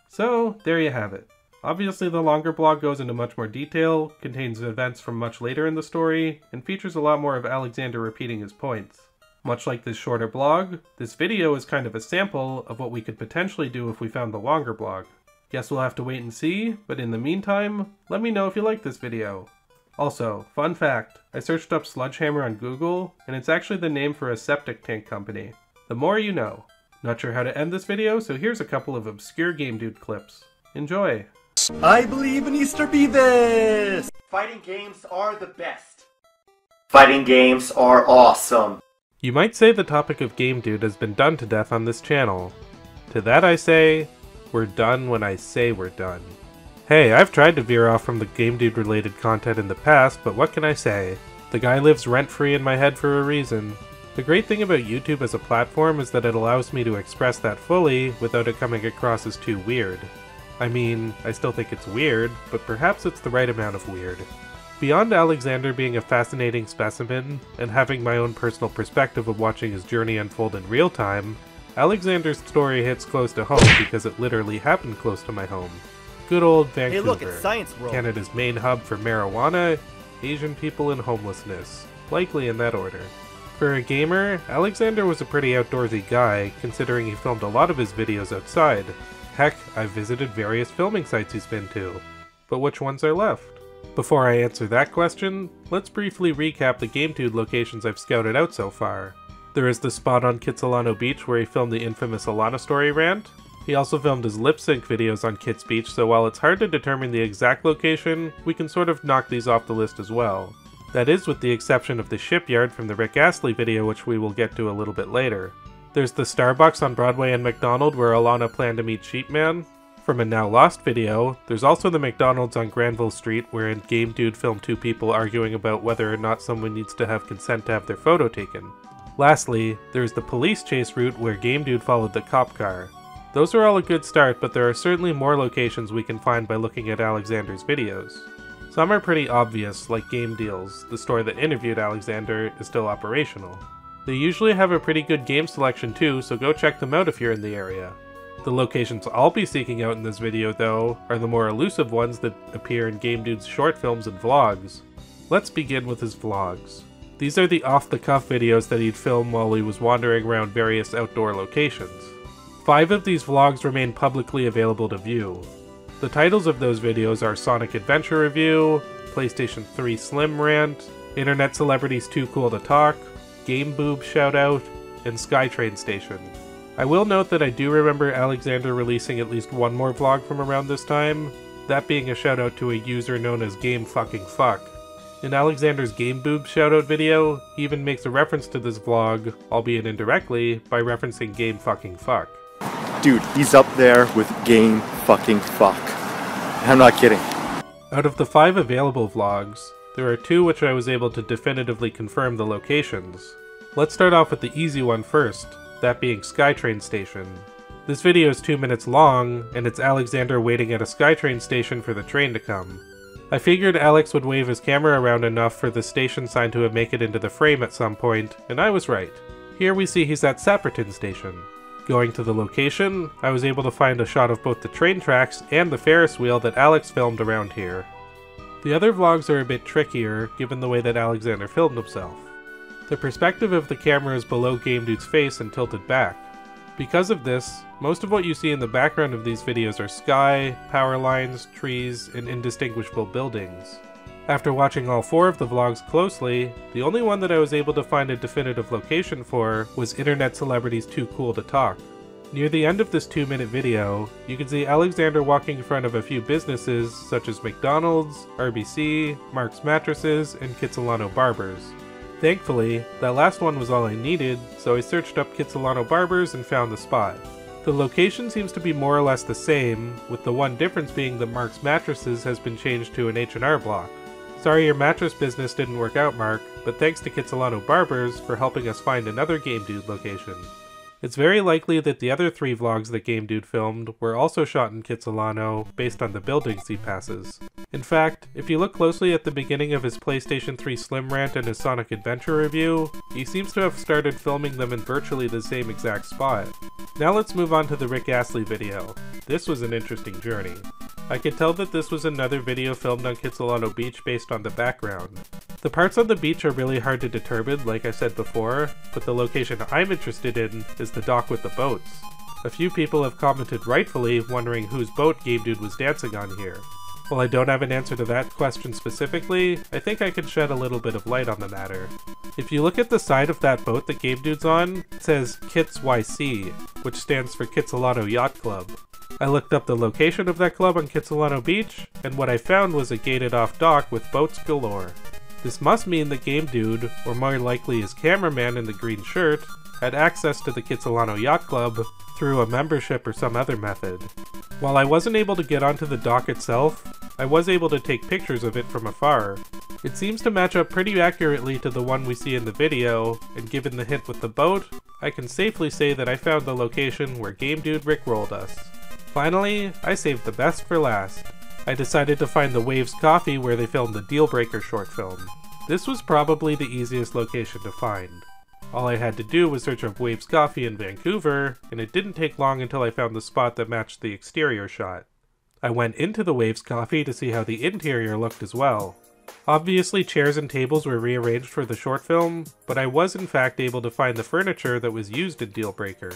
So, there you have it. Obviously the longer blog goes into much more detail, contains events from much later in the story, and features a lot more of Alexander repeating his points. Much like this shorter blog, this video is kind of a sample of what we could potentially do if we found the longer blog. Guess we'll have to wait and see, but in the meantime, let me know if you like this video. Also, fun fact, I searched up Sludgehammer on Google, and it's actually the name for a septic tank company. The more you know. Not sure how to end this video, so here's a couple of obscure Game Dude clips. Enjoy! I believe in Easter Beavis! Fighting games are the best. Fighting games are awesome. You might say the topic of Game Dude has been done to death on this channel. To that I say, we're done when I say we're done. Hey, I've tried to veer off from the Game Dude related content in the past, but what can I say? The guy lives rent-free in my head for a reason. The great thing about YouTube as a platform is that it allows me to express that fully without it coming across as too weird. I mean, I still think it's weird, but perhaps it's the right amount of weird. Beyond Alexander being a fascinating specimen, and having my own personal perspective of watching his journey unfold in real time, Alexander's story hits close to home because it literally happened close to my home. Good old Vancouver, Hey look, it's Science World. Canada's main hub for marijuana, Asian people, and homelessness. Likely in that order. For a gamer, Alexander was a pretty outdoorsy guy, considering he filmed a lot of his videos outside. Heck, I've visited various filming sites he's been to. But which ones are left? Before I answer that question, let's briefly recap the Game Dude locations I've scouted out so far. There is the spot on Kitsilano Beach where he filmed the infamous Alana story rant. He also filmed his lip sync videos on Kit's Beach, so while it's hard to determine the exact location, we can sort of knock these off the list as well. That is with the exception of the shipyard from the Rick Astley video, which we will get to a little bit later. There's the Starbucks on Broadway and McDonald where Alana planned to meet Sheepman. From a Now Lost video, there's also the McDonald's on Granville Street wherein Game Dude filmed two people arguing about whether or not someone needs to have consent to have their photo taken. Lastly, there's the police chase route where Game Dude followed the cop car. Those are all a good start, but there are certainly more locations we can find by looking at Alexander's videos. Some are pretty obvious, like Game Deals, the store that interviewed Alexander is still operational. They usually have a pretty good game selection too, so go check them out if you're in the area. The locations I'll be seeking out in this video, though, are the more elusive ones that appear in Game Dude's short films and vlogs. Let's begin with his vlogs. These are the off-the-cuff videos that he'd film while he was wandering around various outdoor locations. 5 of these vlogs remain publicly available to view. The titles of those videos are Sonic Adventure Review, PlayStation 3 Slim Rant, Internet Celebrities Too Cool to Talk, Game Boob Shoutout, and Skytrain Station. I will note that I do remember Alexander releasing at least one more vlog from around this time, that being a shoutout to a user known as GameFuckingFuck. In Alexander's Game Boob Shoutout video, he even makes a reference to this vlog, albeit indirectly, by referencing GameFuckingFuck. Dude, he's up there with Game Fucking Fuck. I'm not kidding. Out of the 5 available vlogs, there are 2 which I was able to definitively confirm the locations. Let's start off with the easy one first, that being Skytrain Station. This video is 2 minutes long, and it's Alexander waiting at a Skytrain station for the train to come. I figured Alex would wave his camera around enough for the station sign to make it into the frame at some point, and I was right. Here we see he's at Sapperton Station. Going to the location, I was able to find a shot of both the train tracks and the Ferris wheel that Alex filmed around here. The other vlogs are a bit trickier, given the way that Alexander filmed himself. The perspective of the camera is below Game Dude's face and tilted back. Because of this, most of what you see in the background of these videos are sky, power lines, trees, and indistinguishable buildings. After watching all 4 of the vlogs closely, the only one that I was able to find a definitive location for was Internet Celebrities Too Cool to Talk. Near the end of this 2-minute video, you can see Alexander walking in front of a few businesses such as McDonald's, RBC, Mark's Mattresses, and Kitsilano Barbers. Thankfully, that last one was all I needed, so I searched up Kitsilano Barbers and found the spot. The location seems to be more or less the same, with the one difference being that Mark's Mattresses has been changed to an H&R Block. Sorry your mattress business didn't work out, Mark, but thanks to Kitsilano Barbers for helping us find another Game Dude location. It's very likely that the other 3 vlogs that Game Dude filmed were also shot in Kitsilano based on the buildings he passes. In fact, if you look closely at the beginning of his PlayStation 3 Slim Rant and his Sonic Adventure review, he seems to have started filming them in virtually the same exact spot. Now let's move on to the Rick Astley video. This was an interesting journey. I could tell that this was another video filmed on Kitsilano Beach based on the background. The parts on the beach are really hard to determine, like I said before, but the location I'm interested in is the dock with the boats. A few people have commented rightfully wondering whose boat Game Dude was dancing on here. While I don't have an answer to that question specifically, I think I can shed a little bit of light on the matter. If you look at the side of that boat that Game Dude's on, it says Kits YC, which stands for Kitsilano Yacht Club. I looked up the location of that club on Kitsilano Beach, and what I found was a gated off dock with boats galore. This must mean that Game Dude, or more likely his cameraman in the green shirt, had access to the Kitsilano Yacht Club through a membership or some other method. While I wasn't able to get onto the dock itself, I was able to take pictures of it from afar. It seems to match up pretty accurately to the one we see in the video, and given the hint with the boat, I can safely say that I found the location where Game Dude rickrolled us. Finally, I saved the best for last. I decided to find the Waves Coffee where they filmed the Deal Breaker short film. This was probably the easiest location to find. All I had to do was search up Waves Coffee in Vancouver, and it didn't take long until I found the spot that matched the exterior shot. I went into the Waves Coffee to see how the interior looked as well. Obviously chairs and tables were rearranged for the short film, but I was in fact able to find the furniture that was used in Deal Breaker.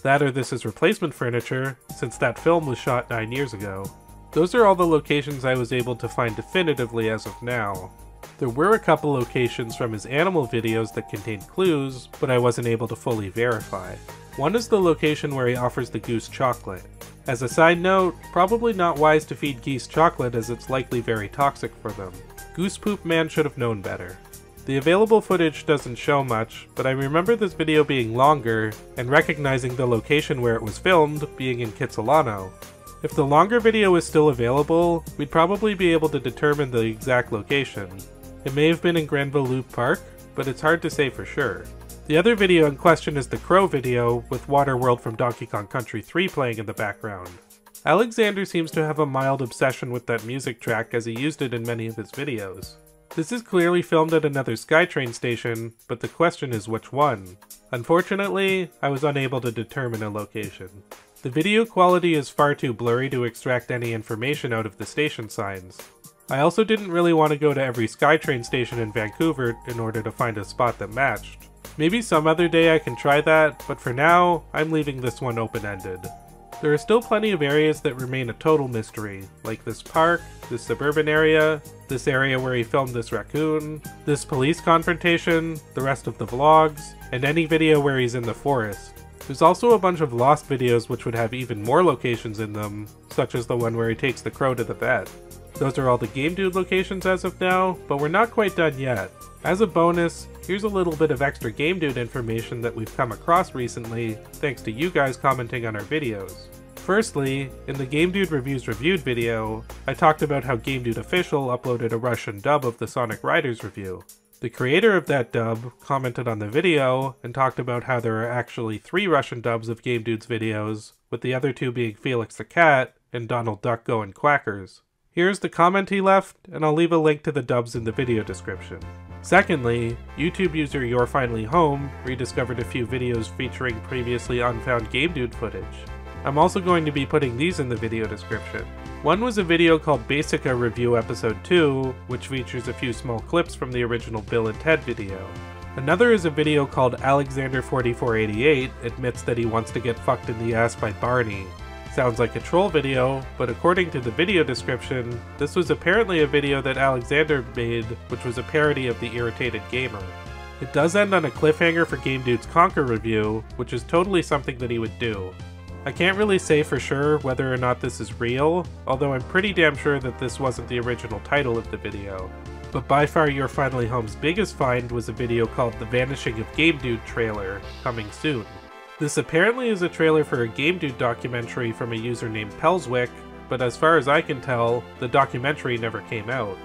That or this is replacement furniture, since that film was shot 9 years ago. Those are all the locations I was able to find definitively as of now. There were a couple locations from his animal videos that contained clues, but I wasn't able to fully verify. One is the location where he offers the goose chocolate. As a side note, probably not wise to feed geese chocolate as it's likely very toxic for them. Goose Poop Man should have known better. The available footage doesn't show much, but I remember this video being longer, and recognizing the location where it was filmed being in Kitsilano. If the longer video is still available, we'd probably be able to determine the exact location. It may have been in Granville Loop Park, but it's hard to say for sure. The other video in question is the Crow video, with Waterworld from Donkey Kong Country 3 playing in the background. Alexander seems to have a mild obsession with that music track as he used it in many of his videos. This is clearly filmed at another SkyTrain station, but the question is which one. Unfortunately, I was unable to determine a location. The video quality is far too blurry to extract any information out of the station signs. I also didn't really want to go to every SkyTrain station in Vancouver in order to find a spot that matched. Maybe some other day I can try that, but for now, I'm leaving this one open-ended. There are still plenty of areas that remain a total mystery, like this park, this suburban area, this area where he filmed this raccoon, this police confrontation, the rest of the vlogs, and any video where he's in the forest. There's also a bunch of lost videos which would have even more locations in them, such as the one where he takes the crow to the vet. Those are all the Game Dude locations as of now, but we're not quite done yet. As a bonus, here's a little bit of extra Game Dude information that we've come across recently, thanks to you guys commenting on our videos. Firstly, in the Game Dude Reviews Reviewed video, I talked about how Game Dude Official uploaded a Russian dub of the Sonic Riders review. The creator of that dub commented on the video and talked about how there are actually 3 Russian dubs of Game Dude's videos, with the other 2 being Felix the Cat and Donald Duck Goin' Quackers. Here's the comment he left, and I'll leave a link to the dubs in the video description. Secondly, YouTube user You're Finally Home rediscovered a few videos featuring previously unfound Game Dude footage. I'm also going to be putting these in the video description. One was a video called Basica Review Episode 2, which features a few small clips from the original Bill and Ted video. Another is a video called Alexander4488 admits that he wants to get fucked in the ass by Barney. Sounds like a troll video, but according to the video description, this was apparently a video that Alexander made, which was a parody of The Irritated Gamer. It does end on a cliffhanger for Game Dude's Conquer review, which is totally something that he would do. I can't really say for sure whether or not this is real, although I'm pretty damn sure that this wasn't the original title of the video. But by far You're Finally Home's biggest find was a video called The Vanishing of Game Dude trailer, coming soon. This apparently is a trailer for a Game Dude documentary from a user named Pelswick, but as far as I can tell, the documentary never came out.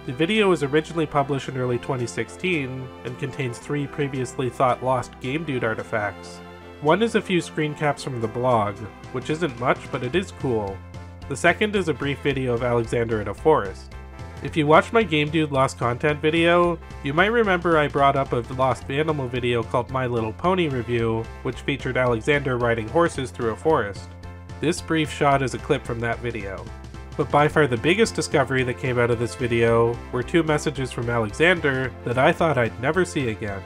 The video was originally published in early 2016, and contains 3 previously thought lost Game Dude artifacts. One is a few screen caps from the blog, which isn't much, but it is cool. The second is a brief video of Alexander in a forest. If you watched my Game Dude Lost Content video, you might remember I brought up a lost animal video called My Little Pony Review, which featured Alexander riding horses through a forest. This brief shot is a clip from that video. But by far the biggest discovery that came out of this video were 2 messages from Alexander that I thought I'd never see again.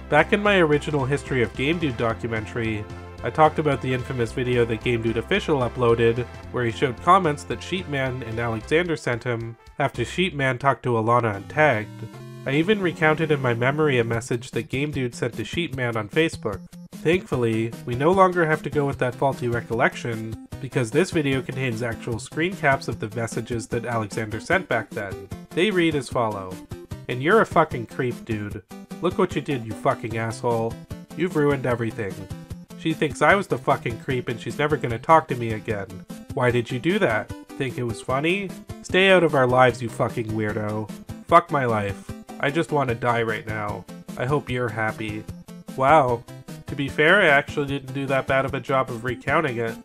Back in my original History of Game Dude documentary, I talked about the infamous video that Game Dude Official uploaded, where he showed comments that Sheepman and Alexander sent him after Sheepman talked to Alana Untagged. I even recounted in my memory a message that Game Dude sent to Sheepman on Facebook. Thankfully, we no longer have to go with that faulty recollection, because this video contains actual screen caps of the messages that Alexander sent back then. They read as follow. And you're a fucking creep, dude. Look what you did, you fucking asshole. You've ruined everything. She thinks I was the fucking creep and she's never gonna talk to me again. Why did you do that? Think it was funny? Stay out of our lives, you fucking weirdo. Fuck my life. I just want to die right now. I hope you're happy. Wow. To be fair, I actually didn't do that bad of a job of recounting it.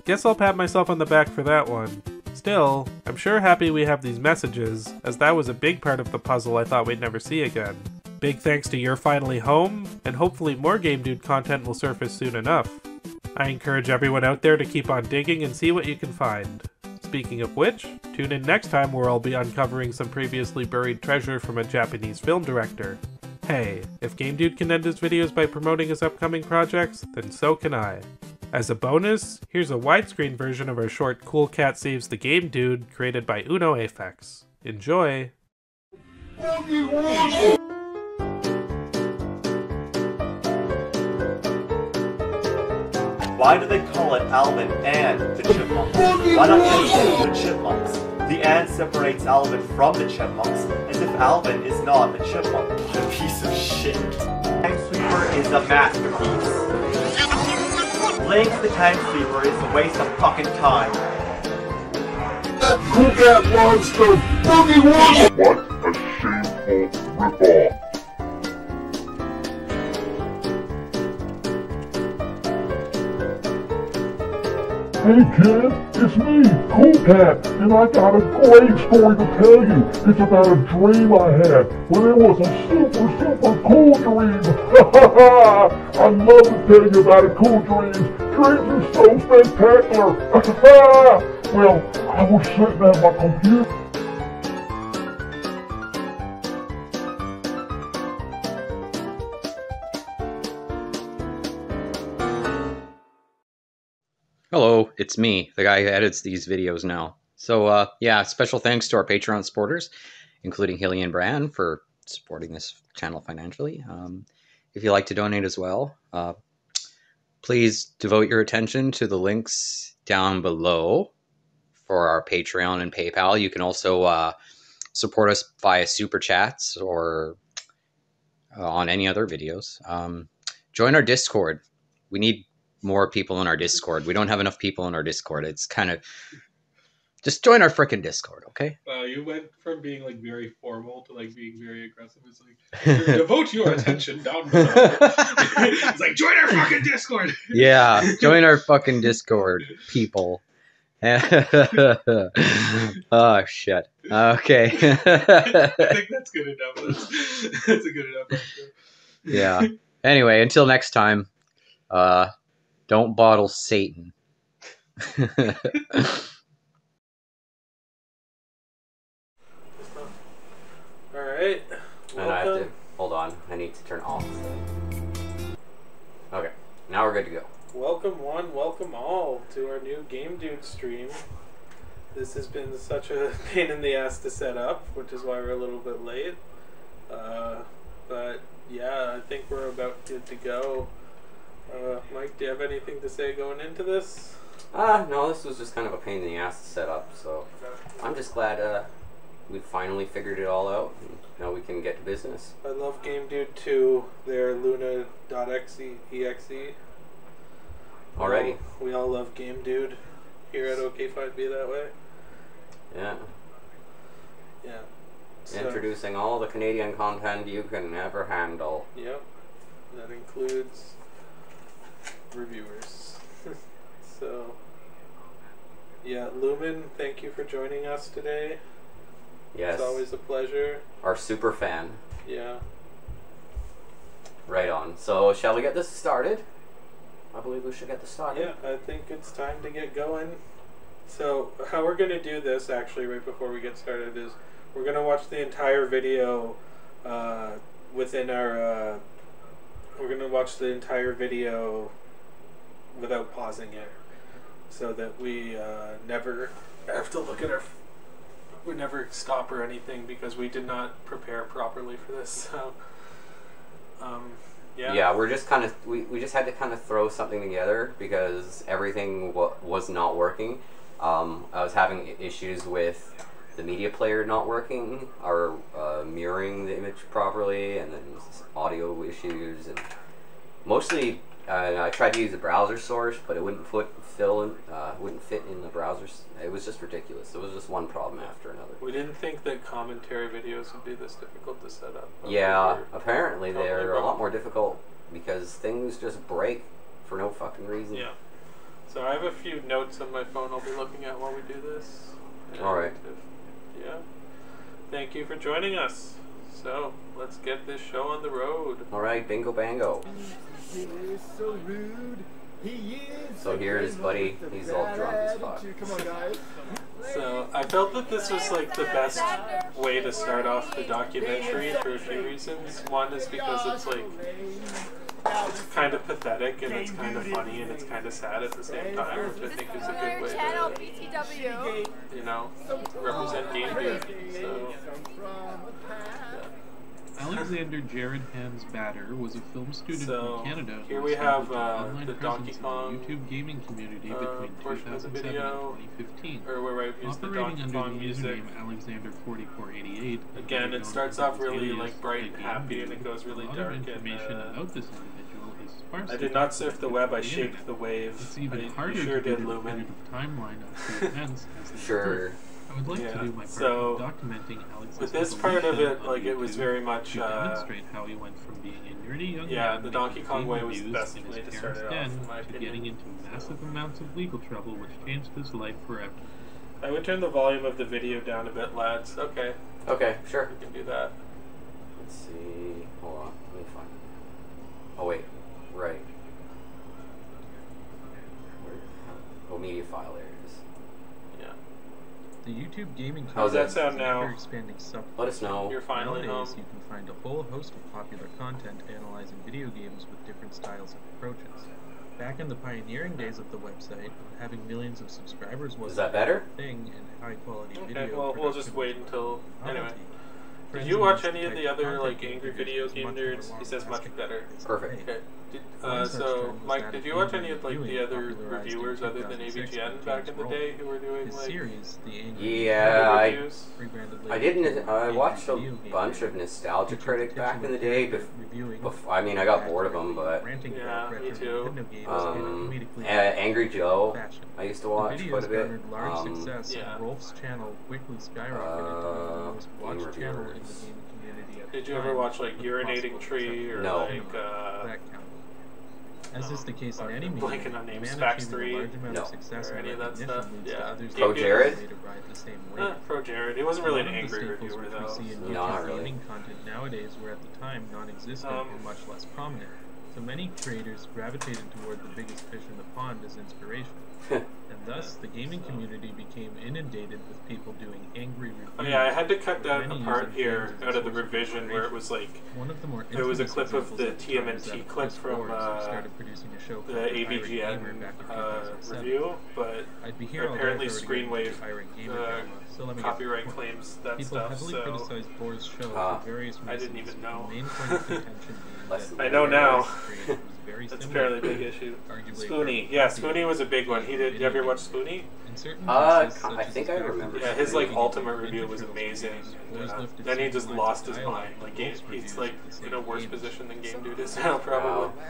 Guess I'll pat myself on the back for that one. Still, I'm sure happy we have these messages, as that was a big part of the puzzle I thought we'd never see again. Big thanks to You're Finally Home, and hopefully more Game Dude content will surface soon enough. I encourage everyone out there to keep on digging and see what you can find. Speaking of which, tune in next time where I'll be uncovering some previously buried treasure from a Japanese film director. Hey, if Game Dude can end his videos by promoting his upcoming projects, then so can I. As a bonus, here's a widescreen version of our short Cool Cat Saves the Game Dude created by Uno Aphex. Enjoy! Why do they call it Alvin and the Chipmunks? Why not just the Chipmunks? The and separates Alvin from the Chipmunks, as if Alvin is not a chipmunk. What a piece of shit. Time Sweeper is a masterpiece. Playing the Time Sweeper is a waste of fucking time. Cool Cat Monster Boogie Woogie! What a shameful ripoff. Hey kid, it's me, Cool Cat, and I got a great story to tell you. It's about a dream I had, but it was a super cool dream. I love to tell you about a cool dream. Dreams are so spectacular. Well, I was sitting at my computer. Hello, it's me, the guy who edits these videos now. So, yeah, special thanks to our Patreon supporters, including Hilly and Bran, for supporting this channel financially. If you'd like to donate as well, please devote your attention to the links down below for our Patreon and PayPal. You can also support us via Super Chats or on any other videos. Join our Discord. We need more people in our Discord. We don't have enough people in our Discord. It's kind of... Just join our frickin' Discord, okay? Wow, you went from being like very formal to like being very aggressive. It's like, devote your attention down below. It's like, join our fucking Discord! Yeah, join our fucking Discord, people. Oh, shit. Okay. I think that's good enough. That's a good enough answer. Yeah. Anyway, until next time, don't bottle Satan. Alright. And I have to... Hold on. I need to turn off. Okay. Now we're good to go. Welcome one, welcome all to our new Game Dude stream. This has been such a pain in the ass to set up, which is why we're a little bit late. But yeah, I think we're about good to go. Mike, do you have anything to say going into this? No, this was just kind of a pain in the ass to set up, so I'm just glad we finally figured it all out, and now we can get to business. I love Game Dude 2, their Luna.exe. Already. We all love Game Dude here at OK5B that way. Yeah. Yeah. So, introducing all the Canadian content you can ever handle. Yep. That includes reviewers. So, yeah, Lumen, thank you for joining us today. Yes. It's always a pleasure. Our super fan. Yeah. Right on. So, shall we get this started? I believe we should get this started. Yeah, I think it's time to get going. So, how we're going to do this, actually, right before we get started, is we're going to watch the entire video within our... we're going to watch the entire video without pausing it, so that we never have to look at our... we never stop or anything, because we did not prepare properly for this. So, yeah. Yeah, we're just kind of we just had to kind of throw something together because everything was not working. I was having issues with the media player not working, or mirroring the image properly, and then audio issues, and mostly I tried to use a browser source, but it wouldn't wouldn't fit in the browsers. It was just ridiculous. It was just one problem after another. We didn't think that commentary videos would be this difficult to set up. Yeah, apparently they're a lot more difficult because things just break for no fucking reason. Yeah. So I have a few notes on my phone I'll be looking at while we do this. Alright. Yeah. Thank you for joining us. So, let's get this show on the road. Alright, bingo bango. He is so rude. He is. So here is Buddy. He's all drunk as fuck. Come on, guys. So, I felt that this was like the best way to start off the documentary for a few reasons. One is because it's like, it's kind of pathetic and it's kind of funny and it's kind of sad at the same time, which I think is a good way to, you know, represent Game Dude. So, Alexander Jared Hans Batter was a film student from Canada. Here we have the Donkey Kong YouTube gaming community between portion of the 2007 video, and 2015. or where I used the Operating Donkey Kong under the music. username Alexander4488. Again, it starts off really like bright and happy, and it goes really A lot dark. of information about this individual is sparsely I did not surf the web. I documented. shaped the wave. It's even I harder sure to did, get a Lumen. definitive timeline of the events as they Sure. occur. I would like to do my part So, in documenting Alex's with this part of evolution it, like on it was YouTube very much. to demonstrate how he went from being a nerdy young Yeah, man the Donkey Kong making way game was the reviews best in his way to start parents' it off, den in my to opinion. getting into massive amounts of legal trouble, which changed his life forever. I would turn the volume of the video down a bit, lads. Okay. Okay, sure. We can do that. Let's see. Hold on. Let me find it. Oh, wait. Right. Oh, media file. There it is. Yeah. The YouTube gaming How's that community sound is now? ever expanding subculture. Let us know. You're finally Nowadays, home. you can find a whole host of popular content analyzing video games with different styles and approaches. Back in the pioneering days of the website, having millions of subscribers was Is that better? a thing, and high-quality Okay, video well, we'll just production wait was until. Anyway. novelty. Did Friends you and watch this any of type the other content like creators angry is video much game more nerds? He says much long-lasting. better. Perfect. Okay. One such So, trend was Mike, that did of you watch Angry any of like the Reviewing, other popularized in reviewers other than 2006 AVGN by back James in the Rolfe. day who were doing His like series, The Angry Yeah, reviews? I didn't. I watched a bunch of Nostalgia Critic back in the day. I mean, I got bored of them, but Yeah, me too. Angry Joe, I used to watch The quite a videos bit. garnered large success, yeah. and Rolf's channel quickly skyrocketed to be the most watched Game channel in the reviewers. gaming community at Did the you ever time, watch like with Urinating possible Tree or No. like that count. As is the case in any blanking medium, on names, man Spax achieving 3, a large amount no. of success or and any of that recognition stuff. leads to Yeah. others Pro to Jared? later ride the same wave. Pro Jared. It wasn't really an One of the angry staples reviewer which though. we see in No, YouTube not really. gaming content nowadays were at the time non-existent and much less prominent. So many creators gravitated toward the biggest fish in the pond as inspiration. And thus, the gaming community became inundated with people doing angry reviews. Oh yeah, I had to cut that many apart using here games as a out of the source of revision where it was like One of the more there was a infamous clip of examples the at the time is that TMNT of clip Chris from Forbes, who started producing a show the called Irate AVGN Gamer back in 2007. review, but I'd be here all day apparently if I were to get into Screenwave the Irate Gamer drama, so let me get copyright to the point. claims that People stuff. heavily So criticized Bohr's show for various reasons. I didn't even know. The main point of contention being that I know now. created was very That's a similar, fairly big issue. arguably Spoonie, yeah, Spoonie was a big one. He did. You ever watch Spoonie? In certain I cases, such as think I remember. Yeah, his like Spoonie, ultimate in review was interviews, amazing. Bohr's And, lifted then he certain just lines lost of his dialogue mind. from Like Wolf's he's reviews like of the in a same worse games. position than Game Dude is now, probably.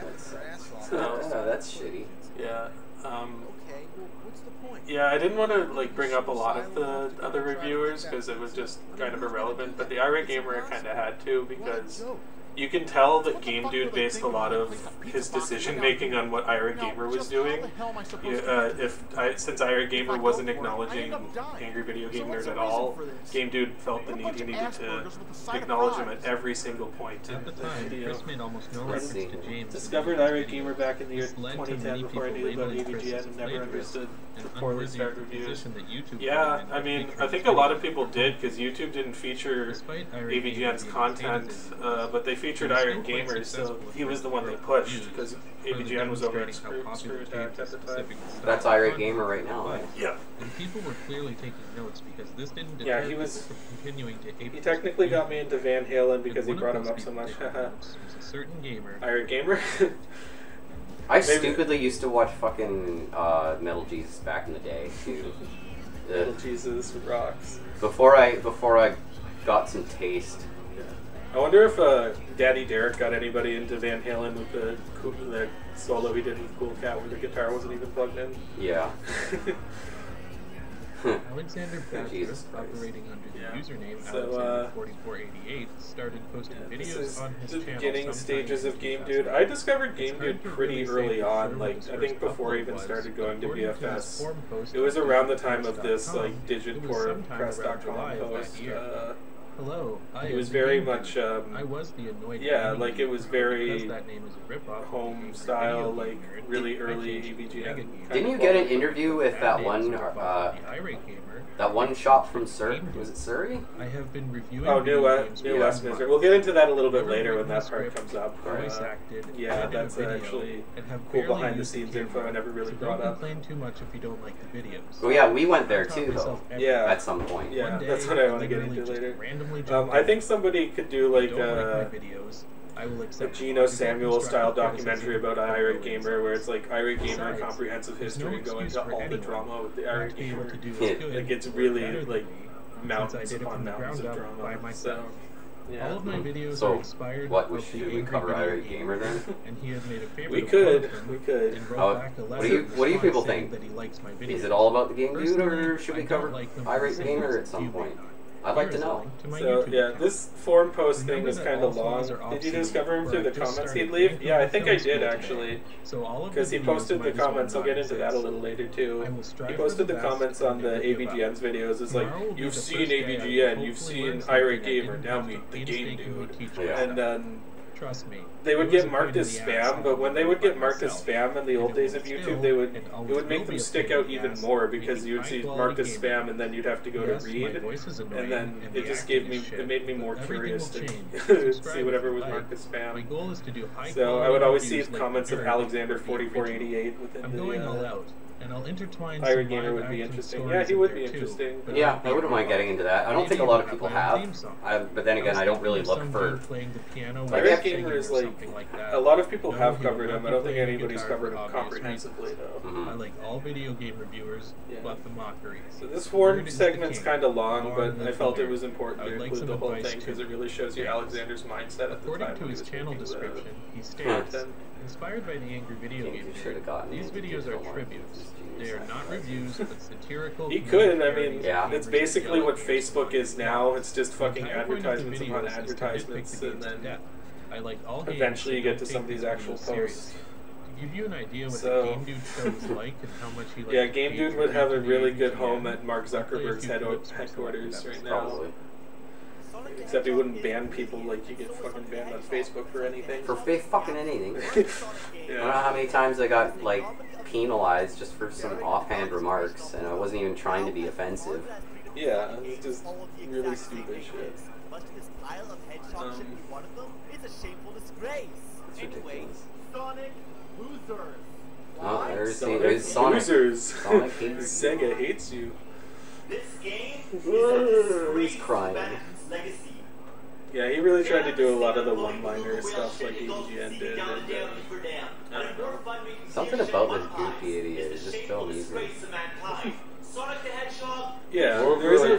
Wow, that's shitty. Yeah. Yeah, I didn't want to like bring up a lot of the other reviewers because it was just kind of irrelevant. But the Irate Gamer I kind of had to because you can tell that Game Dude based a lot of his decision making on what Irate Gamer was doing. Since Irate Gamer wasn't acknowledging Angry Video Game Nerd at all, Game Dude felt the need he needed to acknowledge him at every single point in the video. Chris made almost no reference to James. Discovered Irate Gamer back in the year This led to 2010 many before I people knew about labeling Chris AVGN as and never plagiarist, understood an the poorly unworthy starred of the reviews. position that YouTube Yeah, put him in I mean, featuring I think a lot of video people games. did because YouTube didn't feature Despite Irate AVGN's Gamer being content, hated but they featured was Irate still quite Gamers, so successful with he was Chris the one they Forbes pushed reviews, because further AVGN was over at demonstrating how Screw popular Attack at the time. specific style That's of Irate content Gamer right was. now, right? Yeah. And people were clearly taking notes because this didn't Yeah, deter he was. people from continuing to ape He this technically review. got me into Van Halen because he And brought one him of up so those much. people taking notes was a certain gamer. Irate Gamer. I stupidly used to watch fucking Metal Jesus back in the day too. Little Jesus rocks. Before I got some taste. I wonder if Daddy Derek got anybody into Van Halen with the solo he did with Cool Cat where the guitar wasn't even plugged in. Yeah. Alexander Jesus operating under the username So, Alexander4488, started posting videos on his the channel. beginning stages of Game Dude. I discovered Game Dude pretty early on, like I think before I even started going to BFS. It was around the time of this like digitporpress.com post. Hello. It was very much I was the annoyed like it was very that name is a ripoff home style, like really early AVGN. Didn't you get an interview with that one shop from Surrey? Was it Surrey? I have been reviewing New Westminster. We'll get into that a little bit later when that part comes up. Yeah, that's actually cool behind the scenes info I never really brought up. Don't complain too much if you don't like the videos. Oh yeah, we went there too though. Yeah. At some point. Yeah, that's what I want to get into later. I think somebody could do like a Geno Samuel style documentary about Irate Gamer, where it's like Irate Gamer comprehensive history, going to all the drama with the Irate Gamer. Like it's really like mountains upon mountains of drama. So yeah. All of my videos So, are inspired what by should the we angry cover video Irate Gamer then? and he has made a favorite We of could. one of them We could. and wrote Oh, back a what letter do you in people response think? saying that he likes my videos. Is it all about the game dude, or Personally, should we I cover don't like them Irate for Gamer the at some same point? reason. I'd like to Here's a know. link to my So YouTube yeah, channel. this forum post thing Remember was that kind all of long. files are Did you obsolete, discover him where through I the just comments started he'd leave? playing Yeah, I film think I school did today. actually. So all of Because the he videos posted the might as well comments. I'll not get into that a exist. little later too. I will strive He for posted the the best comments and on the never give up. AVGN's videos. It's like, Tomorrow will be you've the seen first day I will AVGN, you've hopefully seen learn something Irate I Gamer, didn't now have to meet the Game painstakingly Dude. teach Yeah. And then Trust me. they would it was get a marked pain as in the ass spam, but when they would get marked as myself. spam in the old days of YouTube, they would it would make them stick out even more because you would see marked as spam and then you'd have to go to read, and then it just made me more curious to see whatever was marked as spam. My goal is to do high So I would always see reviews like comments of Dirt Alexander4488 within I'm going all the out, and I'll intertwine Irate some Gamer would live be action interesting. stories Yeah, he in would there be too, interesting. but Yeah, I'll I wouldn't mind getting into that. I don't think a lot of people have. But then again, I don't really look for. playing the piano Irate Gamer is like a lot of people have covered him. I don't think anybody's covered him comprehensively though. I like all video game reviewers, but the mockery. So this forum segment's kind of long, but I felt it was important to include the whole thing because it really shows you Alexander's mindset at the time. According to his channel description, he states, inspired by the angry video game nerd, these videos are tributes. They are not reviews, but satirical. He could, I mean, it's basically what Facebook is now. It's just fucking advertisements upon advertisements, and then eventually you get to some of these actual posts. To give you an idea what the Game Dude show is like and how much he likes Yeah, Game Dude would have a really good home at Mark Zuckerberg's headquarters right now. Except he wouldn't ban people like you get fucking banned on Facebook for anything. For fucking anything. I don't know how many times I got like penalized just for some offhand remarks, and I wasn't even trying to be offensive. Yeah, it's just really stupid shit. It's a shameful disgrace. Anyway, Sonic losers. Oh, there's Sonic Sonic. Losers. Sonic hates you. Sega hates you. This game is a He's crying. legacy. Yeah, he really tried to do a lot of the one-liner stuff like AVGN did. Something about this goofy idiot is just so amusing. Yeah,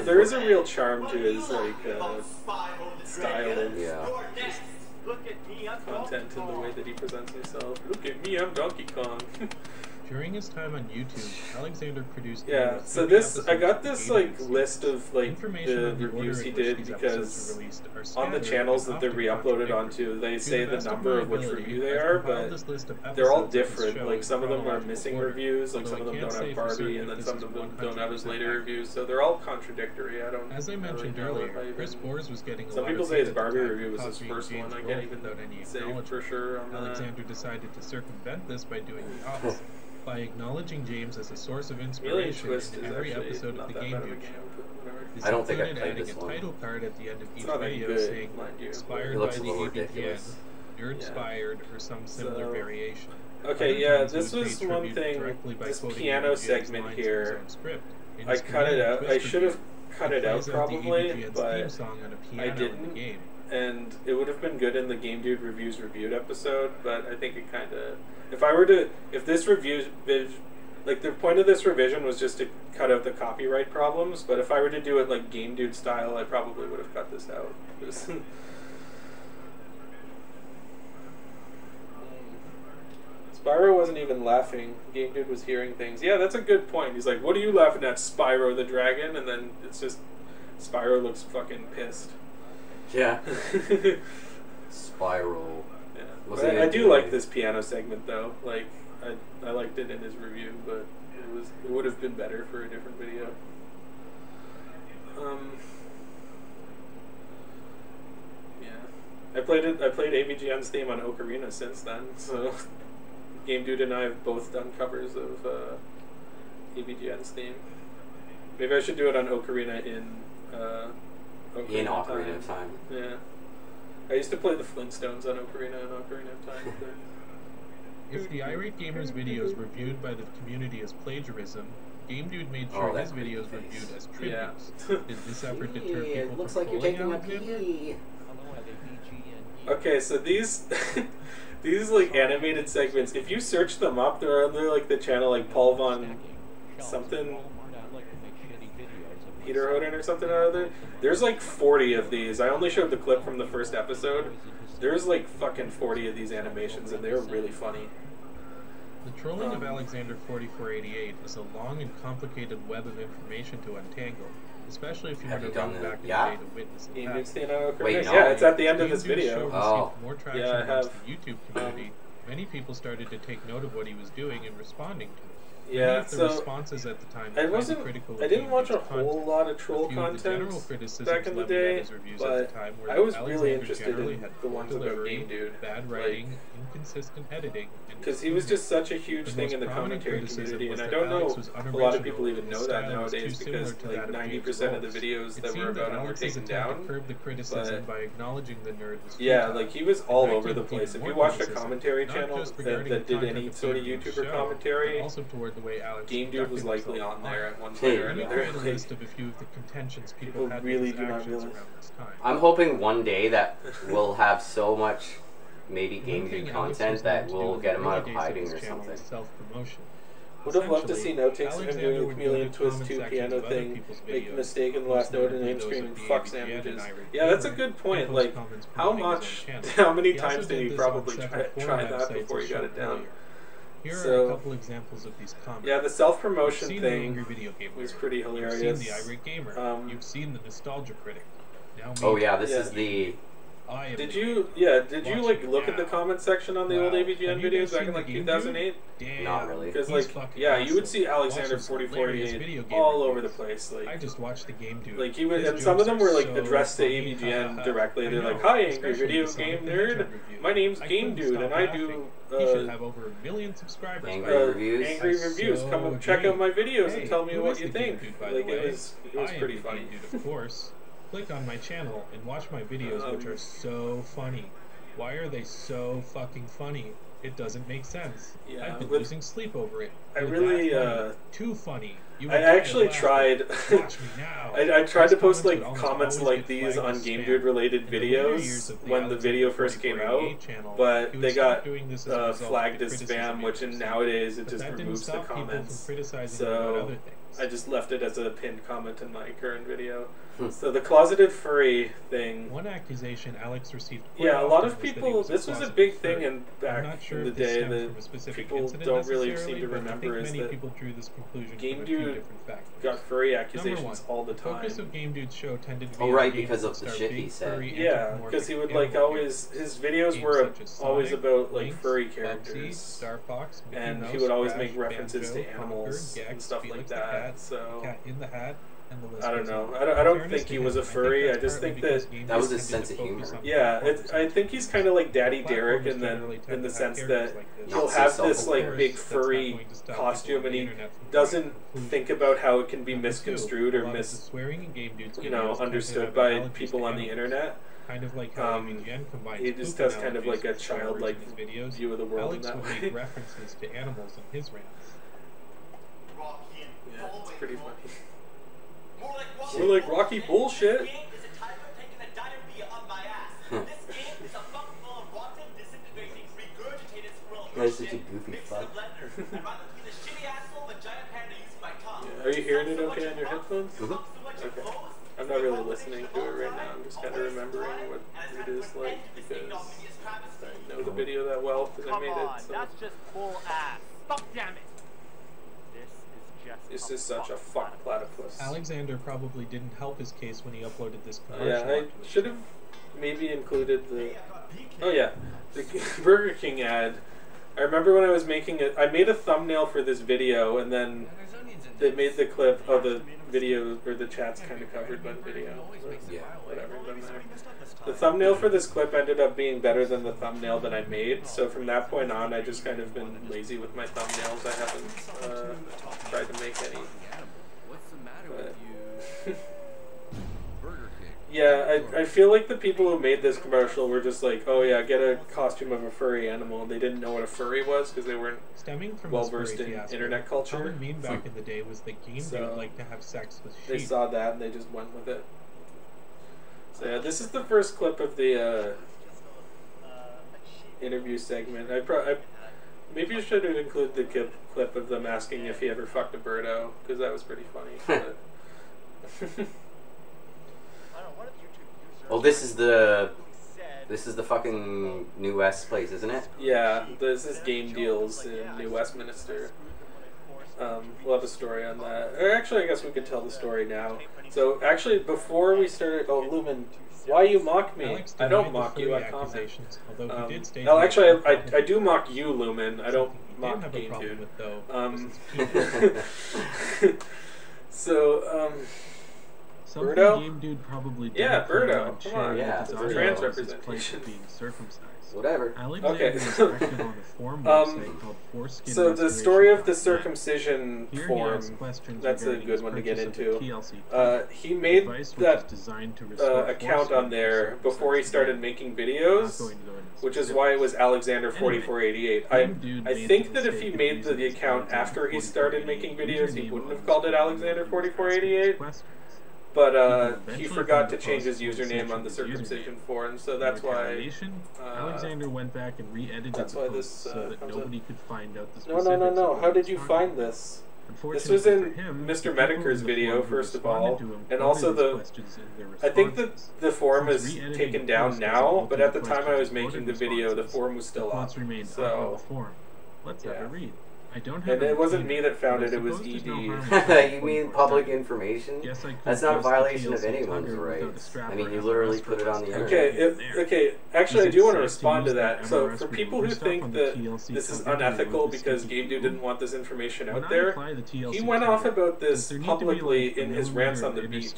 there is a real charm to his like style of content and the way that he presents himself. Look at me, I'm Donkey Kong. During his time on YouTube, Alexander produced. Yeah, so I got this like list of like the reviews he did because on the channels that they're re-uploaded onto, they say the number of which review they are, but they're all different. Like some of them are missing reviews, like some of them don't have Barbie, and then some of them don't have his later reviews. So they're all contradictory. I don't. As I mentioned earlier, Chris Bors was getting. Some people say his Barbie review was his first one. I can't even say for sure on that. Alexander decided to circumvent this by doing the opposite. By acknowledging James as a source of inspiration in every episode of the Game Dude show. This I don't think I included played adding this a one. title card at the end of each not that video good, saying inspired It by looks the a little AVGN, ridiculous. nerd-inspired, or some similar variation. Okay, Other yeah, times this it would was pay one tribute thing, directly by this quoting piano AVGN's segment lines from here, his own script. In I his cut it Command out. Twist I should have review, cut he it out plays the probably, AVGN's but theme song on a piano I in the didn't. game. And it would have been good in the Game Dude Reviews Reviewed episode, but I think it kind of... If this Like, the point of this revision was just to cut out the copyright problems, but if I were to do it like Game Dude style, I probably would have cut this out. Spyro wasn't even laughing. Game Dude was hearing things. Yeah, that's a good point. He's like, what are you laughing at, Spyro the Dragon? And then it's just, Spyro looks fucking pissed. Yeah. Spyro. Yeah. But I do like this piano segment, though. Like, I liked it in his review, but it would have been better for a different video. Yeah. I played AVGN's theme on Ocarina since then, so Game Dude and I have both done covers of AVGN's theme. Maybe I should do it on Ocarina in Ocarina of Time. Yeah. I used to play the Flintstones on Ocarina and Ocarina of Time. If the Irate Gamer's videos were viewed by the community as plagiarism, Game Dude made sure his videos were viewed as tributes. Did this effort deter people from trolling Alexander? Okay, so these these like animated segments, if you search them up, they're under like the channel like Paul Von something Peter Hoden or something or other. There's like 40 of these. I only showed the clip from the first episode. There's like fucking 40 of these animations, and they're really funny. The trolling of Alexander4488 is a long and complicated web of information to untangle, especially if you were to go back in the day to witness it happen. Wait, no. Yeah, it's at the end of this video. More traction amongst the YouTube community. Many people started to take note of what he was doing and responding to it. Yeah, the responses at the time I didn't watch a whole lot of troll content back in the day, but I was really interested in the ones about Game Dude. Bad writing, inconsistent editing, because he was just such a huge thing in the commentary community, and I don't know a lot of people even know that nowadays, because like 90% of the videos that were about him were taken down. But yeah, like he was all over the place. If you watched a commentary channel that did any sort of YouTuber commentary, Game Dude was likely on there at one point or another. People really do not realize. I'm hoping one day that we'll have so much maybe Game Dude content that will get him out of hiding or something. Would have loved to see outtakes of him doing the Chameleon Twist 2 piano thing, make the mistake in the last note and then screaming fuck sandwiches. Yeah, that's a good point. Like, how many times did he probably try that before he got it down? Here are a couple examples of these comments. Yeah, the self-promotion thing was pretty hilarious. You've seen the Irate Gamer. You've seen the Nostalgia Critic. Now oh yeah, this is the... Did you like look at the comment section on the old AVGN videos back in like 2008? Not really. Because like, yeah, you would see Alexander4488 all over the place. Like, I just watched the Game Dude. Like he would, and some of them were like addressed to AVGN directly. They're like, "Hi, angry video game nerd. My name's Game Dude, and I do he should have over 1 million subscribers. Angry reviews. Come and check out my videos and tell me what you think." Like it was pretty funny. Of course. Click on my channel and watch my videos, which are so funny. Why are they so fucking funny? It doesn't make sense. Yeah, I've been losing sleep over it. I really, too funny. I actually tried. I tried to post like comments like these on Game Dude related videos when the video first came out, but they got flagged as spam, which nowadays it just removes the comments. So I just left it as a pinned comment in my current video. So the closeted furry thing. One accusation Alex received. Yeah, a lot of people. This was a big thing in back in the day that people don't really seem to remember is that Game Dude got furry accusations all the time. Focus of Game Dude's show tended to be right, because of the shit he said. Yeah, because he would like always his videos were always about like furry characters, and he would always make references to animals and stuff like that. So Cat in the Hat. I don't know. I don't think he was a furry. I just think that was his sense of humor. Yeah, I think he's kind of like Daddy Derek, and then in the sense that he'll have this like big furry costume, and he doesn't think about how it can be misconstrued or understood by people on the internet. Kind of like he just does kind of like a childlike view of the world in that way. Alex would make references to animals in his rants. Yeah, it's pretty funny. We're like Rocky bullshit. That's such a goofy fuck. Are you hearing it okay on your headphones? Okay. I'm not really listening to it right now. I'm just kind of remembering what it is like because I know the video that well because I made it. So. That's just full ass. Fuck damn it. This is such a fuck platypus. Alexander probably didn't help his case when he uploaded this commercial. Yeah, I should have maybe included the... Oh yeah, the Burger King ad. I remember when I was making it, I made a thumbnail for this video and then they made the clip of the video, or the chat's kind of covered by the video. Yeah. Whatever, doesn't matter. The thumbnail for this clip ended up being better than the thumbnail that I made, so from that point on I just kind of been lazy with my thumbnails. I haven't tried to make any. But yeah, I feel like the people who made this commercial were just like, oh yeah, get a costume of a furry animal, and they didn't know what a furry was because they weren't well versed in internet culture. Common meme back in the day was the game they would like to have sex with sheep. They saw that and they just went with it. So yeah, this is the first clip of the interview segment. Maybe you should have included the clip of them asking if he ever fucked a birdo, because that was pretty funny. But Well, this is the fucking New West place, isn't it? yeah, this is Game Deals in New Westminster. We'll have a story on that. Or actually, I guess we could tell the story now. So, actually, before we started... Oh, Lumen, why you mock me? Alex I don't mock you, I comment. No, actually, I do mock you, Lumen. I don't mock Game Dude. So, Birdo? Game Dude probably yeah, Birdo. Come on. Yeah, Trans representation. Being circumcised. Whatever. Okay. So the story of the circumcision form, that's a good one to get into. He made that account on there before he started making videos, which is why it was Alexander4488. I think that if he made the account after he started making videos, he wouldn't have called it Alexander4488. But he forgot to change his username on the circumcision forum, so that's why Alexander went back and re-edited the post so that nobody could find out the specifics. No. How did you find this? This was in Mr. Mediker's video, first of all, and also I think that the forum is taken down now, but at the time I was making the video, the forum was still up. So, let's have a read. And it wasn't me that found it, it was ED. You mean public information? That's not a violation of anyone's rights. I mean, you literally put it on the internet. Okay, actually I do want to respond to that. So, for people who think that this is unethical because Game Dude didn't want this information out there, he went off about this publicly in his rants on the beach.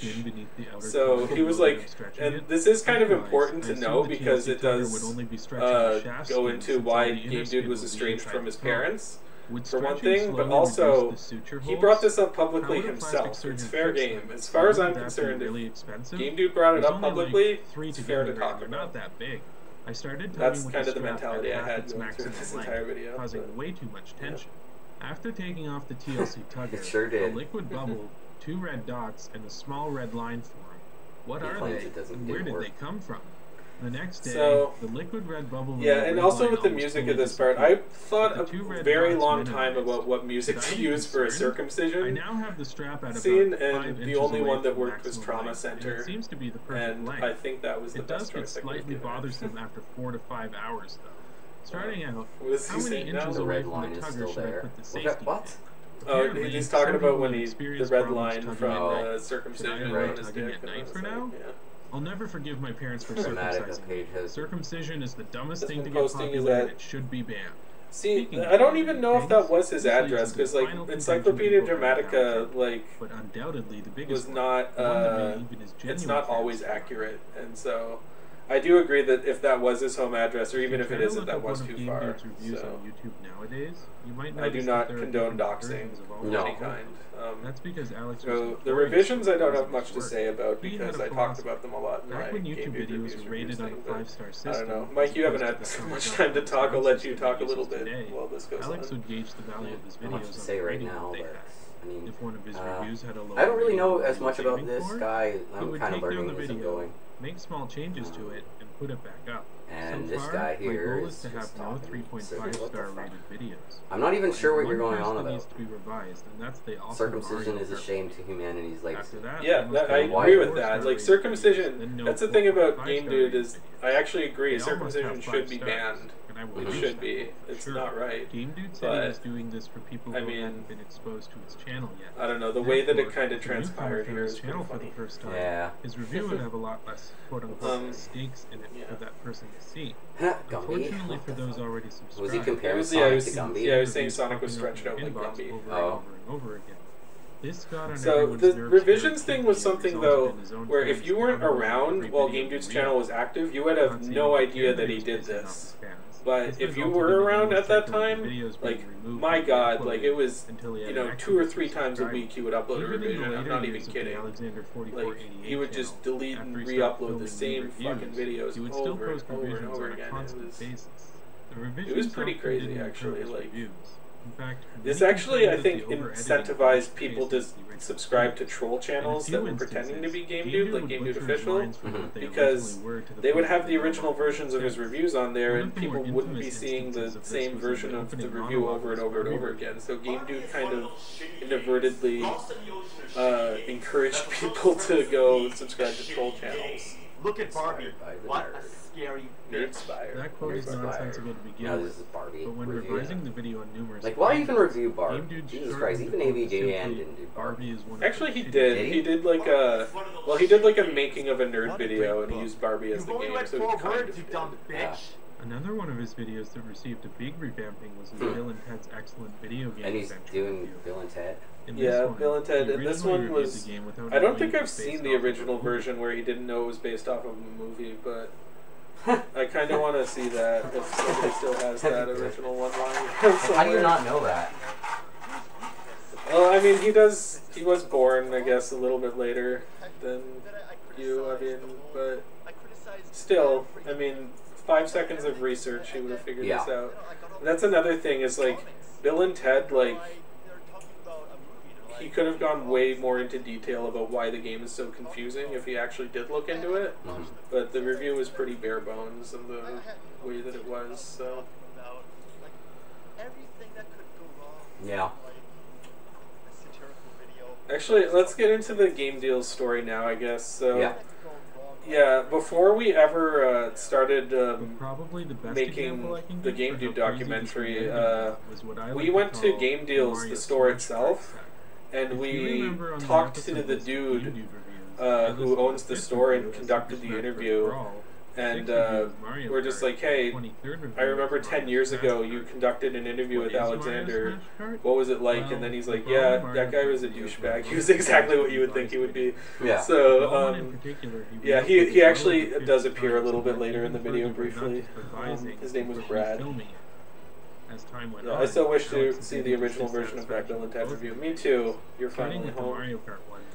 So, he was like, and this is kind of important to know because it does go into why Game Dude was estranged from his parents. For one thing, but also, he brought this up publicly himself. It's fair game. As far as I'm concerned, if Game Dude brought it up publicly, it's fair to talk about. That's kind of the mentality I had going through this entire video. Causing way too much tension. After taking off the TLC tugger, a liquid bubble, 2 red dots, and a small red line form. What are they, and where did they come from? The next day, the liquid red bubble. Yeah, and also with the music of this part, I thought a very long time about what music to use for a circumcision. I now have the strap at scene, and the only one that worked was Trauma Center. It seems to be the perfect length. I think that was the best choice. It does get slightly bothersome after 4 to 5 hours, though. Starting out, how many inches away from the tugger should I put the safety? What? Oh, he's talking about when the red line from the circumcision on his dick. For now? I'll never forgive my parents for circumcising me. Circumcision is the dumbest thing to get popular, and it should be banned. See, I don't even know if that was his address, because, like, Encyclopedia Dramatica, like, was not, it's not always accurate, and so I do agree that if that was his home address, or even if it isn't, that was too far. So, I do not condone doxing of any kind. That's because Alex so the revisions I don't have much to say about because I talked about them a lot in my when YouTube videos were rated on a 5-star system. I don't know. Mike, you haven't had so much time to talk. I'll let you talk a little bit while this goes Alex on. would gauge the value of his videos. Not much to say right now, but I mean, if one of his reviews had a low I don't really know as much about this guy. I'm kind of learning as I'm going. Make small changes to it and put it back up. And So this far, guy here my goal is is to have just no talking. 3.5-star rated videos. I'm not even sure what you're One going on patch that about. needs to be revised, and that's the awesome Circumcision Mario is a Kart. shame to humanity's legacy. After that, Yeah, must I have agree with 4-star that. Like, rated circumcision, videos, then no that's the thing about 4.5-star Game Dude rated is, videos. I actually agree, They all must circumcision have should be 5 stars, banned. and I will It use should that. be. It's Sure. not right. Game Dude said he was doing this for people who I mean, hadn't been exposed to his channel yet. I don't know, the way that it Therefore, kind of if a newcomer transpired found here his is channel pretty for the funny. first time, Yeah. his review would have a lot less quote-unquote mistakes in it for that person to see. Unfortunately for those already subscribed, Was he comparing Yeah, I Sonic to was, Gumby? yeah, I was saying Sonic was stretched out like inbox Gumby. over and Oh. over and over again. This got on So everyone's the nerves revisions very thing was quickly and something resulted though, in his own where if fans you weren't downloading around every while video Game Dude's he channel was active, you would have Not no saying idea that that he he did was pissing off this. his fans. But This if you resulted were in around the at that cycle of time, videos being like, removed my from god, uploaded like, it was, until he had you know, an 2 or active 3 times a subscriber. week he would upload a Even in the revision, I'm later not years even of the kidding. Alexander4488 Like, he would just channel, delete and after he stopped re-upload the filming same new fucking reviews, videos he would still over post and over and revisions over on a again. It constant was, basis. The it was revisions pretty often crazy, didn't actually, improve his like, reviews. In fact, this many actually, I complained think, that the over-editing incentivized people to faces the original subscribe to videos. troll channels In a that few were pretending to be instances, Game Game Dude, Dude like would Game Dude butcher his Official, lines from what they because originally were to the they would point have that the they no original longer versions of made his sense. reviews on there, One and of the people more wouldn't be infamous seeing the instances of this same was in version the of the opening review monologue over and of over and Barney over review. again. So Game Dude kind of inadvertently encouraged people to go subscribe to troll channels. Look at Barbie. What a scary Nerdspire. That quote is nonsensical to begin No, with, this is Barbie but when review. revising the video on numerous Like, why even occasions, review Barbie? Game Dude Jesus shortened Christ, the even quote AVGN simply, didn't do Barbie is one of Actually, the he shitty did. Did he? He did like a, well, he did like a making of a nerd video, and he used Barbie as the game, so he kind of did. Yeah. Another one of his videos that received a big revamping was his Bill and Ted's excellent video game And he's adventure doing review. Bill and Ted. In this Yeah, one, Bill and Ted, he and this originally one reviewed was, the game without I don't knowing think it I've was based seen the off of a original movie. version where he didn't know it was based off of a movie, but I kind of want to see that if somebody still has that original one line. How do you not know that? Well, I mean, he was born, I guess, a little bit later than you, I mean, but still, I mean, 5 seconds of research, he would have figured this out. And that's another thing, is like, Bill and Ted, like, he could have gone way more into detail about why the game is so confusing if he actually did look into it, but the review was pretty bare bones in the way that it was, so. Yeah. Actually, let's get into the Game Deals story now, I guess. So, yeah, before we ever started probably the best making the Game Dude documentary, we like went to to call Game Deals, Mario the store Smash itself, and If we you remember on the talked episode to the of dude Game Dude reviews, who owns the store and conducted the interview. And we're just like, hey, I remember 10 years ago you conducted an interview with Alexander. What was it like? And then he's like, yeah, that guy was a douchebag. He was exactly what you would think he would be. Yeah. So, yeah, he actually does appear a little bit later in the video briefly. His name was Brad. Yeah, I still wish to see the original version of that Bill and Ted review. Me too. You're finally home.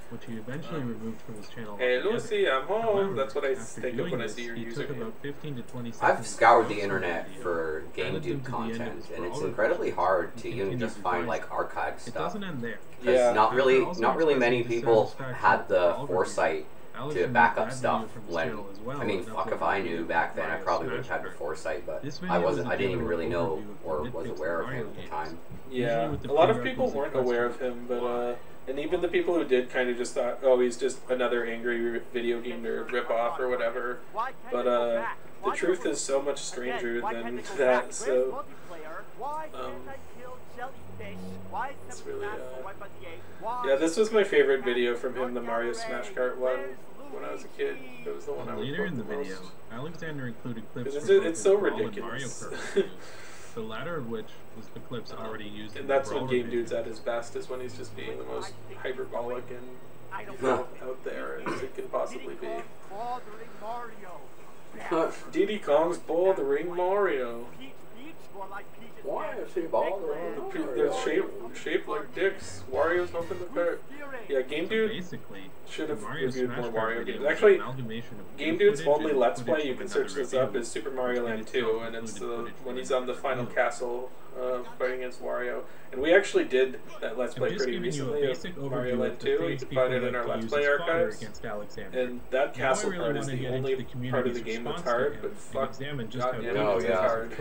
which he eventually removed from his channel. Hey altogether. Lucy, I'm home. However, That's what I after think of doing when I this, see your he took username. about 15 to 20 seconds I've scoured the to internet video, for Game added Dude them to the end of content, his and it's brawler incredibly version, hard and to even continued just find revising. like archived stuff. It doesn't end there. Because Yeah. not After really many expressing people dissatisfaction had with the brawler foresight Alex to removed back that up video stuff from his when, channel as well, I mean, and fuck, if uploaded I a knew video back of then, I Mario probably would have Smash had the Kart. foresight, but This I video was wasn't, a I didn't even general really know overview of or the was nitpicks aware of of him Mario at the games. time. Yeah, Usually with the a lot of people prerequisite weren't aware of question, him, but and even the people who did kind of just thought, oh, he's just another angry video game nerd ripoff or whatever. But the truth is so much stranger than that. So it's really yeah. This was my favorite video from him, the Mario Smash Kart one. When I was a kid, it was the one I would Later quote in the the most. video, Alexander included clips It's- from both it's his so Brawl and ridiculous. Mario Kart reviews, the latter of which was the clips already used in And the that's when Brawler Game video. Dude's at his best, is when he's just being the most hyperbolic and out there as it can possibly be. Diddy Kong's bothering Mario. Why is he bothering They're shaped like dicks. Wario's humping the cart. Yeah, Yeah, Game Dude basically, should have Mario reviewed Smash more Kart Mario video games. was Actually, an amalgamation of Game new Dude's footage only and Let's footage Play, you from can search another this up, review, is Super Mario which in Land itself 2, and it's included footage when from he's on the another final review. castle fighting against Wario. And we actually did that Let's I'm Play just pretty giving you a recently basic of Mario overview Land of 2. the You things can people find it in like our to Let's use Play as fodder archives. against Alexander. And that Now I castle really part is want to the get into only the part of the community's game that's response to hard, him but and fuck, examine just how goddamn, deep Oh it is yeah, hard.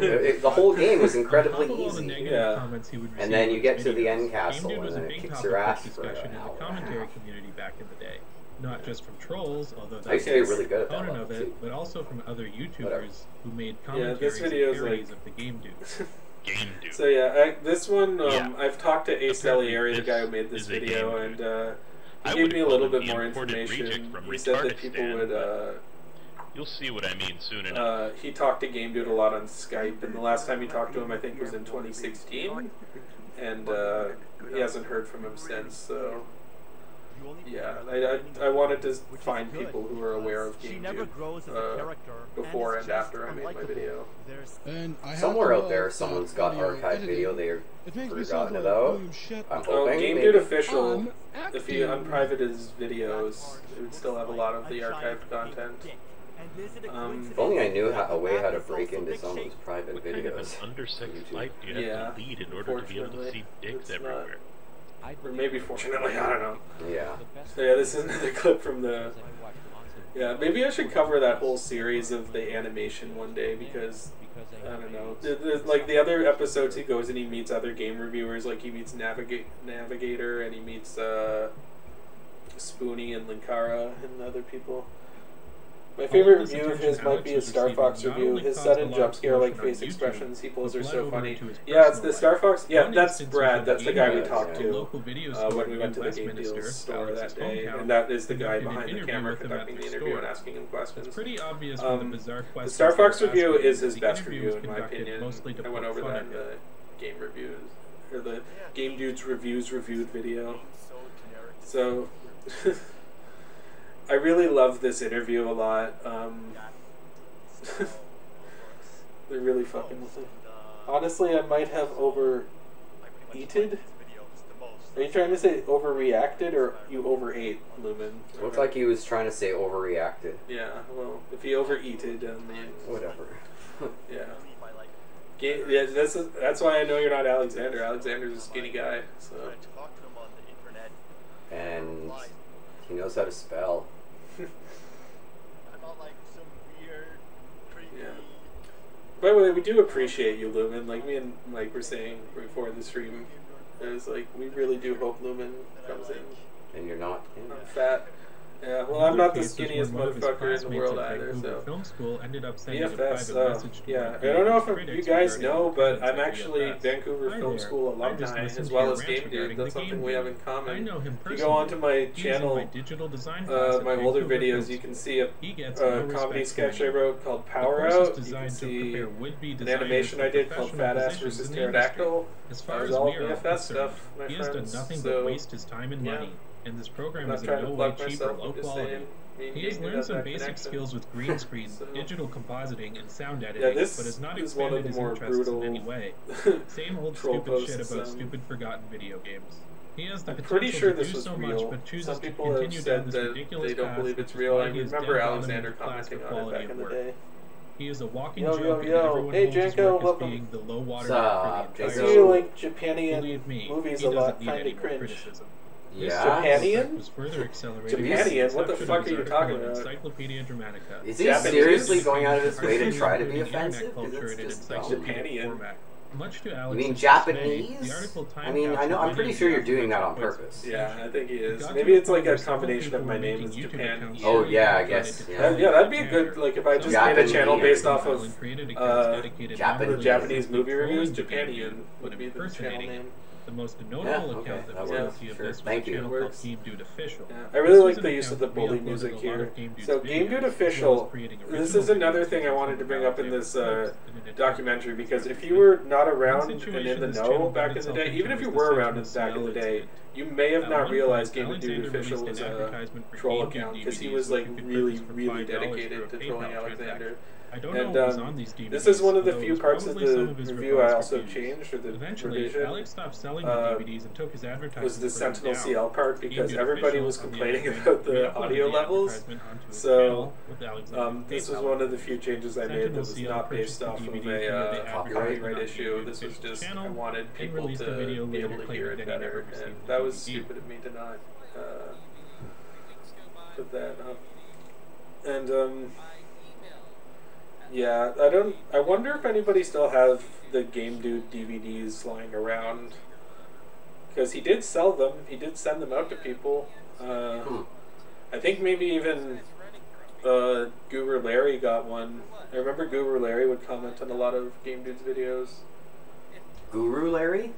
the whole game was incredibly On top of all the easy. negative comments he would receive And then you on get his to the videos, end castle, Game Dude and was a then it big kicks topic your of ass for discussion an in hour the and a commentary half. community back in the day. Not just from trolls, although I used that's to be really good at that opponent of level, it, but also from other YouTubers Whatever. who made Yeah, commentaries this video and is parodies like... of the Game Dude. Game Dude. So yeah, this one, Yeah. I've talked to Ace Apparently Delieri, the this guy who made this is a video, Game and Dude. he I gave would me a call little him bit the more imported reject information. from He said that Retardistan, people would... but you'll see what I mean soon enough. he talked to Game Dude a lot on Skype, and the last time he talked to him, I think, was in 2016, and he hasn't heard from him since, so... Yeah, I wanted to find people who are aware of Game Dude before and after I made my video. Somewhere out there, someone's got archived video they've forgotten about. I'm hoping. Game Dude Official, if you unprivate his videos, it would still have a lot of the archived content. If only I knew a way how to break into someone's private What kind of an videos. undersexed life do you have to lead in order to be able to see dicks everywhere? Or maybe fortunately, I don't know. Yeah. So yeah, this is another clip from the... Yeah, maybe I should cover that whole series of the animation one day, because, I don't know. Like, the other episodes he goes and he meets other game reviewers, like he meets Navigator, and he meets Spoonie and Linkara and other people. My favorite review of his might be his Star Fox review. His sudden jump scare like face expressions he pulls are so funny. Yeah, it's the Star Fox. Yeah, that's Brad. That's the guy we talked to when we went to the Game Deals store that day, and that is the guy behind the camera conducting the interview and asking him questions. The Star Fox review is his best review in my opinion. I went over that in the game reviews, or the Game Dude's Reviews reviewed video. So. I really love this interview a lot. They're really fucking with it. Honestly, I might have overeated. Are you trying to say overreacted or you overate, Lumen? Looks like he was trying to say overreacted. Yeah, well, if he overeated, then... Whatever. Yeah. Yeah, that's why I know you're not Alexander. Alexander's a skinny guy, so... And he knows how to spell. Yeah. By the way, we do appreciate you, Lumen. Like me and Mike were saying before the stream, it was like, we really do hope Lumen comes in. And you're not. I'm fat. Yeah, well, I'm not the skinniest motherfucker in the world either, so... BFS, yeah. I don't know if you guys know, but I'm actually Vancouver Film School alumni as well as Game Dude. That's something we have in common. If you go onto my channel, my older videos, you can see a comedy sketch I wrote called Power Out. You can see an animation I did called Fat Ass vs. Pterodactyl. That was all BFS stuff, my friends. He has done nothing but waste his time and money. And this program is in no way cheap or low quality. He has learned some basic skills with green screen, digital compositing, and sound editing, but has not expanded his interests in any way. Same old stupid shit about stupid forgotten video games. He has the potential to do so much, but chooses to continue down this ridiculous path. They don't believe it's real. I remember Alexander commenting on it back in the day. He is a walking joke, and everyone hey, holds his Janko, work as being the low water mark for the I entire see you world. like Japanian movies a lot, kind of cringe. Yeah. Japanian? Was further accelerated Japanian? What the fuck are you talking about? Encyclopedia Dramatica. Is he seriously going out of his way to try to be offensive? Culture in an encyclopedia format. Much to Alex, you mean Japanese? I mean, I'm pretty sure you're doing that on purpose. Yeah, I think he is. Maybe it's like a combination of my name is Japan. Oh yeah, I guess. Yeah, that'd be a good, like, if I just made a channel based off of Japanese movie reviews, Japanian would be the channel name. The most notable account that was guilty of this was a channel called Game Dude Official. I really like the use of the bully music here. So Game Dude Official, this is another thing I wanted to bring up in this documentary, because if you were not around and in the know back in the day, even if you were around back in the day, you may have not realized Game Dude Official was a troll account, because he was like really dedicated to trolling Alexander. I don't And know what was on these DVDs. this is one of the although few it was parts of probably some the of his review I revised also reviews. changed, or the Eventually, revision. Alex stopped selling the DVDs and took his advertising. Was the further Sentinel down. CL part, because Game Dude everybody Official, was on the complaining other hand, about the re-uploaded audio levels. advertisement onto his So channel with this was Alexander one of the few changes I made that Sentinel was CL not purchased based the off of DVD via the a advertisement copyright on the issue. Game This was Official just, I channel, wanted and people released a video to be later able to claiming hear it that he better, never received and the that was DVD. stupid of me to not put that up. And yeah, I wonder if anybody still have the Game Dude DVDs lying around, because he did sell them. He did send them out to people. I think maybe even Guru Larry got one. I remember Guru Larry would comment on a lot of Game Dude's videos. Guru Larry?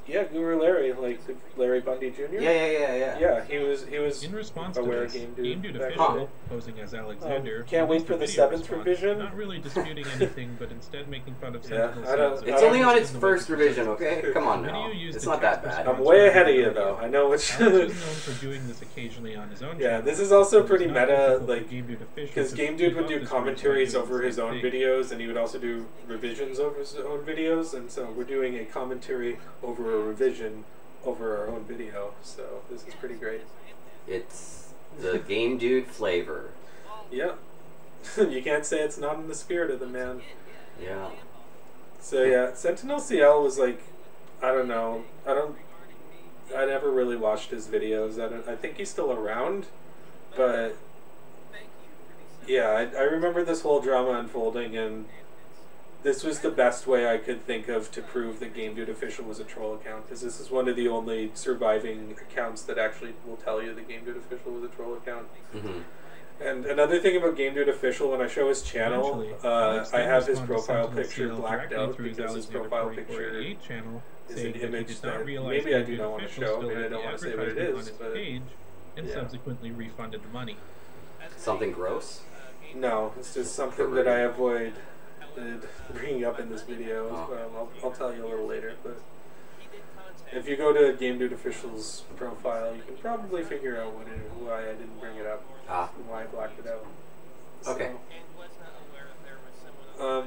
Yeah, Guru Larry, like the Larry Bundy Jr. Yeah, he was in response aware to this, of Game Game Dude. Dude Official, posing as Alexander, can't wait released for a the video 7th response, revision. Not really disputing anything, but instead making fun of Yeah, Sentinel I don't- CL's It's only on its first revision, okay? Come on now. It's not that bad. I'm way ahead of you, though. I know which. Alex was known for doing this occasionally on his own Yeah, channel. this is also It was pretty not meta, difficult for like, Game Dude Official because to Game Dude keep would up do this commentaries doing over the his same own thing. videos, and he would also do revisions over his own videos, and so we're doing a commentary over a revision over our own video, so this is pretty great. It's the Game Dude flavor. Yeah. You can't say it's not in the spirit of the man. Yeah. So yeah, Sentinel CL was like, I don't know, I never really watched his videos. I think he's still around, but yeah, I remember this whole drama unfolding, and this was the best way I could think of to prove that Game Dude Official was a troll account, because this is one of the only surviving accounts that actually will tell you that Game Dude Official was a troll account. And another thing about Game Dude Official, when I show his channel, I have his profile picture blacked out because his profile picture is an image that maybe I do not want to show, maybe I don't want to say what it is, but and subsequently refunded the money. Something gross? No, it's just something that I avoid bringing up in this video. I'll tell you a little later, but if you go to Game Dude Official's profile, you can probably figure out why I didn't bring it up and why I blacked it out. Okay. So,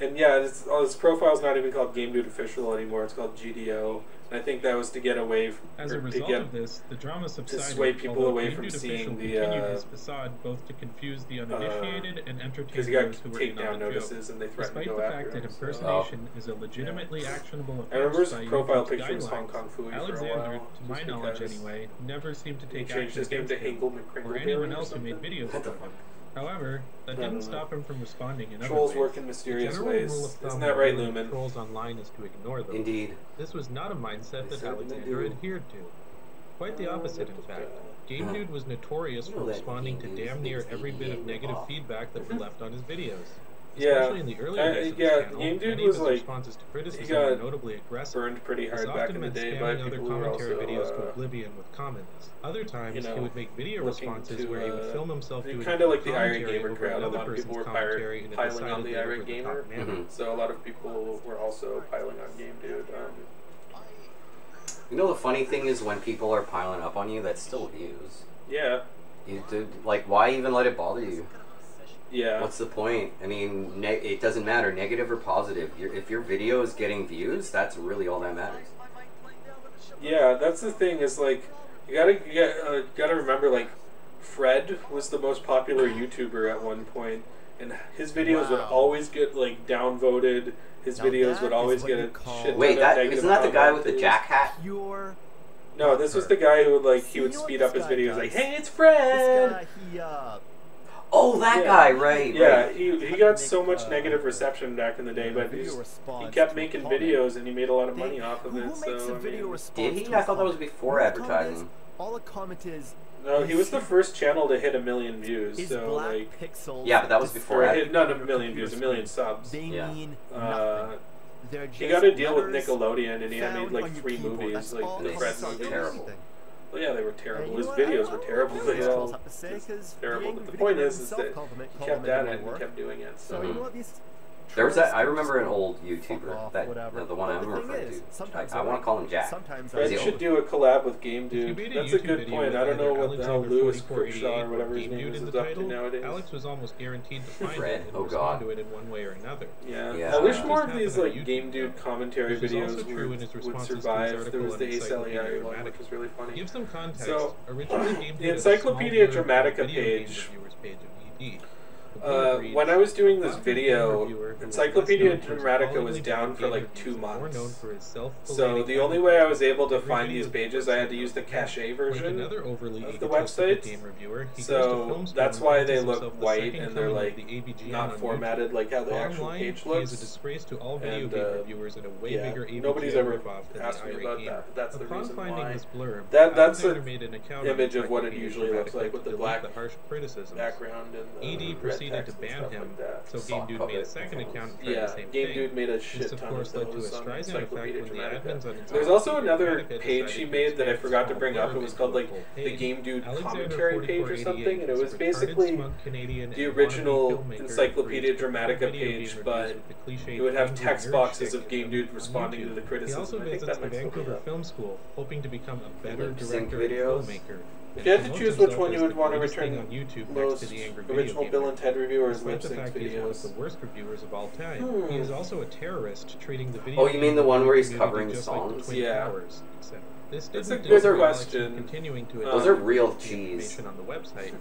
and yeah, his profile's not even called Game Dude Official anymore. It's called GDO. And I think that was to get away from, As a result of this, the drama subsided, to sway people although away Game from Dude seeing Official the continued his facade both to confuse the uninitiated and entertain because he got those who were in on takedown the notices joke. and they threatened Despite to go the after fact that him, so- impersonation is a legitimately actionable I remember offense his by profile YouTube's picture was guidelines, Hong Kong Fooey for a Alexander, while, to my just knowledge because anyway, never seemed to he take changed action his name against to him, Hinkle or McCrinkleberry anyone or else who made something. videos What the of him. fuck? However, that I don't didn't know. stop him from responding in Trolls other work ways. in mysterious The general ways. rule of thumb Isn't that right, dealing with Lumen? Trolls online is to ignore them. Indeed. This was not a mindset that certainly Alexander do. adhered to. Quite the opposite, in fact. Game Dude was notorious for responding to damn near every bit of negative feedback that were left on his videos. Yeah, Especially in the earlier days of his channel, Game Dude many was of his like, responses to he criticism were got notably aggressive. burned pretty This hard back often in the meant day by spamming other people who were commentary also, videos to oblivion with comments. Other times, you know, he would make video looking responses to, where he would film himself doing kind of like the commentary irate gamer over crowd. A another lot of people person's were commentary in a piling on decidedly the irate over-the-top gamer, manner. so a lot of people were also piling on Game Dude. You know the funny thing is when people are piling up on you, that's still views. Yeah. You did, like, why even let it bother you? Yeah. What's the point? I mean, it doesn't matter, negative or positive. If your video is getting views, that's really all that matters. Yeah, that's the thing. Is like you gotta remember, like Fred was the most popular YouTuber at one point, and his videos would always get like downvoted. His videos would always get a shit. Wait, isn't that the guy with the jack hat? No, this was the guy who would he would speed up his videos like, "Hey, it's Fred." Oh, that guy, right? Yeah, right. he got so much negative reception back in the day, but he kept making videos and he made a lot of money off of it. So Did he? I thought that was before advertising. All a comment is. No, he was the first channel to hit 1 million views. So like, yeah, but that was before. Not 1 million views, 1 million subs. Yeah. He got a deal with Nickelodeon, and he had made like 3 movies, like the Fred movies. Terrible. Well, yeah, they were terrible. His videos were terrible. They all just terrible. But the point is that he kept at it and kept doing it. So you know what? These There was that. I remember an old YouTuber, the one I'm referring to. I want to call him Jack. Fred should do a collab with Game Dude. That's a good point. I don't know what the hell Lewis Cruikshaw or whatever his name is up to nowadays. Alex was almost guaranteed to find Fred. it and Oh respond God. to it in one way or another. Yeah. I wish more of these like Game Dude commentary videos would survive. There was the Ace LEI one, which was really funny. Give some context. So, Originally, Game the Encyclopedia Dramatica page. When I was doing this video, Encyclopedia Dramatica was down for like 2 months. So the only way I was able to find these pages, I had to use the cache version of the website. So that's why they look white and they're like not formatted like how the actual page looks. And yeah, nobody's ever asked me about that, but that's the reason why. That's an image of what it usually looks like with the black background and the red text to ban him, like so Game Dude made a second account for the same Game thing. Dude made a shit this, of ton course, of led to a those on Streisand effect when the admins on There's also another page he made that I forgot to bring up. It was called like the Game Dude Commentary page or something, and it was basically the original Encyclopedia Dramatica page, but it would have text boxes of Game Dude responding to the criticism. He also visits the Vancouver Film School, hoping to become a better director and filmmaker. If you had to choose which one you would want to return on YouTube most original Bill and Ted reviewers lip sync videos. He is one of the worst reviewers of all time. He is also a terrorist, treating the video. Oh, you mean the one where he's covering songs? Like yeah. That's a good question. Continuing to those are real cheese. On the website.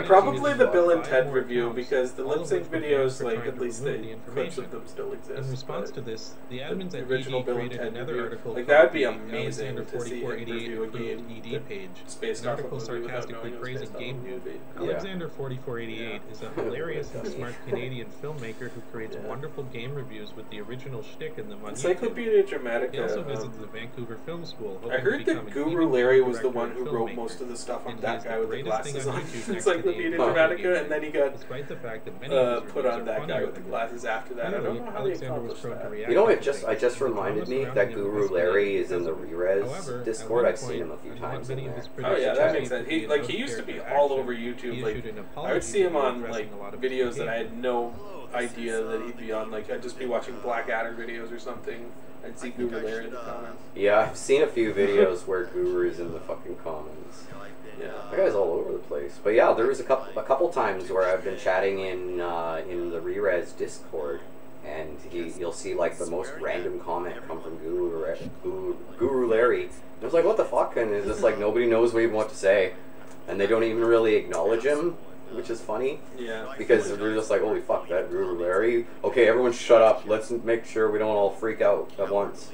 Probably the Bill and Ted review, because the lip sync videos, like at least the clips of them still exist. In response to this, the admins at original ED Bill and created Ted another review. article. Like that'd be amazing to see him 4488 review a game ED page. Based An off article of a movie without sarcastically knowing it was praising based Game on a Dude. movie. Alexander4488 is a hilarious and smart Canadian filmmaker who creates wonderful game reviews with the original shtick in them on Encyclopedia YouTube. Dramatica. He also visits the Vancouver Film School. I heard that Guru Larry was the one who wrote most of the stuff on that guy with the glasses on Encyclopedia Dramatica, and then he got put on that guy with the glasses after that. I don't know how they accomplished that. You know, it just reminded me that Guru Larry is in the Re-Res Discord. I've seen him a few times in there. Oh yeah, that makes sense. He used to be all over YouTube. Like I would see him on like videos that I had no idea that he'd be on. Like I'd just be watching Blackadder videos or something. I'd see Guru Larry in the comments. Yeah, I've seen a few videos where Guru is in the fucking comments. Yeah, that guy's all over the place. But yeah, there was a couple times where I've been chatting in the Re-Res Discord, and you'll see like the most random comment come from Guru Larry. And I was like, what the fuck? And it's just like nobody knows even what to say, and they don't even really acknowledge him, which is funny. Yeah. Because they're just like, holy fuck, that Guru Larry. Okay, everyone shut up. Let's make sure we don't all freak out at once.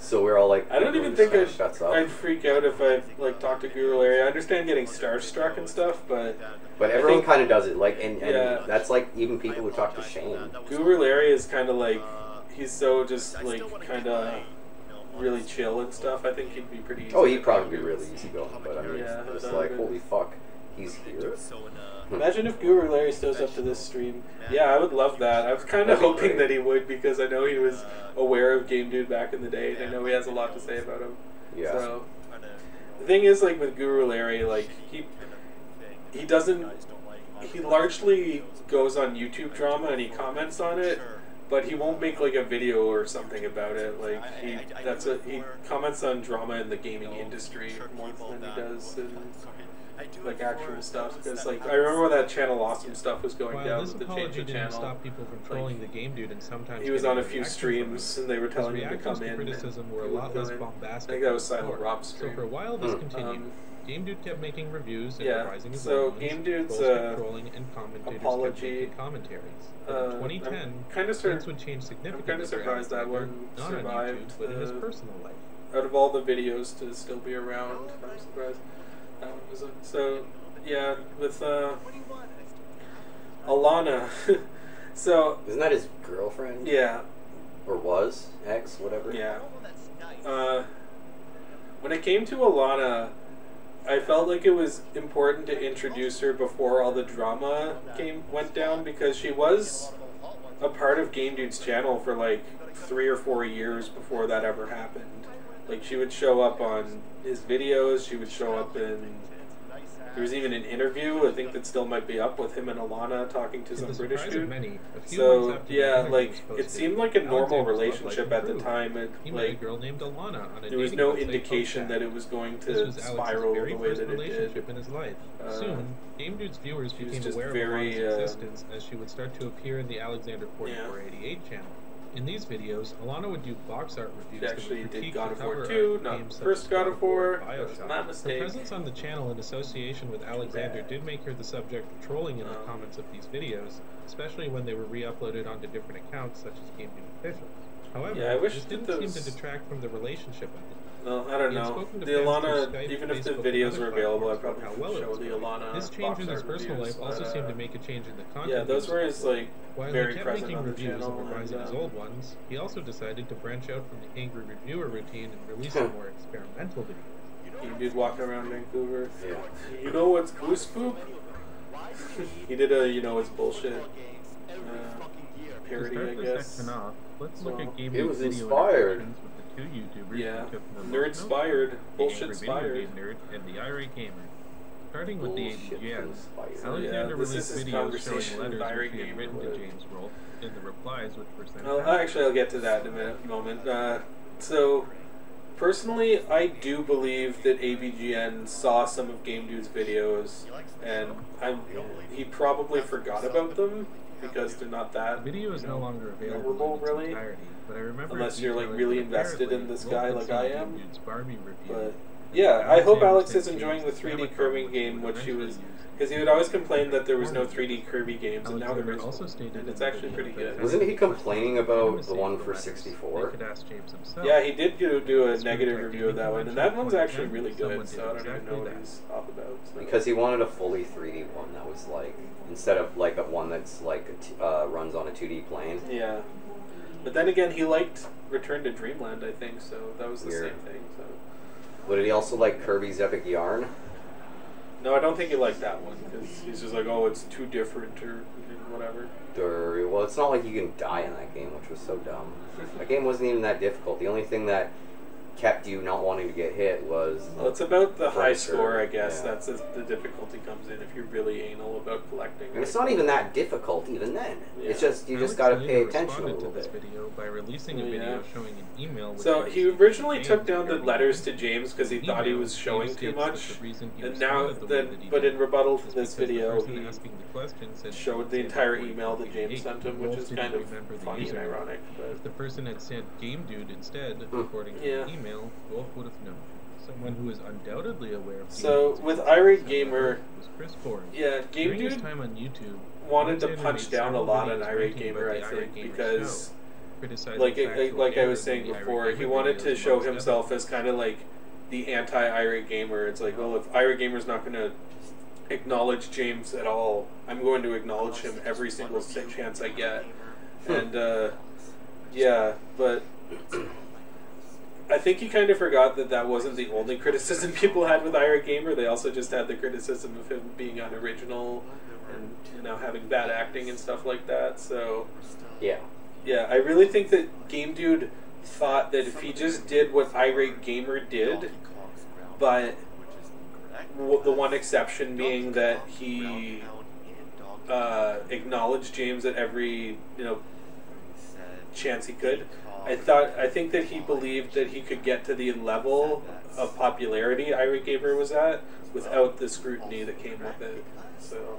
So we're all like, I don't even think I'd freak out if I like talked to Guru Larry. I understand getting starstruck and stuff, but everyone kind of does it. Like, and that's like even people who talk to Shane. Guru Larry is kind of like, he's so just like kind of really chill and stuff. I think he'd be pretty easy. Oh, he'd probably be really easy going, but I mean, yeah, it's like, holy fuck, he's here. Imagine if Guru Larry shows up to this stream. Yeah, I would love that. I was kind of hoping that he would, because I know he was aware of Game Dude back in the day, and I know he has a lot to say about him. Yeah. So the thing is, like with Guru Larry, like he doesn't. He largely goes on YouTube drama and he comments on it, but he won't make like a video or something about it. Like he comments on drama in the gaming industry more than he does in like actual stuff. Because like I remember when that Channel Awesome stuff was going down with the Change the Channel. Stop people from trolling the Game Dude, and sometimes he was on a few streams and they were telling him to come in. Criticism were a lot less bombastic. I think that was Silent Rob's stream. So for a while this continued. Game Dude kept making reviews and revising his so lines, Game Dude's trolling and commentators apology kept commentaries. In 2010, things would change significantly. I'm kind of surprised that one not survived on YouTube, but in his personal life. Out of all the videos to still be around, I'm surprised that one was so yeah, with Alana. So isn't that his girlfriend? Yeah. Or was ex, whatever. Yeah. When it came to Alana, I felt like it was important to introduce her before all the drama went down, because she was a part of Game Dude's channel for like 3 or 4 years before that ever happened. Like she would show up on his videos, she would show up in There was even an interview, I think that still might be up, with him and Alana talking to some British dude. So yeah, like it seemed like a normal relationship at the time. There was no indication that it was going to spiral the way that it did. In his life. Soon, Game Dude's viewers became aware of Alana's existence as she would start to appear in the Alexander4488 channel. In these videos, Alana would do box art reviews that would critique God the of War cover 2, art not games such first as God of War, BioShock. not mistake. Her presence on the channel in association with Alexander did make her the subject of trolling in the comments of these videos, especially when they were re-uploaded onto different accounts such as Game Dude Official. However, yeah, I wish this that didn't seem to detract from the relationship at the Well, I don't know. The Alana, even if the videos were available, I probably would show the Alana. This change in his personal life also seemed to make a change in the content. Yeah, those were his like While very he kept present making on the reviews channel. and revising his old ones, he also decided to branch out from the angry reviewer routine and release some more experimental videos. He did walk around Vancouver. Yeah. You know what's goose poop? He did a you know it's bullshit parody, I guess. Let's look at Game It was video inspired. interactions with the two YouTubers Yeah. who took the Nerd-spired. the Bullshit angry video inspired. game nerd and the irate gamer. Starting with the AVGN, Yeah, Alexander this released is his videos conversation showing with letters Irate which he had Gamer, written to but- James Rolfe and the replies which were sent Well, back. actually, I'll get to that in a moment. So, personally, I do believe that AVGN saw some of Game Dude's videos, and he probably forgot about them because they're not that. The video is no longer available memorable, in its really. entirety, but I remember Unless it you're like detailing really that invested in apparently this Rolfe guy had like seen I Game am. Dude's Barbie review. But yeah, I hope Alexander Alex sent is enjoying the James 3D Famicom, Kirby which game, he which he eventually was, used. because he would always complain that there was no 3D Kirby games, and now there is, also stated and it's in the actually video pretty that good. Wasn't he complaining about the one They for 64? could ask James himself. Yeah, he did do a Spirit negative Trek review of that one, and that one's actually really Someone good, did so I don't even exactly know what that. he's off about. So. Because he wanted a fully 3D one that was like, instead of like a one that's like runs on a 2D plane. Yeah. But then again, he liked Return to Dreamland, I think, so that was the Weird. same thing. So. But did he also like Kirby's Epic Yarn? No, I don't think he liked that one, because he's just like, oh, it's too different, or whatever. Well, it's not like you can die in that game, which was so dumb. That game wasn't even that difficult. The only thing that kept you not wanting to get hit was... Well, it's about the high furniture. score, I guess. Yeah. That's as the difficulty comes in if you're really anal about collecting. And it's not even that difficult even then. Yeah. It's just, you just Alex gotta pay later attention a responded little to this bit. video by releasing a video showing an email. Which So was he originally James took down the Kirby. letters to James because he In thought he email, was showing James too states that much, the reason he and now responded the way that he but did in rebuttal is to this because the video, person he asking the question said showed the entire email that James sent him, which is kind of remember the funny and username. ironic. If But the person had sent Game Dude instead, according to Yeah. the email, Rolfe would have known. Someone who is undoubtedly aware of so Game with Dude's Irate existence Gamer, was Chris Forrest. yeah, Game During his Dude time on YouTube, wanted to Alexander punch made down a several lot on videos Irate ranting Gamer, about I the think, Irate Gamer because show, criticizing like factual like I errors was in saying the Irate before, he Gamer wanted videos to show amongst himself others. as kind of like the anti-Irate Gamer. It's like, well, if Irate Gamer's not going to acknowledge James at all, I'm going to acknowledge him every single chance I get. And yeah, but I think he kind of forgot that that wasn't the only criticism people had with Irate Gamer. They also just had the criticism of him being unoriginal and, you know, having bad acting and stuff like that. So Yeah. yeah, I really think that Game Dude thought that if he just did what Irate Gamer did, but the one exception being that he acknowledged James at every, you know, chance he could. I think that he believed that he could get to the level of popularity Irate Gamer was at without the scrutiny that came with it. So,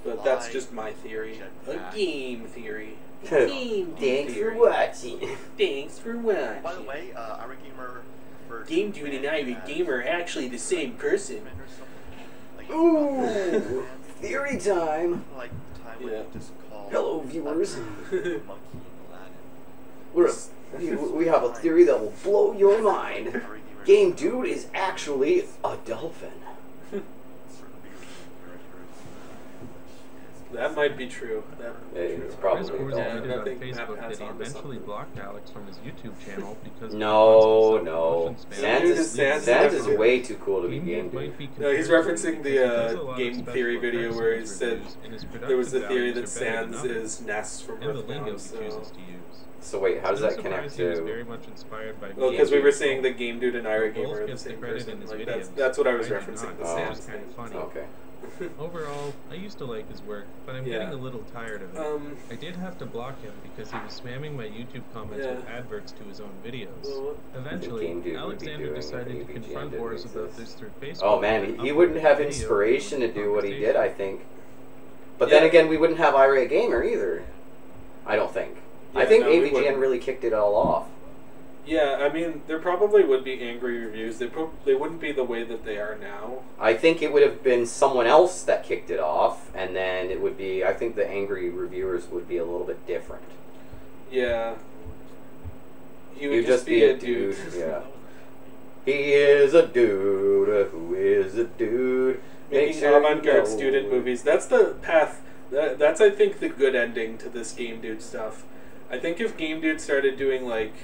but that's just my theory. A game theory. Thanks for watching. Thanks for watching. By the way, Irate Gamer for Game Dude and Irate Gamer are actually the same person. Ooh, theory time. Yeah. Hello, viewers. We have a theory that will blow your mind. Game Dude is actually a dolphin. That might be true. It's probably Chris adult. tweeted on think Facebook Matt has that he on to eventually something. blocked Alex from his YouTube channel because No. Sans Sans is way too cool to be game dude. No, he's referencing the game theory video where he said there was a theory that Sans is Ness from Earthbound. So wait, how does that connect to? Well, because we were saying that Game Dude and Ira Gamer are the same person. Like, that's what I was referencing. The Sans thing. Okay. Overall, I used to like his work, but I'm getting a little tired of it. I did have to block him because he was spamming my YouTube comments with adverts to his own videos. Eventually, Alexander decided to confront Boris about this through Facebook. Oh man, he wouldn't have inspiration to do what he did, I think. But then again, we wouldn't have Irate Gamer either. I don't think. I think AVGN really kicked it all off. Yeah, I mean, there probably would be angry reviews. They wouldn't be the way that they are now. I think it would have been someone else that kicked it off, and then it would be, I think the angry reviewers would be a little bit different. Yeah. He would just be a dude. Yeah. He is a dude who is a dude. Making avant-garde student movies. That's the path. That's, I think, the good ending to this Game Dude stuff. I think if Game Dude started doing, like,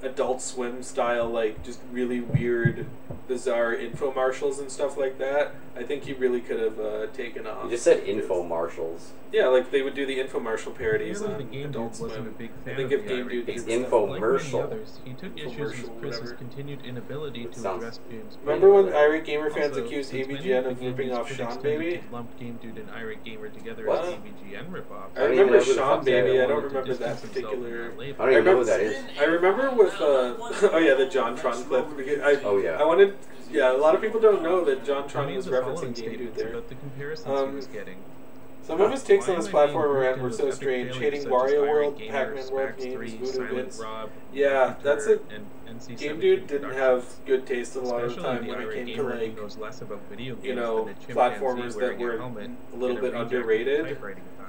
Adult Swim style, like, just really weird, bizarre infomercials and stuff like that, I think he really could have taken off. You just said infomercials. Yeah, like they would do the infomercial parodies on Adult Swim. I think if Game Dude It's did infomercial. He took issues with Chris's continued inability to address games. Remember when Irate Gamer fans accused AVGN of ripping off Sean Baby? Lumped Game Dude and Irate Gamer together What? as AVGN ripoffs. I remember Sean Baby. I don't remember that particular. I don't even know who that is. I remember with oh yeah, the JonTron clip. Oh yeah. I wanted. Yeah, a lot of people don't know that JonTron was referencing Game Dude there. The comparisons he was getting. Some of his takes on this platform around were so strange. Hating Wario World, Pac-Man World games, Voodoo Vince. Yeah, that's it. Game Dude didn't have good taste a lot of the time when it came to, like, you know, platformers that were a little bit underrated.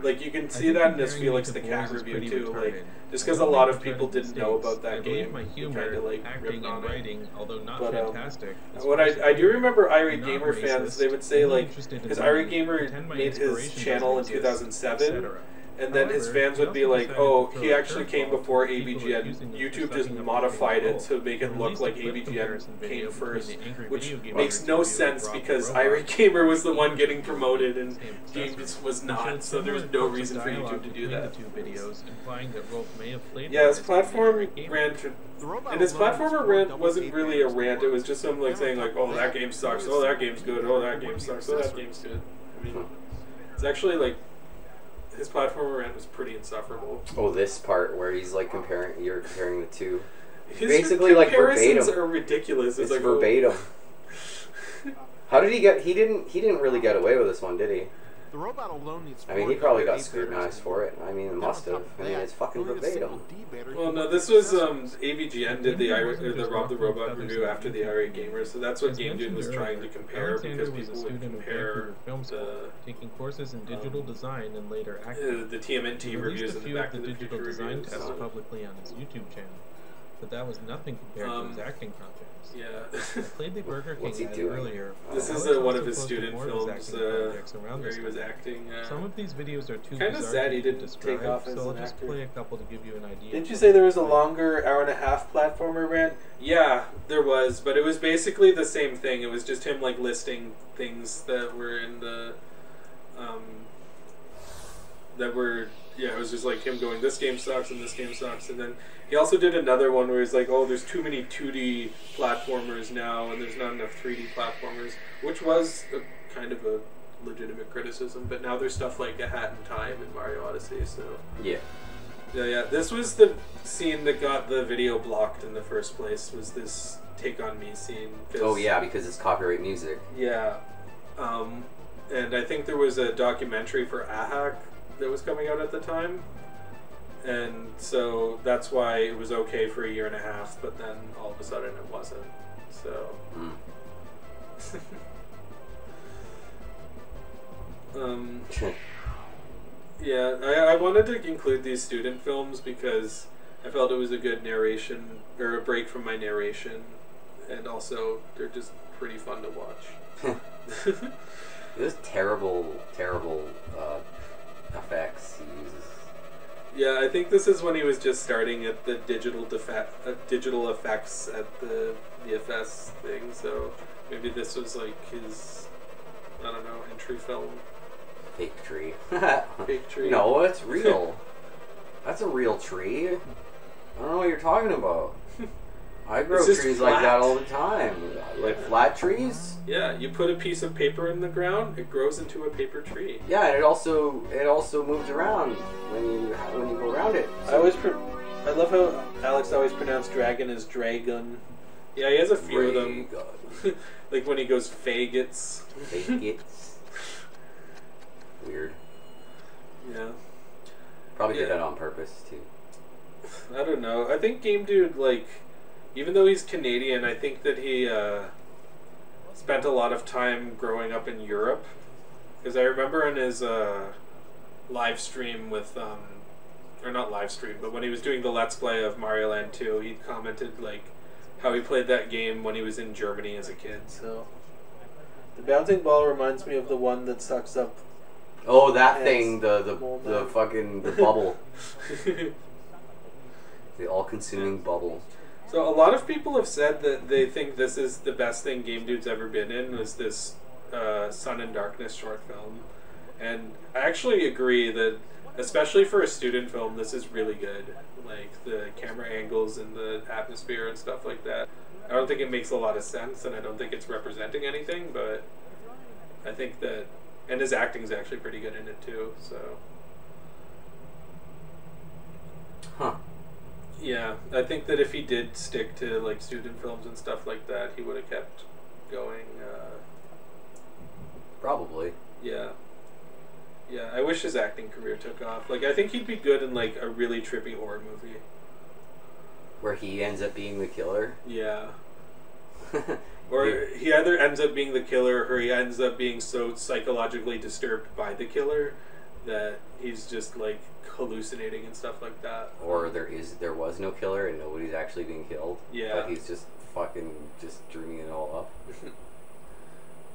Like, you can see that in this Felix the Cat review too. Like, just because a lot of people didn't know about that game, he kind of like ripped on it. But what I do remember Irate Gamer fans, they would say like, because Irate Gamer made his channel in 2007. And then his fans would be like, oh, he actually came before AVGN. YouTube just modified it to make it look like AVGN came first. Which makes no sense because Irate Gamer was the one getting promoted and James was not. So there was no reason for YouTube to do that. Yeah, his platform rant, and his platformer rant wasn't really a rant. It was just him like saying like, oh, that game sucks. Oh, that game's good. Oh, that game sucks. Oh, that game's good. I mean, it's actually like, his platformer rant was pretty insufferable. Oh, this part where he's like you're comparing the two. His basically like comparisons verbatim. are ridiculous. It's like, verbatim. How did he get? He didn't really get away with this one, did he? The robot alone needs. I mean, he probably got scrutinized for it. I mean, it must have. I mean, it's fucking verbatim. Well, no, this was AVGN did the Rob the Robot review after the Irate Gamer, so that's what Game Dude was trying to compare because people would compare taking courses in digital design and later acting. The TMNT reviews and the Back to the digital Future design reviews. tests publicly on his YouTube channel, but that was nothing compared to his acting projects. Yeah. I played the Burger King ad earlier. This is one of his student films where he was acting. Some of these videos are too kind of sad he didn't describe, take off as so I'll an just actor. play a couple to give you an idea. Didn't you say there was a longer hour-and-a-half platformer rant? Yeah, there was, but it was basically the same thing. It was just him like listing things that were in the it was just like him going, this game sucks and this game sucks, and then he also did another one where he's like, oh, there's too many 2D platformers now and there's not enough 3D platformers, which was kind of a legitimate criticism, but now there's stuff like A Hat in Time and Mario Odyssey, so... Yeah. Yeah, this was the scene that got the video blocked in the first place, was this Take On Me scene. Oh yeah, because it's copyright music. Yeah. And I think there was a documentary for AHAC that was coming out at the time, and so that's why it was okay for a year and a half, but then all of a sudden it wasn't, so... Yeah, I wanted to include these student films because I felt it was a good narration, or a break from my narration, and also they're just pretty fun to watch. This terrible effects he uses. Yeah, I think this is when he was just starting at the digital effects at the VFS thing, so maybe this was like his, I don't know, entry film. Fake tree. Fake tree. No, it's real. That's a real tree. I don't know what you're talking about. I grow trees like that all the time. Like flat trees? Yeah, you put a piece of paper in the ground, it grows into a paper tree. Yeah, and it also moves around when you go around it. I love how Alex always pronounced dragon as dragon. Yeah, he has a few of them. Like when he goes faggots. Faggots. Weird. Yeah. Probably did that on purpose too. I don't know. I think Game Dude, like, even though he's Canadian, I think that he spent a lot of time growing up in Europe. Because I remember in his live stream with, or not live stream, but when he was doing the Let's Play of Mario Land 2, he commented, like, how he played that game when he was in Germany as a kid, so. The bouncing ball reminds me of the one that sucks up. Oh, that thing, the fucking bubble. The all-consuming bubble. So a lot of people have said that they think this is the best thing Game Dude's ever been in, was this Sun and Darkness short film. And I actually agree that, especially for a student film, this is really good. Like, the camera angles and the atmosphere and stuff like that. I don't think it makes a lot of sense, and I don't think it's representing anything, but I think that... And his acting's actually pretty good in it, too, so... Huh. Yeah, I think that if he did stick to, like, student films and stuff like that, he would have kept going, Probably. Yeah. Yeah, I wish his acting career took off. Like, I think he'd be good in, like, a really trippy horror movie. Where he ends up being the killer? Yeah. Or he either ends up being the killer, or he ends up being so psychologically disturbed by the killer that he's just, like, hallucinating and stuff like that. Or there was no killer and nobody's actually being killed. Yeah. But he's just fucking dreaming it all up.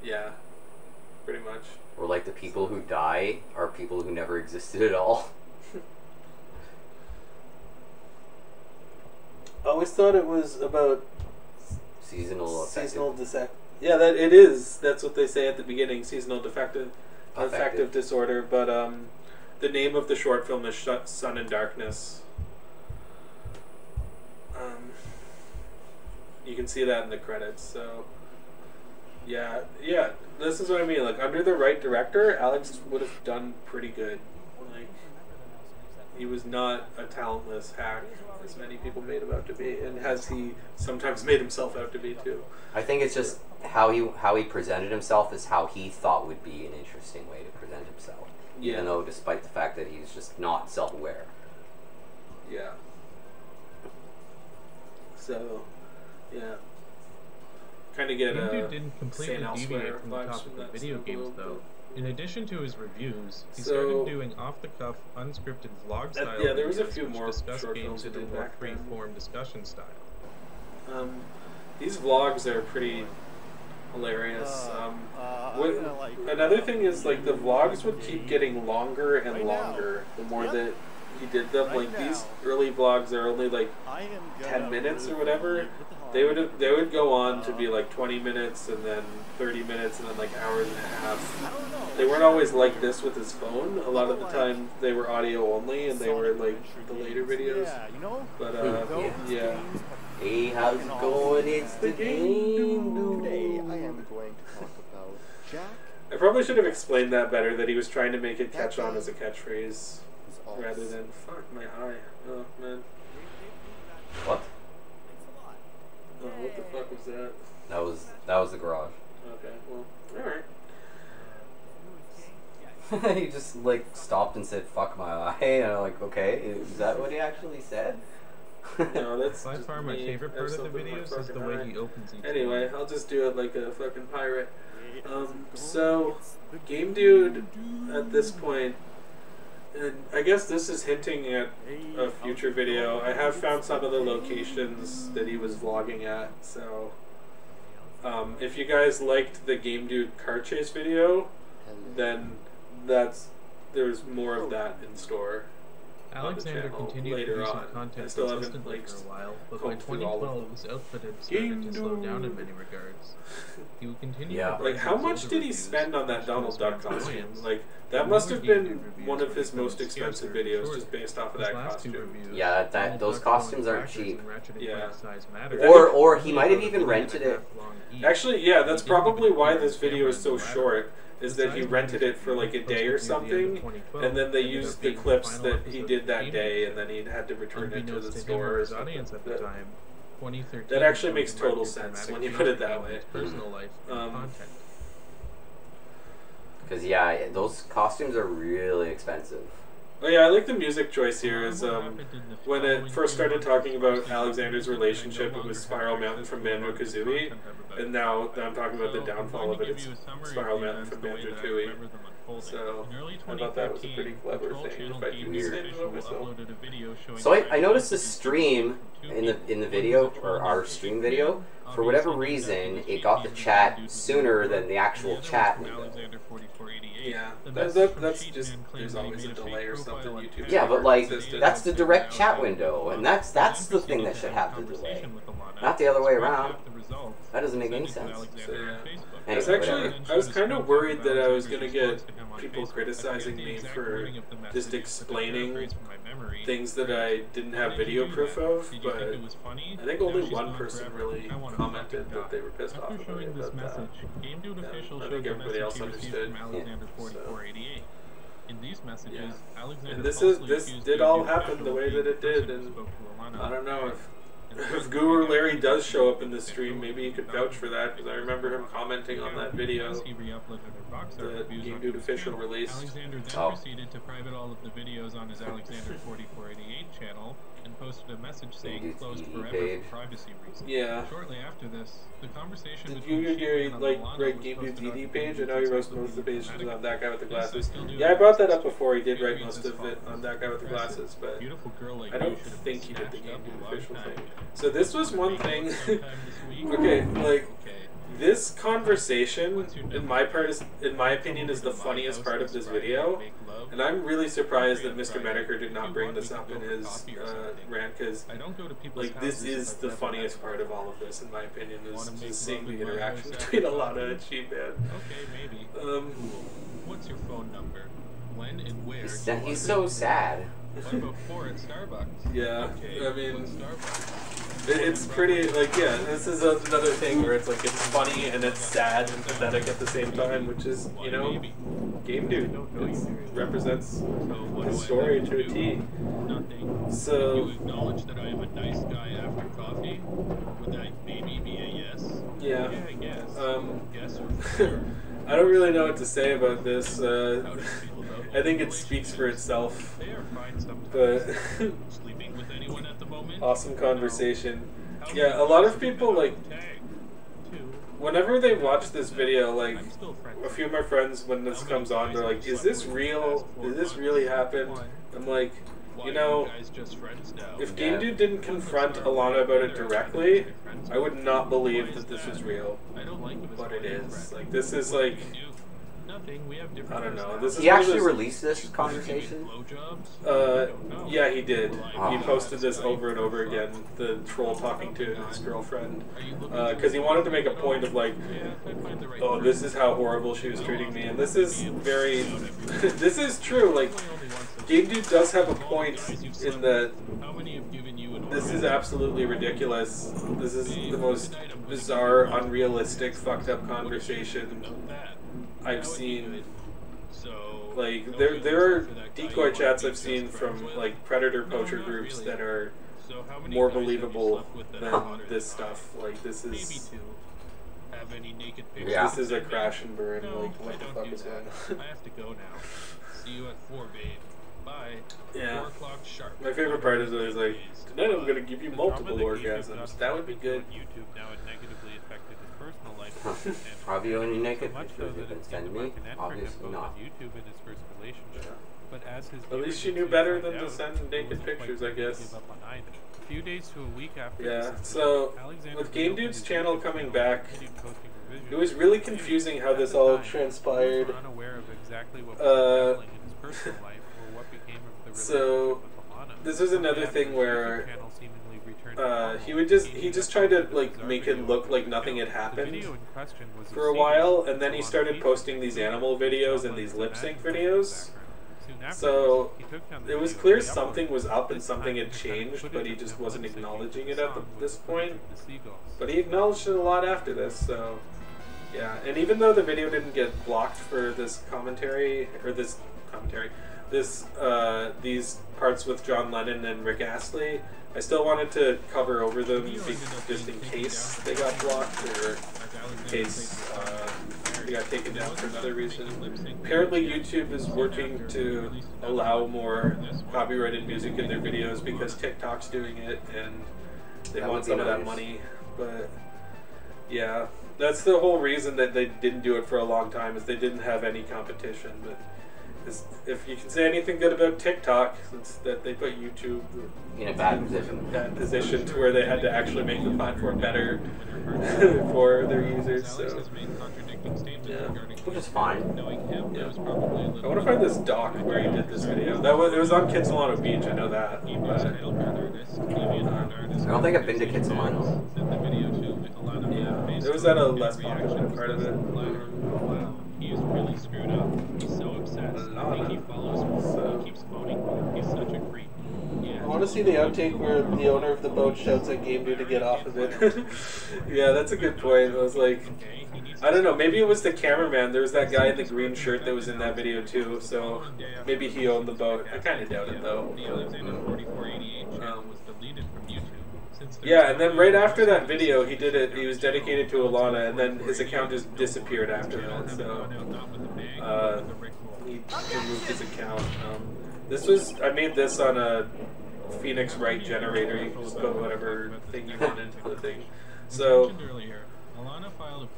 Yeah. Pretty much. Or like the people who die are people who never existed at all. I always thought it was about seasonal defect. Yeah, that it is. That's what they say at the beginning. Seasonal affective disorder. But the name of the short film is Sun and Darkness. You can see that in the credits. So yeah, this is what I mean. Like, under the right director, Alex would have done pretty good. Like, he was not a talentless hack, as many people made him out to be, and as he sometimes made himself out to be too. I think it's just how he presented himself is how he thought would be an interesting way to present himself. Yeah. Even though, despite the fact that he's just not self-aware. Yeah. So, yeah. Kind of get Game Dude didn't completely deviate from the vibes topic from of that video stuff a games, little though. bit. In addition to his reviews, he So- started doing off-the-cuff, unscripted vlog-style yeah, there was a videos few which more discuss short games films in to a do more back then. free-form discussion style. These vlogs are pretty hilarious. Another thing is, like, the vlogs would keep getting longer and longer the more that he did them. Like, these early vlogs are only like 10 minutes or whatever. They would go on to be like 20 minutes and then 30 minutes and then like hours and a half. They weren't always like this with his phone. A lot of the time they were audio only, and they were like the later videos. But yeah. Hey, how's it going? It's the game dude. Today I am going to talk about Jack. I probably should have explained that better, that he was trying to make it catch on as a catchphrase rather than fuck my eye. Oh man. What? Oh, what the fuck was that? That was the garage. Okay, well, alright. He just like stopped and said "fuck my eye," and I'm like, okay, is that what he actually said? No, that's by far my favorite part of the videos is the way he opens each Anyway, one. I'll just do it like a fucking pirate. So, Game Dude, at this point, and I guess this is hinting at a future video. I have found some of the locations that he was vlogging at, so if you guys liked the Game Dude car chase video, then that's there's more of that in store. Alexander continued later producing on. content I still haven't consistently like for a while, but by combed through all of 2012 his output had started to slow down in many regards. He would continue to Like, how much did he spend on that Donald Duck costume? Like, that must have been one of his most expensive videos, just based off of that costume. Yeah, those costumes aren't cheap. Yeah. Or he might have even rented it. Actually, yeah, that's probably why this video is so short. Is that he rented it for like a day or something, and then they used the clips that he did that day, and then he had to return it to the store or something. That actually makes total sense when you put it that way. Because yeah, those costumes are really expensive. Oh yeah, I like the music choice here. Is when it first started talking about Alexander's relationship, it was Spiral Mountain from Banjo-Kazooie, and now that I'm talking about the downfall of it, it's Spiral Mountain from Banjo-Tooie. So I thought that was a pretty clever thing. If I do say so myself. So I noticed the stream in the video, or our stream video, for whatever reason, it got the chat sooner than the actual chat window. Yeah, that's just, there's always a delay or something. YouTube. Yeah, but like, that's the direct chat window, and that's the thing that should have the delay, not the other way around. That doesn't make any sense. So, yeah. Anyway, I was kind of worried that I was going to get people criticizing me for just explaining things that I didn't have video proof of, but I think only one person really commented that they were pissed off about it, but I think everybody else understood. And this did all happen the way that it did, and I don't know if Guru Larry does show up in the stream, maybe he could vouch for that, because I remember him commenting on that video that Game Dude Official released. Alexander then proceeded to private all of the videos on his Alexander4488 channel and posted a message saying closed forever for privacy reasons. Yeah. Shortly after this, the conversation Did between you write Game Dude's ED page? I know he wrote most of the pages on That Guy with the Glasses. Yeah, I brought that up before. He did write most of it on That Guy with the Glasses, but I don't think he did the Game Dude Official thing. So this was one thing. Okay, like this conversation, in my opinion, is the funniest part of this video, and I'm really surprised that Mr. Medeker did not bring this up in his rant, because like this is the funniest part of all of this, in my opinion, is just seeing the interaction between Alana and She-Man. Okay, maybe. What's your phone number? When and where? He's so sad. What about 4 at Starbucks? Yeah, okay, I mean, it's pretty, like, yeah, this is another thing where it's like, it's funny and it's sad and pathetic at the same time, which is, you know, Game Dude. It represents the story to a T. So, you acknowledge that I am a nice guy after coffee? Would that maybe be a yes? Yeah. Yeah, I guess. Yes or I don't really know what to say about this. I think it speaks for itself. But awesome conversation. Yeah, a lot of people, like, whenever they watch this video, like, a few of my friends, when this comes on, they're like, is this real? Did this really happen? I'm like, you know, if Game Dude didn't confront Alana about it directly, I would not believe that this was real. But it is. Like, this is like, I don't know. This is he actually released this conversation? Yeah, he did. He posted this over and over again, the troll talking to his girlfriend. Because he wanted to make a point of like, oh, this is how horrible she was treating me. And this is very, this is true. Like, Game Dude does have a point in that this is absolutely ridiculous. This is the most bizarre, unrealistic, fucked up conversation I've seen. Like, there are decoy chats I've seen from like predator poacher groups that are more believable than this stuff. Like, this is this is a crash and burn. Like, what the fuck is going on? I have to go now. See you at 4, babe. Bye. Yeah. 4 o'clock sharp. My favorite part is always like, tonight I'm gonna give you multiple orgasms. That would be good. YouTube now it negatively affected his personal life. Have you any naked pictures you can send me? Obviously not. YouTube in his first relationship. But as his at least she knew better than to send naked pictures, I guess. A few days to a week after. Yeah. So with Game Dude's channel coming back, it was really confusing how this all transpired. personal life or what became of the So relationship with Alana. this was another thing where he just tried to like make it look like nothing had happened for a while, and then he started posting these animal videos and these lip sync videos. So it was clear something was up and something had changed, but he just wasn't acknowledging it at this point. But he acknowledged it a lot after this, so yeah. And even though the video didn't get blocked for this commentary, or these parts with John Lennon and Rick Astley, I still wanted to cover over them just in case they got blocked or in case they got taken down for another reason. Apparently YouTube is working to allow more copyrighted music in their videos because TikTok's doing it and they want some of that money. But yeah, that's the whole reason that they didn't do it for a long time, is they didn't have any competition. But if you can say anything good about TikTok, it's that they put YouTube in a bad position to where they had to actually make the platform better for their users. So yeah, which is fine. Yeah. I want to find this doc where he did this video. It was on Kitsilano Beach. I know that. But, I don't think I've been to Kitsilano. Yeah, it was at a less popular part of it. He's really screwed up. He's so upset. I think he follows me. He keeps phoning. He's such a creep. Yeah. I want to see the outtake where the owner of the boat shouts at Game Dude to get off of it. Yeah, that's a good point. I was like, I don't know, maybe it was the cameraman. There was that guy in the green shirt that was in that video too, so maybe he owned the boat. I kind of doubt it though. The Alexander4488 channel was deleted from YouTube. Yeah, and then right after that video, he did it. He was dedicated to Alana, and then his account just disappeared after that. So he removed his account. I made this on a Phoenix Wright generator. You can just put whatever thing you want into the thing. So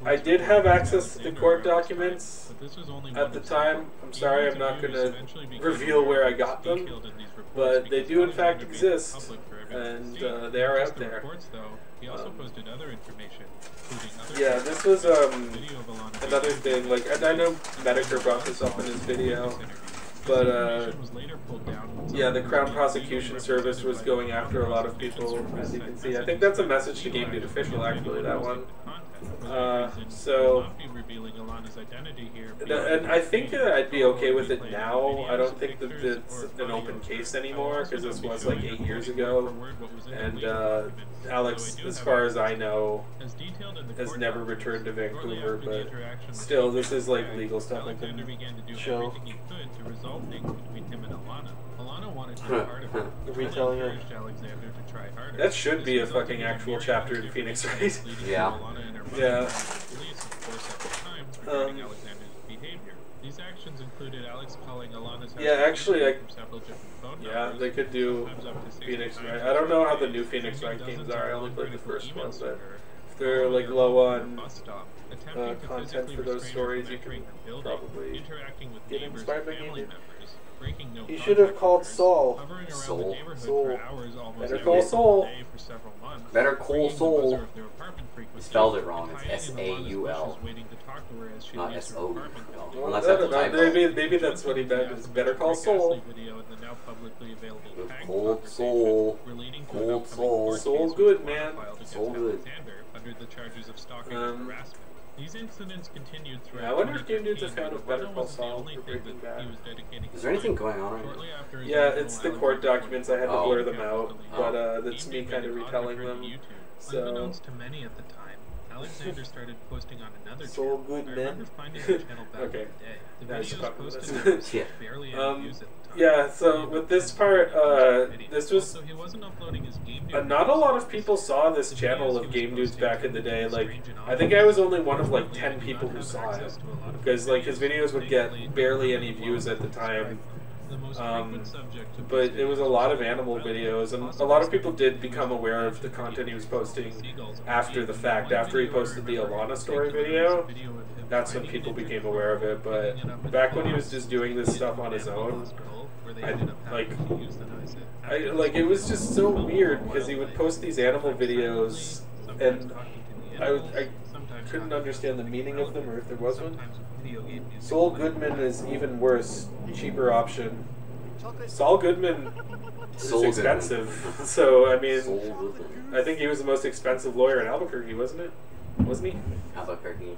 I did have access to the court documents at the time. I'm sorry, I'm not going to reveal where I got them, but they do in fact exist, and they are out there. Yeah, this was another thing. Like, and I know Metaker brought this up in his video, but yeah, the Crown Prosecution Service was going after a lot of people, as you can see. I think that's a message to Game Dude Official, actually, that one. So, and I think I'd be okay with it now. I don't think that it's an open case anymore, because this was like 8 years ago, and Alex, as far as I know, has never returned to Vancouver, but still, this is like legal stuff I can show. Retelling her. That should be a fucking actual chapter in Phoenix, right? Yeah. Yeah. These actions included Alex calling Alana's house. Yeah, actually, yeah, they could do Phoenix Wright. I don't know how the new Phoenix Wright games are. I only played the first one, but if they're like low on content for those stories, you can probably get inspired by Game Dude. He should have called Saul. Soul. Better call Saul. Better call Saul. You spelled it wrong. It's S-A-U-L. Not S-O-U-L. Unless that's a typo. Maybe that's what he meant, is better call Saul. Cold soul. Cold soul. Soul good, man. Soul good. Under the charges of stalking and harassment. These incidents continued throughout. Yeah, I wonder if Game Dude's a fan of Better Call Saul for Breaking Bad. Is there anything going on right now? Yeah, it's the court documents. I had to blur them out, but that's me kind of retelling them. So. Unbeknownst to many at the time, Alexander started posting on another channel. Good, man. I remember finding the channel back in the day. The videos posted barely any views at the time. Yeah, so with this part, this was not a lot of people saw this channel of Game Dudes back in the day. Like, I think I was only one of like 10 people who saw it, because like his videos would get barely any views at the time. But it was a lot of animal videos, and a lot of people did become aware of the content he was posting after the fact. After he posted the Alana story video, that's when people became aware of it. But back when he was just doing this stuff on his own, it was just so weird, because he would post these animal videos, and I couldn't understand the meaning of them, or if there was one. Saul Goodman is even worse. Cheaper option. Saul Goodman is expensive. So, I mean, I think he was the most expensive lawyer in Albuquerque, wasn't it? Wasn't he? Albuquerque.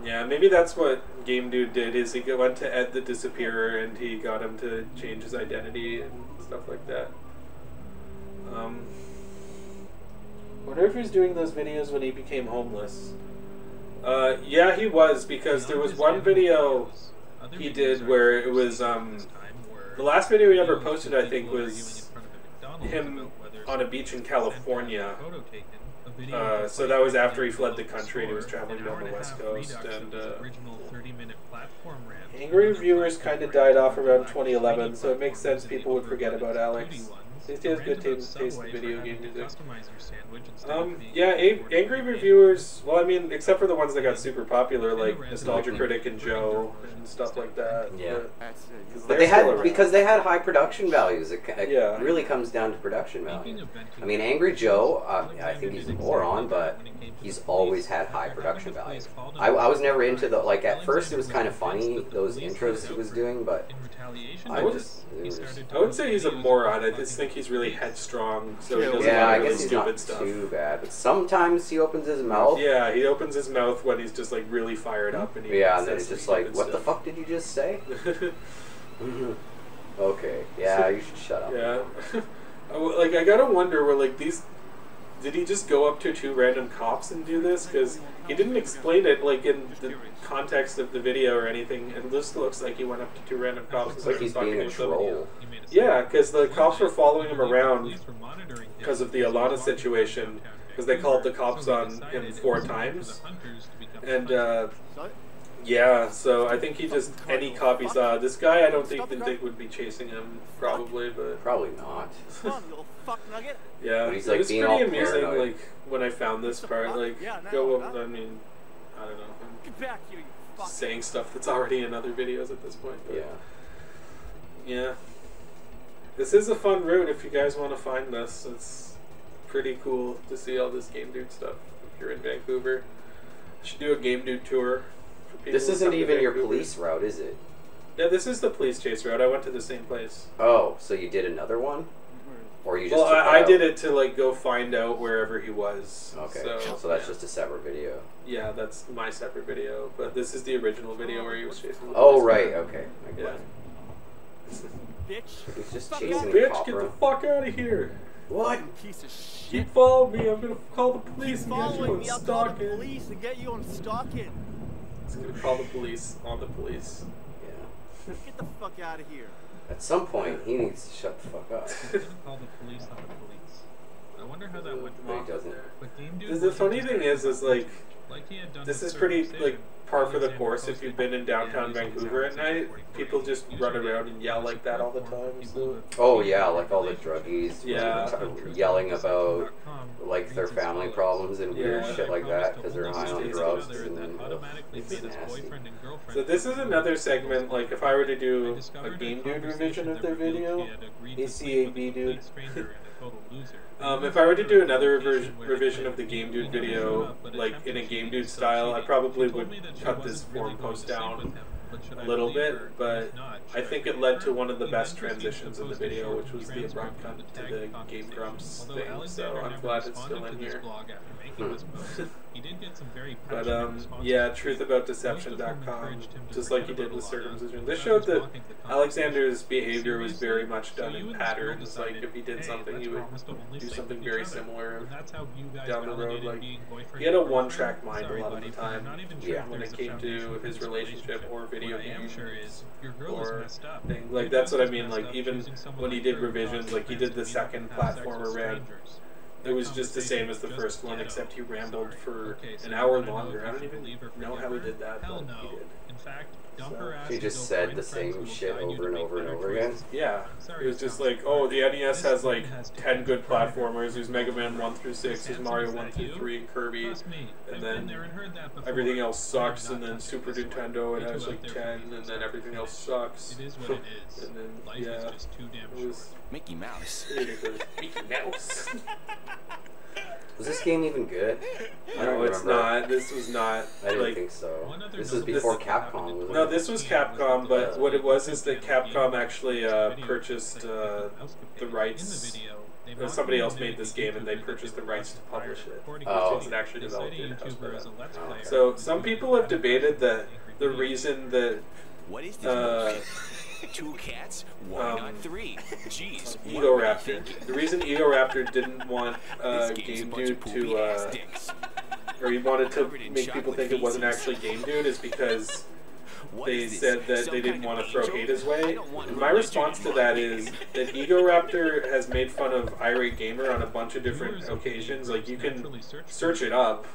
Yeah, maybe that's what Game Dude did, is he went to Ed the Disappearer and he got him to change his identity and stuff like that. Wonder if he was doing those videos when he became homeless. Yeah, he was, because there was one video he did where it was, the last video he ever posted, I think, was him on a beach in California. So that was after he fled the country and he was traveling down the West Coast. And angry reviewers kind of died off around 2011, so it makes sense people would forget about Alex. He has good taste in video game music. Yeah, angry reviewers, well, I mean, except for the ones that got super popular, like Nostalgia Critic and Joe and stuff like that. Yeah. But they had, because they had high production values. It really comes down to production value. I mean, Angry Joe, I think he's a moron, but he's always had high production value. I was never into the, like, at first it was kind of funny, those intros he was doing, but I would say he's a moron. I just think he's really headstrong, so he does a lot of really stupid stuff. Too bad, but sometimes he opens his mouth. Yeah, he opens his mouth when he's just like really fired up, and and then it's just like, what the fuck did you just say? Okay, yeah, you should shut up. Yeah, like I gotta wonder, where like these, did he just go up to two random cops and do this? Because he didn't explain it like in the context of the video or anything. It just looks like he went up to two random cops. It's like he's being a troll. Yeah, because the cops were following him around because of the Alana situation, because they called the cops on him 4 times. And yeah, so I think he just, any cop he saw, this guy I don't think would be chasing him, probably, but probably not. Yeah, he's like, it was pretty amusing, like, when I found this part, like, I mean, I don't know, I'm saying stuff that's already in other videos at this point, but yeah. This is a fun route if you guys want to find this. It's pretty cool to see all this Game Dude stuff if you're in Vancouver. You should do a Game Dude tour. This isn't even your police route, is it? Yeah, this is the police chase route. I went to the same place. Oh, so you did another one? Or you just well, I did it to like go find out wherever he was. Okay, so that's just a separate video. Yeah, that's my separate video. But this is the original video where he was chasing the police. Right, okay. Yeah. He's just chasing the bitch, get the fuck out of here! What? Piece of shit. Keep following me, I'm gonna call the police and get you on stalking. I'll call the police and get you on stalking. He's gonna call the police on the police. Yeah. Get the fuck out of here. At some point, he needs to shut the fuck up. Call the police on the police. I wonder how that went. But he doesn't. But the funny thing is like this is pretty like par for the course if you've been in downtown Vancouver at night. People just run around and yell like that all the time. So. Oh yeah, like all the druggies. Yeah. Yelling about like their family problems and weird shit like that because they're high on drugs. And it's nasty. So this is another segment. Like if I were to do a Game Dude revision of their video, ACAB Dude. If I were to do another revision of the Game Dude video, like in a Game Dude style, I probably would cut this forum post down a little bit, but I think it led to one of the best transitions in the video, which was the abrupt cut to the Game Grumps thing, so I'm glad it's still in here. But yeah, truthaboutdeception.com, just like he did with circumcision. This showed that Alexander's behavior was very much done in patterns. Like if he did something, he would do something very similar down the road. Like he had a one-track mind a lot of the time. Yeah, when it came to his relationship or video games or things. Like that's what I mean. Like even when he did revisions, like he did the second platformer Red. It was just the same as the first one, except he rambled for an hour longer. I don't even know how he did that, but he did. So. He just said the same shit over and over and over again? Yeah. It was just like, oh, the NES has like 10 good platformers. There's Mega Man 1 through 6, there's Mario 1 through 3, and Kirby. And then everything else sucks, and then Super Nintendo, it has like 10, and then everything else sucks. And then, yeah, it was Mickey Mouse. Mickey Mouse. Was this game even good? I don't No, it's remember. not. This was not. I didn't like, think so. This was before Capcom. Wasn't No, it? this was Capcom, but what it was is that Capcom actually purchased the rights. Somebody else made this game, and they purchased the rights to publish it. Oh. It wasn't actually developed in-house by them. So some people have debated that the reason that Two cats, why not three? Jeez. Ego Raptor. The reason Ego Raptor didn't want Game Dude to, or he wanted to make people think it wasn't actually Game Dude is because they said that they didn't want to throw hate his way. And my response to that is that Ego Raptor has made fun of Irate Gamer on a bunch of different occasions. Like, you can search it up.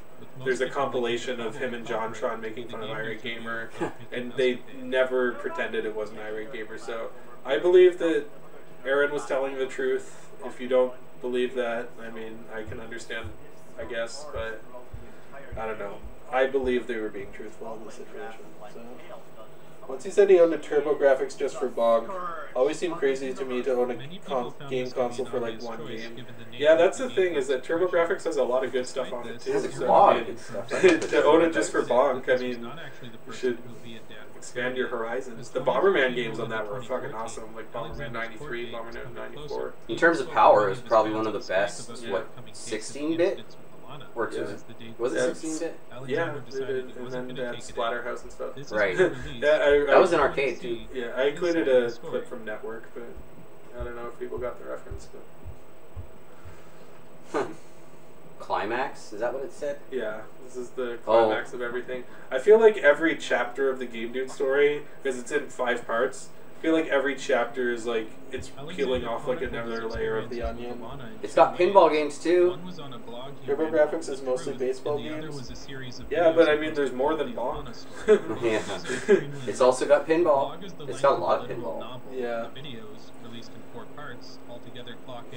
There's a compilation of him and JonTron making fun of Irate Gamer, and they never pretended it wasn't Irate Gamer. So I believe that Aaron was telling the truth. If you don't believe that, I mean, I can understand, I guess, but I don't know. I believe they were being truthful in this situation. So. Once he said he owned a TurboGrafx just for Bog, always seemed crazy to me to own a game console for like one game. Yeah, that's the thing, is that TurboGrafx has a lot of good stuff on it too. So, I mean, to own it just for Bonk, I mean, you should expand your horizons. The Bomberman games on that were fucking awesome, like Bomberman 93, Bomberman 94. In terms of power, it was probably one of the best, what, 16-bit? Or was it 16-bit? Yeah, and then they had Splatterhouse and stuff. Right. Yeah, that was an arcade too. Yeah, I included a clip from Network, but I don't know if people got the reference. But Climax? Is that what it said? Yeah, this is the climax of everything. I feel like every chapter of the Game Dude story, because it's in 5 parts, I feel like every chapter is like, it's peeling off like another layer of the onion. It's got pinball games too. TurboGrafx is mostly baseball games. Yeah, but I mean, there's more than Bonk. Yeah. It's also got pinball. It's got a lot of pinball. Yeah.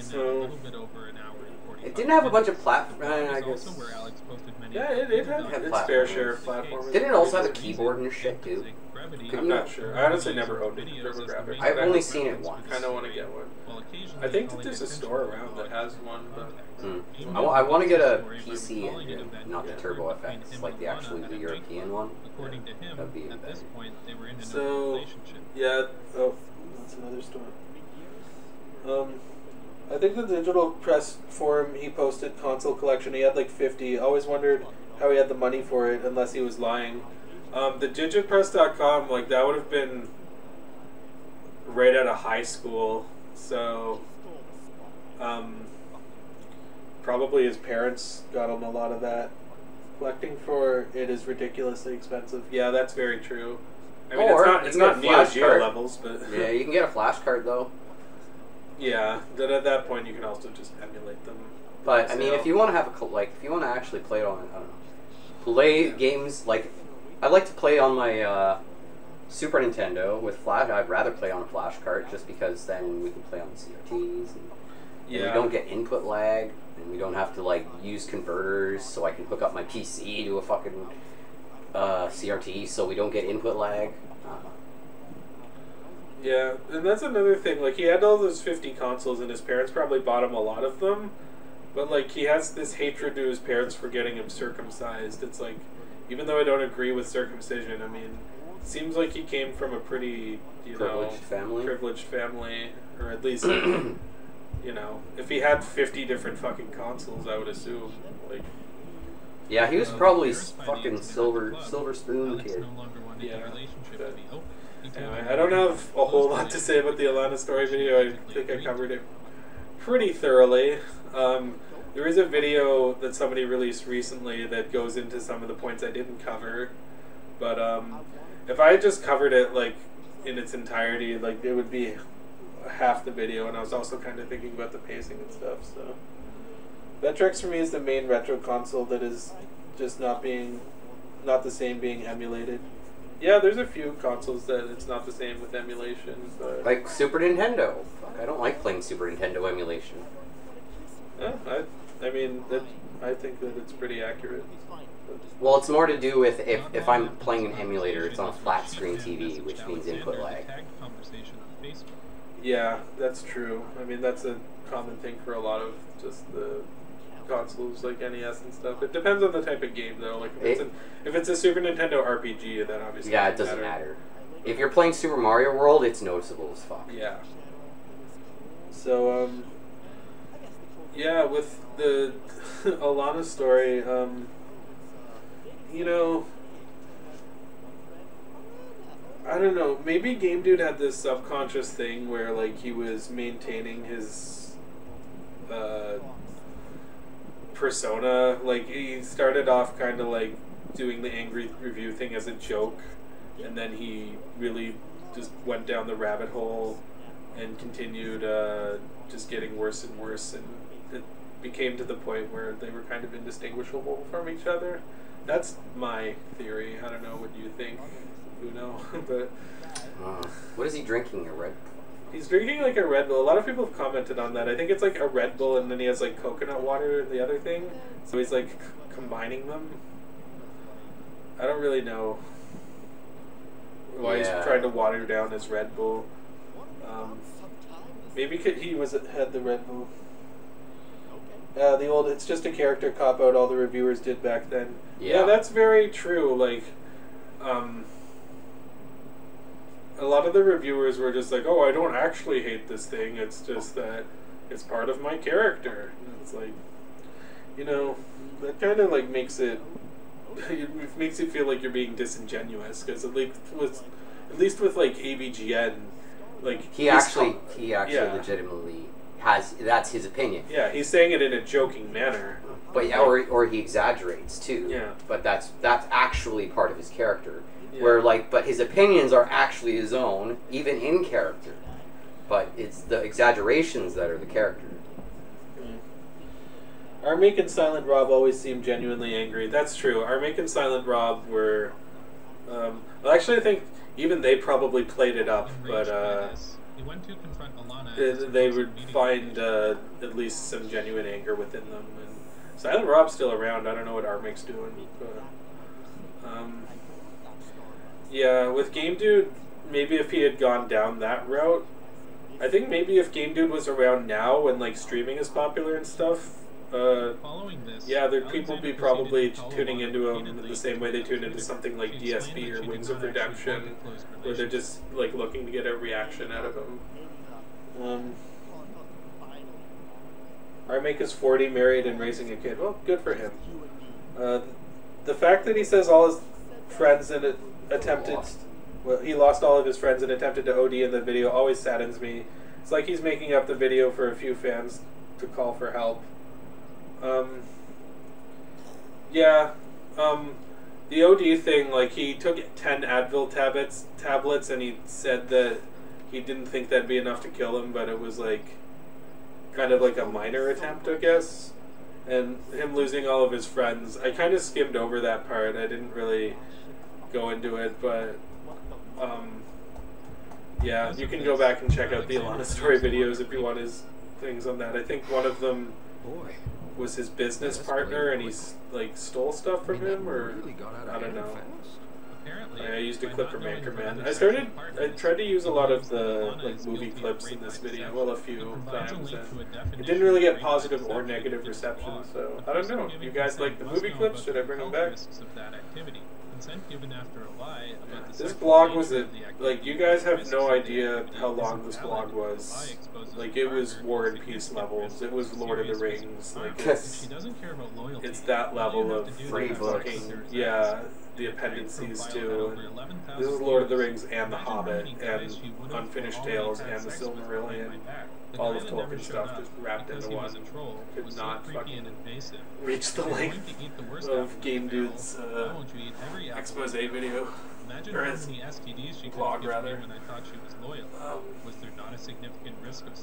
So, it didn't have a bunch of platforms, I guess. Yeah, it had its fair share of platforms. Didn't it also have a keyboard and shit too? I'm not sure. I honestly never owned any TurboGrafx. I've only seen it once. I kind of want to get one. I think that there's a store around that has one, but... I want to get a PC engine, not the Turbo FX, like the European one. That'd be better. So, yeah, that's another store. I think the Digital Press forum he posted console collection, he had like 50. Always wondered how he had the money for it, unless he was lying. The digitpress.com, like, that would have been right out of high school, so probably his parents got him a lot of that. Collecting for it is ridiculously expensive. Yeah, that's very true. I mean, it's not Neo Geo levels, but yeah, you can get a flash card though. Yeah, but at that point you can also just emulate them. But I mean, if you want to have if you want to actually play it on, I don't know, play games like I like to play on my Super Nintendo with flash. I'd rather play on a flash card just because then we can play on the CRTs. And we don't get input lag, and we don't have to like use converters, so I can hook up my PC to a fucking CRT, so we don't get input lag. Yeah, and that's another thing. Like, he had all those 50 consoles, and his parents probably bought him a lot of them. But like, he has this hatred to his parents for getting him circumcised. It's like, even though I don't agree with circumcision, I mean, it seems like he came from a pretty, privileged family, or at least, you know, if he had 50 different fucking consoles, I would assume, like. Yeah, he was probably fucking silver spoon kid. Yeah. Anyway, I don't have a whole lot to say about the Alana story video. I think I covered it pretty thoroughly. There is a video that somebody released recently that goes into some of the points I didn't cover, but if I had just covered it like in its entirety, like it would be half the video, and I was also kind of thinking about the pacing and stuff. So Vectrex for me is the main retro console that is just not the same being emulated. Yeah, there's a few consoles that it's not the same with emulation, but like Super Nintendo. Fuck, I don't like playing Super Nintendo emulation. Yeah, I mean, I think that it's pretty accurate. Well, it's more to do with if I'm playing an emulator, it's on a flat screen TV, which means input lag. Yeah, that's true. I mean, that's a common thing for a lot of just the consoles like NES and stuff. It depends on the type of game though. Like if it's a Super Nintendo RPG, then obviously it doesn't matter. If you're playing Super Mario World, it's noticeable as fuck. Yeah. So yeah, with the Alana story, you know, I don't know, maybe Game Dude had this subconscious thing where like he was maintaining his persona. Like he started off kind of like doing the angry review thing as a joke, and then he really just went down the rabbit hole and continued just getting worse and worse, and it became to the point where they were kind of indistinguishable from each other. That's my theory. I don't know what you think. Who knows? But what is he drinking? A Red Bull? He's drinking like a Red Bull. A lot of people have commented on that. I think it's like a Red Bull, and then he has like coconut water and the other thing. So he's like combining them. I don't really know why he's trying to water down his Red Bull. Maybe he had the Red Bull. The old, it's just a character cop-out all the reviewers did back then. Yeah, that's very true. Like, a lot of the reviewers were just like, oh, I don't actually hate this thing, it's just that it's part of my character. And it's like, you know, that kind of like makes it feel like you're being disingenuous, because at least with like AVGN, like he actually legitimately has, that's his opinion. Yeah, he's saying it in a joking manner. But yeah, or he exaggerates too. Yeah. But that's actually part of his character. Yeah. Where like, but his opinions are actually his own, even in character. But it's the exaggerations that are the character. Armake and Silent Rob always seem genuinely angry. That's true. Armake and Silent Rob were, well, actually, I think even they probably played it up, but he went to confront Alana. They would find at least some genuine anger within them. And Silent Rob's still around. I don't know what Armake's doing. But, yeah, with Game Dude, maybe if he had gone down that route, I think maybe if Game Dude was around now when like streaming is popular and stuff, yeah, there'd people be probably tuning into him the same way they tune into something like DSP or Wings of Redemption, where they're just like looking to get a reaction out of him. Armake is 40, married, and raising a kid. Well, good for him. The fact that he says all his friends and he lost all of his friends and attempted to OD in the video always saddens me. It's like he's making up the video for a few fans to call for help. The OD thing, like, he took 10 Advil tablets, and he said that he didn't think that'd be enough to kill him, but it was, like, kind of like a minor attempt, I guess. And him losing all of his friends, I kind of skimmed over that part. I didn't really go into it, but, yeah, you can go back and check out the Alana story videos if you want his things on that. I think one of them was his business partner, and he's like stole stuff from him, or I don't know. I used a clip from Anchorman. I tried to use a lot of the like movie clips in this video, well, a few times, and it didn't really get positive or negative reception. So I don't know. You guys like the movie clips? Should I bring them back? This blog was like, you guys have no idea how long this blog was. Like, it was War and Peace levels. It was Lord of the Rings. Like, it's that level of fucking, yeah, the appendices too. This is Lord of the Rings and The Hobbit and Unfinished Tales and The Silmarillion. All of Tolkien's stuff just wrapped into one. Could not fucking reach the length of Game Dude's expose video. Or his blog, rather.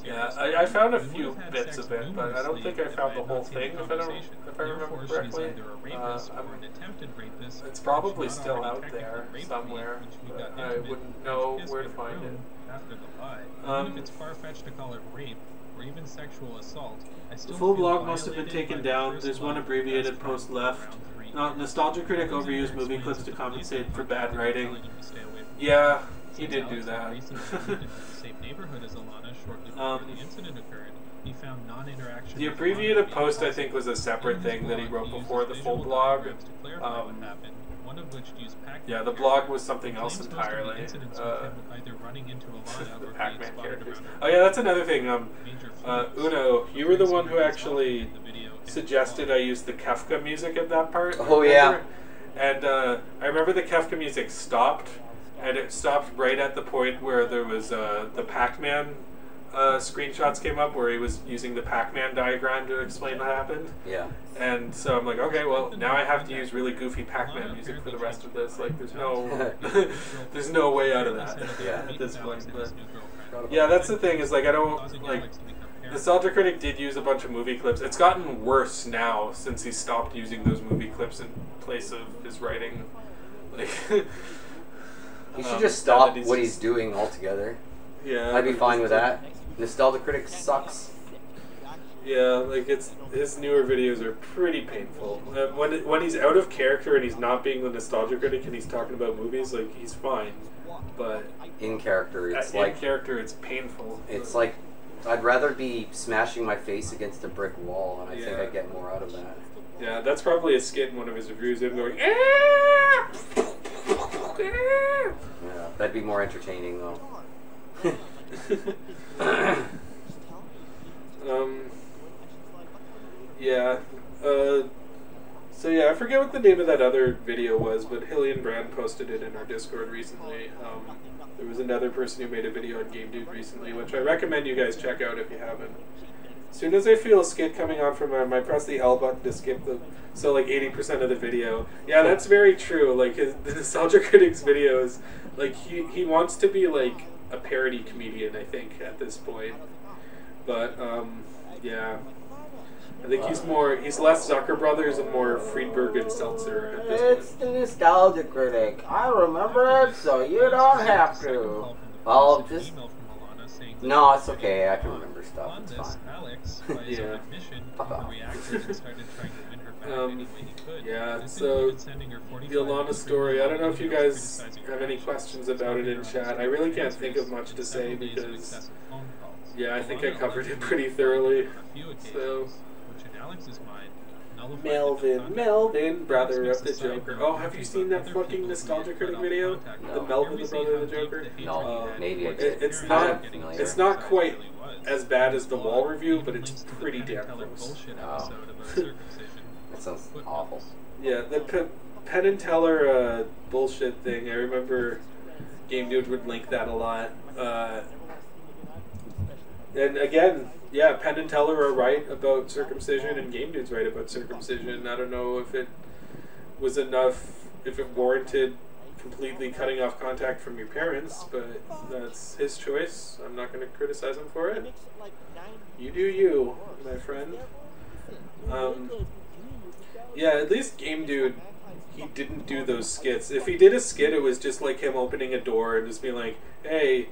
Yeah, I found a few bits of it, but I don't think I found the whole thing, if I remember correctly. It's probably still out there somewhere, but I wouldn't know where to find it. Even if it's far-fetched to call it rape or even sexual assault, the full blog must have been taken down. There's one abbreviated post left. Nostalgia Critic overused movie clips to compensate for bad writing. Yeah, he did do that. He found non-interaction. The abbreviated post, I think, was a separate thing that he wrote before the full blog. Yeah, the blog was something else entirely. The Pac-Man characters. Oh yeah, that's another thing. Uno, you were the one who actually suggested I use the Kefka music at that part. Oh yeah. And I remember the Kefka music stopped, and it stopped right at the point where there was the Pac-Man screenshots came up where he was using the Pac-Man diagram to explain what happened. Yeah. And so I'm like, okay, well, now I have to use really goofy Pac-Man music for the rest of this. Like, there's no, there's no way out of that at this point. But yeah, that's the thing is, like, I don't, like, Nostalgia Critic did use a bunch of movie clips. It's gotten worse now since he stopped using those movie clips in place of his writing. Like, he should just stop what he's doing altogether. Yeah. I'd be fine with that. Nostalgia Critic sucks. Yeah, like his newer videos are pretty painful. When he's out of character and he's not being the Nostalgia Critic and he's talking about movies, like, he's fine. But in character, it's in character, it's painful. It's like I'd rather be smashing my face against a brick wall, and I think I'd get more out of that. Yeah, that's probably a skit in one of his reviews. Him going, "Ah!" Yeah, that'd be more entertaining though. Yeah. So yeah, I forget what the name of that other video was, but Hillian Brand posted it in our Discord recently. There was another person who made a video on Game Dude recently, which I recommend you guys check out if you haven't. As soon as I feel a skit coming on from him, I press the L button to skip the, so like 80% of the video. Yeah, that's very true. Like the Nostalgia Critic's videos, like he wants to be like a parody comedian, I think, at this point. But yeah, I think he's less Zucker Brothers and more Friedberg and Seltzer at this It's the Nostalgia Critic. I remember it, so you don't have to. I'll just... No, it's okay. I can remember stuff. It's fine. Yeah. Yeah, so the Alana story, I don't know if you guys have any questions about it in chat. I really can't think of much to say because, yeah, I think I covered it pretty thoroughly. So, Melvin, brother of the Joker. Oh, have you seen that fucking Nostalgia Critic video? The Melvin, the brother of the Joker? No, maybe I did. It's not quite as bad as the Wall review, but it's pretty damn close. Oh. That sounds awful. Yeah, the Penn and Teller bullshit thing, I remember Game Dude would link that a lot. And again, yeah, Penn and Teller are right about circumcision, and Game Dude's right about circumcision. I don't know if it was enough, if it warranted completely cutting off contact from your parents, but that's his choice. I'm not going to criticize him for it. You do you, my friend. Yeah, at least Game Dude, he didn't do those skits. If he did a skit, it was just like him opening a door and just being like, hey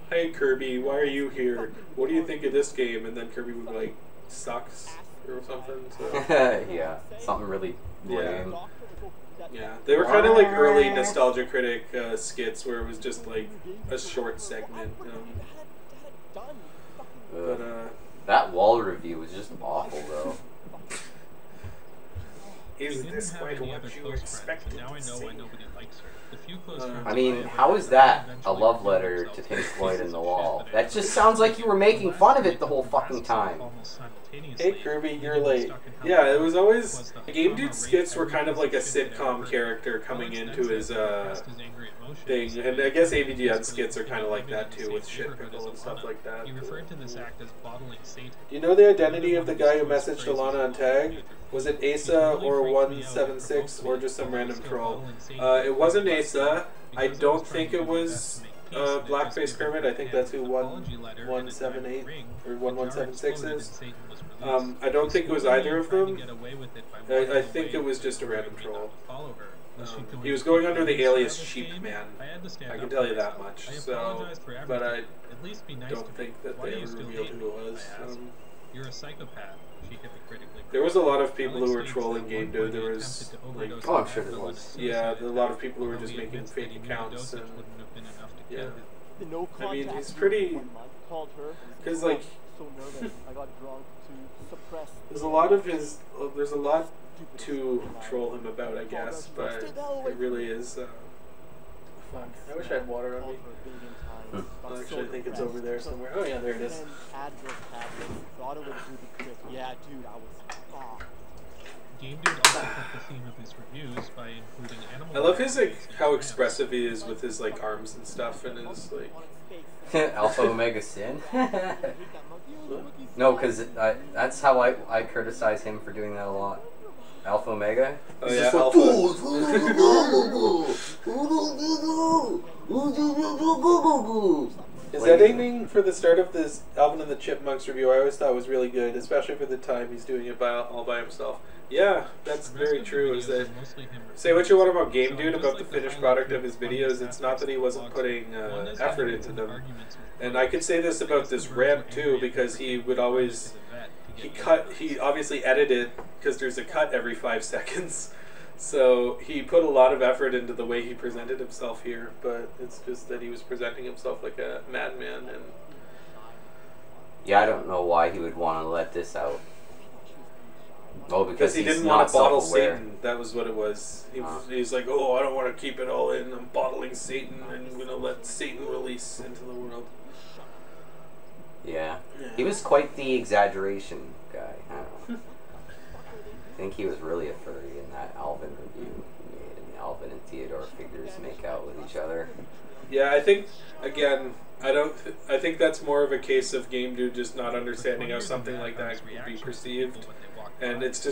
Kirby, why are you here? What do you think of this game? And then Kirby would be like, sucks, or something. So. Yeah, something really lame. Yeah, they were kind of like early Nostalgia Critic skits where it was just like a short segment. That Wall review was just awful, though. Is this quite what you expected to see? I mean, how is that a love letter to Pink Floyd and the Wall? That just sounds like you were making fun of it the whole fucking time. Hey Kirby, you're late. Yeah, it was always... Game Dude skits were kind of like a sitcom character coming into his thing, and I guess AVGN skits are kind of like that too, with shit pickle and stuff like that. Do you know the identity of the guy who messaged Alana on Tag? Was it Asa or 176 or just some random troll? It wasn't Asa. I don't think it was Blackface Kermit. I think that's who 1178 or 1176 is. I don't think it was either of them. I think it was just a random troll. He was going under the alias Sheep Man. I can tell you that much. So, but I don't think that they ever revealed who it was. You're a psychopath. She hypocritically. There was a lot of people who were trolling Game Dude. There was, like, oh, I'm sure there was. Yeah, a lot of people who were just making fake accounts. And, yeah, I mean, he's pretty. Because like so nervous. I got drunk to suppress. There's a lot of his. There's a lot to troll him about, I guess, but it really is. Fuck. I wish I had water on me. Actually, I think it's over there somewhere. Oh yeah, there it is. Yeah, dude, I was fucked. Game Dude also kept the theme of his reviews by including animal. I love his how expressive he is with his arms and stuff and his Alpha Omega Sin. No, because that's how I criticize him for doing that a lot. Alpha Omega. Oh yeah, His editing for the start of this Alvin and the Chipmunks review, I always thought was really good, especially for the time he's doing it all by himself. Yeah, that's very true. Is that say what you want about Game Dude about the finished product of his videos? It's not that he wasn't putting effort into them, and I could say this about this rant too, because he would always he obviously edited because there's a cut every 5 seconds. So he put a lot of effort into the way he presented himself here, but it's just that he was presenting himself like a madman. And yeah, I don't know why he would want to let this out. Oh, because he didn't want to bottle Satan. That was what it was. He's like, oh, I don't want to keep it all in. I'm bottling Satan, and I'm going to let Satan release into the world. Yeah. He was quite the exaggeration guy. I don't know. I think he was really a furry in that Alvin review he made, and Alvin and Theodore figures make out with each other. Yeah, I think, again, I think that's more of a case of Game Dude just not understanding how something like that would be perceived. And it's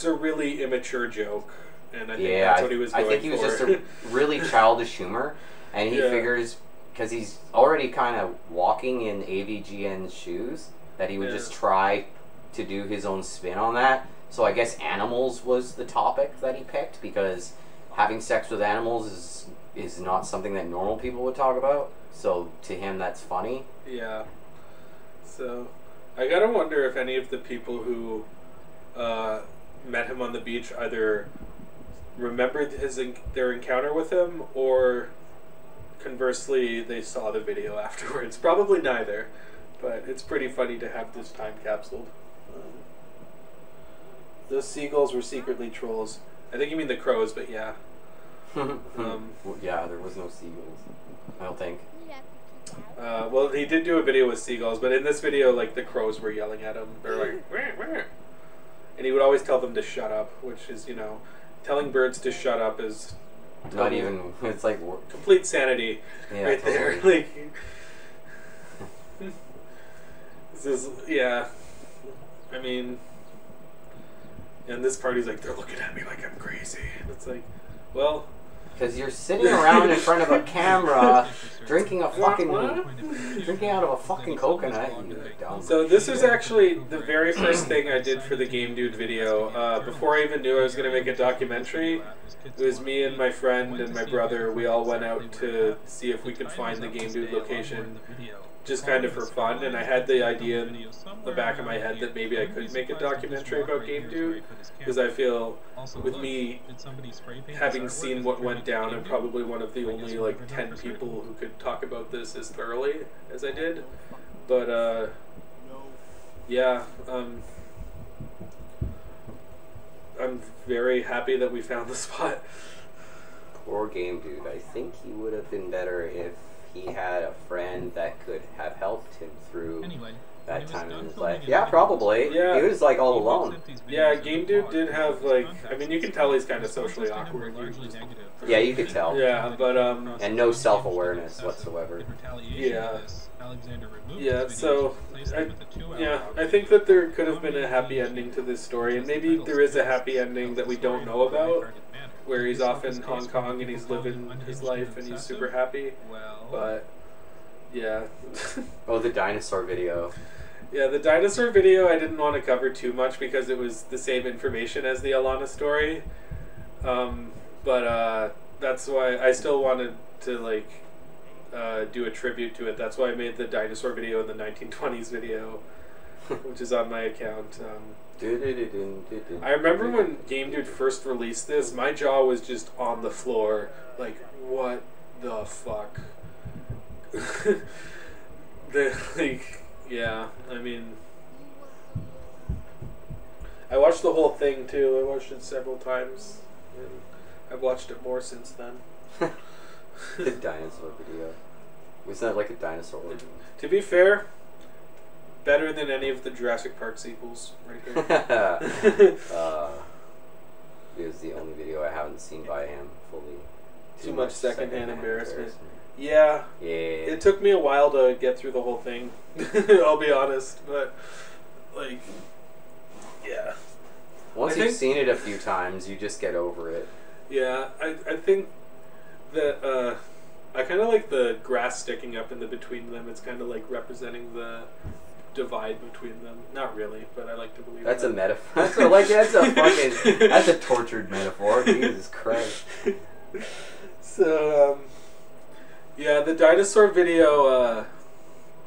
a really immature joke, and I think that's what he was going for. I think he was just a really childish humor, and he figures, because he's already kind of walking in AVGN's shoes, that he would just try to do his own spin on that. So I guess animals was the topic that he picked, because having sex with animals is not something that normal people would talk about. So to him, that's funny. Yeah. So I gotta wonder if any of the people who met him on the beach either remembered their encounter with him, or conversely they saw the video afterwards. Probably neither, but it's pretty funny to have this time capsuled. Those seagulls were secretly trolls. I think you mean the crows, but yeah. Yeah, there was no seagulls, I don't think. Well, he did do a video with seagulls, but in this video, the crows were yelling at him. They're like, wah, wah. And he would always tell them to shut up, which is, telling birds to shut up is not even, it's like complete sanity right there. This is, I mean, and this party's like, they're looking at me like I'm crazy. It's like, well, because you're sitting around in front of a camera drinking out of a fucking coconut. So this is actually the very first thing I did for the Game Dude video. Before I even knew I was going to make a documentary, it was me and my friend and my brother. We all went out to see if we could find the Game Dude location, just kind of for fun. And I had the idea in the back of my head that maybe I could make a documentary about Game Dude, because I feel with me having seen what went down, I'm probably one of the only 10 people who could talk about this as thoroughly as I did. But yeah, I'm very happy that we found the spot. Poor Game Dude. I think he would have been better if he had a friend that could have helped him through that time in his life. Yeah, probably. Yeah. He was all alone. Yeah, Game Dude did have I mean, you can tell he's kind of socially awkward. Yeah, you could tell. Yeah, but and no self-awareness whatsoever. Yeah. Yeah, so I think that there could have been a happy ending to this story, and maybe there is a happy ending that we don't know about, where he's off in Hong Kong and he's living his life and he's super happy. But yeah. Oh, the dinosaur video. Yeah, the dinosaur video I didn't want to cover too much because it was the same information as the Alana story. But that's why I still wanted to do a tribute to it. That's why I made the dinosaur video and the 1920s video, which is on my account. I remember when Game Dude first released this, my jaw was just on the floor. Like, what the fuck? Yeah, I mean, I watched the whole thing too. I watched it several times, and I've watched it more since then. The dinosaur video. Was that like a dinosaur one? To be fair, better than any of the Jurassic Park sequels, right here. It was the only video I haven't seen by him fully. Too much secondhand embarrassment. Yeah. Yeah. It took me a while to get through the whole thing. I'll be honest, but like, yeah. Once you've seen it a few times, you just get over it. Yeah, I think that I kind of like the grass sticking up in the between them. It's kind of like representing the divide between them. Not really, but I like to believe that's that. a metaphor. That's a fucking that's a tortured metaphor. Jesus Christ. So yeah, the dinosaur video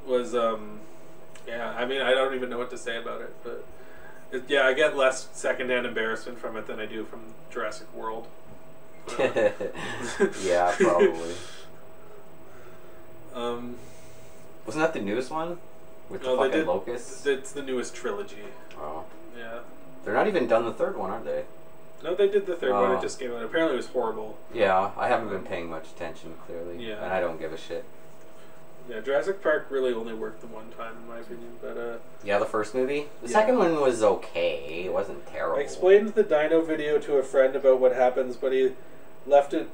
was yeah. I mean, I don't even know what to say about it, but yeah, I get less secondhand embarrassment from it than I do from Jurassic World. Yeah, probably. Wasn't that the newest one? With the fucking locusts? It's the newest trilogy. Oh. Yeah. They're not even done the third one, are they? No, they did the third one. It just came out. Apparently it was horrible. Yeah, I haven't been paying much attention, clearly. Yeah. And I don't give a shit. Yeah, Jurassic Park really only worked the one time, in my opinion. But yeah, the first movie? The second one was okay. It wasn't terrible. I explained the dino video to a friend about what happens, but he left it...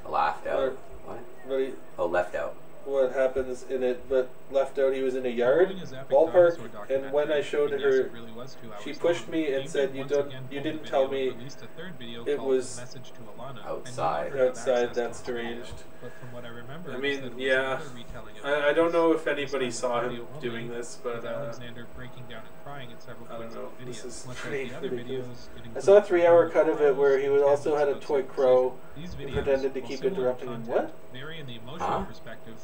Laughed out. What? But he, left out. What happens in it, but left out. He was in a yard, ballpark, and when I showed her, she pushed me and said, "You didn't tell me it was outside. Outside, that's deranged." I mean, yeah, I don't know if anybody saw him doing this, but Alexander breaking down and crying at several points in the video. This is Much pretty like the other ridiculous. videos, I saw a 3-hour cut of it where he would also had a toy crow and pretended to keep interrupting him. What?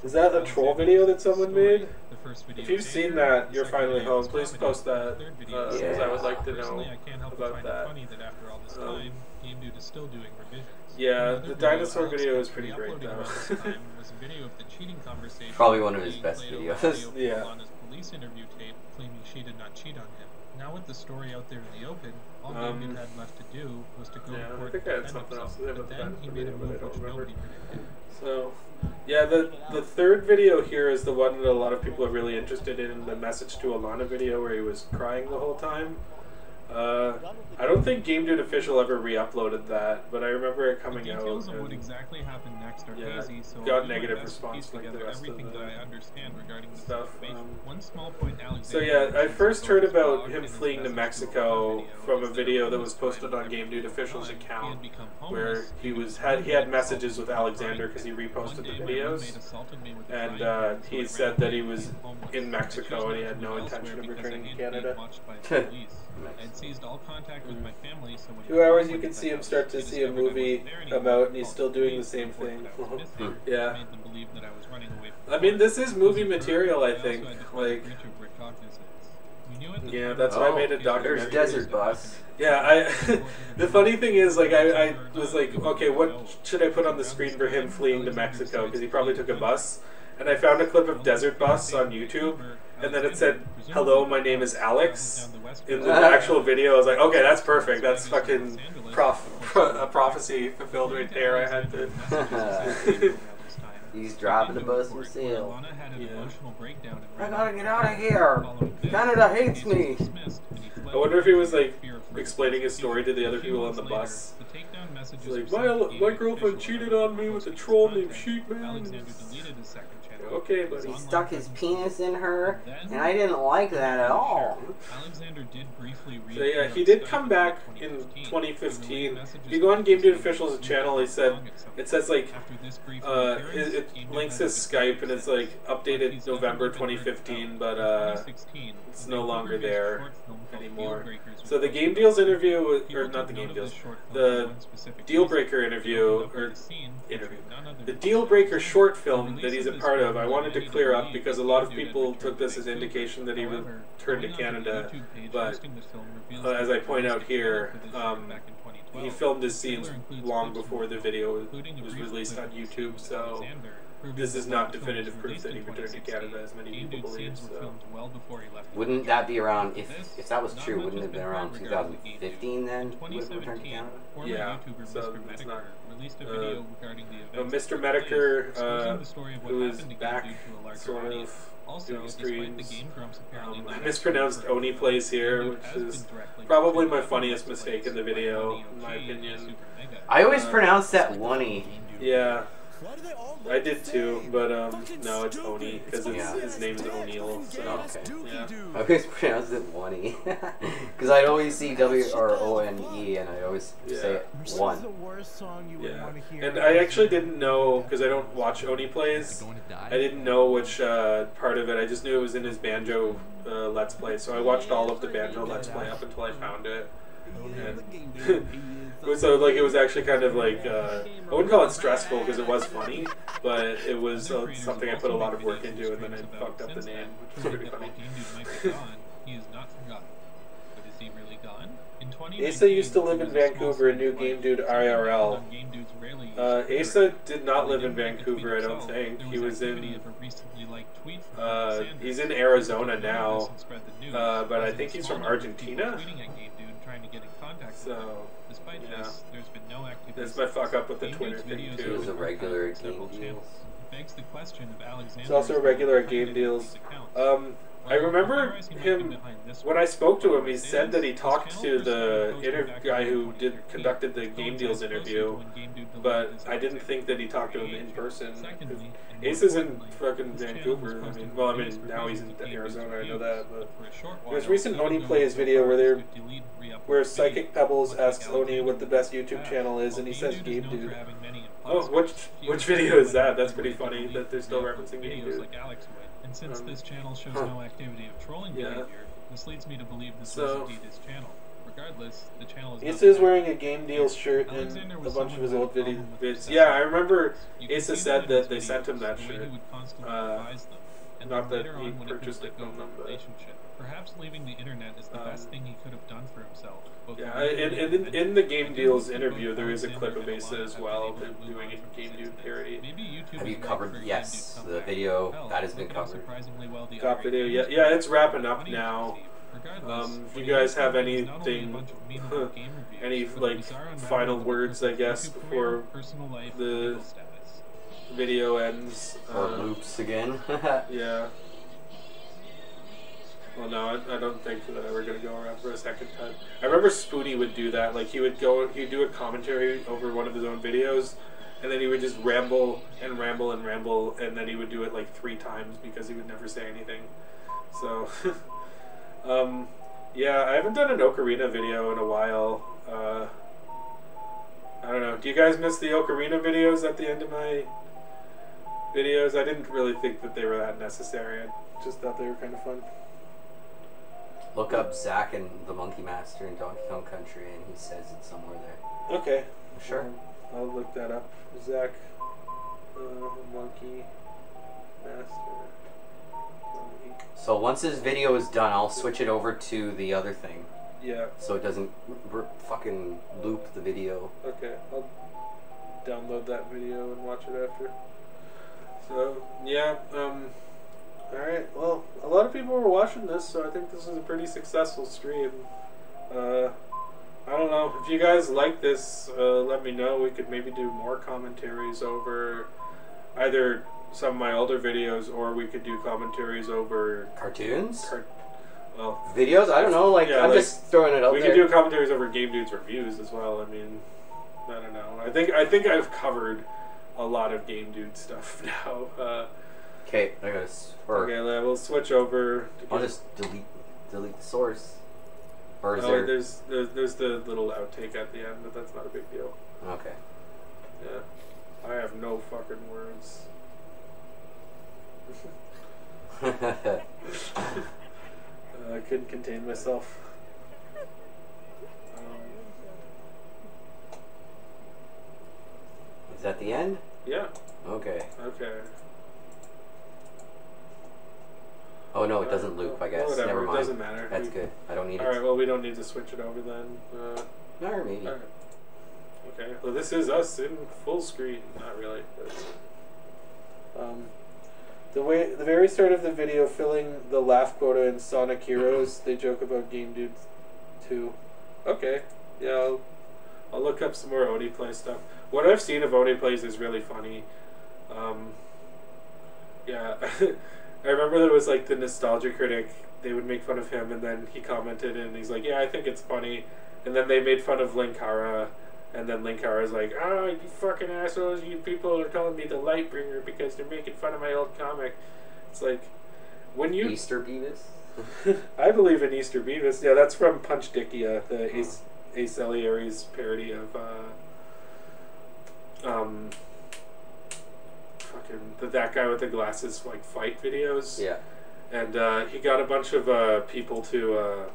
Is that a troll video that someone made? If you've seen that, you're finally home. Please post that, because I would like to know about that. Yeah, the dinosaur video is pretty great though. Probably one of his best videos. Yeah. Police interview tape claiming she did not cheat on him. Now with the story out there in the open, all David had left to do was to go to court and defend himself. But then he made a move which nobody predicted. So, yeah, the third video here is the one that a lot of people are really interested in, the Message to Alana video where he was crying the whole time. I don't think Game Dude Official ever re-uploaded that, but I remember it coming out. Details of what exactly happened next are hazy, so got negative response like the rest everything of the that I understand regarding the stuff. One small point, So yeah, I first heard about him fleeing to Mexico from a video that was posted on Game Dude Official's account, where he had messages with Alexander because he reposted the videos, and he said that he was in Mexico and he had no intention of returning to Canada. I'd seized all contact with my family, so when 2 hours you can see him start to see a movie come out and he's still doing the same thing. Yeah. I mean, this is movie material, I think. Like, yeah, that's why I made a documentary. There's Desert Bus. Yeah, the funny thing is, like, I was like, okay, what should I put on the screen for him fleeing to Mexico? Because he probably took a bus. And I found a clip of Desert Bus on YouTube, and then it said, "Hello, my name is Alex." In the actual video, I was like, okay, that's perfect. That's fucking a prophecy fulfilled right there. I had to. He's driving the bus for sale. Yeah. I gotta get out of here. Canada hates me. I wonder if he was like explaining his story to the other people on the bus. It's like, my girlfriend cheated on me with a troll named Sheepman. Okay, buddy. He stuck his penis in her, and I didn't like that at all. Alexander did briefly read. So yeah, he did come back in 2015. If you go on Game Dude Official's channel, it says like it links his Skype and it's like updated November 2015, but it's no longer there anymore. So the Game Deals interview, or not the Game Deals, the Deal Breaker interview, the Deal Breaker short film that he's a part of, I wanted to clear up because a lot of people took this as indication that he returned to Canada, but as I point out here, he filmed his scenes long before the video was released on YouTube, so this is not definitive proof that he returned to Canada, as many people believe. So. Wouldn't that be around, if that was true, wouldn't it have been around 2015 then? He would have returned to Canada? Yeah, so it's not. Mr. Metaker, who is back, sort of, doing streams. I mispronounced Oni Plays here, which is probably my funniest mistake in the video, in my opinion. I always pronounce that Wonny. Yeah. I did too, but no, it's Oni, because his name's O'Neill, so yeah. I always pronounce it Wonny, because I always see W or O-N-E, and I always say it one. Yeah, and I actually didn't know, because I don't watch Oni Plays, I didn't know which part of it, I just knew it was in his Banjo Let's Play, so I watched all of the Banjo Let's Play up until I found it. And so like it was actually kind of like I wouldn't call it stressful because it was funny, but it was something I put a lot of work into, and then I fucked up the name, which was pretty funny. He is not forgotten, but is he really gone? Asa used to live in Vancouver and knew Game Dude IRL. Asa did not live in Vancouver, I don't think. He was in he's in Arizona now, but I think he's from Argentina. So, yeah. That's my fuck up with the Twitter thing too. He's a regular at Game Deals. He's also a regular at Game Deals. I remember him, when I spoke to him, he said that he talked to the guy who conducted the Game Deals interview, but I didn't think that he talked to him in person. Ace is in fucking Vancouver. I mean, well, I mean, now he's in Arizona, I know that, but there's recent Oni Plays video where Psychic Pebbles asks Oni what the best YouTube channel is, and he says Game Dude. Oh, which video is that? That's pretty funny that they're still referencing Game Dude. And since this channel shows no activity of trolling behavior, this leads me to believe this was indeed his channel. Regardless, the channel is... Asa is wearing a Game Deals shirt in a bunch of his old vids. Yeah, I remember Asa said that they sent him that shirt. Not that he purchased it from them, but... Perhaps leaving the internet is the best thing he could have done for himself. Yeah, and in the Game Deals interview, there is a clip of Asa as well, doing a Game Dude parody. Have you covered? Yes, the video that has been covered. Top video, yeah, it's wrapping up now. If you guys have anything, any like final words, I guess, before the video ends. Or loops again. Yeah. Well, no, I don't think that we're gonna go around for a second time. I remember Spoonie would do that. Like he'd do a commentary over one of his own videos, and then he would just ramble and ramble and ramble, and then he would do it like 3 times because he would never say anything. So, yeah, I haven't done an Ocarina video in a while. I don't know. Do you guys miss the Ocarina videos at the end of my videos? I didn't really think that they were that necessary. I just thought they were kind of fun. Look up Zack and the Monkey Master in Donkey Kong Country, and he says it somewhere there. Okay. Sure. I'll look that up. Zack, Monkey Master. So once this video is done, I'll switch it over to the other thing. Yeah. So it doesn't fucking loop the video. Okay. I'll download that video and watch it after. So, yeah, alright, well, a lot of people were watching this, so I think this is a pretty successful stream. I don't know, if you guys like this, let me know. We could maybe do more commentaries over either some of my older videos, or we could do commentaries over... Cartoons? Well... Videos? I don't know, like, yeah, I'm just throwing it out there. We could do commentaries over Game Dude's reviews as well, I mean, I don't know. I think I've covered a lot of Game Dude stuff now. Okay, I gotta... Okay, we'll switch over. I'll just delete the source. Or is there's the little outtake at the end, but that's not a big deal. Okay. Yeah. I have no fucking words. I couldn't contain myself. Is that the end? Yeah. Okay. Okay. Oh no, it doesn't loop, I guess. Whatever, Never mind. It doesn't matter. That's good. I don't need it. Alright, well, we don't need to switch it over then. Or maybe. Right. Okay, well, this is us in full screen. Not really. But, The very start of the video, filling the laugh quota in Sonic Heroes, they joke about Game Dude too. Okay, yeah, I'll look up some more Oni Play stuff. What I've seen of Oni Plays is really funny. Yeah, I remember there was like the Nostalgia Critic. They would make fun of him, and then he commented, and he's like, "Yeah, I think it's funny." And then they made fun of Linkara, and then Linkara's like, "Oh, you fucking assholes! You people are calling me the Lightbringer because they're making fun of my old comic." It's like, when you Easter Beavis. I believe in Easter Beavis. Yeah, that's from Punch Dickia, the Ace Salieri's parody of that guy with the glasses like fight videos. Yeah. And he got a bunch of people to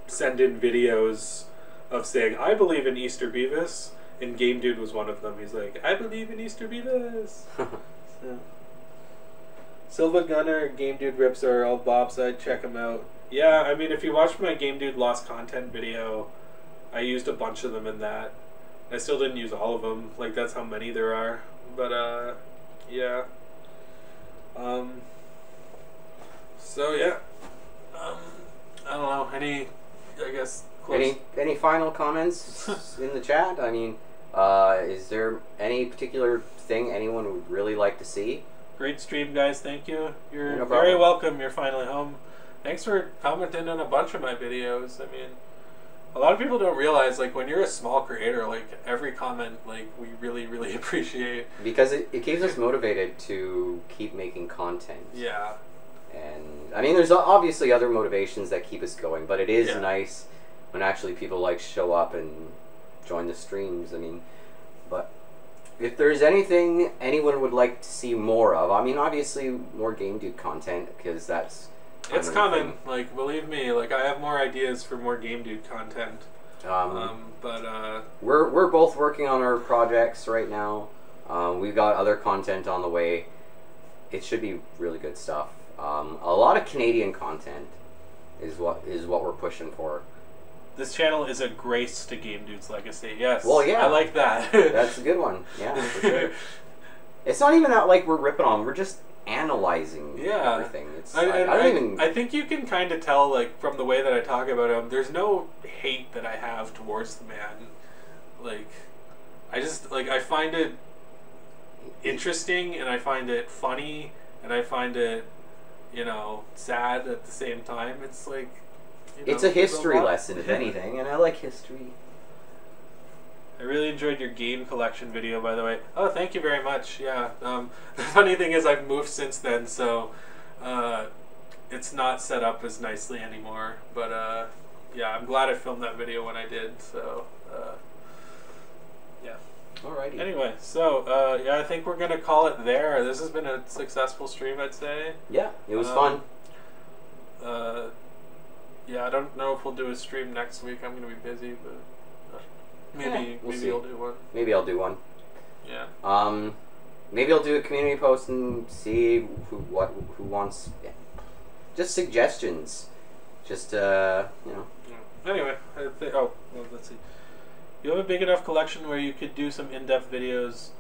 send in videos of saying, "I believe in Easter Beavis," and Game Dude was one of them. He's like, "I believe in Easter Beavis." Yeah. SilvaGunner, Game Dude rips are all bobside. Check them out. Yeah, I mean, if you watch my Game Dude Lost Content video, I used a bunch of them in that. I still didn't use all of them. Like, that's how many there are. But, yeah. So, yeah. I don't know. Any, I guess, close. Any final comments in the chat? I mean, is there any particular thing anyone would really like to see? Great stream, guys. Thank you. You're No very problem. welcome. You're finally home. Thanks for commenting on a bunch of my videos. I mean, a lot of people don't realize, like, when you're a small creator, like, every comment, like, we really, really appreciate. Because it keeps us motivated to keep making content. Yeah. And, I mean, there's obviously other motivations that keep us going, but it is nice when actually people, like, show up and join the streams. I mean, but if there's anything anyone would like to see more of, I mean, obviously more Game Dude content, because that's... It's coming. Like, believe me, like, I have more ideas for more Game Dude content. We're both working on our projects right now. We've got other content on the way. It should be really good stuff. A lot of Canadian content is what we're pushing for. This channel is a grace to Game Dude's legacy. Yes. Well, yeah. I like that. That's a good one. Yeah, for sure. It's not even that like we're ripping on. We're just analyzing everything. It's I think you can kind of tell, like, from the way that I talk about him, there's no hate that I have towards the man. Like, I just, like, I find it interesting, and I find it funny, and I find it, you know, sad at the same time. It's like, you know, it's a history lesson, if anything, and I like history. I really enjoyed your game collection video, by the way. Oh, thank you very much. Yeah. The funny thing is I've moved since then, so it's not set up as nicely anymore. But yeah, I'm glad I filmed that video when I did. So yeah. Alrighty. Anyway, so yeah, I think we're gonna call it there. This has been a successful stream, I'd say. Yeah, it was fun. Yeah, I don't know if we'll do a stream next week. I'm gonna be busy, but. Maybe I'll do one. Maybe I'll do one. Yeah. Maybe I'll do a community post and see who wants. Yeah. Just suggestions. Just you know. Anyway, well, let's see. You have a big enough collection where you could do some in-depth videos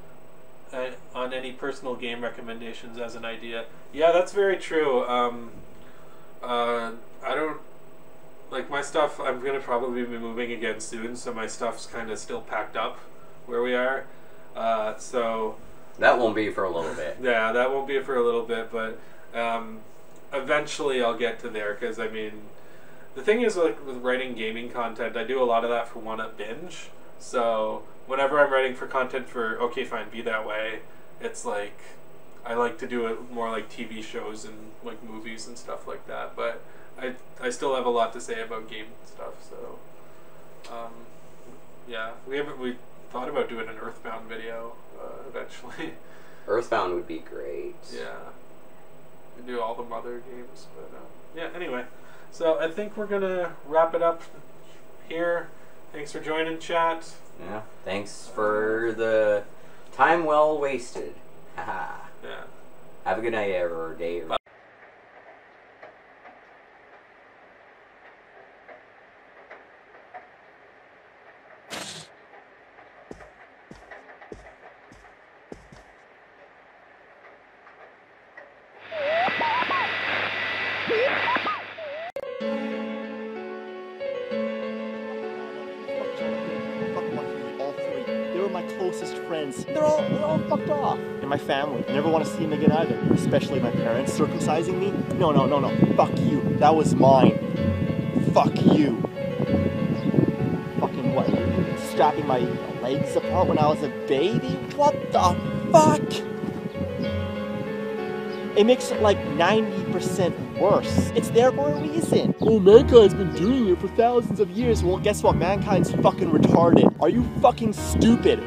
on any personal game recommendations as an idea. Yeah, that's very true. I don't. Like, my stuff, I'm going to probably be moving again soon, so my stuff's kind of still packed up where we are. So... That won't be for a little bit. Yeah, that won't be for a little bit, but eventually I'll get to there, because, I mean, the thing is, like, with writing gaming content, I do a lot of that for one-up binge. So, whenever I'm writing for content for Okay Fine, Be That Way, it's like, I like to do it more like TV shows and, like, movies and stuff like that, but... I still have a lot to say about game stuff, so yeah, we thought about doing an Earthbound video eventually. Earthbound would be great. Yeah, we do all the Mother games, but yeah. Anyway, so I think we're gonna wrap it up here. Thanks for joining, chat. Yeah, thanks for the time well wasted. Haha. Yeah. Have a good night, or day. Or closest friends, they're all fucked off. And my family, I never want to see them again either. Especially my parents circumcising me. No. Fuck you. That was mine. Fuck you. Fucking what? Strapping my legs apart when I was a baby? What the fuck? It makes it like 90% worse. It's there for a reason. Oh, mankind's been doing it for thousands of years. Well, guess what? Mankind's fucking retarded. Are you fucking stupid?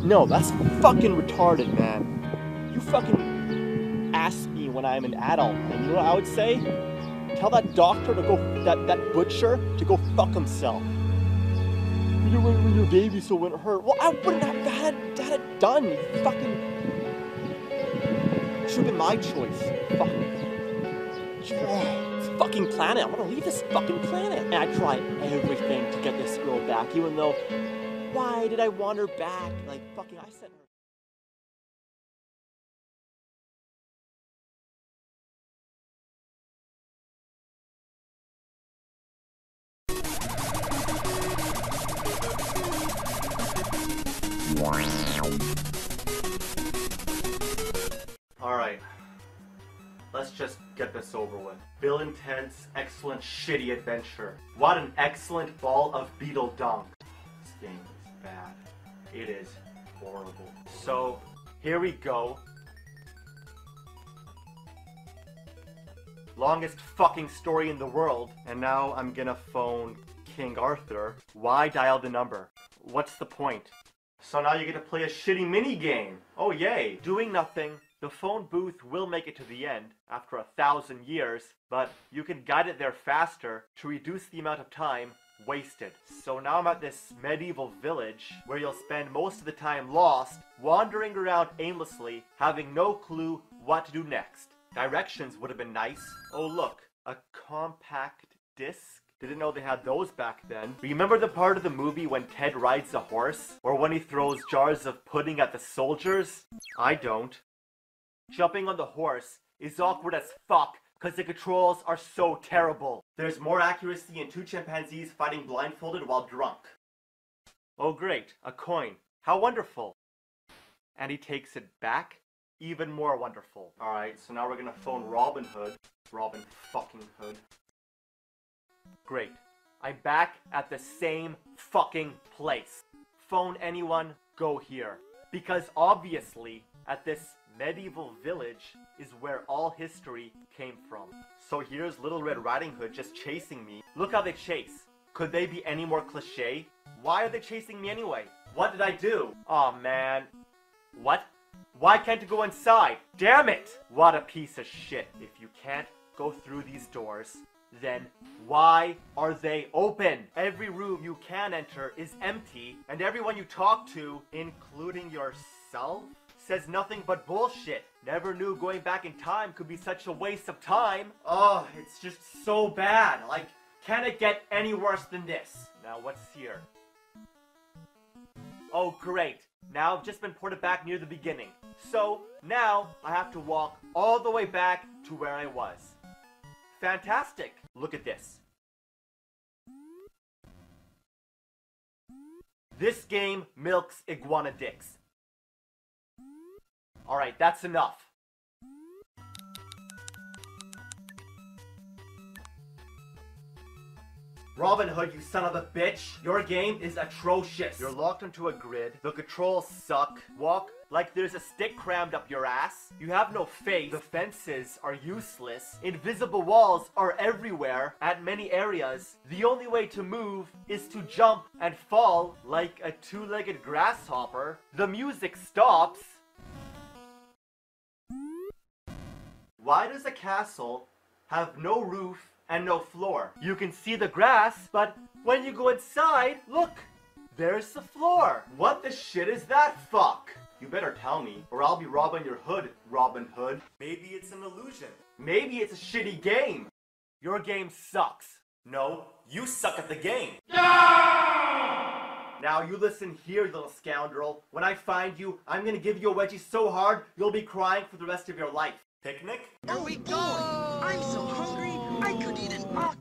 No, that's fucking retarded, man. You fucking ask me when I'm an adult, and you know what I would say? Tell that doctor to go, that butcher to go fuck himself. You went with your baby so it wouldn't hurt. Well, I wouldn't have had it done. You fucking... It should have been my choice. This fucking planet. I want to leave this fucking planet. And I tried everything to get this girl back, even though... Why did I want her back? Like, fucking, I sent her... Alright, let's just get this over with. Bill and Ted's Excellent Shitty Adventure. What an excellent ball of beetle dung. This game is bad. It is horrible. So, here we go. Longest fucking story in the world, and now I'm gonna phone King Arthur. Why dial the number? What's the point? So now you get to play a shitty mini game. Oh yay. Doing nothing. The phone booth will make it to the end after 1,000 years, but you can guide it there faster to reduce the amount of time wasted. So now I'm at this medieval village where you'll spend most of the time lost, wandering around aimlessly, having no clue what to do next. Directions would have been nice. Oh look, a compact disc? Didn't know they had those back then. Remember the part of the movie when Ted rides a horse? Or when he throws jars of pudding at the soldiers? I don't. Jumping on the horse is awkward as fuck because the controls are so terrible. There's more accuracy in two chimpanzees fighting blindfolded while drunk. Oh great, a coin. How wonderful. And he takes it back? Even more wonderful. Alright, so now we're gonna phone Robin Hood. Robin fucking Hood. Great. I'm back at the same fucking place. Phone anyone, go here. Because obviously, at this medieval village is where all history came from. So here's Little Red Riding Hood just chasing me. Look how they chase. Could they be any more cliche? Why are they chasing me anyway? What did I do? Aw, man. What? Why can't you go inside? Damn it! What a piece of shit. If you can't go through these doors, then why are they open? Every room you can enter is empty, and everyone you talk to, including yourself, says nothing but bullshit. Never knew going back in time could be such a waste of time. Oh, it's just so bad. Like, can it get any worse than this? Now, what's here? Oh, great. Now I've just been ported back near the beginning. So, now I have to walk all the way back to where I was. Fantastic. Look at this. This game milks iguana dicks. Alright, that's enough. Robin Hood, you son of a bitch! Your game is atrocious! You're locked into a grid, the controls suck, walk like there's a stick crammed up your ass, you have no face, the fences are useless, invisible walls are everywhere, at many areas, the only way to move is to jump and fall like a two-legged grasshopper, the music stops. Why does a castle have no roof and no floor? You can see the grass, but when you go inside, look, there's the floor. What the shit is that fuck? You better tell me, or I'll be robbing your hood, Robin Hood. Maybe it's an illusion. Maybe it's a shitty game. Your game sucks. No, you suck at the game. No! Now you listen here, you little scoundrel. When I find you, I'm gonna give you a wedgie so hard, you'll be crying for the rest of your life. Picnic? Are we going? I'm so hungry, I could eat an octopus.